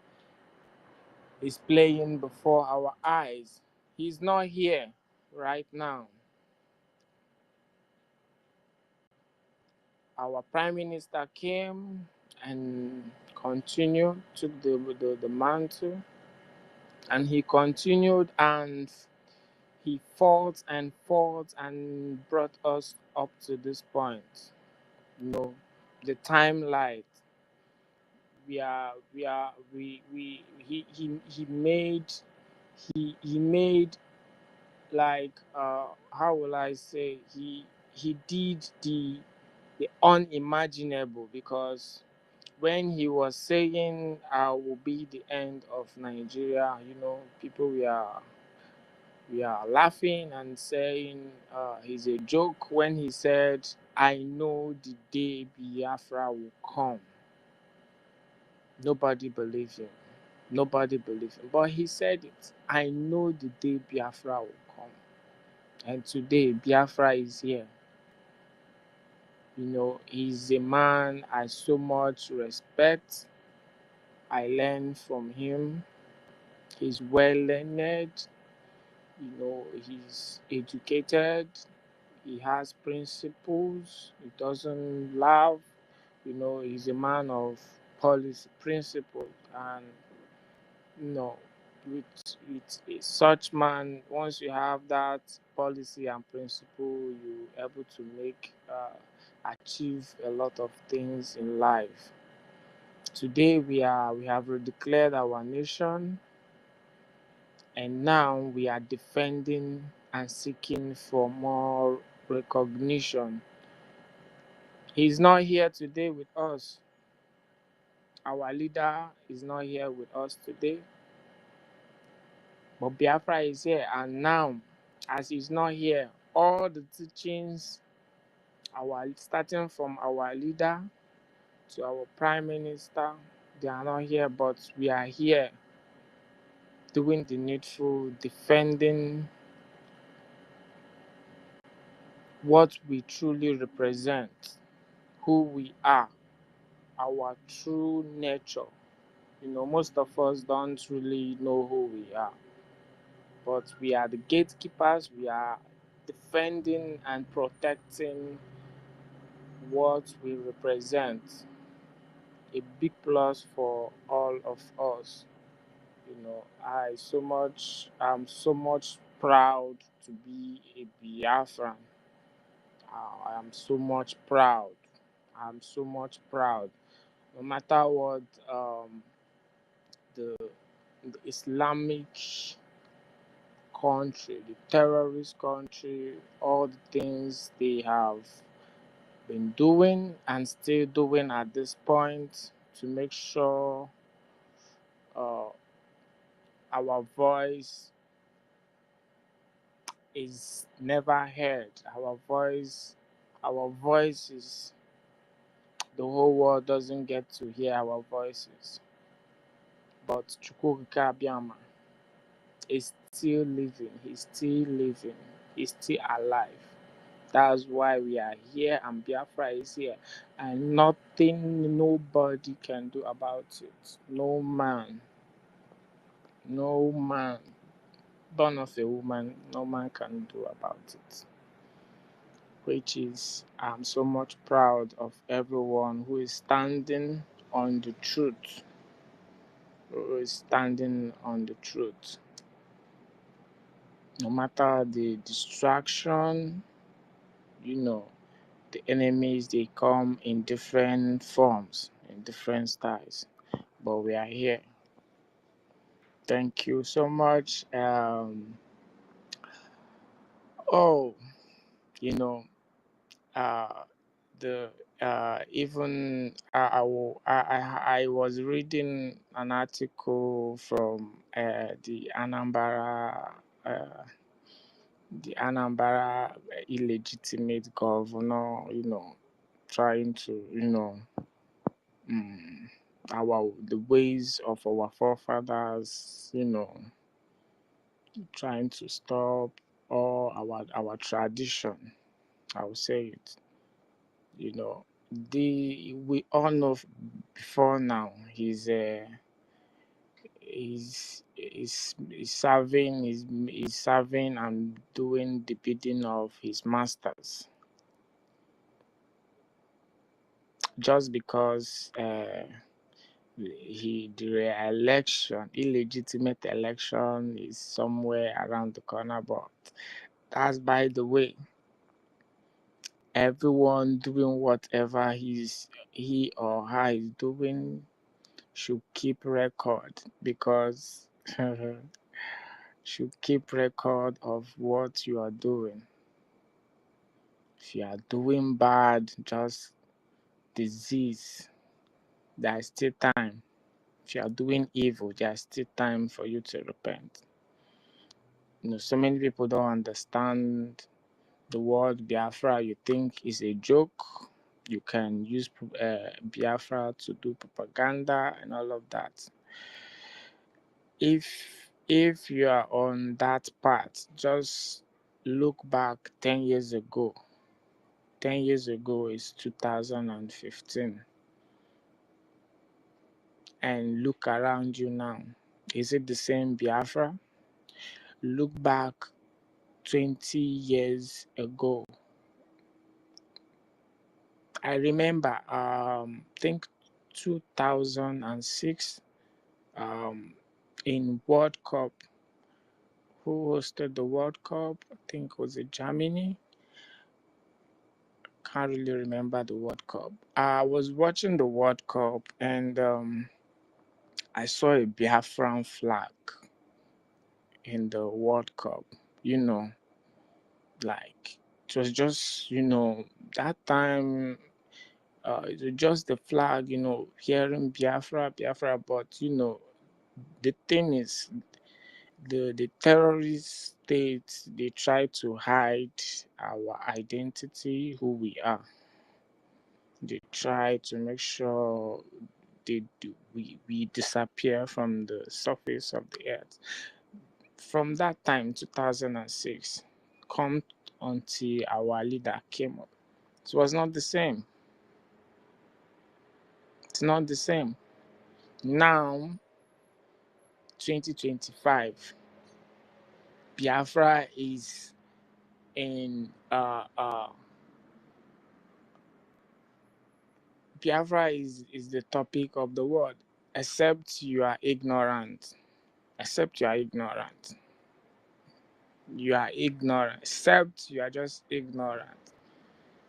is playing before our eyes. He's not here right now. Our prime minister came and continued, took the mantle, and he continued, and he fought and brought us up to this point. The timeline. He made, like, how will I say, he did the unimaginable, because when he was saying will be the end of Nigeria, people we are laughing and saying he's a joke. When he said, I know the day Biafra will come, nobody believed him. But he said it. I know the day Biafra will come. And today Biafra is here. He's a man I so much respect. I learn from him. He's well learned. He's educated. He has principles. He doesn't laugh. He's a man of policy, principle, and with such man, once you have that policy and principle, you're able to achieve a lot of things in life. Today we have declared our nation, and now we are defending and seeking for more recognition. He's not here today with us. Our leader is not here with us today. But Biafra is here, and now, as he's not here, all the teachings, starting from our leader to our prime minister, they are not here, but we are here doing the needful, defending what we truly represent, who we are, our true nature. Most of us don't really know who we are, but we are the gatekeepers. We are defending and protecting what we represent. A big plus for all of us. I'm so much proud to be a Biafran. I am so much proud. I'm so much proud. No matter what the the Islamic country, the terrorist country, all the things they have been doing and still doing at this point to make sure uh, our voice is never heard. Our voices, the whole world doesn't get to hear our voices. But Chukwuka Abiyama is still living. He's still living. He's still alive. That's why we are here and Biafra is here. And nothing nobody can do about it. No man, born of a woman, no man can do about it. Which is, I'm so much proud of everyone who is standing on the truth. Who is standing on the truth. No matter the distraction, the enemies, they come in different forms, in different styles. But we are here. Thank you so much. Uh, the even I was reading an article from the Anambra illegitimate governor, trying to, the ways of our forefathers, trying to stop all our tradition. I will say it. We all know before now he's serving and doing the bidding of his masters. Just because the illegitimate election is somewhere around the corner, but that's by the way. Everyone doing whatever he or her is doing should keep record, because should keep record of what you are doing. If you are doing bad, just disease, there is still time. If you are doing evil, there is still time for you to repent. So many people don't understand the word Biafra. You think is a joke. You can use Biafra to do propaganda and all of that. If you are on that path, just look back 10 years ago. 10 years ago is 2015. And look around you now. Is it the same Biafra? Look back 20 years ago. I remember, I think 2006, in World Cup. Who hosted the World Cup? I think it was Germany. Can't really remember the World Cup. I was watching the World Cup and I saw a Biafran flag in the World Cup. Like it was just, that time it was just the flag, hearing Biafra, but the thing is, the terrorist states, they try to hide our identity, who we are. They try to make sure we disappear from the surface of the earth. From that time, 2006, come until our leader came up, it was not the same. It's not the same. Now, 2025, Biafra is in Biafra is the topic of the world, except you are ignorant. Except you are ignorant. You are ignorant. Except you are just ignorant.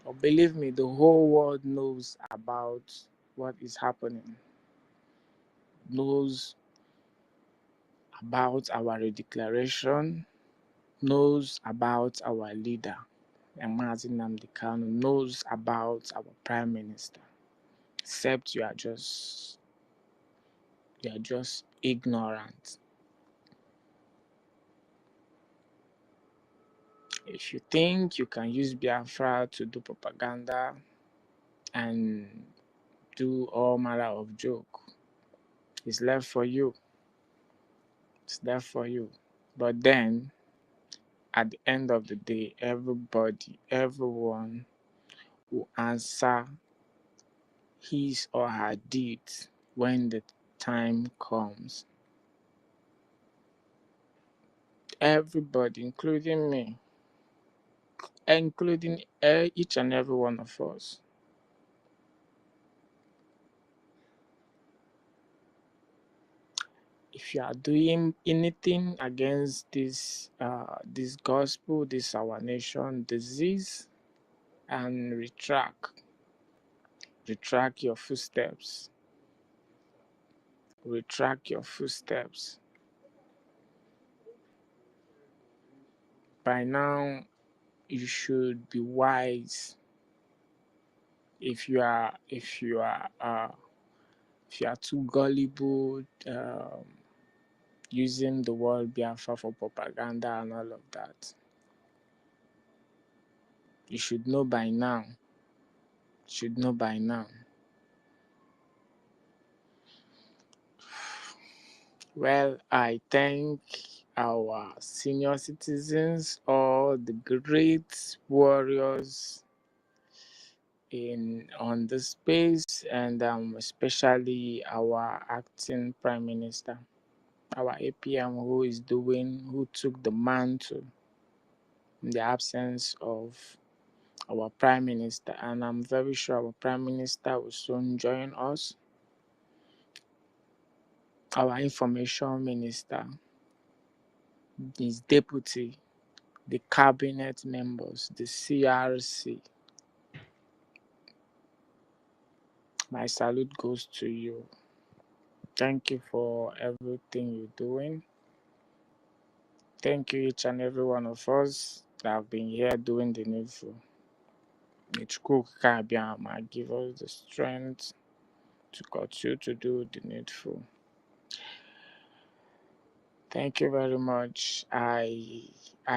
But believe me, the whole world knows about what is happening. Knows about our redeclaration, knows about our leader, and Mazi Nnamdi Kanu knows about our prime minister, except you are just ignorant. If you think you can use Biafra to do propaganda and do all manner of joke, it's left for you. It's left for you. But then, at the end of the day, everyone will answer his or her deeds when the time comes. Everybody, including me, including each and every one of us. If you are doing anything against this gospel, this our nation disease, and retract your footsteps. Retract your footsteps. By now, you should be wise. If you are too gullible, using the word Biafra for propaganda and all of that, you should know by now. Well, I thank our senior citizens, all the great warriors on the space, and especially our acting prime minister, our APM, who took the mantle in the absence of our prime minister, and I'm very sure our prime minister will soon join us. Our information minister, his deputy, the cabinet members, the CRC. My salute goes to you. Thank you for everything you're doing. Thank you, each and every one of us that have been here doing the needful. It's cool, might give us the strength to continue to do the needful. Thank you very much. I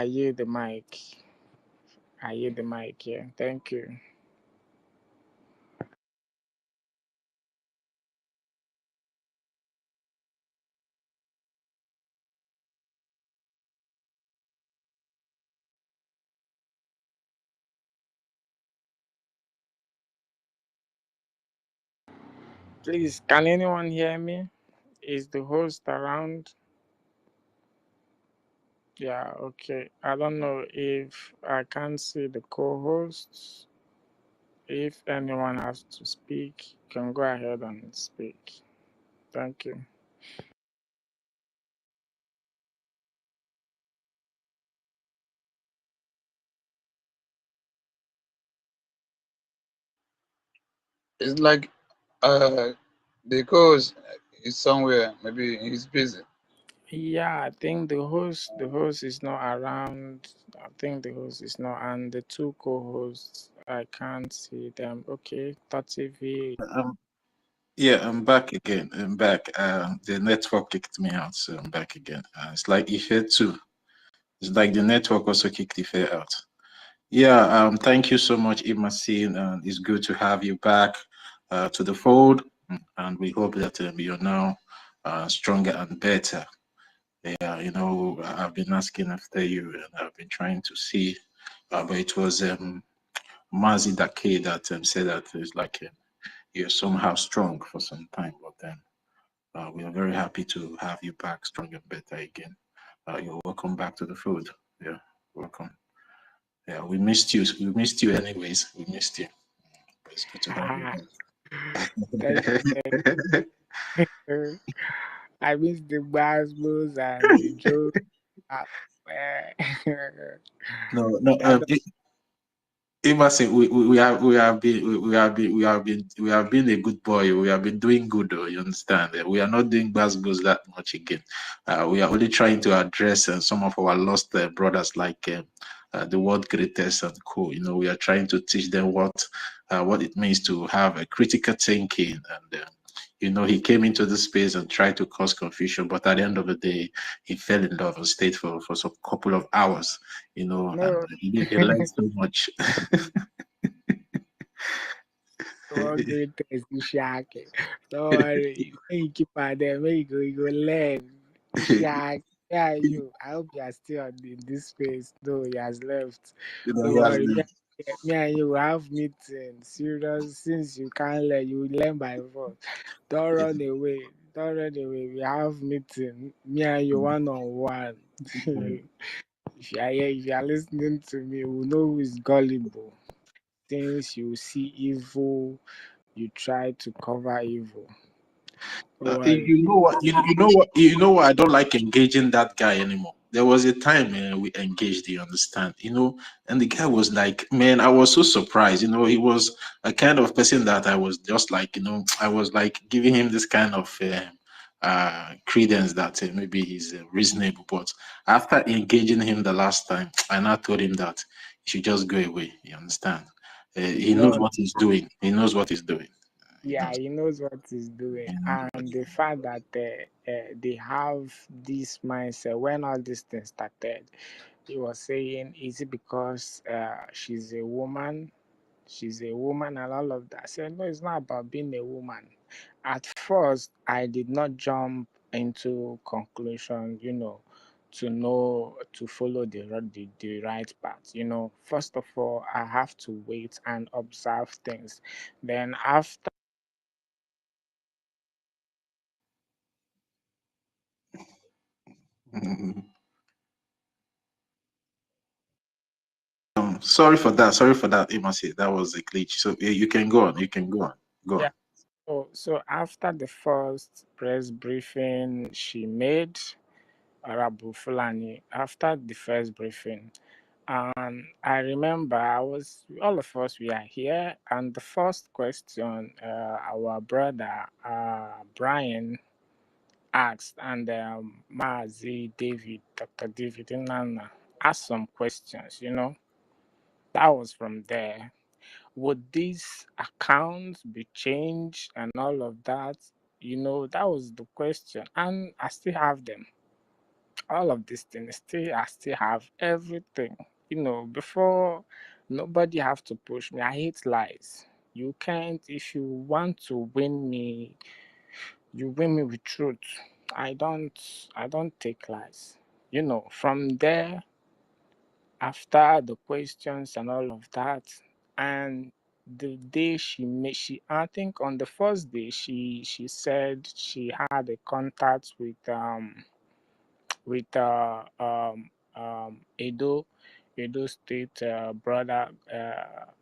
yield the mic. Here. Thank you. Please, can anyone hear me? Is the host around? Yeah, okay. I don't know if I can't see the co-hosts. If anyone has to speak, you can go ahead and speak. Thank you. It's like because he's somewhere, maybe he's busy. Yeah, I think the host is not around. I think the host is not, and the two co-hosts, I can't see them. Okay, 30V. Yeah, I'm back again. I'm back. The network kicked me out, so I'm back again. It's like Ife too. It's like the network also kicked Ife out. Yeah, thank you so much, Imasin. It's good to have you back to the fold, and we hope that you're now stronger and better. Yeah, you know, I've been asking after you, and I've been trying to see, but it was Mazi Dake that said that it's like you're somehow strong for some time, but then we are very happy to have you back strong and better again. You're welcome back to the fold. Yeah, welcome. Yeah, we missed you. We missed you anyways. We missed you. But it's good to have you back. I miss the basketballs and the joke. No, Say we have been a good boy. We have been doing good. You understand? We are not doing bad goals that much again. We are only trying to address some of our lost brothers, like the world greatest and co. You know, we are trying to teach them what it means to have a critical thinking. And you know, he came into this space and tried to cause confusion, but at the end of the day, he fell in love and stayed for some couple of hours. You know, and No. he learned so much. One great test is shocking. Don't worry. When you keep out there, when you go learn. Shaq. Yeah, you. I hope you are still in this space. No, he has left. You know, Don't he has worry. the, Me and you will have meeting. Serious. Since you can't learn, you will learn by force. Don't run away. Don't run away. We have meeting. Me and you one on one. If you are here, if you are listening to me, we know who is gullible. Things you see evil, you try to cover evil. Don't worry. you know what, you know what, I don't like engaging that guy anymore. There was a time we engaged, you understand, you know, and the guy was like, man, I was so surprised. You know, he was a kind of person that I was just like, you know, I was like giving him this kind of credence that maybe he's reasonable. But after engaging him the last time, I now told him that he should just go away. You understand? He knows No, what he's doing. He knows what he's doing. He yeah, knows. he knows what he's doing. He knows what And he's the fact that they have this mindset when all these things started, he was saying, is it because she's a woman? She's a woman and all of that. I said, no, it's not about being a woman. At first, I did not jump into conclusion, you know, to follow the right path. You know, first of all, I have to wait and observe things. Then after, doing. Sorry for that. Sorry for that, Imasi. That was a glitch. So you can go on. You can go on. Go on. yeah. So after the first press briefing she made, Arabu Fulani, after the first briefing, and I remember all of us, we are here, and the first question our brother Brian asked, and Mazi David, Dr. David Nana asked some questions, you know, that was from there. Would these accounts be changed and all of that? You know, that was the question, and I still have them. All of these things, I still have everything. You know, before, nobody have to push me. I hate lies. You can't, if you want to win me, you win me with truth. I don't take lies. You know, from there, after the questions and all of that, and the day I think on the first day she said she had a contact with Edo State brother.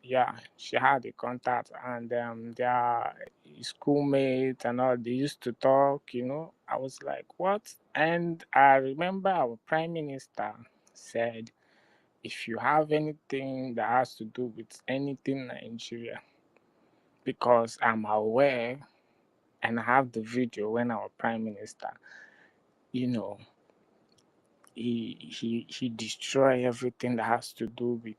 Yeah, she had a contact, and their schoolmates and all, they used to talk. You know, I was like, what? And I remember our prime minister said, if you have anything that has to do with anything Nigeria, because I'm aware and I have the video when our prime minister, you know, he destroyed everything that has to do with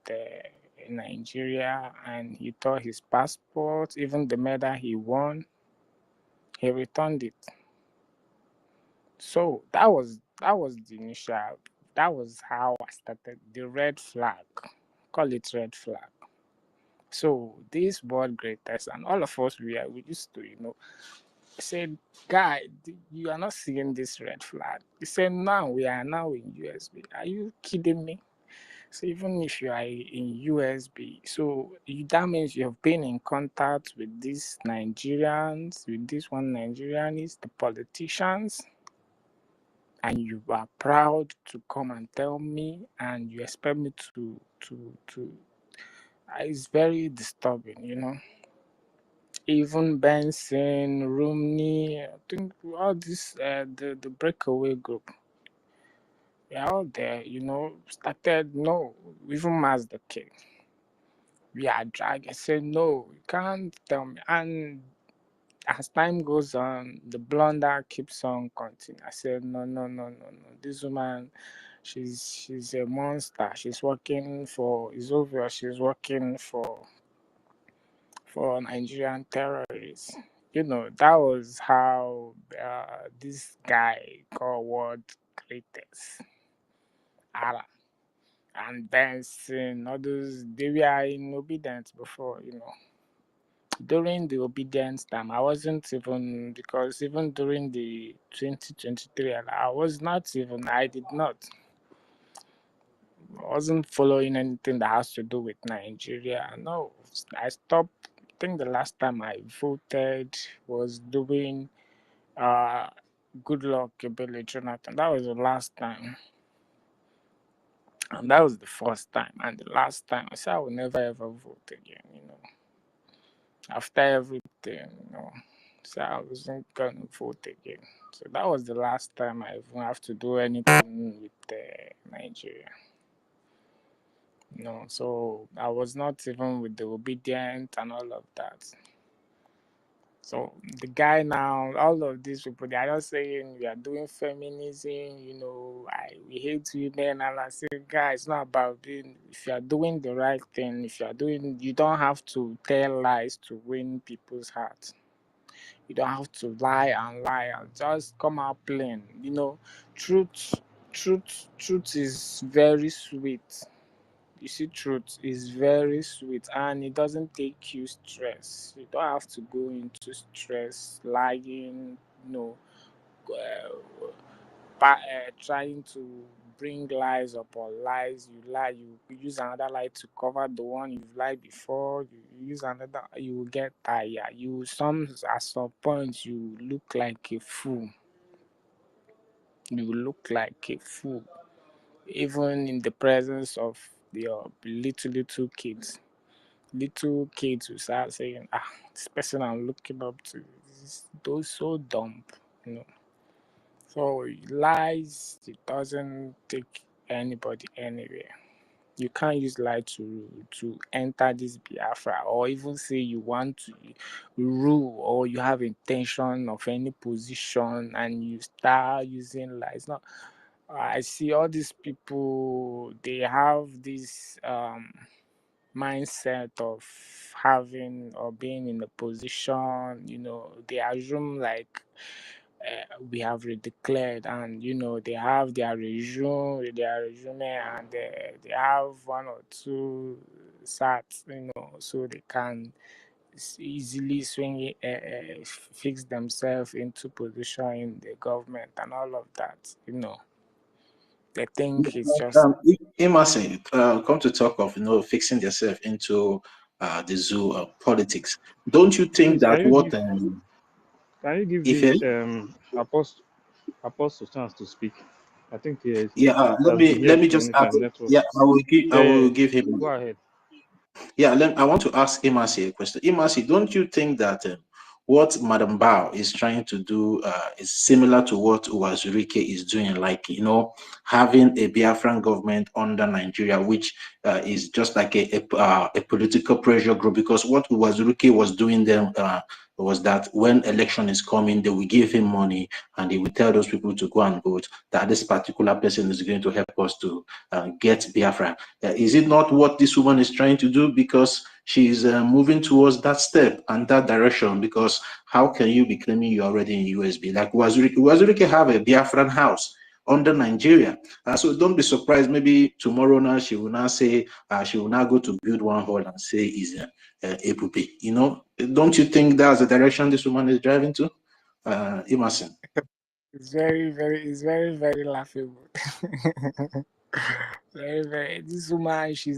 Nigeria, and he tore his passport, even the medal he won, he returned it. So that was the initial. That was how I started the red flag. Call it red flag. So this board greatest and all of us we used to, you know, said, guy, you are not seeing this red flag. He said, now we are now in USB. Are you kidding me? So even if you are in USB, so that means you have been in contact with these Nigerians, with this one Nigerians, the politicians, and you are proud to come and tell me, and you expect me to. It's very disturbing, you know. Even Benson, Romney, I think all this, the breakaway group, they're all there, you know, started, no, even Mazda King. we are dragging. I said, no, you can't tell me. And as time goes on, the blunder keeps on continuing. I said, no, no, no, no, no. This woman, she's a monster. She's working for, it's obvious she's working for Nigerian terrorists. You know, that was how this guy called world greatest Allah and Benson, others, they were in obedience before, you know. During the obedience time, I wasn't even, because even during the 2023, I was not even, I wasn't following anything that has to do with Nigeria. No, I stopped. I think the last time I voted was doing good luck Billy Jonathan. That was the last time. And that was the first time. And the last time I said I will never ever vote again, you know. After everything, you know. So I wasn't gonna vote again. So that was the last time I even have to do anything with Nigeria. No, so I was not even with the obedient and all of that. So the guy now, all of these people, they are just saying we are doing feminism, you know, we hate women, and I say, guys, it's not about being, if you are doing the right thing, if you are doing, you don't have to tell lies to win people's hearts. You don't have to lie and just come out plain. You know, truth is very sweet. You see, truth is very sweet and it doesn't take you stress. You don't have to go into stress, lying, you know, trying to bring lies upon lies. You lie, you use another lie to cover the one you've lied before. You use another, you will get tired. At some point, you look like a fool. You look like a fool, even in the presence of your little kids. Little kids will start saying, this person I'm looking up to is those so dumb, you know. So lies, it doesn't take anybody anywhere. You can't use lie to enter this Biafra, or even say you want to rule, or you have intention of any position and you start using lies. No, I see all these people, they have this mindset of having or being in a position, you know, they assume like we have redeclared, and you know they have their resume, and they have one or two sats, you know, so they can easily swing it, fix themselves into position in the government and all of that, you know. They think it's just Emerson, come to talk of, you know, fixing yourself into the zoo of politics. Don't you think Please, that what can you give if this apostle chance to speak? I think he yeah, has been here let me for just any ask. time. Network. Yeah, I Yeah, will give him. go ahead. Yeah, I want to ask Imasi a question. Imasi, don't you think that what Madam Bao is trying to do is similar to what Uwazurike is doing, like, you know, having a Biafran government under Nigeria, which is just like a political pressure group? Because what Uwazurike was doing then was that when election is coming, they will give him money and he will tell those people to go and vote, that this particular person is going to help us to get Biafra. Is it not what this woman is trying to do? Because she's moving towards that step and that direction. Because how can you be claiming you're already in USB? Like Wazirike have a Biafran house under Nigeria. So don't be surprised. Maybe tomorrow now she will now say she will now go to build one hall and say is Epupi. You know, don't you think that's the direction this woman is driving to? Emerson. it's very laughable. Very. This woman, she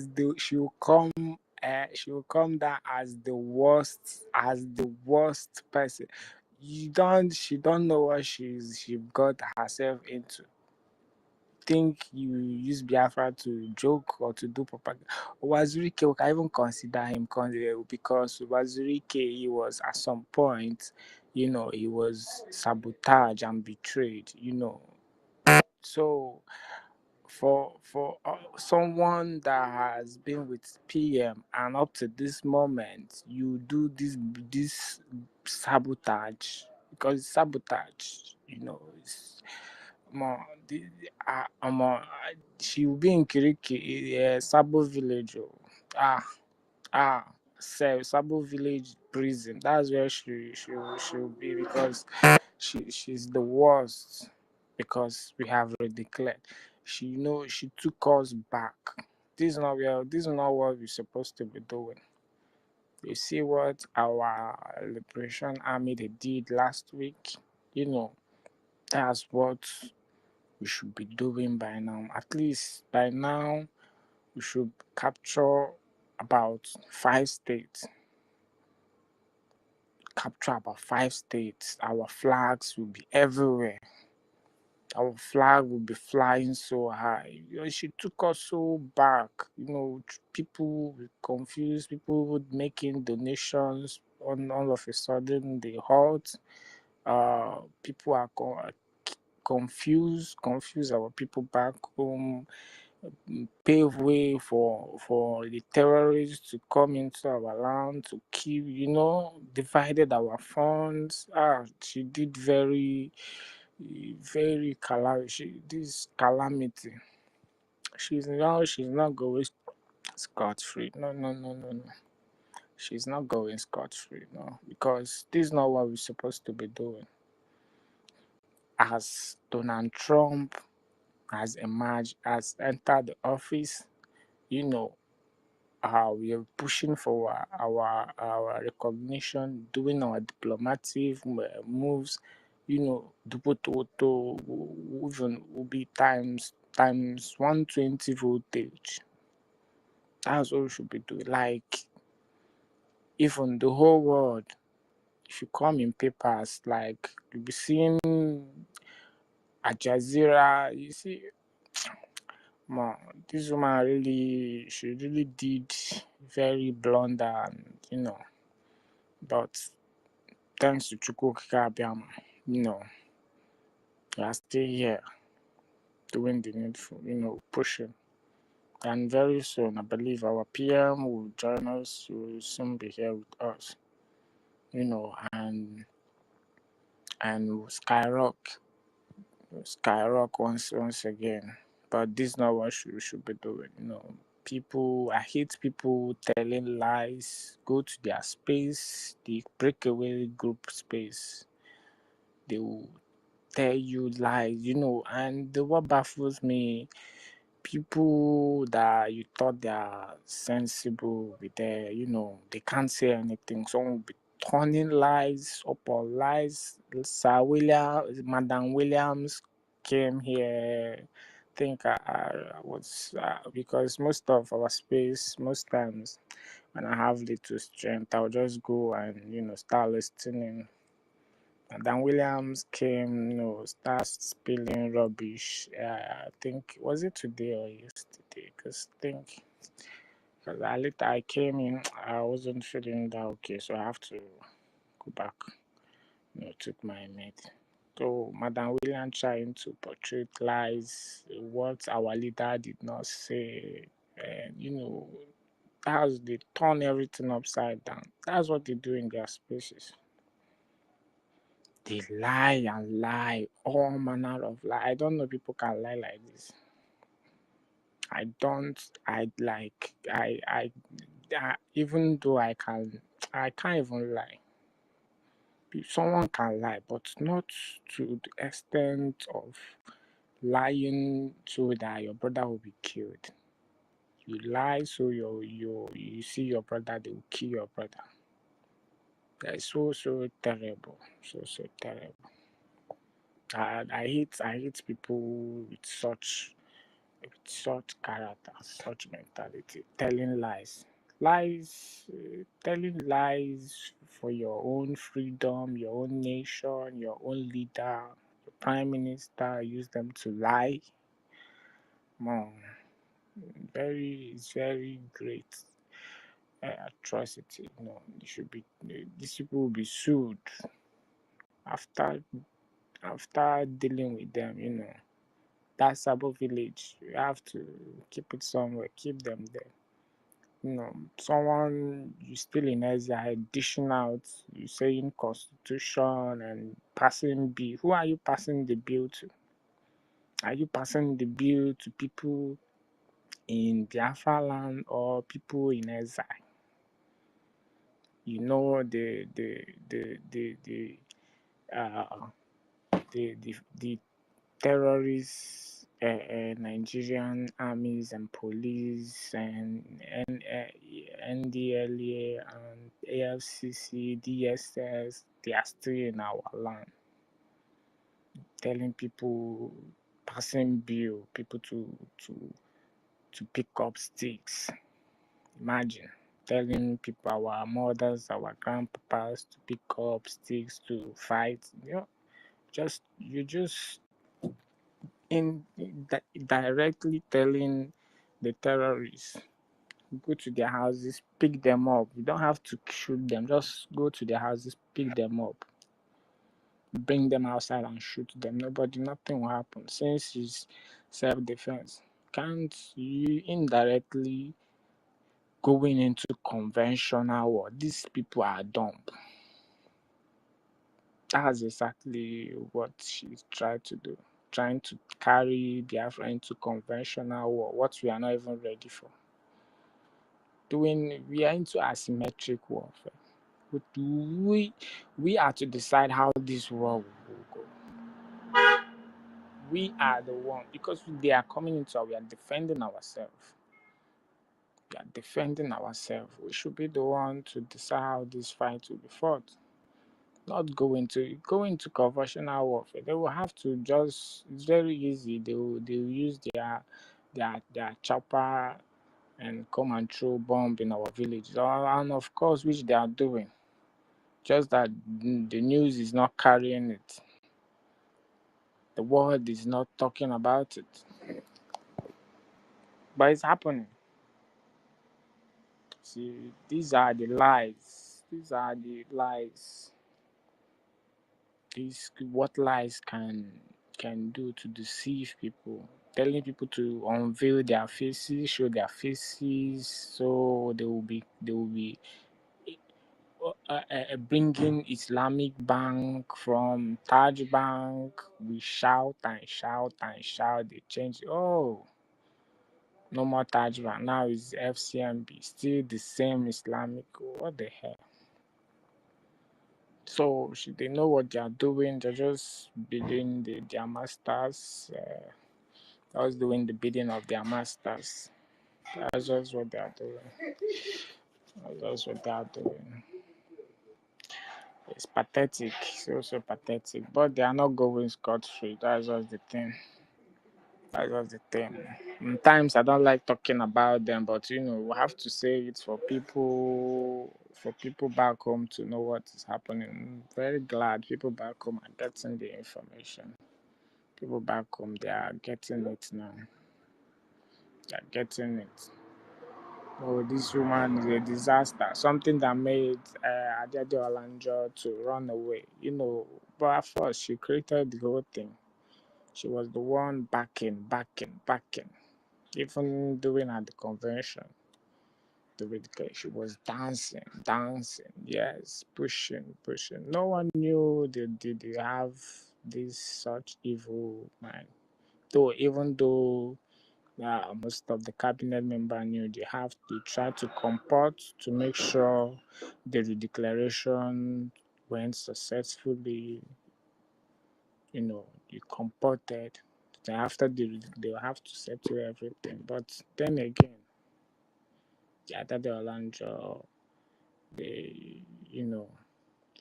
will come down as the worst person. She don't know what she got herself into. Think you use Biafra to joke or to do propaganda. Wazirike, we can even consider him because Wazirike, he was at some point, you know, he was sabotaged and betrayed, you know. So for someone that has been with PM and up to this moment you do this sabotage, because it's sabotage, it's more the she will be in Kiriki, Sabo village. Sabo village prison. That's where she'll be, because she's the worst, because we have already declared. She took us back. This is not what we're supposed to be doing. You see what our liberation army they did last week? That's what we should be doing by now. At least by now we should capture about 5 states. Our flags will be everywhere. Our flag will be flying so high. She took us so back. People were confused. People would making donations. All of a sudden, they halt. People are confused. Confuse our people back home. Pave way for the terrorists to come into our land to kill. Divided our funds. She did very this calamity. She's not going scot-free. No. She's not going scot-free, no, because this is not what we're supposed to be doing. As Donald Trump has entered the office, we are pushing for our recognition, doing our diplomatic moves. Dupoto even will be times 120 voltage. That's what we should be doing. Like, even the whole world, if you come in papers, like you'll be seeing Al Jazeera, you see, man, this woman she really did very blunder, and but thanks to Chukwuka Abiyama, we are still here doing the needful, pushing. And very soon, I believe our PM will join us, will soon be here with us, and we'll skyrocket once again. But this is not what we should be doing. I hate people telling lies. Go to their space, the breakaway group space. They will tell you lies, and what baffles me, people that you thought they are sensible with they can't say anything. Someone will be turning lies upon lies. Madam Williams came here. I think I was because most of our space, most times when I have little strength, I'll just go and start listening. And then Williams came, starts spilling rubbish. I think, was it today or yesterday? Because later I came in, I wasn't feeling that okay, so I have to go back, took my mate. So Madam Williams trying to portray lies, what our leader did not say, and that's they turn everything upside down. That's what they do in their spaces. They lie and lie, all manner of lie. I don't know people can lie like this. Even though I can't even lie. Someone can lie, but not to the extent of lying so that your brother will be killed. You lie so you see your brother, they will kill your brother. That is so terrible, so terrible. I hate people with such character, such mentality, telling lies, telling lies for your own freedom, your own nation, your own leader, your prime minister. Use them to lie. Mom, it's very great atrocity. These people will be sued after dealing with them. that Sabo village. You have to keep it somewhere, keep them there. Someone you still in exile, dishing out, you saying constitution and passing bill. Who are you passing the bill to? Are you passing the bill to people in Biafra land or people in exile? The terrorists, Nigerian armies and police and NDLA and AFCC, DSS, they are still in our land, telling people, passing bill, people to pick up sticks. Imagine telling people, our mothers, our grandpapas, to pick up sticks to fight. You just directly telling the terrorists, go to their houses, pick them up. You don't have to shoot them. Just go to their houses, pick them up, bring them outside and shoot them. Nothing will happen. Since it's self-defense, can't you indirectly going into conventional war? These people are dumb. That's exactly what she's trying to do. Trying to carry Biafra into conventional war, what we are not even ready for. We are into asymmetric warfare. But we are to decide how this war will go. We are the one, because they are coming into we are defending ourselves. We are defending ourselves. We should be the one to decide how this fight will be fought. Not go into conventional warfare. They will have to it's very easy. They will use their chopper and come and throw bomb in our village. And of course, which they are doing. Just that the news is not carrying it. The world is not talking about it. But it's happening. See, these are the lies. These are the lies. What lies can do to deceive people, telling people to unveil their faces, show their faces, so they will be bringing Islamic Bank from Taj Bank. We shout and shout and shout. They change. Oh, no more Taj Bank. Now it's FCMB. Still the same Islamic. What the hell? So they know what they are doing. They're just bidding their masters. Just doing the bidding of their masters. That's just what they are doing. That's what they are doing. It's pathetic. So pathetic. But they are not going scot-free. That's just the thing. Sometimes I don't like talking about them, but we have to say it for people back home to know what is happening. I'm very glad people back home are getting the information. People back home, they are getting it now. They are getting it. Oh, this woman is a disaster. Something that made Adede Olanjo to run away. But at first she created the whole thing. She was the one backing. Even during at the convention, she was dancing, yes, pushing. No one knew they have this such evil mind. Even though most of the cabinet members knew, they try to comport to make sure the declaration went successfully. You comported. Then after they will have to settle everything. But then again, the Olanjo, they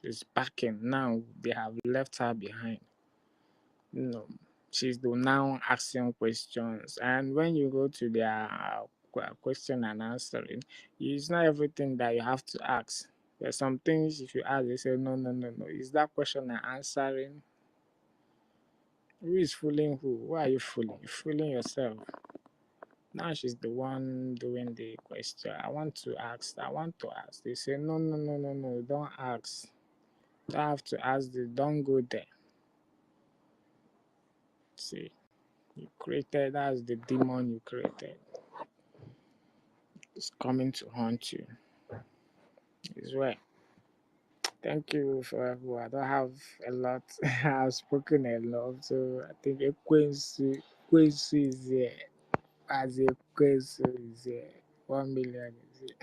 is backing. Now they have left her behind. She's the now asking questions, and when you go to their question and answering, it's not everything that you have to ask. There's some things if you ask, they say no. Is that question and answering? Who is fooling who? Who are you fooling? You're fooling yourself. Now she's the one doing the question. I want to ask. They say no. Don't ask. Don't have to ask this. Don't go there. See, you created, that's the demon you created. It's coming to haunt you. It's well. Thank you for everyone. I don't have a lot. I've spoken a lot, so I think a question is here. As a question is here. 1 million is here.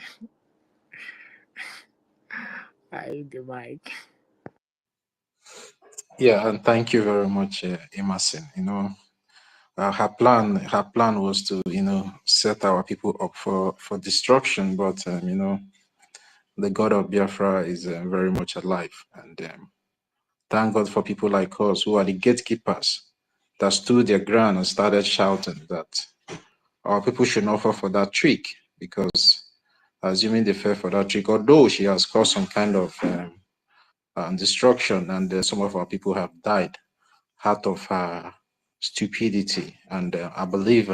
I hit the mic. Yeah, and thank you very much, Emerson. You know, her plan was to, you know, set our people up for destruction, but you know, the God of Biafra is very much alive, and thank God for people like us who are the gatekeepers that stood their ground and started shouting that our people should not fall for that trick, because assuming they fell for that trick, although she has caused some kind of destruction, and some of our people have died out of her stupidity. And I believe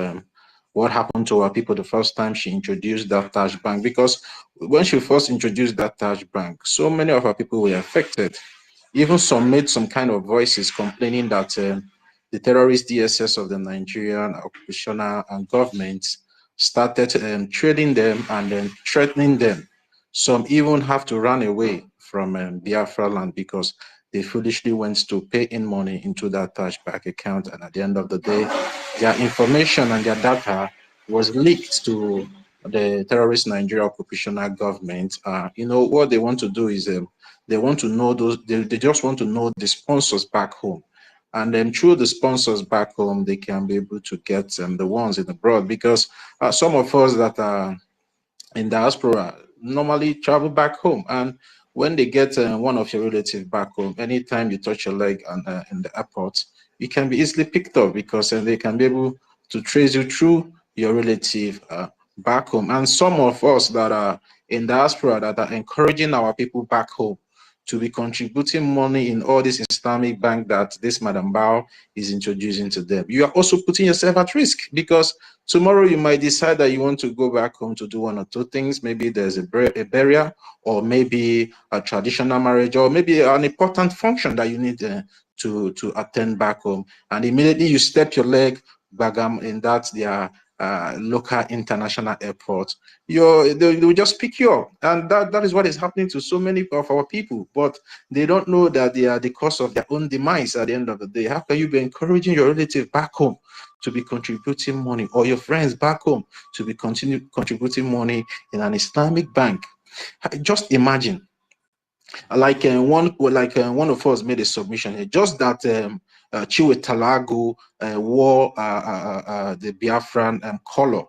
what happened to our people the first time she introduced that Taj Bank, because when she first introduced that Taj Bank, so many of our people were affected. Even some made some kind of voices complaining that the terrorist DSS of the Nigerian occupational and government started trading them and then threatening them. Some even have to run away from Biafra land because they foolishly went to pay in money into that Taj Bank account, and at the end of the day, their information and their data was leaked to the terrorist Nigeria occupational government. You know, what they want to do is they want to know they just want to know the sponsors back home. And then through the sponsors back home, they can be able to get the ones in abroad, because some of us that are in diaspora normally travel back home, and when they get one of your relatives back home, anytime you touch your leg in the airport, you can be easily picked up, because they can be able to trace you through your relative back home. And some of us that are in diaspora that are encouraging our people back home to be contributing money in all this Islamic bank that this Madam Bao is introducing to them, you are also putting yourself at risk, because tomorrow you might decide that you want to go back home to do one or two things. Maybe there's a burial, or maybe a traditional marriage, or maybe an important function that you need to attend back home. And immediately you step your leg back in that their local international airport, they will just pick you up. And that is what is happening to so many of our people. But they don't know that they are the cause of their own demise at the end of the day. How can you be encouraging your relative back home to be contributing money, or your friends back home to be contributing money in an Islamic bank? Just imagine, like one of us made a submission here, just that Chiwe Talago wore the Biafran color.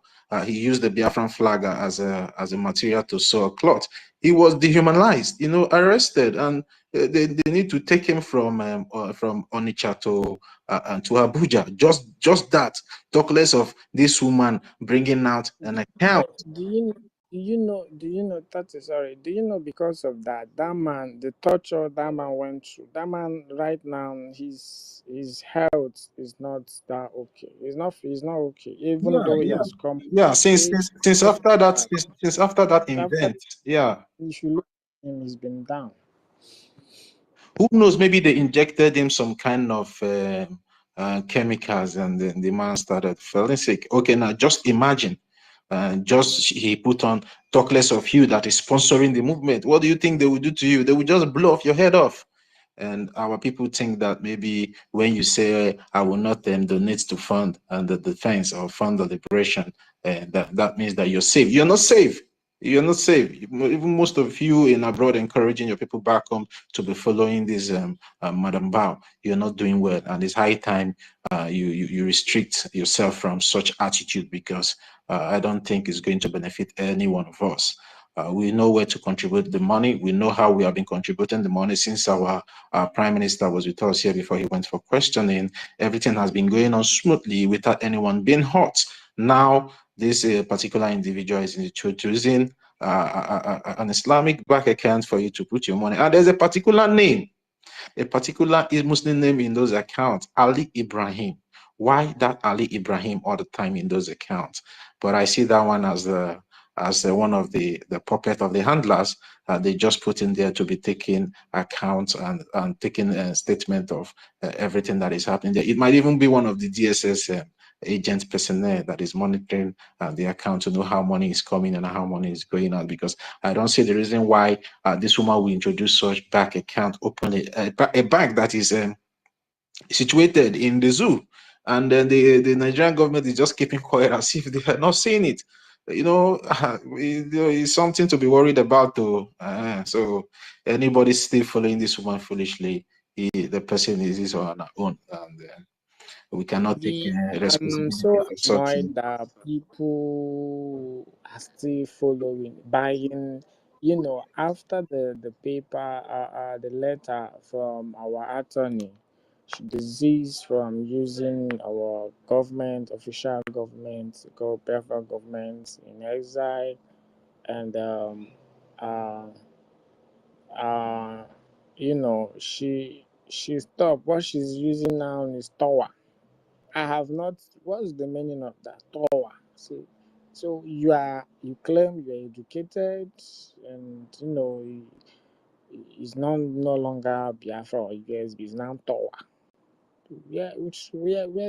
He used the Biafran flag as a material to sew a cloth. He was dehumanized, you know, arrested, and they need to take him from Onitsha to Abuja. Just that. Talk less of this woman bringing out an account. Do you know that is sorry? Do you know, because of that man, the torture that man went through, that man right now, his health is not that okay. He's not okay, even though he has come. Yeah, since after that, since after that event, yeah. You should look at him, he's been down. Who knows, maybe they injected him some kind of chemicals, and then the man started feeling sick. Okay, now just imagine, he put on, talk less of you that is sponsoring the movement. What do you think they will do to you? They will just blow off your head off. And our people think that maybe when you say, I will not donate to fund the defense or fund the liberation, that means that you're safe. You're not safe. You're not safe. Even most of you in abroad encouraging your people back home to be following this Madam Bao, you're not doing well. And it's high time you restrict yourself from such attitude, because I don't think it's going to benefit any one of us. We know where to contribute the money. We know how we have been contributing the money since our Prime Minister was with us here before he went for questioning. Everything has been going on smoothly without anyone being hurt. Now, this particular individual is introducing an Islamic bank account for you to put your money. And there's a particular name, a particular Muslim name in those accounts, Ali Ibrahim. Why that Ali Ibrahim all the time in those accounts? But I see that one as one of the puppet of the handlers. They just put in there to be taking account and taking a statement of everything that is happening there. It might even be one of the DSS agent personnel that is monitoring the account to know how money is coming and how money is going out, because I don't see the reason why this woman will introduce such bank account openly, a bank that is situated in the zoo, and then the Nigerian government is just keeping quiet as if they are not seeing it. It's something to be worried about, though. So anybody still following this woman foolishly, the person is on her own, and we cannot take I'm responsibility so for such. annoyed that people are still following, buying. After the paper, the letter from our attorney, she desist from using our government, official government, called Biafra government in exile, and uh, uh, she stopped. What she's using now is Tower. I have not. What's the meaning of that? Tower. So you claim you're educated, and it's no longer Biafra or USB. It's now Tower. Where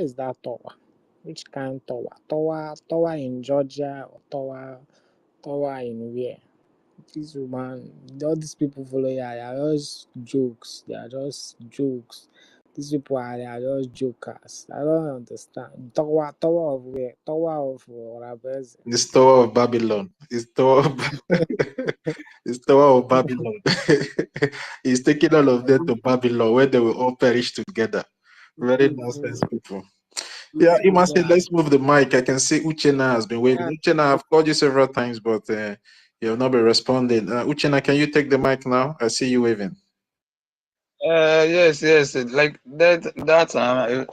is that Tower? Which kind Tower? Tower in Georgia, or Tower in where? This woman, all these people follow her, they are just jokes. They are just jokes. These people they are just jokers. I don't understand. Tower of where? Tower of Rabes. This Tower of Babylon. It's Tower of, it's Tower of Babylon. He's taking all of them to Babylon, where they will all perish together. Very nonsense people. Yeah, Ima said, let's move the mic. I can see Uchena has been waving. Uchena, I've called you several times, but you have not been responding. Uchena, can you take the mic now? I see you waving. Yes. Like that time,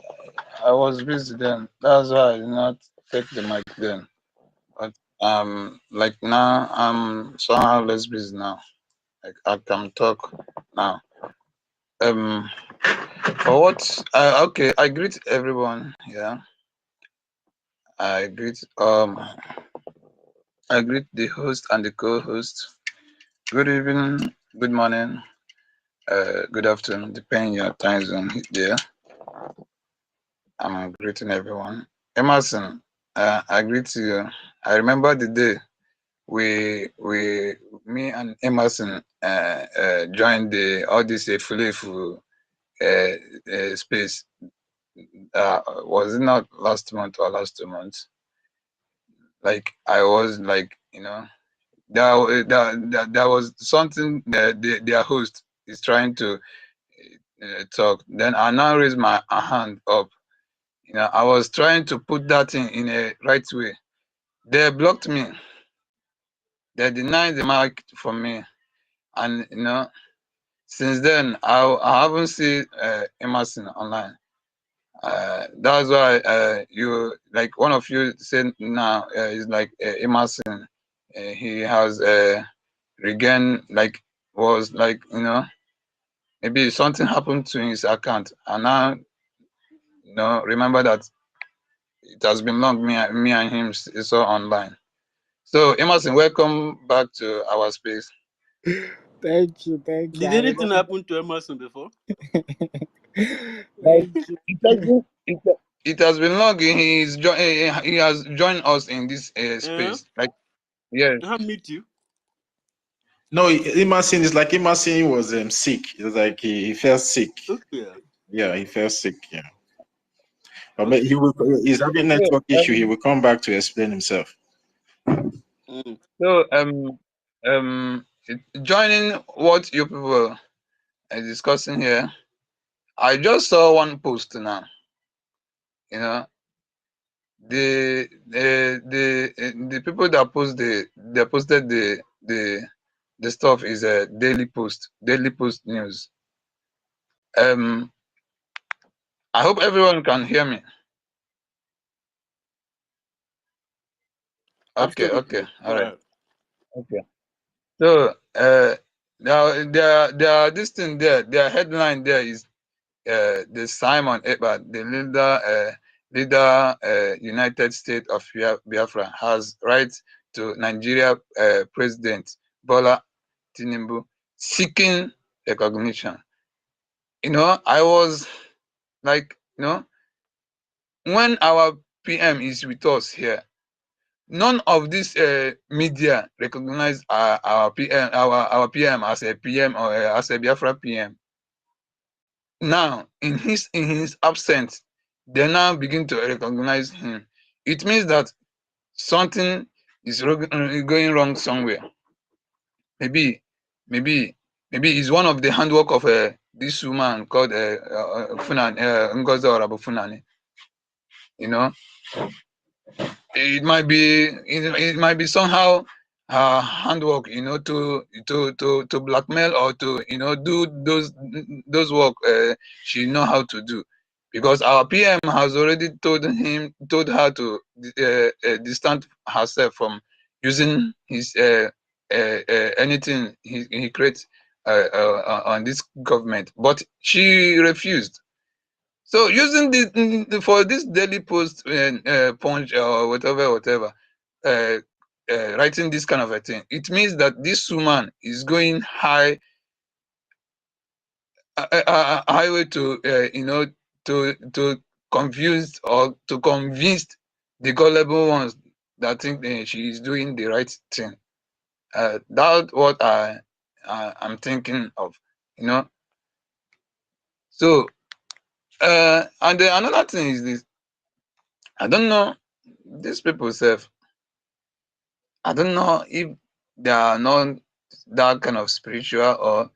I was busy then. That's why I did not take the mic then. But like now, I'm somehow less busy now. Like I can talk now. For what? Okay, I greet everyone. Yeah, I greet the host and the co-host. Good evening, good morning, good afternoon, depending your time zone there. I'm greeting everyone. Emerson, I greet you. I remember the day me and Emerson joined all this Fulefu space. Was it not last month or last 2 months? Like I was like, there was something that their host is trying to talk. Then I now raise my hand up. I was trying to put that in a right way. They blocked me. They denied the mic from me, and since then I haven't seen Emerson online. That's why you, like one of you said now, is like Emerson. He has regained, like, was like, maybe something happened to his account, and now remember that it has been long me and him is all online. So Emerson, welcome back to our space. Thank you. Did anything happen to Emerson before? Like, it has been long. He has joined us in this space. Like, yeah. I meet you. No, Emerson is like Emerson was sick. It was like he felt sick. Okay. Yeah, he felt sick. Yeah. But he's having network issue. He will come back to explain himself. So joining what you people are discussing here, I just saw one post now. The people that posted the stuff is a daily post news. I hope everyone can hear me. Okay, all right. Okay. So this thing there, their headline there is the Simon Ekpa, the leader United States of Biafra, has right to Nigeria President Bola Tinubu seeking recognition. I was like, when our PM is with us here. None of this media recognize our PM as a PM or as a Biafra PM. Now, in his absence, they now begin to recognize him. It means that something is going wrong somewhere. Maybe it's one of the handwork of this woman called NGOZI or Abu Funani. You know, it might be somehow handwork, you know, to blackmail or to, you know, do those work she know how to do, because our PM has already told her to distance herself from using his anything he creates on this government, but she refused. So using this for this daily post punch or whatever, writing this kind of a thing, it means that this woman is going highway to you know, to confuse or to convince the gullible ones that think she is doing the right thing. That's what I'm thinking of, you know. So and then another thing is this. I don't know, these people self, I don't know if they are not that kind of spiritual, or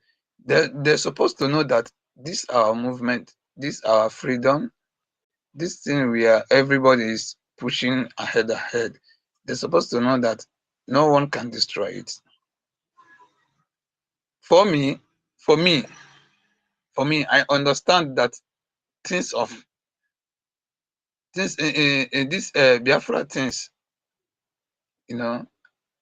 they're supposed to know that this our movement, this our freedom, this thing everybody is pushing ahead. They're supposed to know that no one can destroy it. For me, I understand that things in this Biafra things, you know,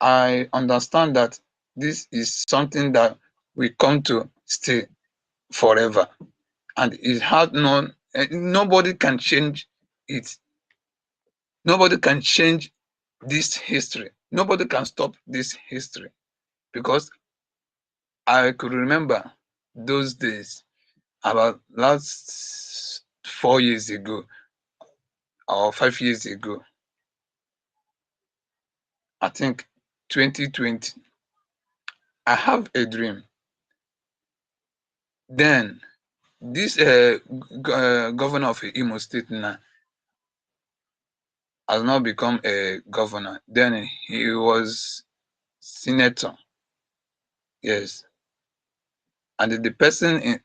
I understand that this is something that will come to stay forever, and it has nobody can change it. Nobody can change this history. Nobody can stop this history, because I could remember those days about last 4 years ago or 5 years ago. I think 2020. I have a dream. Then this governor of Imo State now has now become a governor. Then he was senator. Yes, and the person in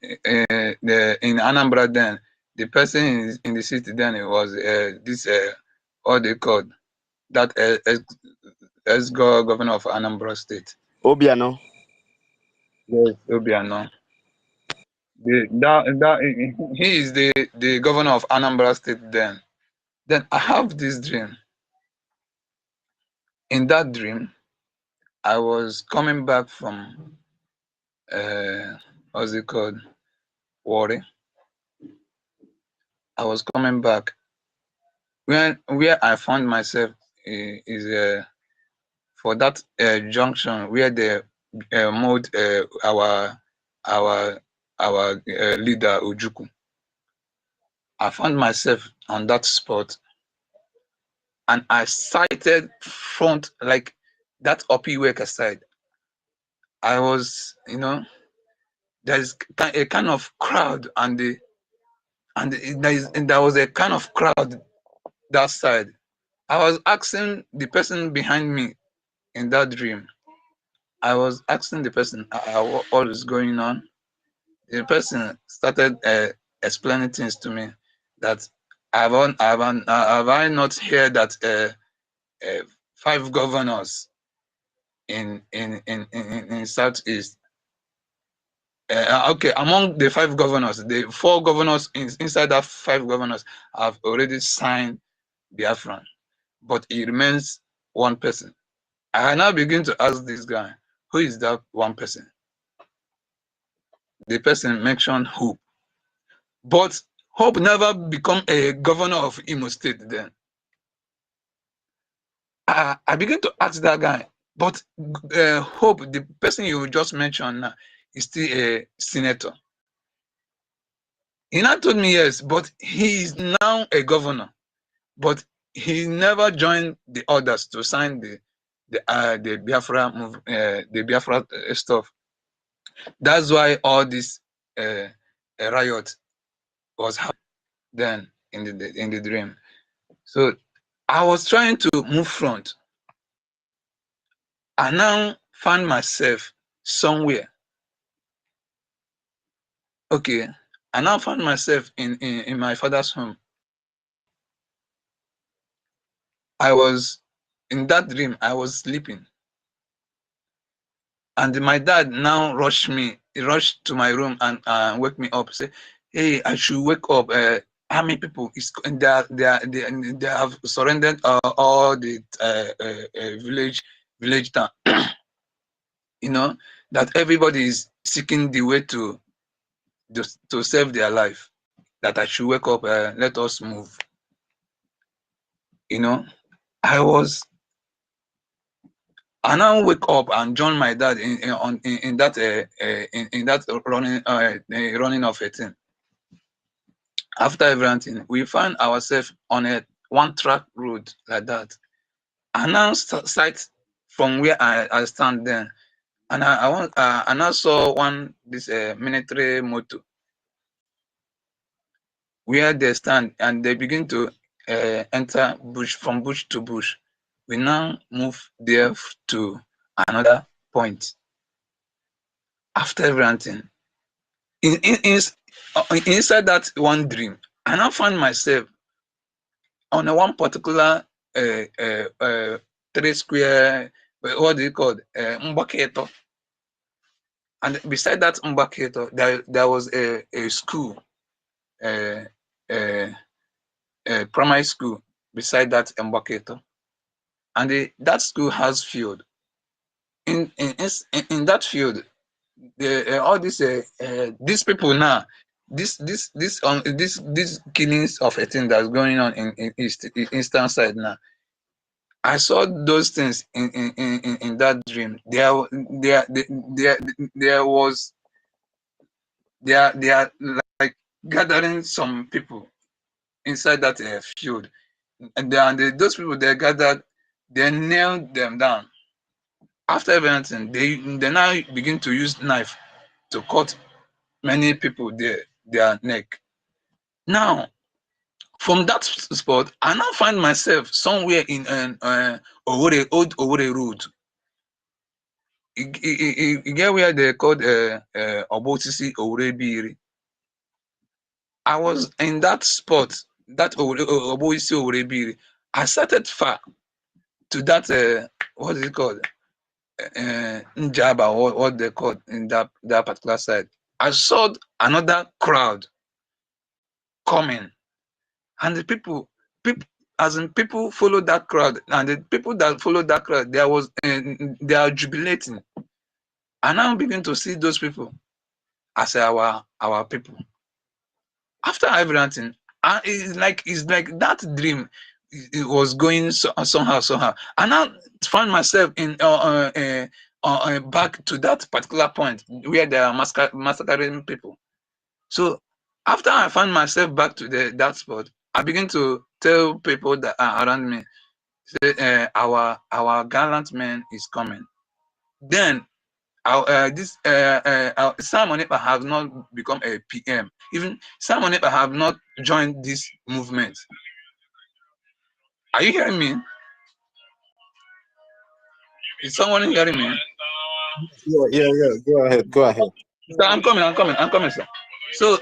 Anambra then, the person in the city then, it was this what they called that governor of Anambra State. Obiano. Yes, Obiano. He is the governor of Anambra State then. Then I have this dream. In that dream, I was coming back from what's it called? Warri. I was coming back. Where I found myself is for that junction where they mowed our leader Ojukwu. I found myself on that spot, and I sighted front, like that Opiweka side. I was, you know, there's a kind of crowd, and there was a kind of crowd that side. I was asking the person behind me in that dream. I was asking the person what is going on. The person started explaining things to me that have I not heard that 5 governors in Southeast. Okay, among the 5 governors, the 4 governors inside that 5 governors have already signed Biafran, but it remains one person. I now begin to ask this guy, who is that one person? The person mentioned Hope, but Hope never become a governor of Imo State. Then I begin to ask that guy, but Hope, the person you just mentioned now, is still a senator. He now told me yes, but he is now a governor, but he never joined the others to sign the Biafra move, the Biafra stuff. That's why all this riot was happening then in the dream. So I was trying to move front. I now found myself somewhere. Okay, I now found myself in my father's home. I was in that dream. I was sleeping, and my dad now rushed me. He rushed to my room and wake me up. Say, "Hey, I should wake up. Army people is they have surrendered all the village town. You know that everybody is seeking the way to save their life. That I should wake up. Let us move. You know, I now wake up and join my dad in that running of a thing. After everything, we find ourselves on a one-track road like that. I now sight from where I stand then, and I now saw this military motor where they stand and they begin to enter bush from bush to bush. We now move there to another point. After everything, inside that one dream, I now find myself on a one particular 3 square, what do you call it, Mbaketo. And beside that Mbaketo, there was a school, a primary school beside that Mbaketo. And that school has field. In that field, all these people now, this killings of a thing that's going on in eastern side now. I saw those things in that dream. They are like gathering some people inside that field, and those people they gathered, they nailed them down. After everything, they now begin to use knife to cut many people their neck. Now, from that spot, I now find myself somewhere in an old Owerri road. You get where they called Obotisi Owerri. I was in that spot, that Obotisi Owerri. I started far to that what is it called? Njaba, what they called in that particular side. I saw another crowd coming, and the people follow that crowd, and the people that followed that crowd, they are jubilating. I now begin to see those people as our people. After everything, it's like that dream. It was going somehow. And I found myself in back to that particular point where they are massacring people. So after I found myself back to that spot, I begin to tell people that are around me, say, our gallant man is coming. Then Simon Ekpa have not become a PM. Even Simon Ekpa have not joined this movement. Are you hearing me? Is someone hearing me? Yeah. Go ahead. So I'm coming, sir. So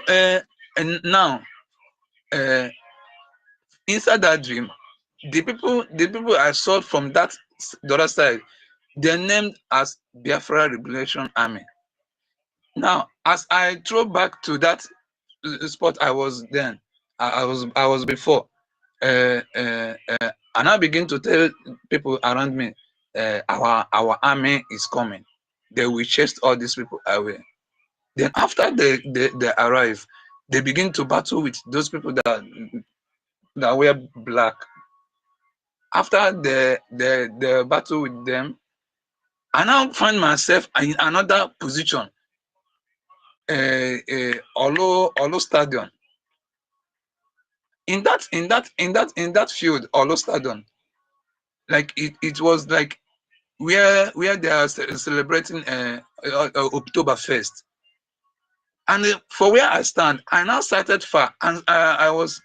and now inside that dream, the people I saw from the other side, they're named as Biafra Liberation Army. Now, as I throw back to that spot I was then, I was before, and I begin to tell people around me, our army is coming. They will chase all these people away. Then after they arrive, they begin to battle with those people that wear black. After the battle with them, I now find myself in another position, Olo Stadium. in that field, Olostadon, like it was like where they are celebrating Oktoberfest. And for where I stand, I now started far, and I was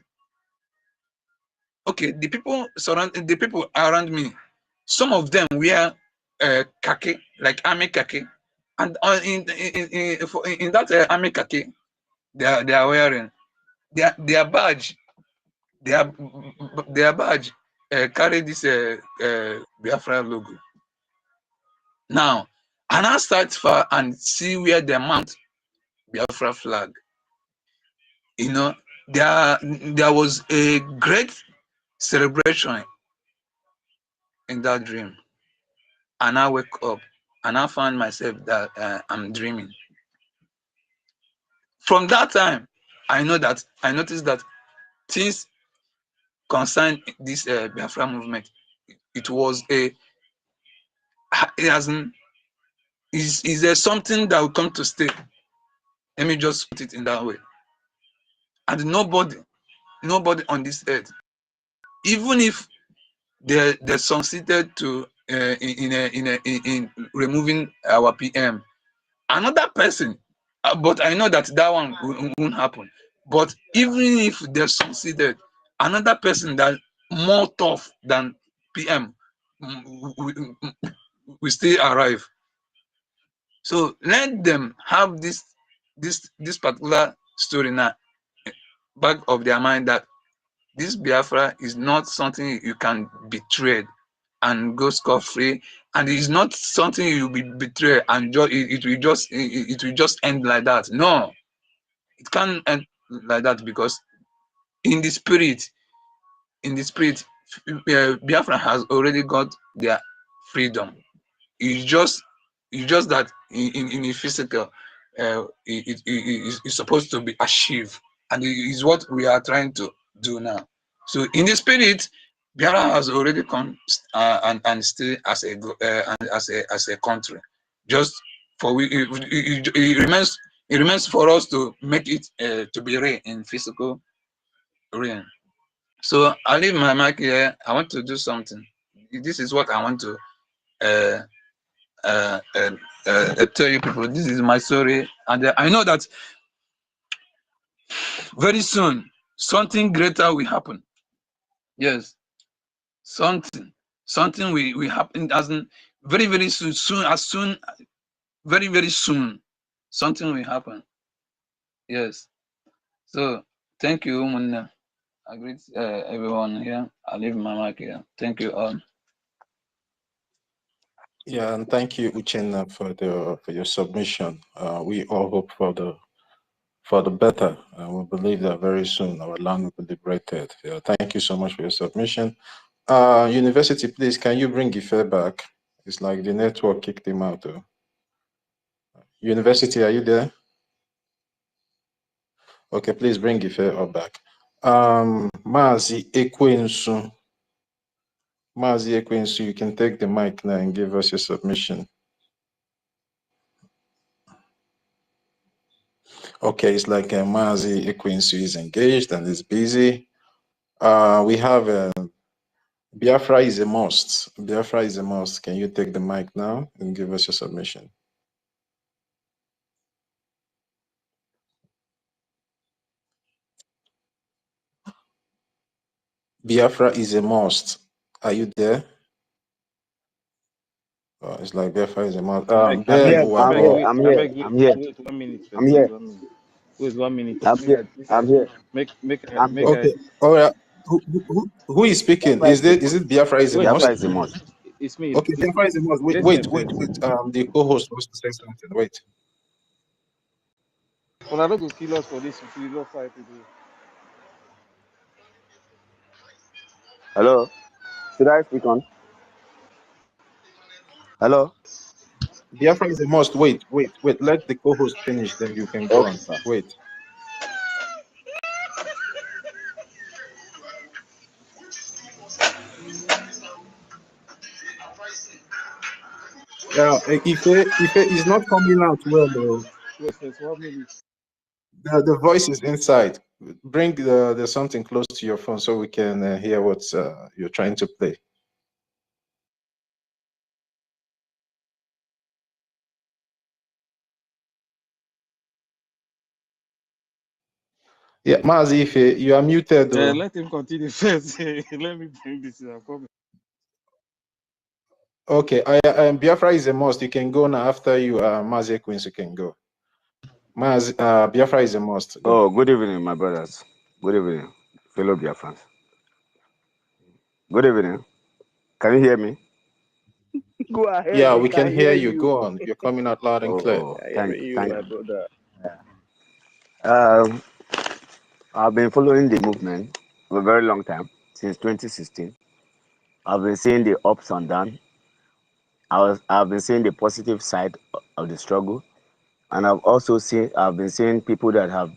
okay. The people around me, some of them wear khaki, like army khaki, and in that army khaki, they are wearing their badge. Their badge carry this Biafra logo. Now, and I start far and see where they mount Biafra flag. You know, there was a great celebration in that dream, and I wake up and I found myself that I'm dreaming. From that time, I noticed that things concern this Biafra movement. It was is there something that will come to stay? Let me just put it in that way. And nobody on this earth, even if they succeeded to in removing our PM, another person, but I know that one won't happen. But even if they succeeded, another person that more tough than PM will still arrive. So let them have this particular story now back of their mind, that this Biafra is not something you can betray and go scot-free, and it is not something you will be betrayed and it will just end like that. No, it can't end like that, because in the spirit, Biafra has already got their freedom. It's just that in the physical, it's supposed to be achieved, and it is what we are trying to do now. So in the spirit, Biafra has already come and stay as a country. Just for it remains for us to make it to be real in physical realm. So I leave my mic here. I want to do something. This is what I want to tell you people. This is my story, and I know that very soon something greater will happen. Yes, something will happen. As in very soon, very soon, something will happen. Yes. So thank you, Munna. I greet everyone here. I leave my mic here. Thank you all. Yeah, and thank you, Uchenna, for your submission. We all hope for the better. We believe that very soon our land will be liberated. Yeah, thank you so much for your submission. University, please, can you bring Ife back? It's like the network kicked him out. University, are you there? Okay, please bring Ife up back. Mazi Ekwensu. Mazi Ekwensu, you can take the mic now and give us your submission. Okay, it's like Mazi Ekwensu is engaged and is busy. We have Biafra is a must. Biafra is a must. Can you take the mic now and give us your submission? Biafra is a must. Are you there? Oh, it's like Biafra is a must. I'm here. Wait, 1 minute I'm first. here. Wait 1 minute. I'm here. Make Okay. All right. Who is speaking? Is it Biafra is a must? It's me. Okay, Biafra is a must. Wait. The co-host wants to say something. Wait. Well, I don't go kill us for this. We love 5 people. Hello, should I speak on? Hello. Biafra is a must. Wait. Let the co-host finish, then you can go Okay, on. sir. Wait. Ife is not coming out well, though. Wait, 1 minute. The voice is inside. bring the something close to your phone so we can hear what you're trying to play. Yeah, Mazi, if you are muted, though. Let him continue first. Let me bring this in. Okay, Biafra is a must. You can go now. After you, Mazi Queens, you can go. Biafra is a must. Go. Oh, good evening, my brothers. Good evening, fellow Biafrans. Good evening. Can you hear me? Go ahead, Yeah, we we can can hear hear you. you. Go on. You're coming out loud and clear. Oh, Hearing you, thank my you. brother. I've been following the movement for a very long time, since 2016. I've been seeing the ups and downs. I've been seeing the positive side of the struggle, and I've been seeing people that have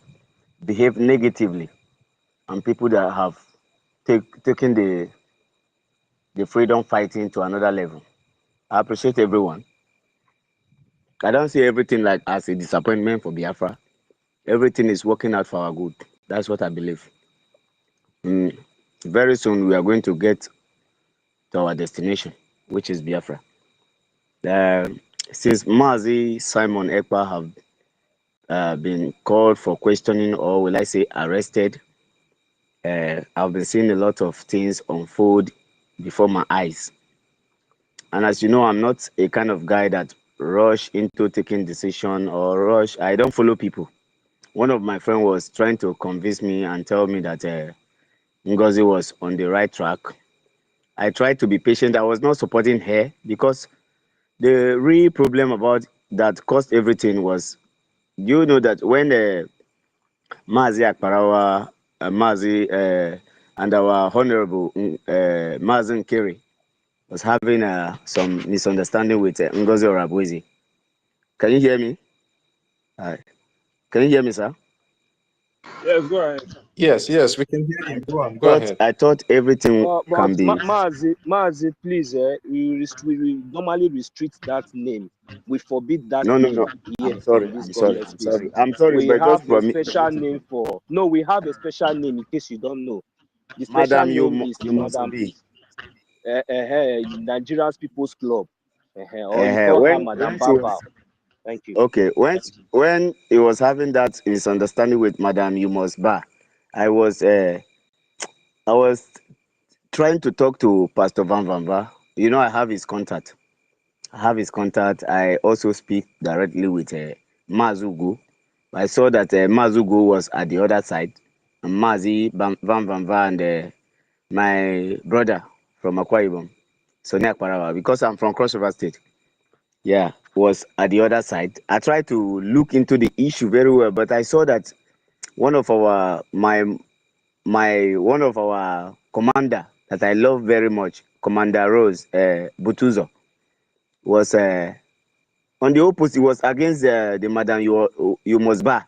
behaved negatively, and people that have taken the freedom fighting to another level. I appreciate everyone. I don't see everything like as a disappointment for Biafra. Everything is working out for our good. That's what I believe. Very soon we are going to get to our destination, which is Biafra. Since Mazi Simon Ekpa have been called for questioning, or will I say arrested, I've been seeing a lot of things unfold before my eyes. And as you know, I'm not a kind of guy that rush into taking decision or rush. I don't follow people. One of my friends was trying to convince me and tell me that NGOZI was on the right track. I tried to be patient. I was not supporting her because the real problem about that caused everything was, you know that when Mazi Akparawa, Mazi and our Honorable Mazen Nkeri was having some misunderstanding with NGOZI Orabwezi. Can you hear me? Can you hear me, sir? Yes, go ahead. Yes, we can hear you. Go on, go ahead. I thought everything But can be. Mazi, please, we normally restrict that name. We forbid that No. name here in this godless space. I'm sorry, We but just have a permit special me. name for. No, we have a special name in case you don't know. The special Madam, name is you must Madam be. Nigeria's People's Club, or you call her Madam Baba. Thank you. Okay, when he was having that misunderstanding with Madam You Must Bar, I was trying to talk to Pastor Van Vanva. You know, I have his contact. I also speak directly with Mazugu. I saw that Mazugu was at the other side, and Mazi Van Vanva and my brother from Akwa Ibom, Sonia Akparawa, because I'm from Cross River State. Yeah, was at the other side. I tried to look into the issue very well, but I saw that one of our one of our commander that I love very much, Commander Rose Butuzo, was on the opposite. Was against the Madam You Must Bar.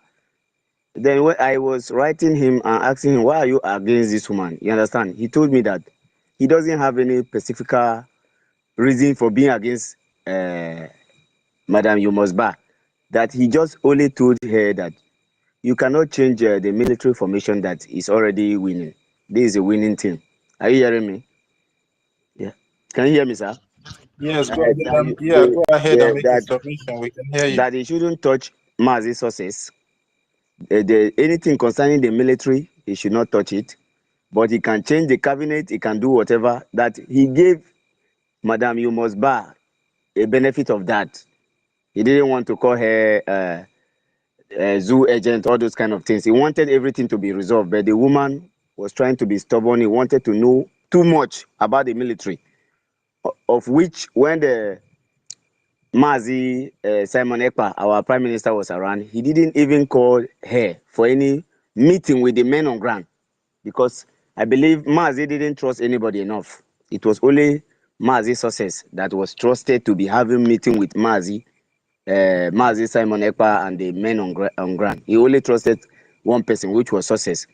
Then when I was writing him and asking him, why are you against this woman? You understand? He told me that he doesn't have any specific reason for being against Madam You Must Bar. That he just only told her that you cannot change the military formation that is already winning. This is a winning team. Are you hearing me? Yeah. Can you hear me, sir? Yes, go ahead. Go ahead and make a submission. We can hear you. That he shouldn't touch Mazi sources. Anything concerning the military, he should not touch it. But he can change the cabinet, he can do whatever. That he gave Madam You Must Bar a benefit of that. He didn't want to call her zoo agent, all those kind of things. He wanted everything to be resolved, but the woman was trying to be stubborn. He wanted to know too much about the military, of which when the Mazi Simon Ekpa, our prime minister, was around, he didn't even call her for any meeting with the men on ground, because I believe Mazi didn't trust anybody enough. It was only Mazi sources that was trusted to be having meeting with Mazi Simon Ekpa and the men on ground. He only trusted one person, which was sources.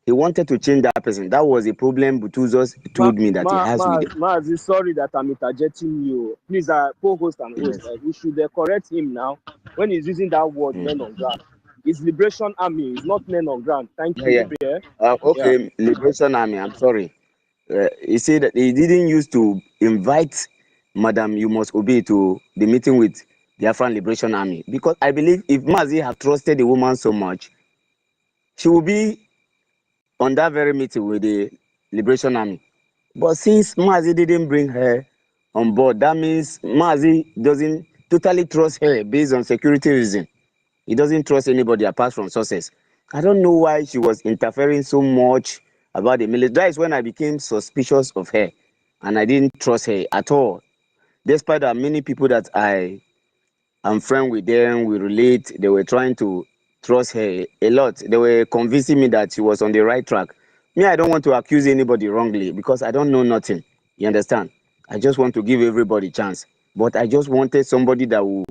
He wanted to change that person. That was the problem Butuzos told me that he has with him. Mazi, sorry that I'm interjecting you. Please, co-host and host, we should correct him now when he's using that word, men on ground. It's Liberation Army. It's not men on ground. Thank Yeah, you. yeah. Yeah. Okay, Liberation Army. I'm sorry. He said that he didn't used to invite Madam You Must Obey to the meeting with the Biafran Liberation Army, because I believe if Mazi had trusted the woman so much, she would be on that very meeting with the Liberation Army. But since Mazi didn't bring her on board, that means Mazi doesn't totally trust her based on security reason. He doesn't trust anybody apart from sources. I don't know why she was interfering so much about the military. That is when I became suspicious of her, and I didn't trust her at all. Despite that many people that I am friend with them, we relate, they were trying to trust her a lot. They were convincing me that she was on the right track. Me, I don't want to accuse anybody wrongly because I don't know nothing. You understand? I just want to give everybody chance. But I just wanted somebody that will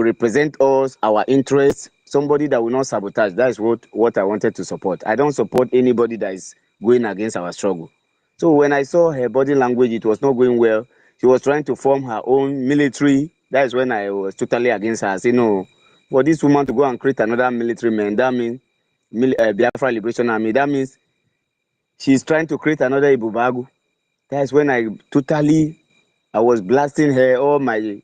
represent us, our interests, somebody that will not sabotage. That is what I wanted to support. I don't support anybody that is going against our struggle. So when I saw her body language, it was not going well. She was trying to form her own military. That is when I was totally against her. I said, no, for this woman to go and create another military man, that means Biafra Liberation Army, that means she's trying to create another Ibubagu. That is when I was blasting her, all my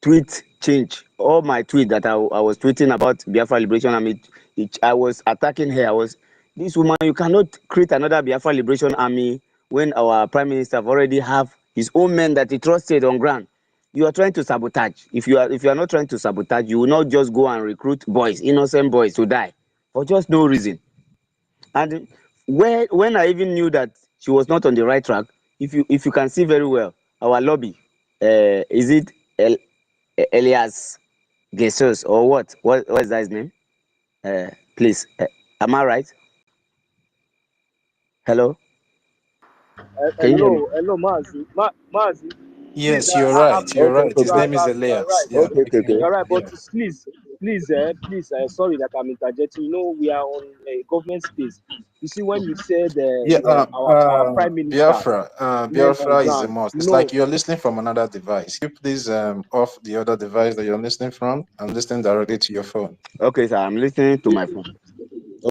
tweet change. All my tweet that I was tweeting about Biafra Liberation Army, I was attacking her. This woman, you cannot create another Biafra Liberation Army when our Prime Minister already have his own men that he trusted on ground. You are trying to sabotage. If you are not trying to sabotage, you will not just go and recruit boys, innocent boys, to die for just no reason. And when I even knew that she was not on the right track, if you can see very well, our lobby, is it Elias Jesus or what? What is that his name? Please, am I right? Hello, can you hear me? Hello, Mazi. Mazi, please, Yes, you're I'm right. You're Okay, right. okay, His okay. name is you are Elias. right. Yeah. Okay, okay, okay. You're right, but Yeah. please, sorry that I'm interjecting. You know, we are on a government space. You see, when you said Yeah. our prime minister, Biafra. men on Biafra is a ground, must. It's no, like you're listening from another device. You please off the other device that you're listening from and listen directly to your phone. Okay, sir, I'm listening to my phone.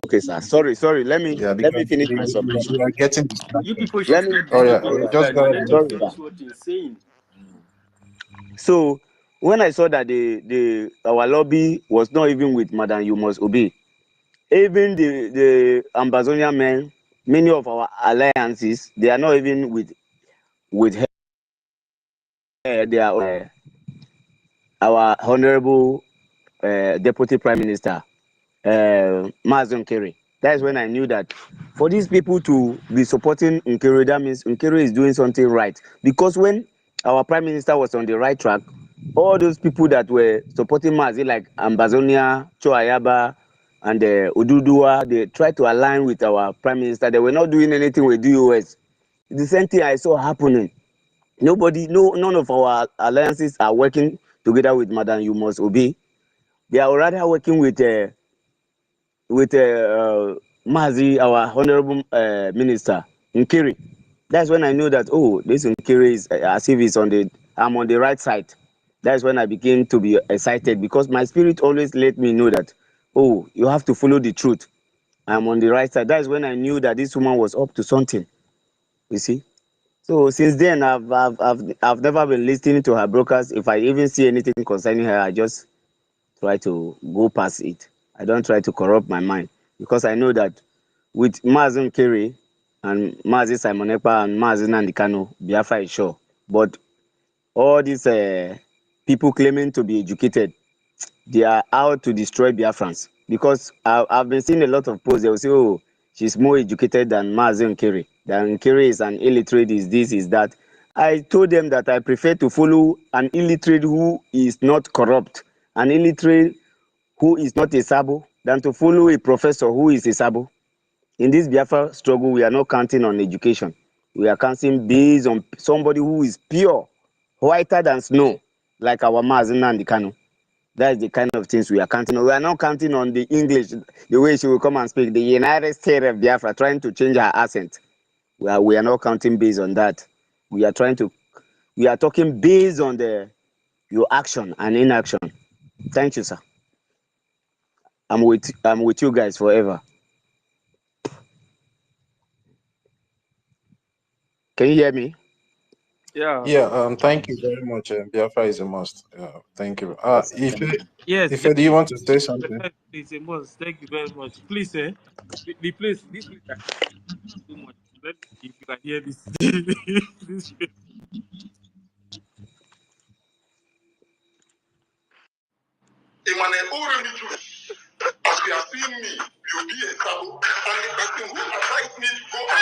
Okay, sir. Sorry. Let Yeah, me because finish my submission. we are getting You distracted. people should Let me. stop Oh yeah, disturbing this just guy. go Now ahead let and him Sorry, finish. sir. finish what he's saying. So when I saw that the our lobby was not even with Madam You Must Obey, even the Ambazonian men, many of our alliances, they are not even with her. They are our honorable Deputy Prime Minister, Mazin Nkeri. That is when I knew that for these people to be supporting Nkeri, that means Nkeri is doing something right. Because when our Prime Minister was on the right track, all those people that were supporting Mazi, like Ambazonia, Choayaba, and Ududua, they tried to align with our Prime Minister. They were not doing anything with DOS. The same thing I saw happening. None of our alliances are working together with Madam You Must Obey. They are rather working with Mazi, our honorable minister, Nkiri. That's when I know that, oh, this Nkiri is as if I'm on the right side. That's when I began to be excited because my spirit always let me know that, oh, you have to follow the truth. I'm on the right side. That's when I knew that this woman was up to something. You see. So since then, I've never been listening to her broadcast. If I even see anything concerning her, I just try to go past it. I don't try to corrupt my mind because I know that with Mazin Kiri and Mazi Simon Ekpa and Mazi Nandikano, Biafra is sure. But all these people claiming to be educated, they are out to destroy Biafrans. Because I've been seeing a lot of posts. They will say, oh, she's more educated than Mazi Nkiri. That Nkiri is an illiterate, is this, is that. I told them that I prefer to follow an illiterate who is not corrupt, an illiterate who is not a sabo, than to follow a professor who is a sabo. In this Biafra struggle, we are not counting on education. We are counting based on somebody who is pure, whiter than snow, like our Mazi Nnamdi Kanu. That is the kind of things we are counting on. We are not counting on the English, the way she will come and speak, the United States of Biafra, trying to change her accent. We are not counting based on that. We are talking based on your action and inaction. Thank you, sir. I'm with you guys forever. Can you hear me? Yeah. Yeah, thank you very much. Biafra is a must. Thank you. Yes, If do you want to say something? it's a must. Thank you very much. Please, the place, this place, I too much. Let me see if you can hear this. This place. As you have seen me, you'll be a sabo, and the person who advised me to go and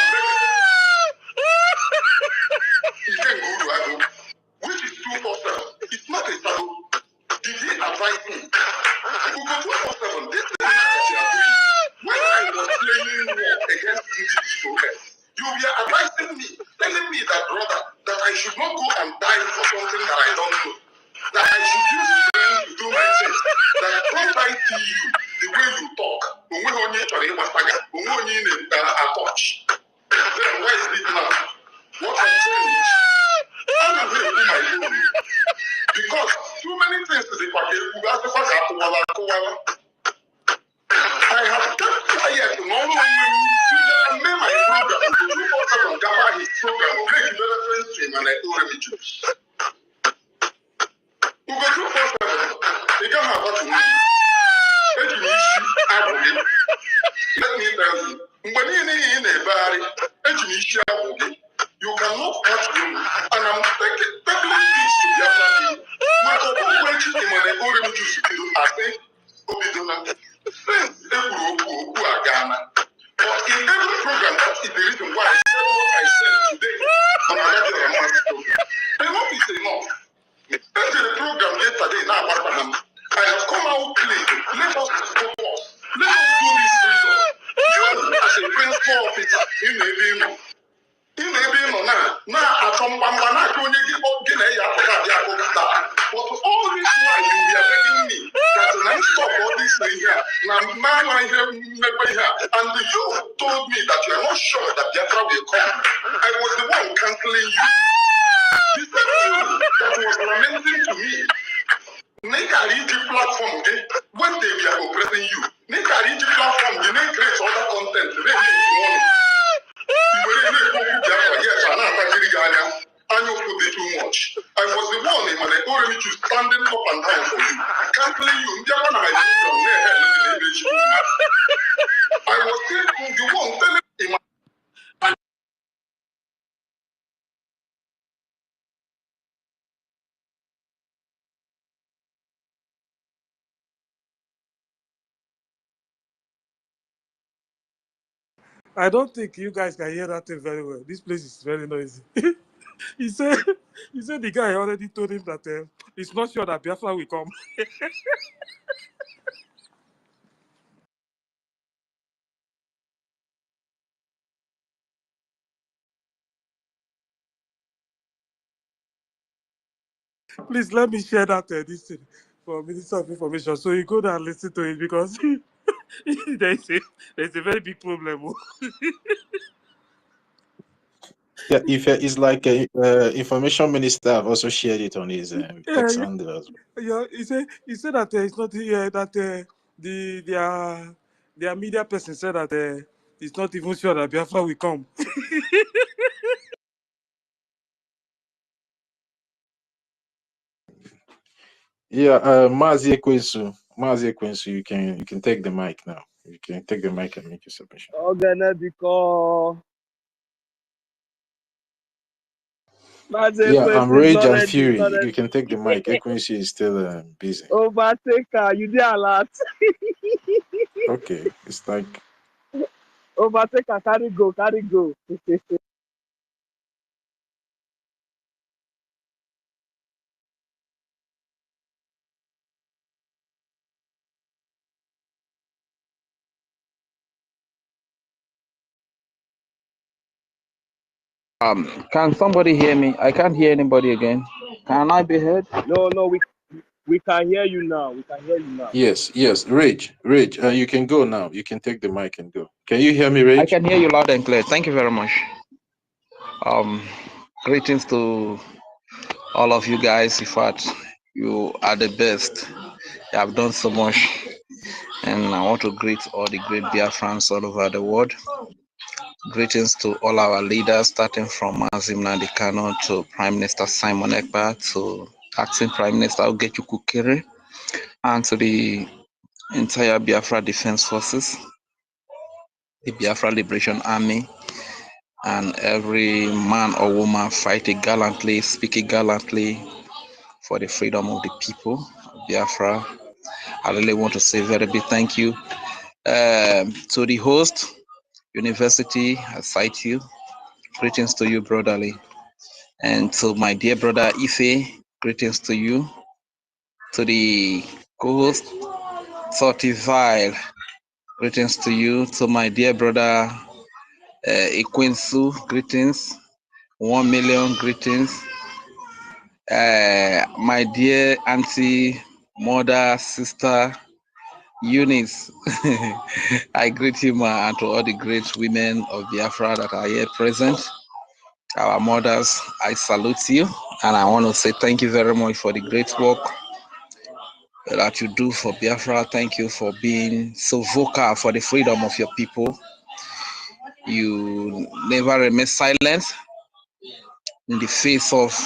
he can go to Ado, which is 247. It's not a sabo. Did he advise me? We go 247. This is not that you are doing. When I was playing war against BCOS, you were advising me, telling me that, brother, that I should not go and die for something that I don't know. That I should use strength to do my things. That once I see you, the way you talk, when we only in a touch, then where is it now? What has changed? I'm not going to do my own. Because too many things to the package, I have kept quiet no one made my program. You also gather his program, break development stream, and I told him to choose. We go 247. They can't have what you need. Let me issue out. Let me tell you, when in a body, you cannot catch me, and I'm taking this to be a my corporation in my own to I think, Obidona, since Ebu Ghana. But in every program, that is the reason why I said what I said today on another program. Enough is enough. After the program yesterday, now I have come out clean. Let us focus. Let us do this freedom. You as a principal officer, you may be now. Now, from Bambana to but all this while you were begging me that I stop all this thing here. Now I hear here. And you told me that you are not sure that Biafra will come. I was the one canceling you. The same you that was lamenting to me. EKID platform, when they were oppressing you, EKID platform, they make create other content. They make money. You were able to go to yes, and I'm actually Ghana. And you put it too much. I was the one in my already to standing up and down for you. Canceling you. I was saying, you won't tell him. I don't think you guys can hear that thing very well. This place is very noisy. he said the guy already told him that he's not sure that Biafra will come. Please let me share that this thing for Minister of Information. So you go there and listen to it because there's a very big problem. Yeah, if it's like a information minister, I've also shared it on his X handle as well. Yeah, he said that it's not that their media person said that it's not even sure that Biafra will come. Yeah, Mazi Ekwensu, you can take the mic now. You can take the mic and make your submission. Yeah, I'm Rage and Fury. You can take the mic. Ekwensu is still busy. Overtaker, you did a lot. Okay, it's like Overtaker, carry go. Can somebody hear me? I can't hear anybody again. Can I be heard? No, we can hear you now. yes. Rage. You can go now. You can take the mic and go. Can you hear me, Rage? I can hear you loud and clear. Thank you very much. Greetings to all of you guys. In fact, you are the best. You have done so much. And I want to greet all the great Biafrans all over the world. Greetings to all our leaders, starting from Mazim Nadikano to Prime Minister Simon Ekpa, to Acting Prime Minister Ogechi Kukere, and to the entire Biafra Defense Forces, the Biafra Liberation Army, and every man or woman fighting gallantly, speaking gallantly for the freedom of the people of Biafra. I really want to say a very big thank you to the host, University, I cite you. Greetings to you, brotherly. And to my dear brother Ife, greetings to you. To the co-host, Sortivile, greetings to you. To my dear brother Equinsu, greetings. 1 million greetings. My dear auntie, mother, sister, Eunice, I greet you, ma, and to all the great women of Biafra that are here present. Our mothers, I salute you, and I want to say thank you very much for the great work that you do for Biafra. Thank you for being so vocal for the freedom of your people. You never remain silent in the face of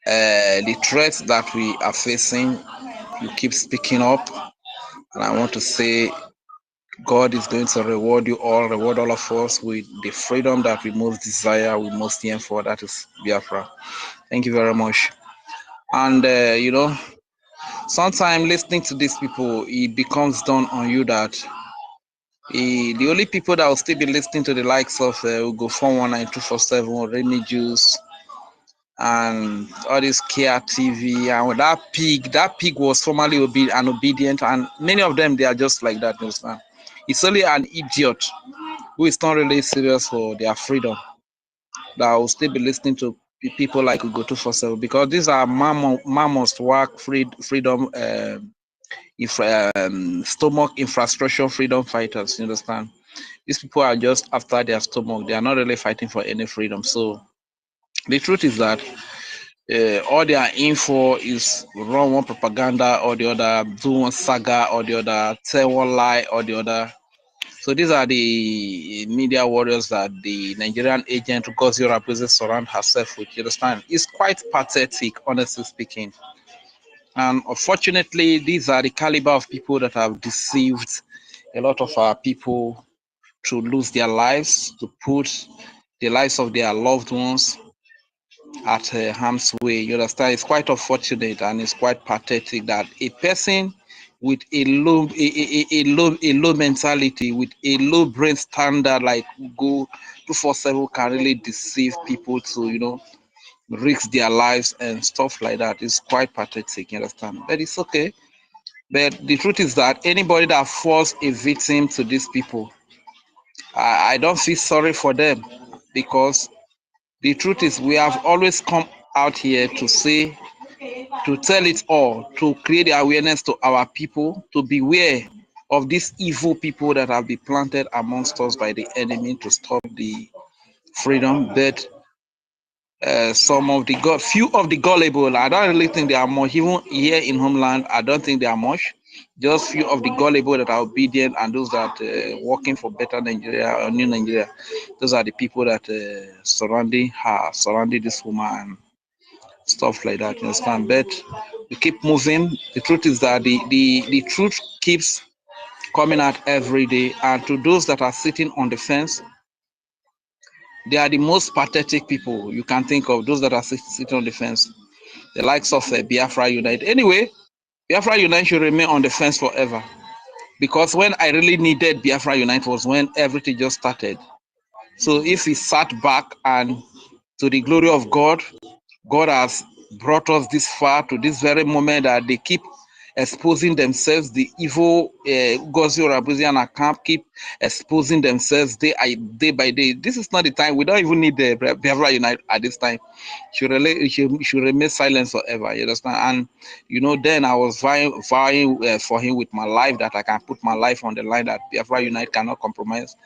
the threats that we are facing. You keep speaking up, and I want to say God is going to reward you all, reward all of us with the freedom that we most desire, we most yearn for, that is Biafra. Thank you very much. And, you know, sometimes listening to these people, it becomes dawn on you that the only people that will still be listening to the likes of Ugo 419, 247, Rainy Juice, and all this Kia TV, and that pig was formerly obedient, and many of them, they are just like that, you understand? It's only an idiot who is not really serious for their freedom that will still be listening to people like Ugo 247, because these are mammoth work freedom stomach infrastructure freedom fighters, you understand? These people are just after their stomach. They are not really fighting for any freedom. So the truth is that all they are in for is run one propaganda or the other, do one saga or the other, tell one lie or the other. So these are the media warriors that the Nigerian agent NGOZI represents surround herself with. You understand? It's quite pathetic, honestly speaking. And unfortunately, these are the caliber of people that have deceived a lot of our people to lose their lives, to put the lives of their loved ones at harm's way. You understand? It's quite unfortunate and it's quite pathetic that a person with a low mentality, with a low brain standard like Go 247 can really deceive people to, you know, risk their lives and stuff like that. It's quite pathetic, you understand? But it's okay. But the truth is that anybody that falls a victim to these people, I don't feel sorry for them, because the truth is we have always come out here to say, to tell it all, to create the awareness to our people, to beware of these evil people that have been planted amongst us by the enemy to stop the freedom. But few of the gullible, I don't really think they are much. Even here in homeland, I don't think they are much. Just few of the gullible that are obedient, and those that working for better Nigeria or new Nigeria. Those are the people that surrounding this woman and stuff like that. You understand? But we keep moving. The truth is that the truth keeps coming out every day, and to those that are sitting on the fence, they are the most pathetic people you can think of, those that are sitting on the fence. The likes of Biafra Unite. Anyway, Biafra Unite should remain on the fence forever. Because when I really needed Biafra Unite was when everything just started. So if we sat back, and to the glory of God, God has brought us this far to this very moment that they keep exposing themselves, the evil Gozi or Abuzian camp keep exposing themselves day by day. This is not the time. We don't even need the Biafra Unite at this time. Should remain silent forever. You understand? And you know, then I was vying for him with my life, that I can put my life on the line, that Biafra Unite cannot compromise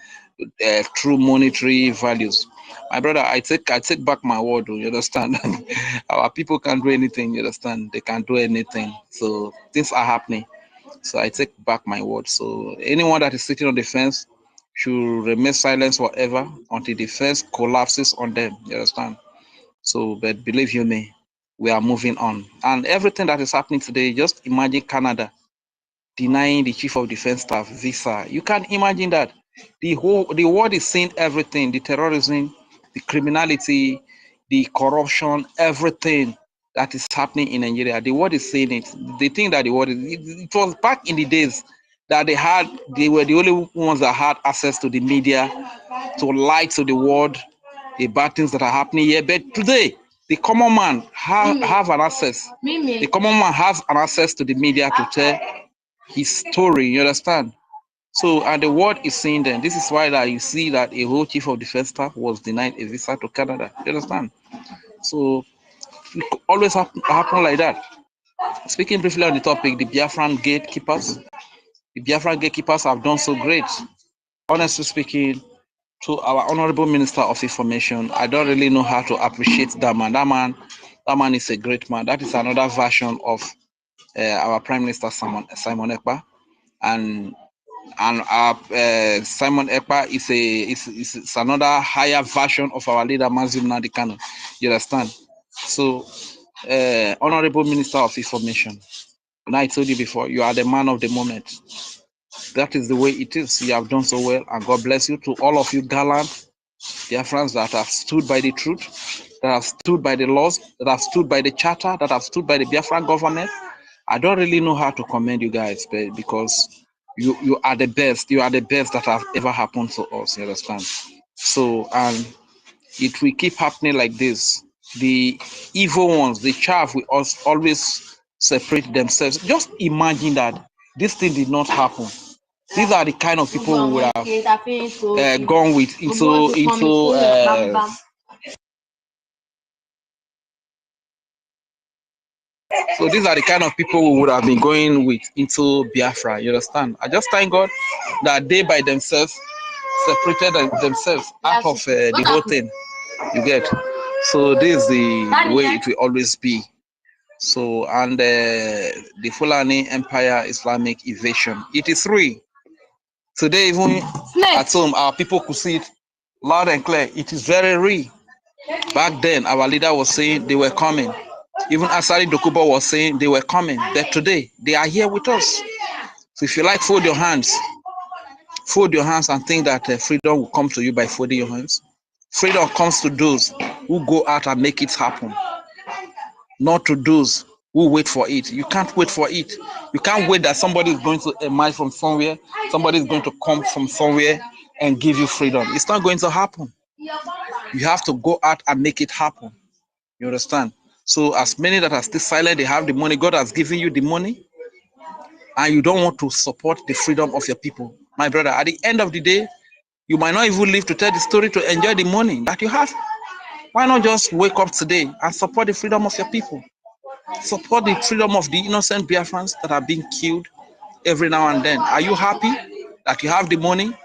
true monetary values. My brother, I take back my word. You understand? Our people can't do anything. You understand? They can't do anything. So things are happening. So I take back my word. So anyone that is sitting on the fence should remain silent forever until the fence collapses on them. You understand? So, but believe you me, we are moving on. And everything that is happening today, just imagine Canada denying the chief of defense staff visa. You can imagine that. The world is seeing everything, the terrorism, the criminality, the corruption, everything that is happening in Nigeria. The world is seeing it. They think that the world is, it was back in the days that they were the only ones that had access to the media, to lie to the world, the bad things that are happening here. But today, the common man have an access. The common man has an access to the media to tell his story, you understand? So, and the world is seeing them. This is why that you see that a whole chief of defense staff was denied a visa to Canada. You understand? So, it could always happen like that. Speaking briefly on the topic, the Biafran gatekeepers. The Biafran gatekeepers have done so great. Honestly speaking, to our Honorable Minister of Information, I don't really know how to appreciate that man. That man is a great man. That is another version of our Prime Minister Simon Ekpa. And Simon Ekpa is another higher version of our leader Mazim Nadikano. You understand? So, Honorable Minister of Information, and I told you before, you are the man of the moment. That is the way it is. You have done so well, and God bless you. To all of you gallant Biafrans that have stood by the truth, that have stood by the laws, that have stood by the charter, that have stood by the Biafran government. I don't really know how to commend you guys, but because you are the best. You are the best that have ever happened to us. You understand? So, and it will keep happening like this. The evil ones, the chaff, will always separate themselves. Just imagine that this thing did not happen. These are the kind of people who would have gone with into so these are the kind of people who would have been going with into Biafra. You understand? I just thank God that they by themselves separated themselves out of the whole thing. You get? So this is the way it will always be. So, and the Fulani Empire Islamic invasion, it is real. Today, even at home, our people could see it loud and clear. It is very real. Back then, our leader was saying they were coming. Even Asari Dokubo was saying they were coming. But today, they are here with us. So if you like, fold your hands. Fold your hands and think that freedom will come to you by folding your hands. Freedom comes to those who go out and make it happen, not to those who wait for it. You can't wait for it. You can't wait that somebody is going to emerge from somewhere, somebody is going to come from somewhere and give you freedom. It's not going to happen. You have to go out and make it happen. You understand? So as many that are still silent, they have the money. God has given you the money, and you don't want to support the freedom of your people. My brother, at the end of the day, you might not even live to tell the story to enjoy the money that you have. Why not just wake up today and support the freedom of your people? Support the freedom of the innocent Biafrans that are being killed every now and then. Are you happy that you have the money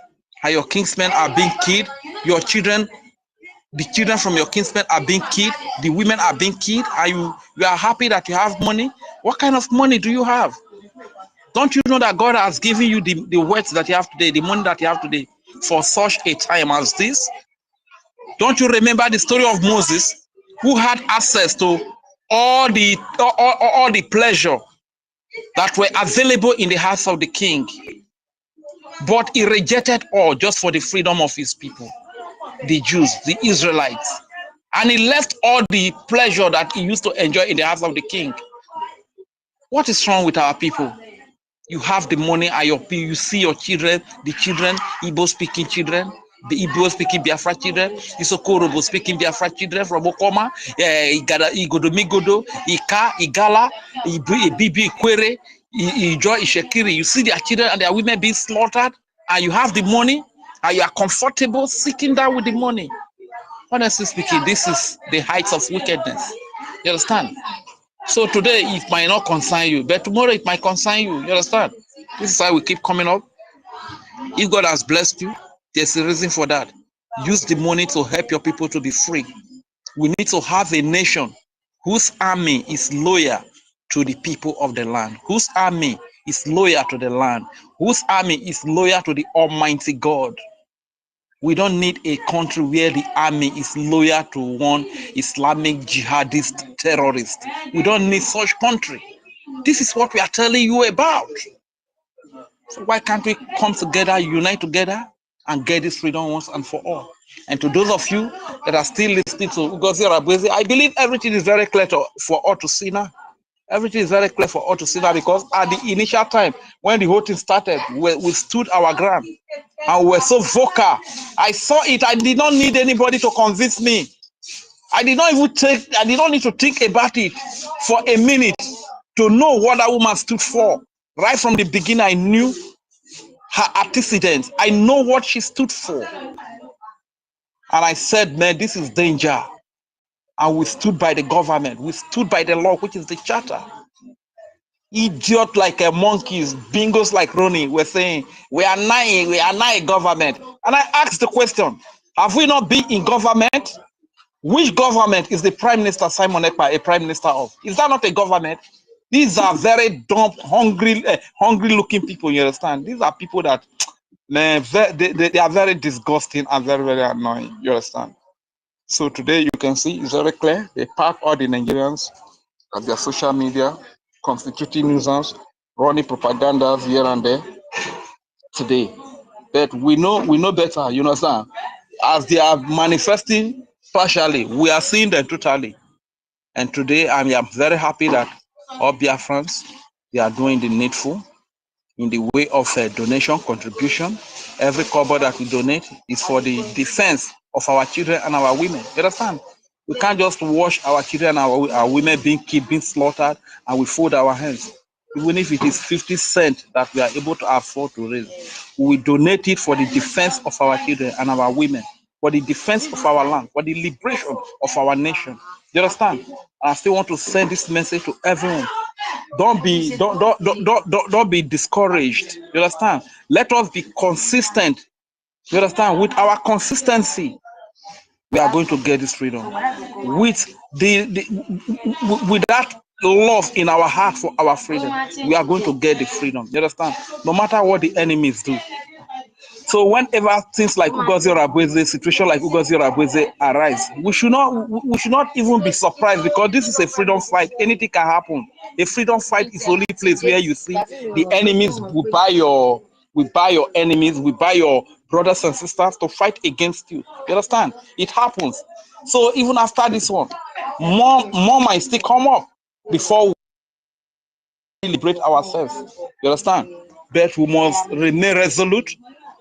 and your kinsmen are being killed? Your children, the children from your kinsmen are being killed. The women are being killed. Are you are happy that you have money? What kind of money do you have? Don't you know that God has given you the wealth that you have today, the money that you have today for such a time as this? Don't you remember the story of Moses, who had access to all the pleasure that were available in the house of the king, but he rejected all just for the freedom of his people, the Jews, the Israelites, and he left all the pleasure that he used to enjoy in the house of the king. What is wrong with our people? You have the money and you see your children, the children, Igbo-speaking children, the Igbo-speaking Biafra children, Isokorobo-speaking Biafra children from Okoma, Igodomigodo, Ika, Igala, Ibibi, Ikwere, Ijo, Ishekiri. You see their children and their women being slaughtered, and you have the money, and you are comfortable sitting down with the money. Honestly speaking, this is the heights of wickedness. You understand? So today it might not concern you, but tomorrow it might concern you. You understand? This is why we keep coming up. If God has blessed you, there's a reason for that. Use the money to help your people to be free. We need to have a nation whose army is loyal to the people of the land, whose army is loyal to the land, whose army is loyal to the Almighty God. We don't need a country where the army is loyal to one Islamic jihadist terrorist. We don't need such country. This is what we are telling you about. So why can't we come together, unite together, and get this freedom once and for all? And to those of you that are still listening to Ngozi Orabueze, I believe everything is very clear for all to see now. Everything is very clear for all to see now, because at the initial time when the whole thing started, we stood our ground and we were so vocal. I saw it. I did not need anybody to convince me. I did not need to think about it for a minute to know what that woman stood for. Right from the beginning, I knew her antecedents. I know what she stood for. And I said, man, this is danger. And we stood by the government. We stood by the law, which is the charter. Idiot like a monkeys, bingos like Ronnie were saying, we are not a government. And I asked the question, have we not been in government? Which government is the Prime Minister Simon Ekpa a Prime Minister of? Is that not a government? These are very dumb, hungry-looking people, you understand? These are people that, man, they are very disgusting and very, very annoying, you understand? So today you can see it's very clear. They pack all the Nigerians at their social media, constituting nuisance, running propaganda here and there today. But we know better, you understand? As they are manifesting partially, we are seeing them totally. And today I am very happy that all Biafrans, they are doing the needful in the way of donation, contribution. Every kobo that we donate is for the defense of our children and our women. You understand? We can't just watch our children and our women being killed, being slaughtered, and we fold our hands. Even if it is 50 cents that we are able to afford to raise, we donate it for the defense of our children and our women, for the defense of our land, for the liberation of our nation. You understand? And I still want to send this message to everyone. Don't be discouraged. You understand? Let us be consistent. You understand? With our consistency, we are going to get this freedom. With with that love in our heart for our freedom, we are going to get the freedom. You understand? No matter what the enemies do. So whenever things like Ngozi Orabueze, situation like Ngozi Orabueze arise, we should not even be surprised, because this is a freedom fight. Anything can happen. A freedom fight is the only place where you see the enemies will buy your enemies, we buy your brothers and sisters to fight against you. You understand? It happens. So even after this one, more might still come up before we liberate ourselves. You understand? But we must remain resolute.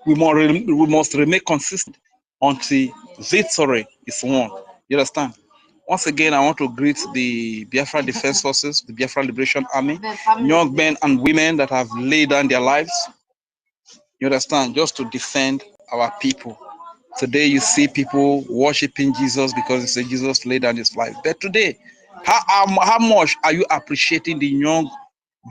We must remain consistent until victory is won. You understand? Once again, I want to greet the Biafra Defense Forces, the Biafra Liberation Army, young men and women that have laid down their lives, you understand, just to defend our people. Today you see people worshiping Jesus because they say Jesus laid down his life. But today, how much are you appreciating the young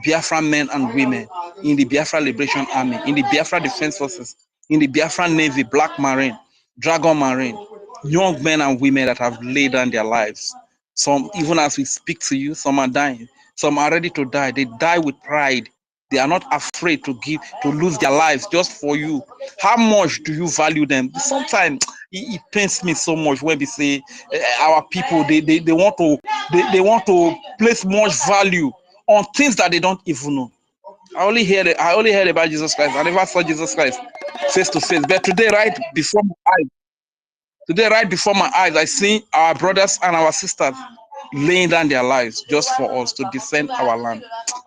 Biafra men and women in the Biafra Liberation Army, in the Biafra Defense Forces, in the Biafra Navy, Black Marine, Dragon Marine, young men and women that have laid down their lives. Some, even as we speak to you, some are dying. Some are ready to die. They die with pride. They are not afraid to lose their lives just for you. How much do you value them? Sometimes it pains me so much when we say our people, they want to place much value on things that they don't even know. I only heard about Jesus Christ. I never saw Jesus Christ face to face. But today, right before my eyes, I see our brothers and our sisters laying down their lives just for us to defend our land.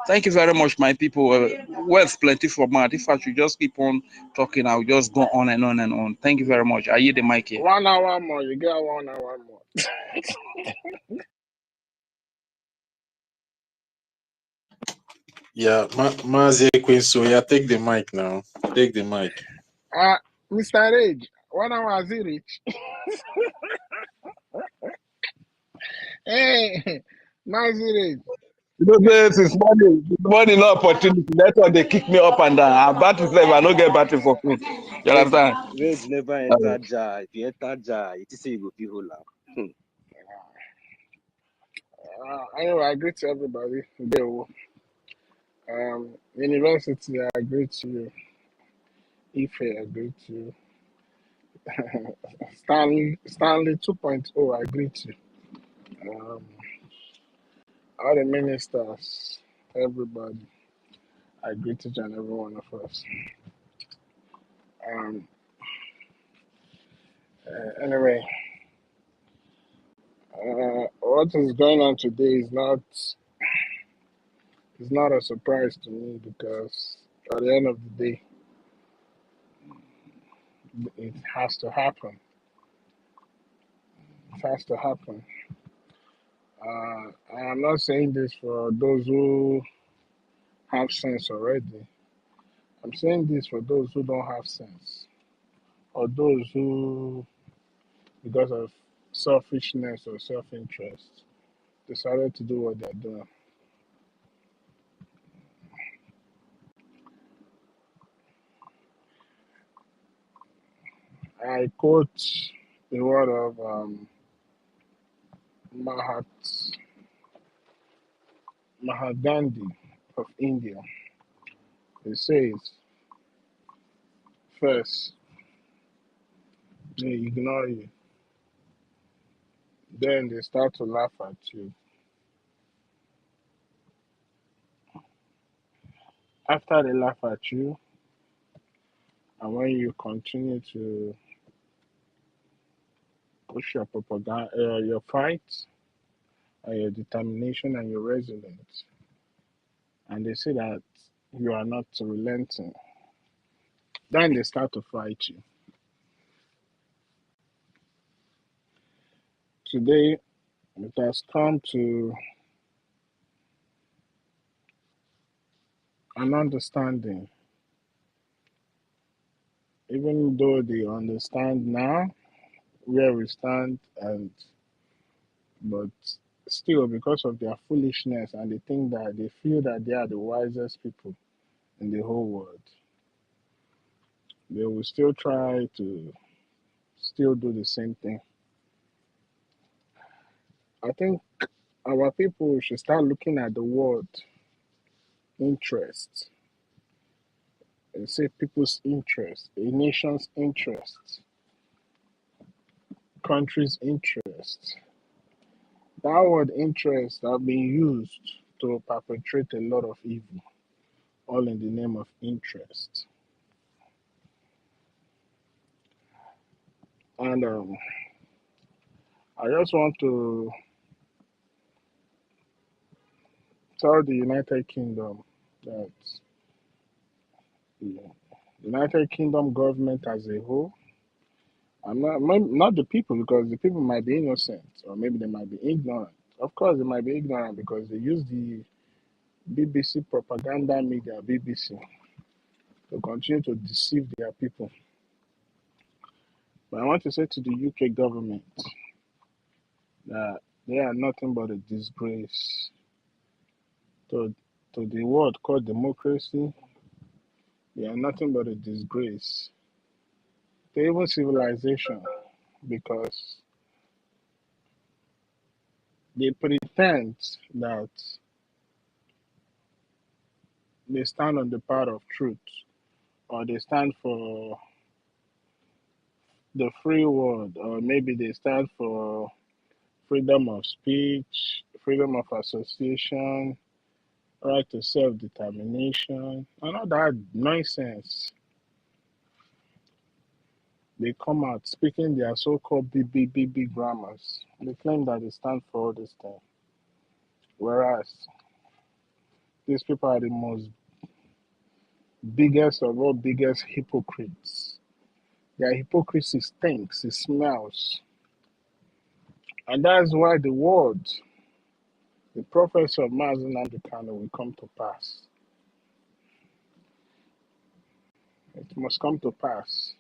Thank you very much, my people. Words plenty for mouth. If I should just keep on talking, I'll just go on and on and on. Thank you very much. I yield the mic here. 1 hour more. You get 1 hour more. Yeah, Mazi Quinso, yeah, take the mic now. Take the mic. Mr. Rage, 1 hour has he reached? Hey, Mazi Rage. This is money, no opportunity. That's why they kick me up and down. I'm about to say, I don't get battery for free. You understand? Rage never enter jar. If you enter jar, it is say you go feel whole am. Anyway, I greet to everybody. University, I agree to you. Ife, I agree to you. Stanley 2.0, I agree to you. All the ministers, everybody, I agree to each and every one of us. Anyway, what is going on today is not a surprise to me because at the end of the day, it has to happen. It has to happen. I'm not saying this for those who have sense already. I'm saying this for those who don't have sense, or those who, because of selfishness or self-interest, decided to do what they're doing. I quote the word of Mahatma Gandhi of India. It says, first, they ignore you, then they start to laugh at you. After they laugh at you, and when you continue to push your propaganda, your fight, and your determination and your resilience, and they see that you are not relenting, then they start to fight you. Today, it has come to an understanding, even though they understand now where we stand, but still, because of their foolishness, and they think that they feel that they are the wisest people in the whole world, they will still try to still do the same thing. I think our people should start looking at the word interest and say people's interest, a nation's interest, country's interest. That word interest have been used to perpetrate a lot of evil, all in the name of interest. And I just want to tell the United Kingdom that the United Kingdom government as a whole, I'm not the people, because the people might be innocent or maybe they might be ignorant. Of course, they might be ignorant because they use the BBC propaganda media, BBC, to continue to deceive their people. But I want to say to the UK government that they are nothing but a disgrace to the world called democracy. They are nothing but a disgrace to even civilization, because they pretend that they stand on the path of truth, or they stand for the free world, or maybe they stand for freedom of speech, freedom of association, right to self-determination, and all that nonsense. They come out speaking their so-called big grammars. They claim that they stand for all this thing. Whereas these people are the most biggest of all biggest hypocrites. Their hypocrisy stinks, it smells. And that's why the word, the prophecy of Mazen Kano will come to pass. It must come to pass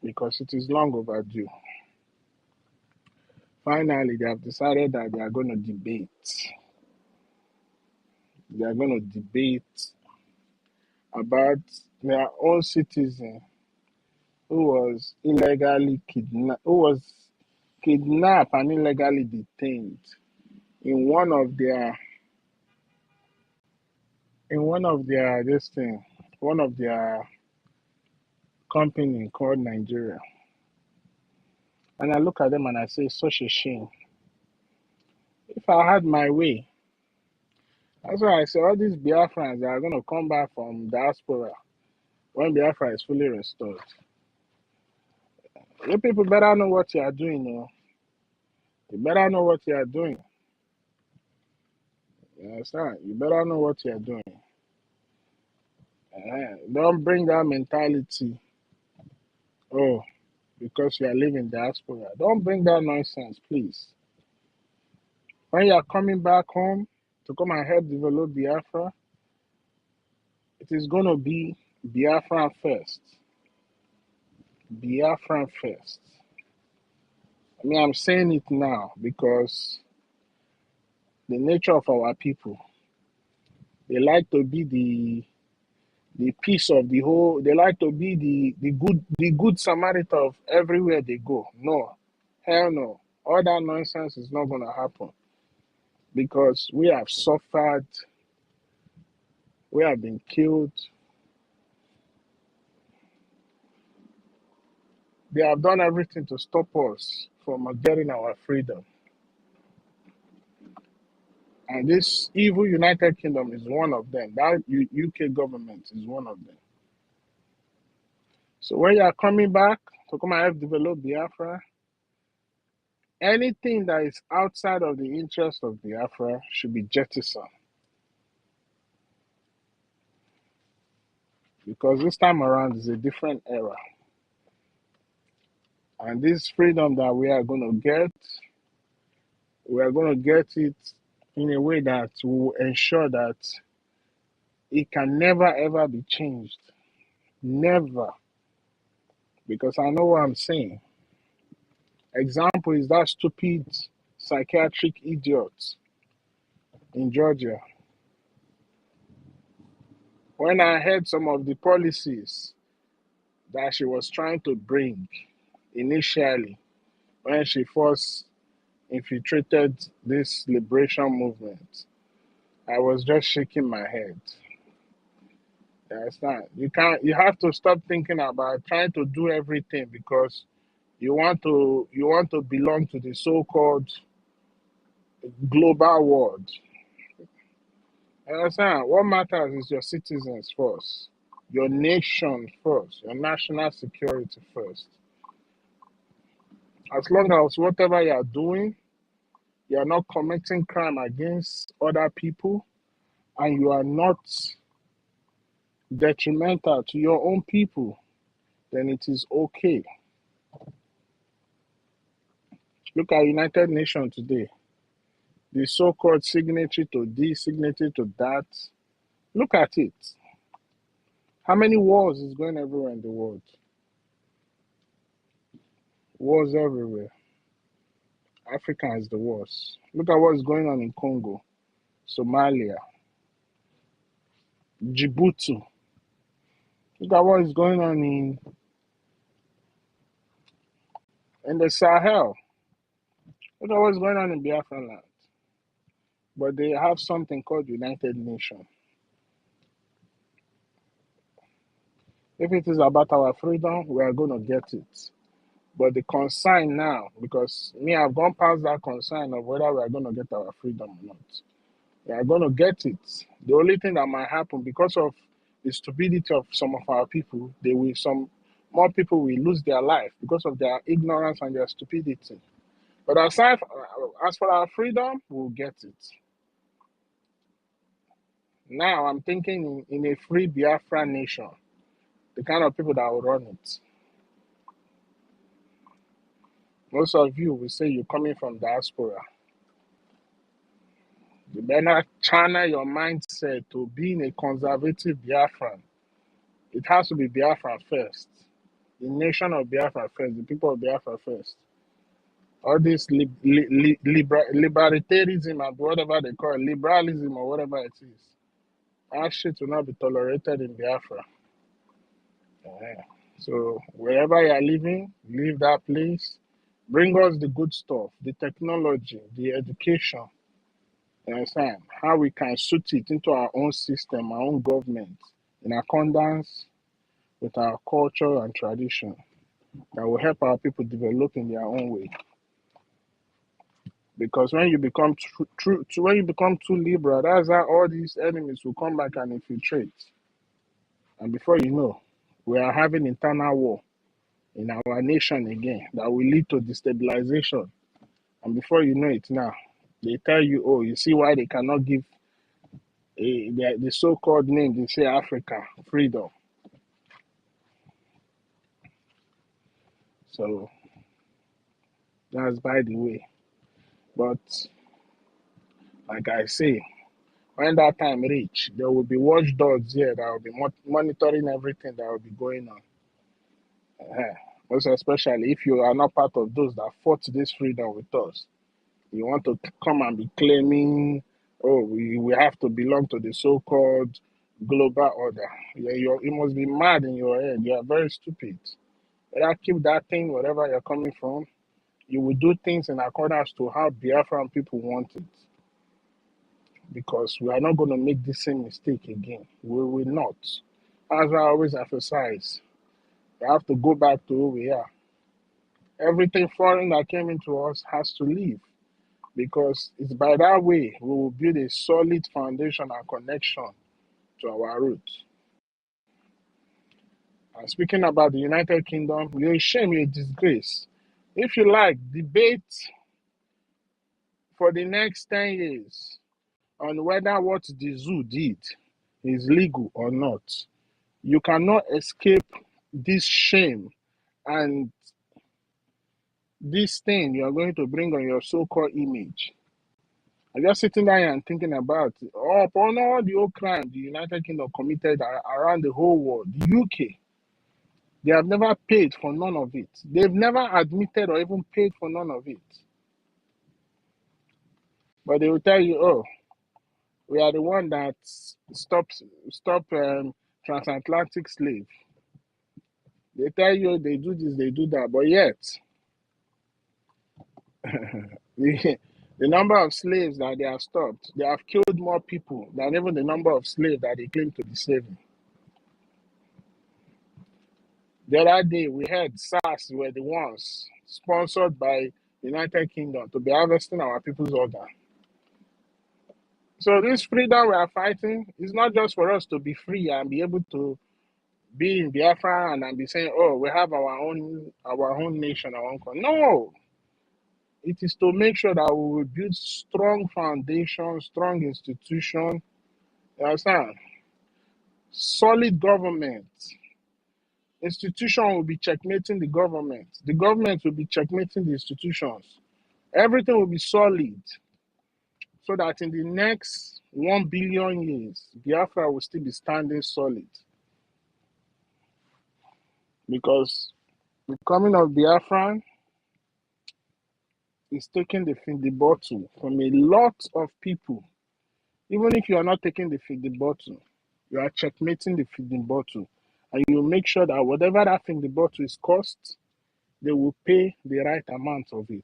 because it is long overdue. Finally, they have decided that they are going to debate. They are going to debate about their own citizen who was illegally kidnapped, who was kidnapped and illegally detained in one of their in one of their one of their company called Nigeria. And I look at them and I say, such a shame. If I had my way, that's why I say all these Biafrans that are going to come back from diaspora when Biafra is fully restored. You people better know what you are doing, you know. You better know what you are doing. You understand? You better know what you are doing. Don't bring that mentality. Oh, because you are living diaspora. Don't bring that nonsense, please. When you are coming back home to come and help develop Biafra, it is going to be Biafran first. Biafran first. I mean, I'm saying it now because the nature of our people, they like to be the piece of the whole. They like to be the good Samaritan of everywhere they go. No, hell no. All that nonsense is not going to happen because we have suffered, we have been killed. They have done everything to stop us from getting our freedom. And this evil United Kingdom is one of them. That UK government is one of them. So when you are coming back to come and help develop Biafra, anything that is outside of the interest of Biafra should be jettisoned. Because this time around is a different era. And this freedom that we are going to get it in a way that will ensure that it can never ever be changed. Never. Because I know what I'm saying. Example is that stupid psychiatric idiot in Georgia. When I heard some of the policies that she was trying to bring initially, when she first infiltrated this liberation movement, I was just shaking my head. You understand? You have to stop thinking about trying to do everything because you want to belong to the so-called global world. You understand? What matters is your citizens first, your nation first, your national security first. As long as whatever you are doing, you are not committing crime against other people, and you are not detrimental to your own people, then it is okay. Look at United Nations today. The so-called signatory to this, signatory to that. Look at it. How many wars is going everywhere in the world? Wars everywhere. Africa is the worst. Look at what's going on in Congo, Somalia, Djibouti. Look at what is going on in the Sahel. Look at what's going on in Biafra land. But they have something called United Nations. If it is about our freedom, we are going to get it. But the concern now, because I've gone past that concern of whether we are going to get our freedom or not. We are going to get it. The only thing that might happen because of the stupidity of some of our people, some more people will lose their life because of their ignorance and their stupidity. But as for our freedom, we'll get it. Now I'm thinking in a free Biafra nation, the kind of people that will run it. Most of you will say you're coming from diaspora. You better channel your mindset to being a conservative Biafran. It has to be Biafra first. The nation of Biafra first, the people of Biafra first. All this libertarianism and whatever they call it, liberalism or whatever it is, that shit will not be tolerated in Biafra. Yeah. So wherever you are living, leave that place. Bring us the good stuff, the technology, the education. You understand? How we can suit it into our own system, our own government, in accordance with our culture and tradition that will help our people develop in their own way. Because when you become when you become too liberal, that's how all these enemies will come back and infiltrate. And before you know, we are having internal war in our nation again that will lead to destabilization. And before you know it now, they tell you, oh, you see why they cannot give the so-called name, they say Africa, freedom. So that's by the way. But like I say, when that time reach, there will be watchdogs here that will be monitoring everything that will be going on. Most especially if you are not part of those that fought this freedom with us. You want to come and be claiming, oh, we have to belong to the so-called global order. You must be mad in your head. You are very stupid. Better keep that thing wherever you're coming from. You will do things in accordance to how Biafran people want it. Because we are not going to make the same mistake again. We will not. As I always emphasize, we have to go back to who we are. Everything foreign that came into us has to leave. Because it's by that way we will build a solid foundation and connection to our roots. And speaking about the United Kingdom, you're a shame, you're a disgrace. If you like, debate for the next 10 years on whether what the zoo did is legal or not. You cannot escape this shame and this thing you are going to bring on your so-called image. I'm just sitting there and thinking about upon all the old crime the United Kingdom committed around the whole world, the UK, they have never paid for none of it. They've never admitted or even paid for none of it. But they will tell you, oh, we are the one that stop transatlantic slave. They tell you they do this, they do that, but yet the number of slaves that they have stopped, they have killed more people than even the number of slaves that they claim to be saving. The other day, we heard SARS were the ones sponsored by United Kingdom to be harvesting our people's organ. So this freedom we are fighting is not just for us to be free and be able to be in Biafra and be saying, oh, we have our own nation, our own country. No, it is to make sure that we will build strong foundation, strong institution. You understand? Solid government. Institution will be checkmating the government. The government will be checkmating the institutions. Everything will be solid so that in the next 1 billion years, Biafra will still be standing solid. Because the coming of Biafran is taking the bottle from a lot of people. Even if you are not taking the bottle, you are checkmating the feeding bottle. And you make sure that whatever that thing the bottle is cost, they will pay the right amount of it.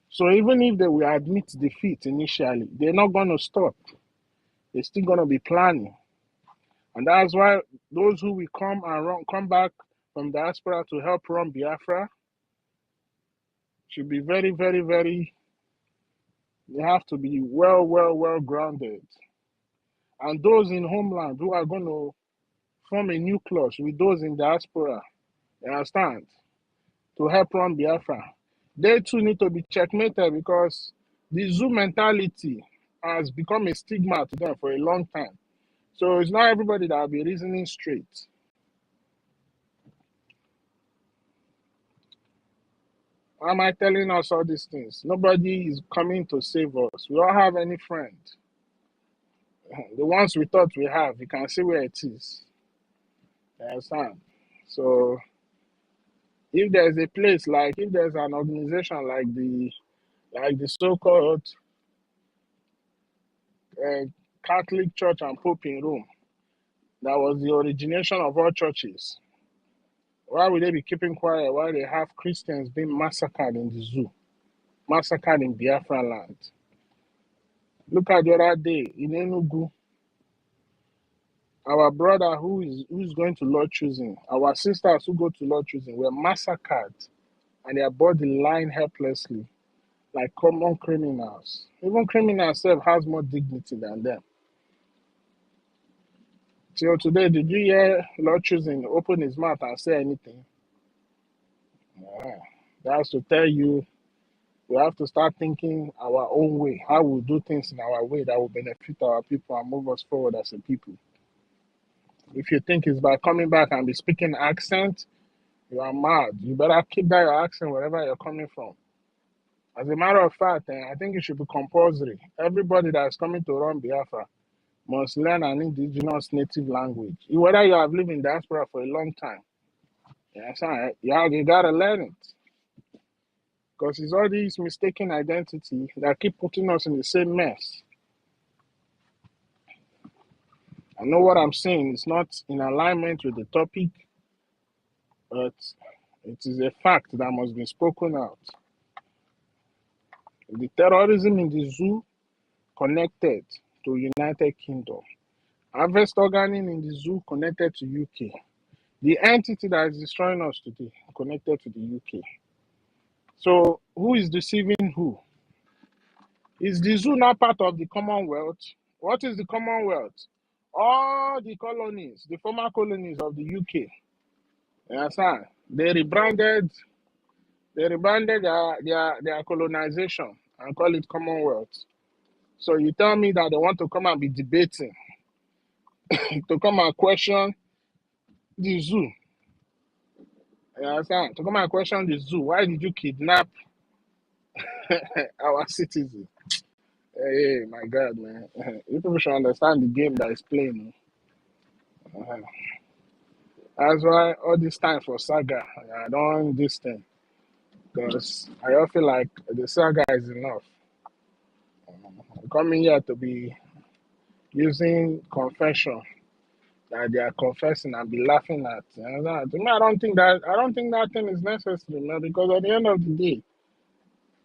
So even if they will admit defeat initially, they're not going to stop. They're still going to be planning. And that's why those who will come back from diaspora to help run Biafra should be very, very, very, they have to be well grounded. And those in homeland who are going to form a nucleus with those in diaspora, you understand, to help run Biafra, they too need to be checkmated because the zoo mentality has become a stigma to them for a long time. So it's not everybody that will be reasoning straight. Why am I telling us all these things? Nobody is coming to save us. We don't have any friend. The ones we thought we have, you can see where it is. You understand? So if there's a place like, if there's an organization like the so-called Catholic Church and Pope in Rome, that was the origination of all churches, why would they be keeping quiet while they have Christians being massacred in the zoo, massacred in Biafra land? Look at the other day in Enugu, our brother who's going to Lord choosing, our sisters who go to Lord choosing were massacred and their body lying helplessly like common criminals. Even criminals self has more dignity than them. Till today, did you hear Lord choosing open his mouth and say anything? Yeah. That's to tell you we have to start thinking our own way, how we do things in our way that will benefit our people and move us forward as a people. If you think it's by coming back and be speaking accent, you are mad. You better keep that your accent wherever you're coming from. As a matter of fact, I think it should be compulsory. Everybody that is coming to run Biafra must learn an indigenous native language. Whether you have lived in diaspora for a long time, you gotta learn it. Because it's all these mistaken identity that keep putting us in the same mess. I know what I'm saying is not in alignment with the topic, but it is a fact that must be spoken out. The terrorism in the zoo connected to United Kingdom. Harvest organing in the zoo connected to UK. The entity that is destroying us today connected to the UK. So who is deceiving who? Is the zoo not part of the Commonwealth? What is the Commonwealth? All the colonies, the former colonies of the UK. You understand? They rebranded their colonization and call it Commonwealth. So you tell me that they want to come and be debating, to come and question the zoo. You understand? To come and question the zoo. Why did you kidnap our citizens? Hey, my God, man. You people should understand the game that is playing. That's why all this time for saga, I don't want this thing. Because I all feel like the saga is enough. I'm coming here to be using confession that they are confessing and be laughing at. You understand? To me, I don't think that thing is necessary, man, because at the end of the day,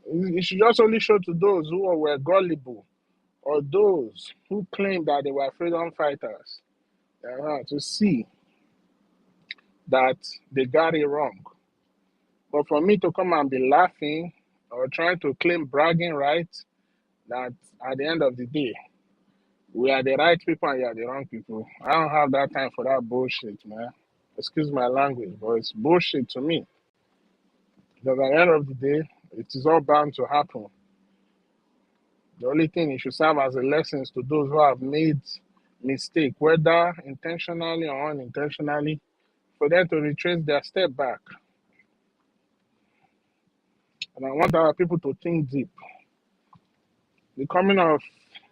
it should just only show to those who were gullible or those who claim that they were freedom fighters to see that they got it wrong. But for me to come and be laughing or trying to claim bragging rights, that at the end of the day, we are the right people and you are the wrong people. I don't have that time for that bullshit, man. Excuse my language, but it's bullshit to me. Because at the end of the day, it is all bound to happen. The only thing it should serve as a lesson to those who have made mistake, whether intentionally or unintentionally, for them to retrace their step back. And I want our people to think deep. The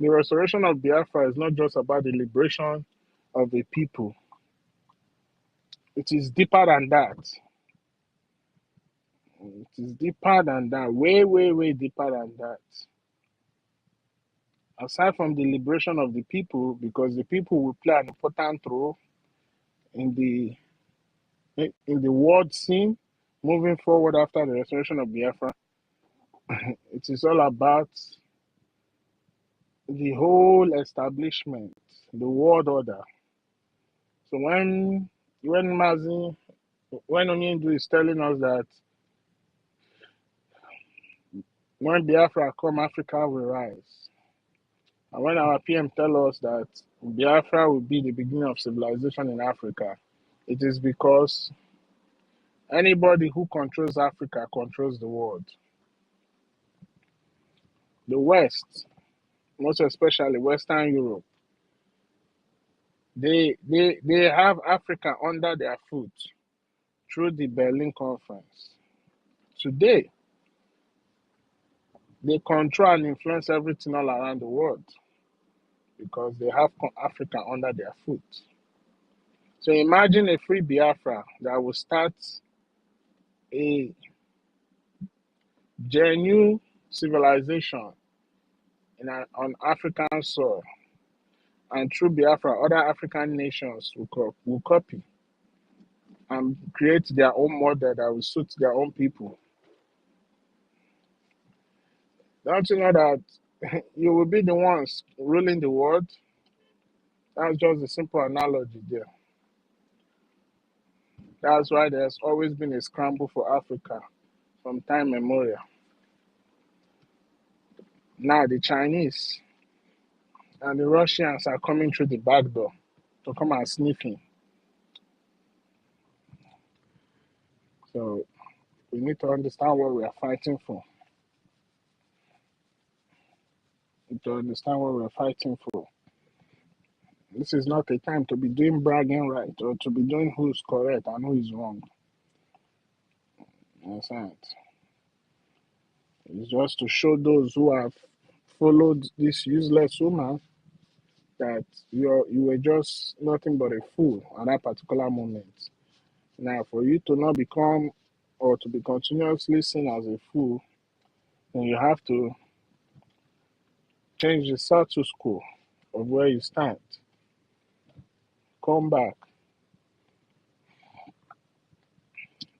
restoration of Biafra is not just about the liberation of the people. It is deeper than that. It is deeper than that. Way, way, way deeper than that. Aside from the liberation of the people, because the people will play an important role in the world scene moving forward after the restoration of Biafra. It is all about the whole establishment, the world order. So when Onyindu is telling us that when Biafra come, Africa will rise. And when our PM tell us that Biafra will be the beginning of civilization in Africa, it is because anybody who controls Africa controls the world. The West, most especially Western Europe, they have Africa under their foot through the Berlin Conference. Today, they control and influence everything all around the world because they have Africa under their foot. So imagine a free Biafra that will start a genuine civilization on African soil, and through Biafra, other African nations will copy and create their own model that will suit their own people. Don't you know that you will be the ones ruling the world. That's just a simple analogy there. That's why there's always been a scramble for Africa from time memorial. Now the Chinese and the Russians are coming through the back door to come and sniff in. So we need to understand what we are fighting for. We need to understand what we are fighting for. This is not a time to be doing bragging right or to be doing who's correct and who is wrong. You understand? It's just to show those who have followed this useless woman that you were just nothing but a fool at that particular moment. Now, for you to not become or to be continuously seen as a fool, then you have to change the status quo of where you stand. Come back.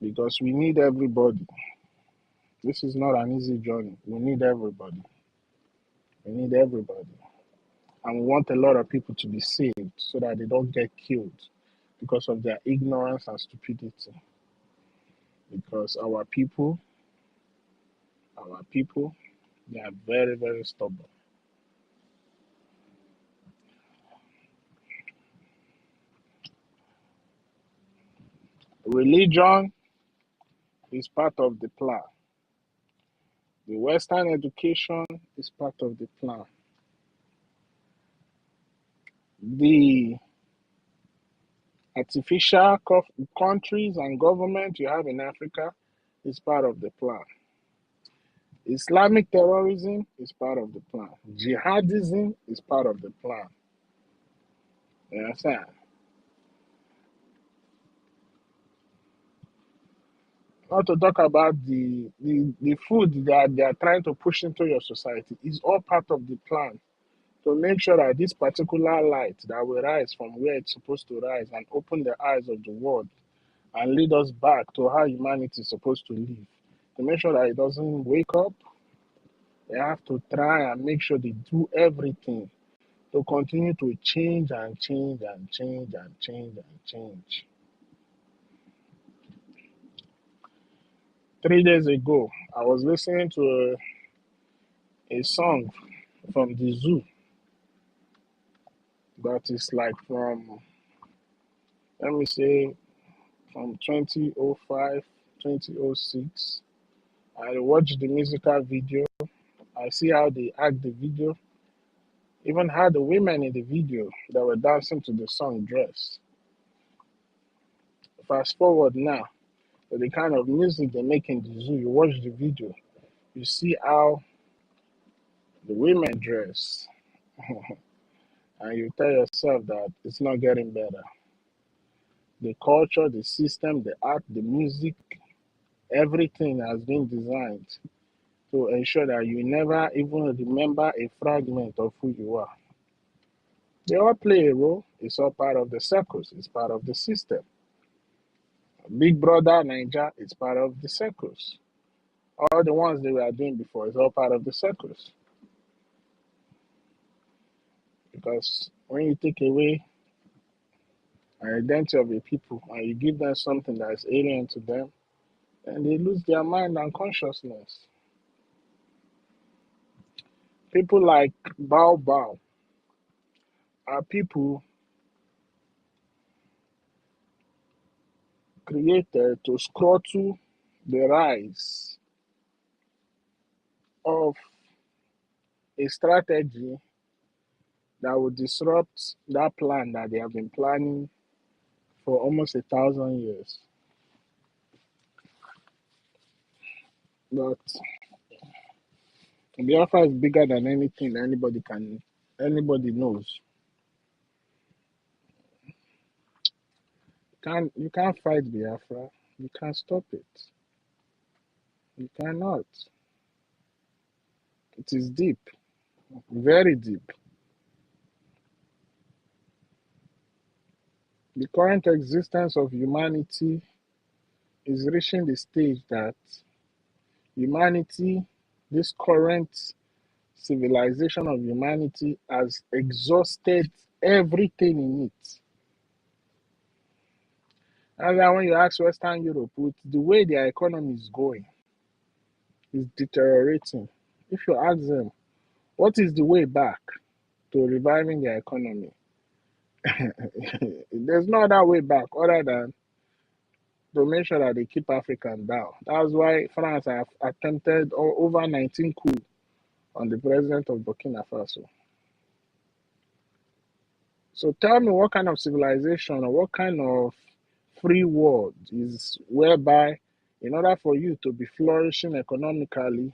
Because we need everybody. This is not an easy journey. We need everybody. We need everybody. And we want a lot of people to be saved so that they don't get killed because of their ignorance and stupidity. Because our people, they are very, very stubborn. Religion is part of the plan. The Western education is part of the plan. The artificial countries and government you have in Africa is part of the plan. Islamic terrorism is part of the plan. Jihadism is part of the plan. You understand? Not to talk about the food that they are trying to push into your society is all part of the plan to make sure that this particular light that will rise from where it's supposed to rise and open the eyes of the world and lead us back to how humanity is supposed to live. To make sure that it doesn't wake up, they have to try and make sure they do everything to continue to change and change and change and change and change. 3 days ago, I was listening to a song from the zoo that is like from, let me say, from 2005, 2006. I watched the musical video. I see how they act the video. Even how the women in the video that were dancing to the song dress. Fast forward now to the kind of music they make in the zoo. You watch the video, you see how the women dress. And you tell yourself that it's not getting better. The culture, the system, the art, the music, everything has been designed to ensure that you never even remember a fragment of who you are. They all play a role. It's all part of the circles. It's part of the system. Big Brother Niger is part of the circles. All the ones they were doing before is all part of the circles. Because when you take away an identity of a people and you give them something that is alien to them, then they lose their mind and consciousness. People like Bao Bao are people created to throttle the rise of a strategy that will disrupt that plan that they have been planning for almost 1,000 years. But Biafra is bigger than anything anybody knows. You can't fight Biafra. You can't stop it. You cannot. It is deep, very deep. The current existence of humanity is reaching the stage that humanity, this current civilization of humanity has exhausted everything in it. And then when you ask Western Europe, with the way their economy is going, is deteriorating. If you ask them, what is the way back to reviving their economy? There's no other way back other than to make sure that they keep African down. That's why France have attempted over 19 coups on the president of Burkina Faso. So tell me what kind of civilization or what kind of free world is whereby in order for you to be flourishing economically,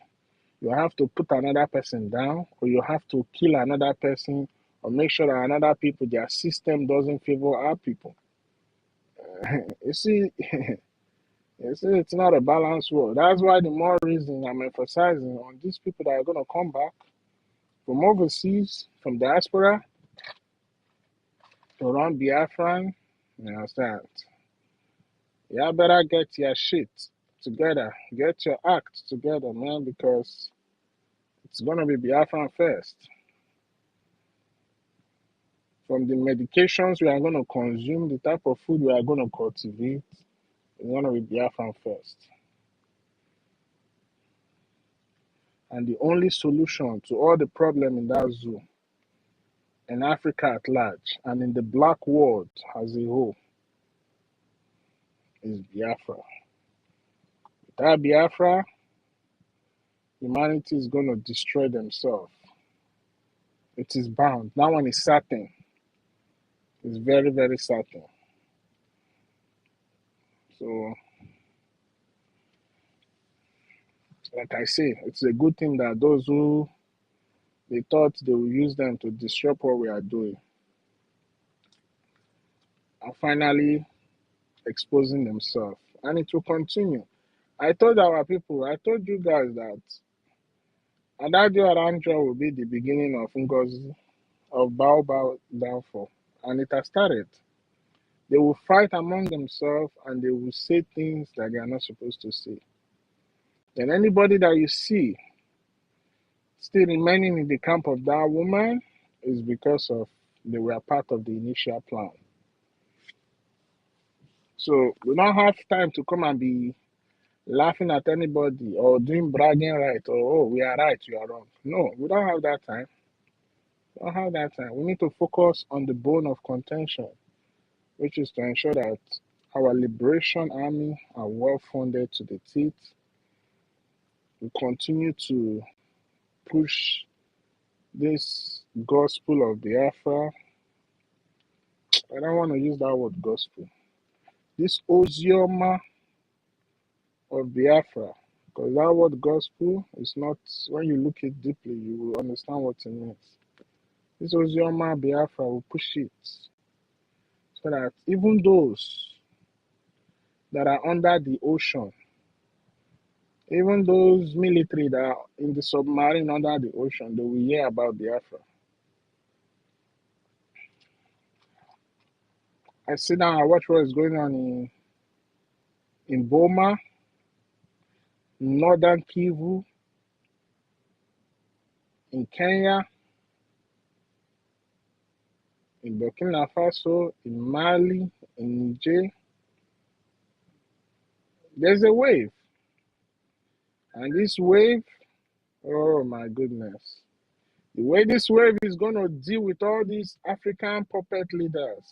you have to put another person down or you have to kill another person or make sure that another people, their system doesn't favor our people. You see, it's not a balanced world. That's why the more reason I'm emphasizing on these people that are going to come back from overseas, from diaspora, to run Biafran. You understand? Y'all better get your shit together. Get your act together, man, because it's going to be Biafran first. From the medications we are going to consume, the type of food we are going to cultivate, it's going to be Biafran first. And the only solution to all the problem in that zoo, in Africa at large, and in the black world as a whole, is Biafra. Without Biafra, humanity is going to destroy themselves. It is bound. That one is certain. It's very, very certain. So, like I say, it's a good thing that those who they thought they will use them to disrupt what we are doing are finally exposing themselves. And it will continue. I told our people, I told you guys that Adadio Aranjo will be the beginning of NGOZI, of Baobab downfall. And it has started. They will fight among themselves and they will say things that they are not supposed to say. Then anybody that you see still remaining in the camp of that woman is because of they were part of the initial plan. So we don't have time to come and be laughing at anybody or doing bragging right or, oh, we are right, you are wrong. No, we don't have that time. We don't have that time. We need to focus on the bone of contention, which is to ensure that our liberation army are well funded to the teeth. We continue to push this gospel of Biafra. I don't want to use that word gospel. This Ozioma of Biafra, because that word gospel is not, when you look it deeply, you will understand what it means. This Ozioma Biafra will push it so that even those that are under the ocean, even those military that are in the submarine under the ocean, they will hear about Biafra. I sit down and watch what is going on in Boma, Northern Kivu, in Kenya, in Burkina Faso, in Mali, in Niger. There's a wave. And this wave, oh my goodness. The way this wave is going to deal with all these African puppet leaders,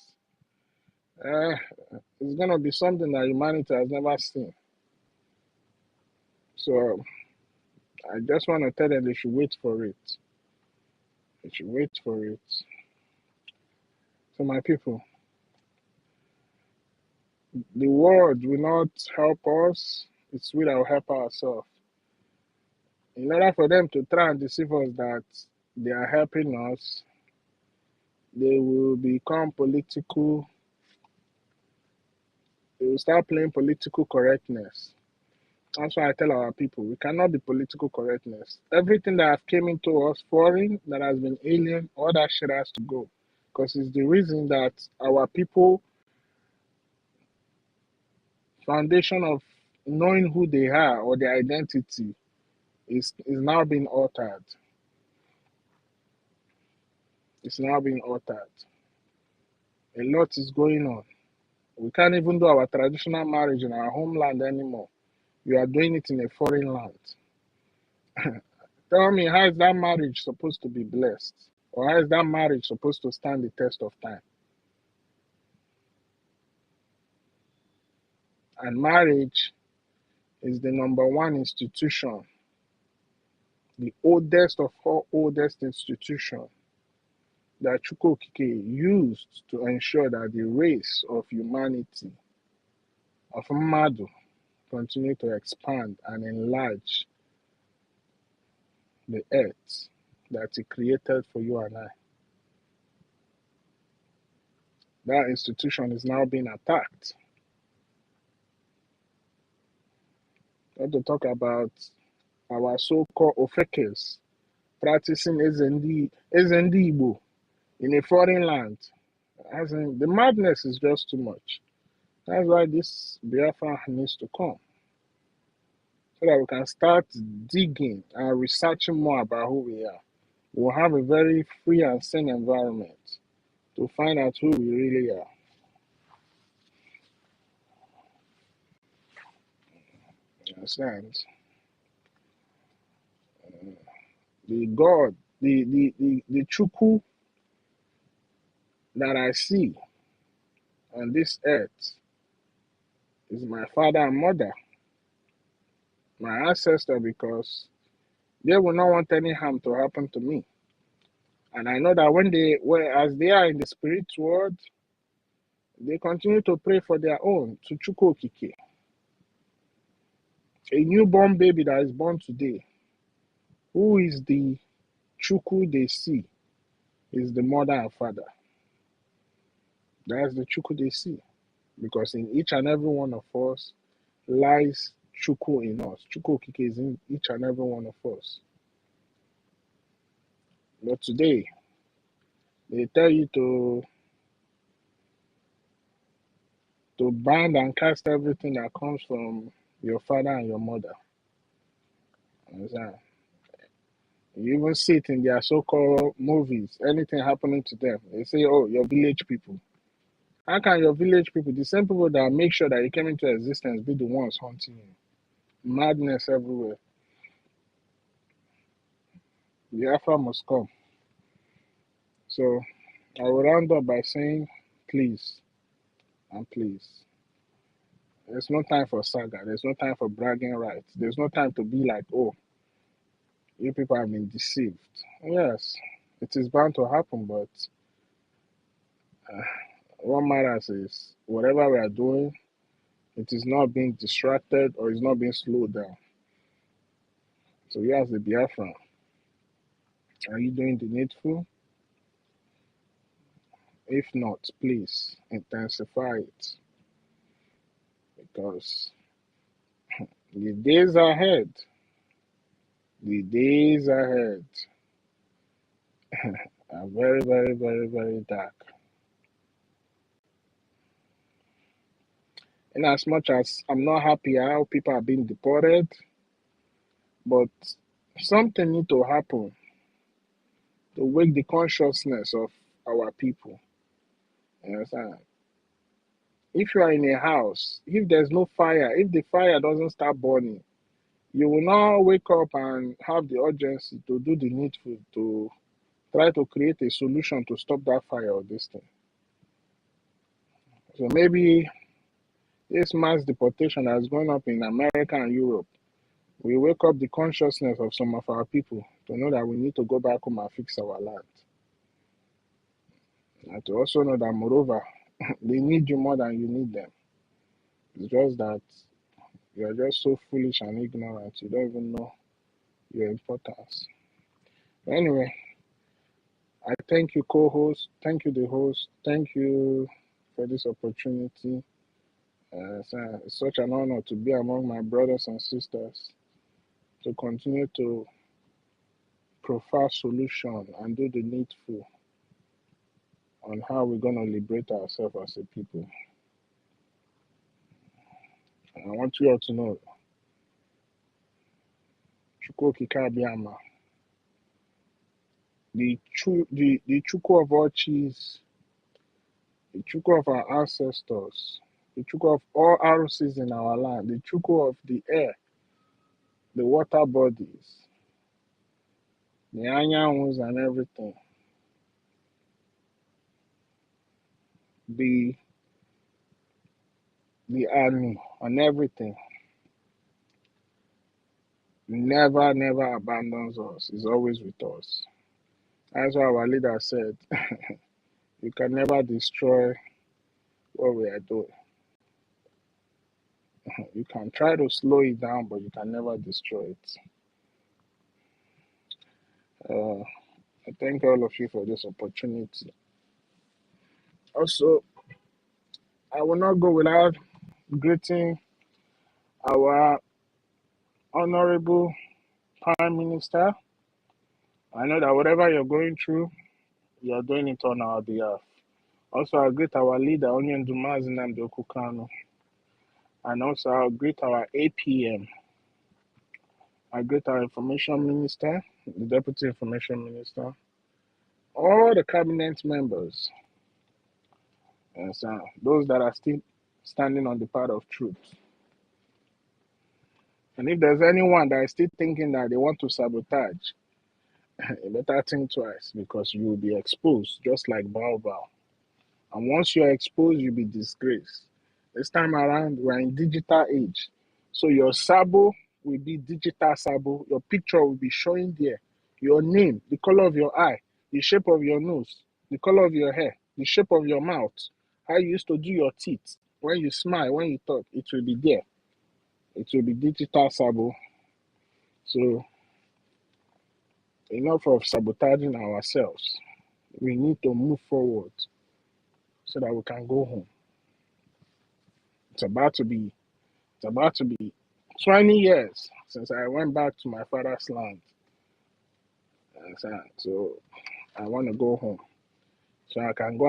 it's going to be something that humanity has never seen. So I just want to tell them they should wait for it. They should wait for it. So my people, the world will not help us. It's we that will help ourselves. In order for them to try and deceive us that they are helping us, they will become political. They will start playing political correctness. That's why I tell our people, we cannot be political correctness. Everything that has came into us foreign, that has been alien, all that shit has to go. Because it's the reason that our people, foundation of knowing who they are or their identity is now being altered. is now being altered. A lot is going on. We can't even do our traditional marriage in our homeland anymore. We are doing it in a foreign land. Tell me, how is that marriage supposed to be blessed? Or how is that marriage supposed to stand the test of time? And marriage is the #1 institution, the oldest of all oldest institutions that Chukwokike used to ensure that the race of humanity, of Madu, continue to expand and enlarge the earth that he created for you and I. That institution is now being attacked. We have to talk about our so-called Ofekes practicing Ezendi Igbo in a foreign land. As in, the madness is just too much. That's why this Biafra needs to come, so that we can start digging and researching more about who we are. We'll have a very free and sane environment to find out who we really are. You understand? The God, the Chukwu that I see on this earth is my father and mother, my ancestor, because they will not want any harm to happen to me. And I know that as they are in the spirit world, they continue to pray for their own, to Chukwokike. A newborn baby that is born today, who is the Chukwu they see, is the mother and father. That's the Chukwu they see. Because in each and every one of us lies Chukwu in us. Chukwokike is in each and every one of us. But today, they tell you to bind and cast everything that comes from your father and your mother. Understand? You even see it in their so-called movies. Anything happening to them, they say, "Oh, your village people." How can your village people, the same people that make sure that you came into existence, be the ones haunting you? Madness everywhere. Biafra must come. So I will round up by saying, please and please. There's no time for saga. There's no time for bragging rights. There's no time to be like, oh, you people have been deceived. Yes, it is bound to happen, but what matters is whatever we are doing, it is not being distracted or it's not being slowed down. So you as the Biafran, are you doing the needful? If not, please intensify it, because the days ahead are very, very, very, very dark. In as much as I'm not happy how people are being deported, but something needs to happen to wake the consciousness of our people. You understand? If you are in a house, if there's no fire, if the fire doesn't start burning, you will not wake up and have the urgency to do the needful to try to create a solution to stop that fire or this thing. So maybe this mass deportation that's going up in America and Europe will wake up the consciousness of some of our people to know that we need to go back home and fix our land. And to also know that, moreover, they need you more than you need them. It's just that you're just so foolish and ignorant, you don't even know your importance. Anyway, I thank you, co-host. Thank you, the host. Thank you for this opportunity. It's such an honor to be among my brothers and sisters, to continue to profile solution and do the needful on how we're going to liberate ourselves as a people. And I want you all to know, the Chuku of all cheese, the Chuku of our ancestors, the Chuku of all ROCs in our land, the Chuku of the air, the water bodies, the Anyawus and everything, the Ani and everything, never abandons us. Is always with us. That's why our leader said, you can never destroy what we are doing. You can try to slow it down, but you can never destroy it. I thank all of you for this opportunity. Also, I will not go without greeting our Honorable Prime Minister. I know that whatever you're going through, you're doing it on our behalf. Also, I greet our leader, Onyen Dumazi Namdokukano. And also, I'll greet our APM. I greet our Information Minister, the Deputy Information Minister, all the cabinet members, and so those that are still standing on the path of truth. And if there's anyone that is still thinking that they want to sabotage, you better think twice because you will be exposed just like Baobab. And once you're exposed, you'll be disgraced. This time around, we're in digital age. So your sabo will be digital sabo. Your picture will be showing there. Your name, the color of your eye, the shape of your nose, the color of your hair, the shape of your mouth, how you used to do your teeth. When you smile, when you talk, it will be there. It will be digital sabo. So enough of sabotaging ourselves. We need to move forward so that we can go home. It's about to be 20 years since I went back to my father's land. So I want to go home. So I can go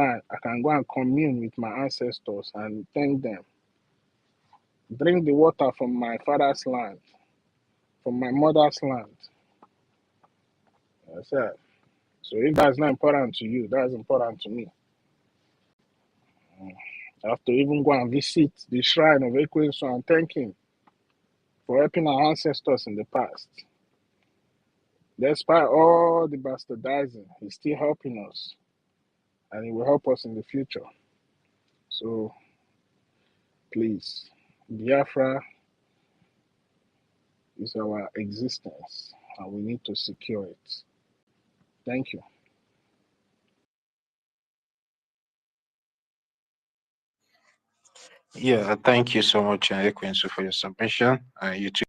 and commune with my ancestors and thank them. Drink the water from my father's land, from my mother's land. So if that's not important to you, that's important to me. I have to even go and visit the shrine of Ekwensu and thank him for helping our ancestors in the past. Despite all the bastardizing, he's still helping us. And he will help us in the future. So please, Biafra is our existence and we need to secure it. Thank you. Yeah, thank you so much, Ekwensu, for your submission. You too.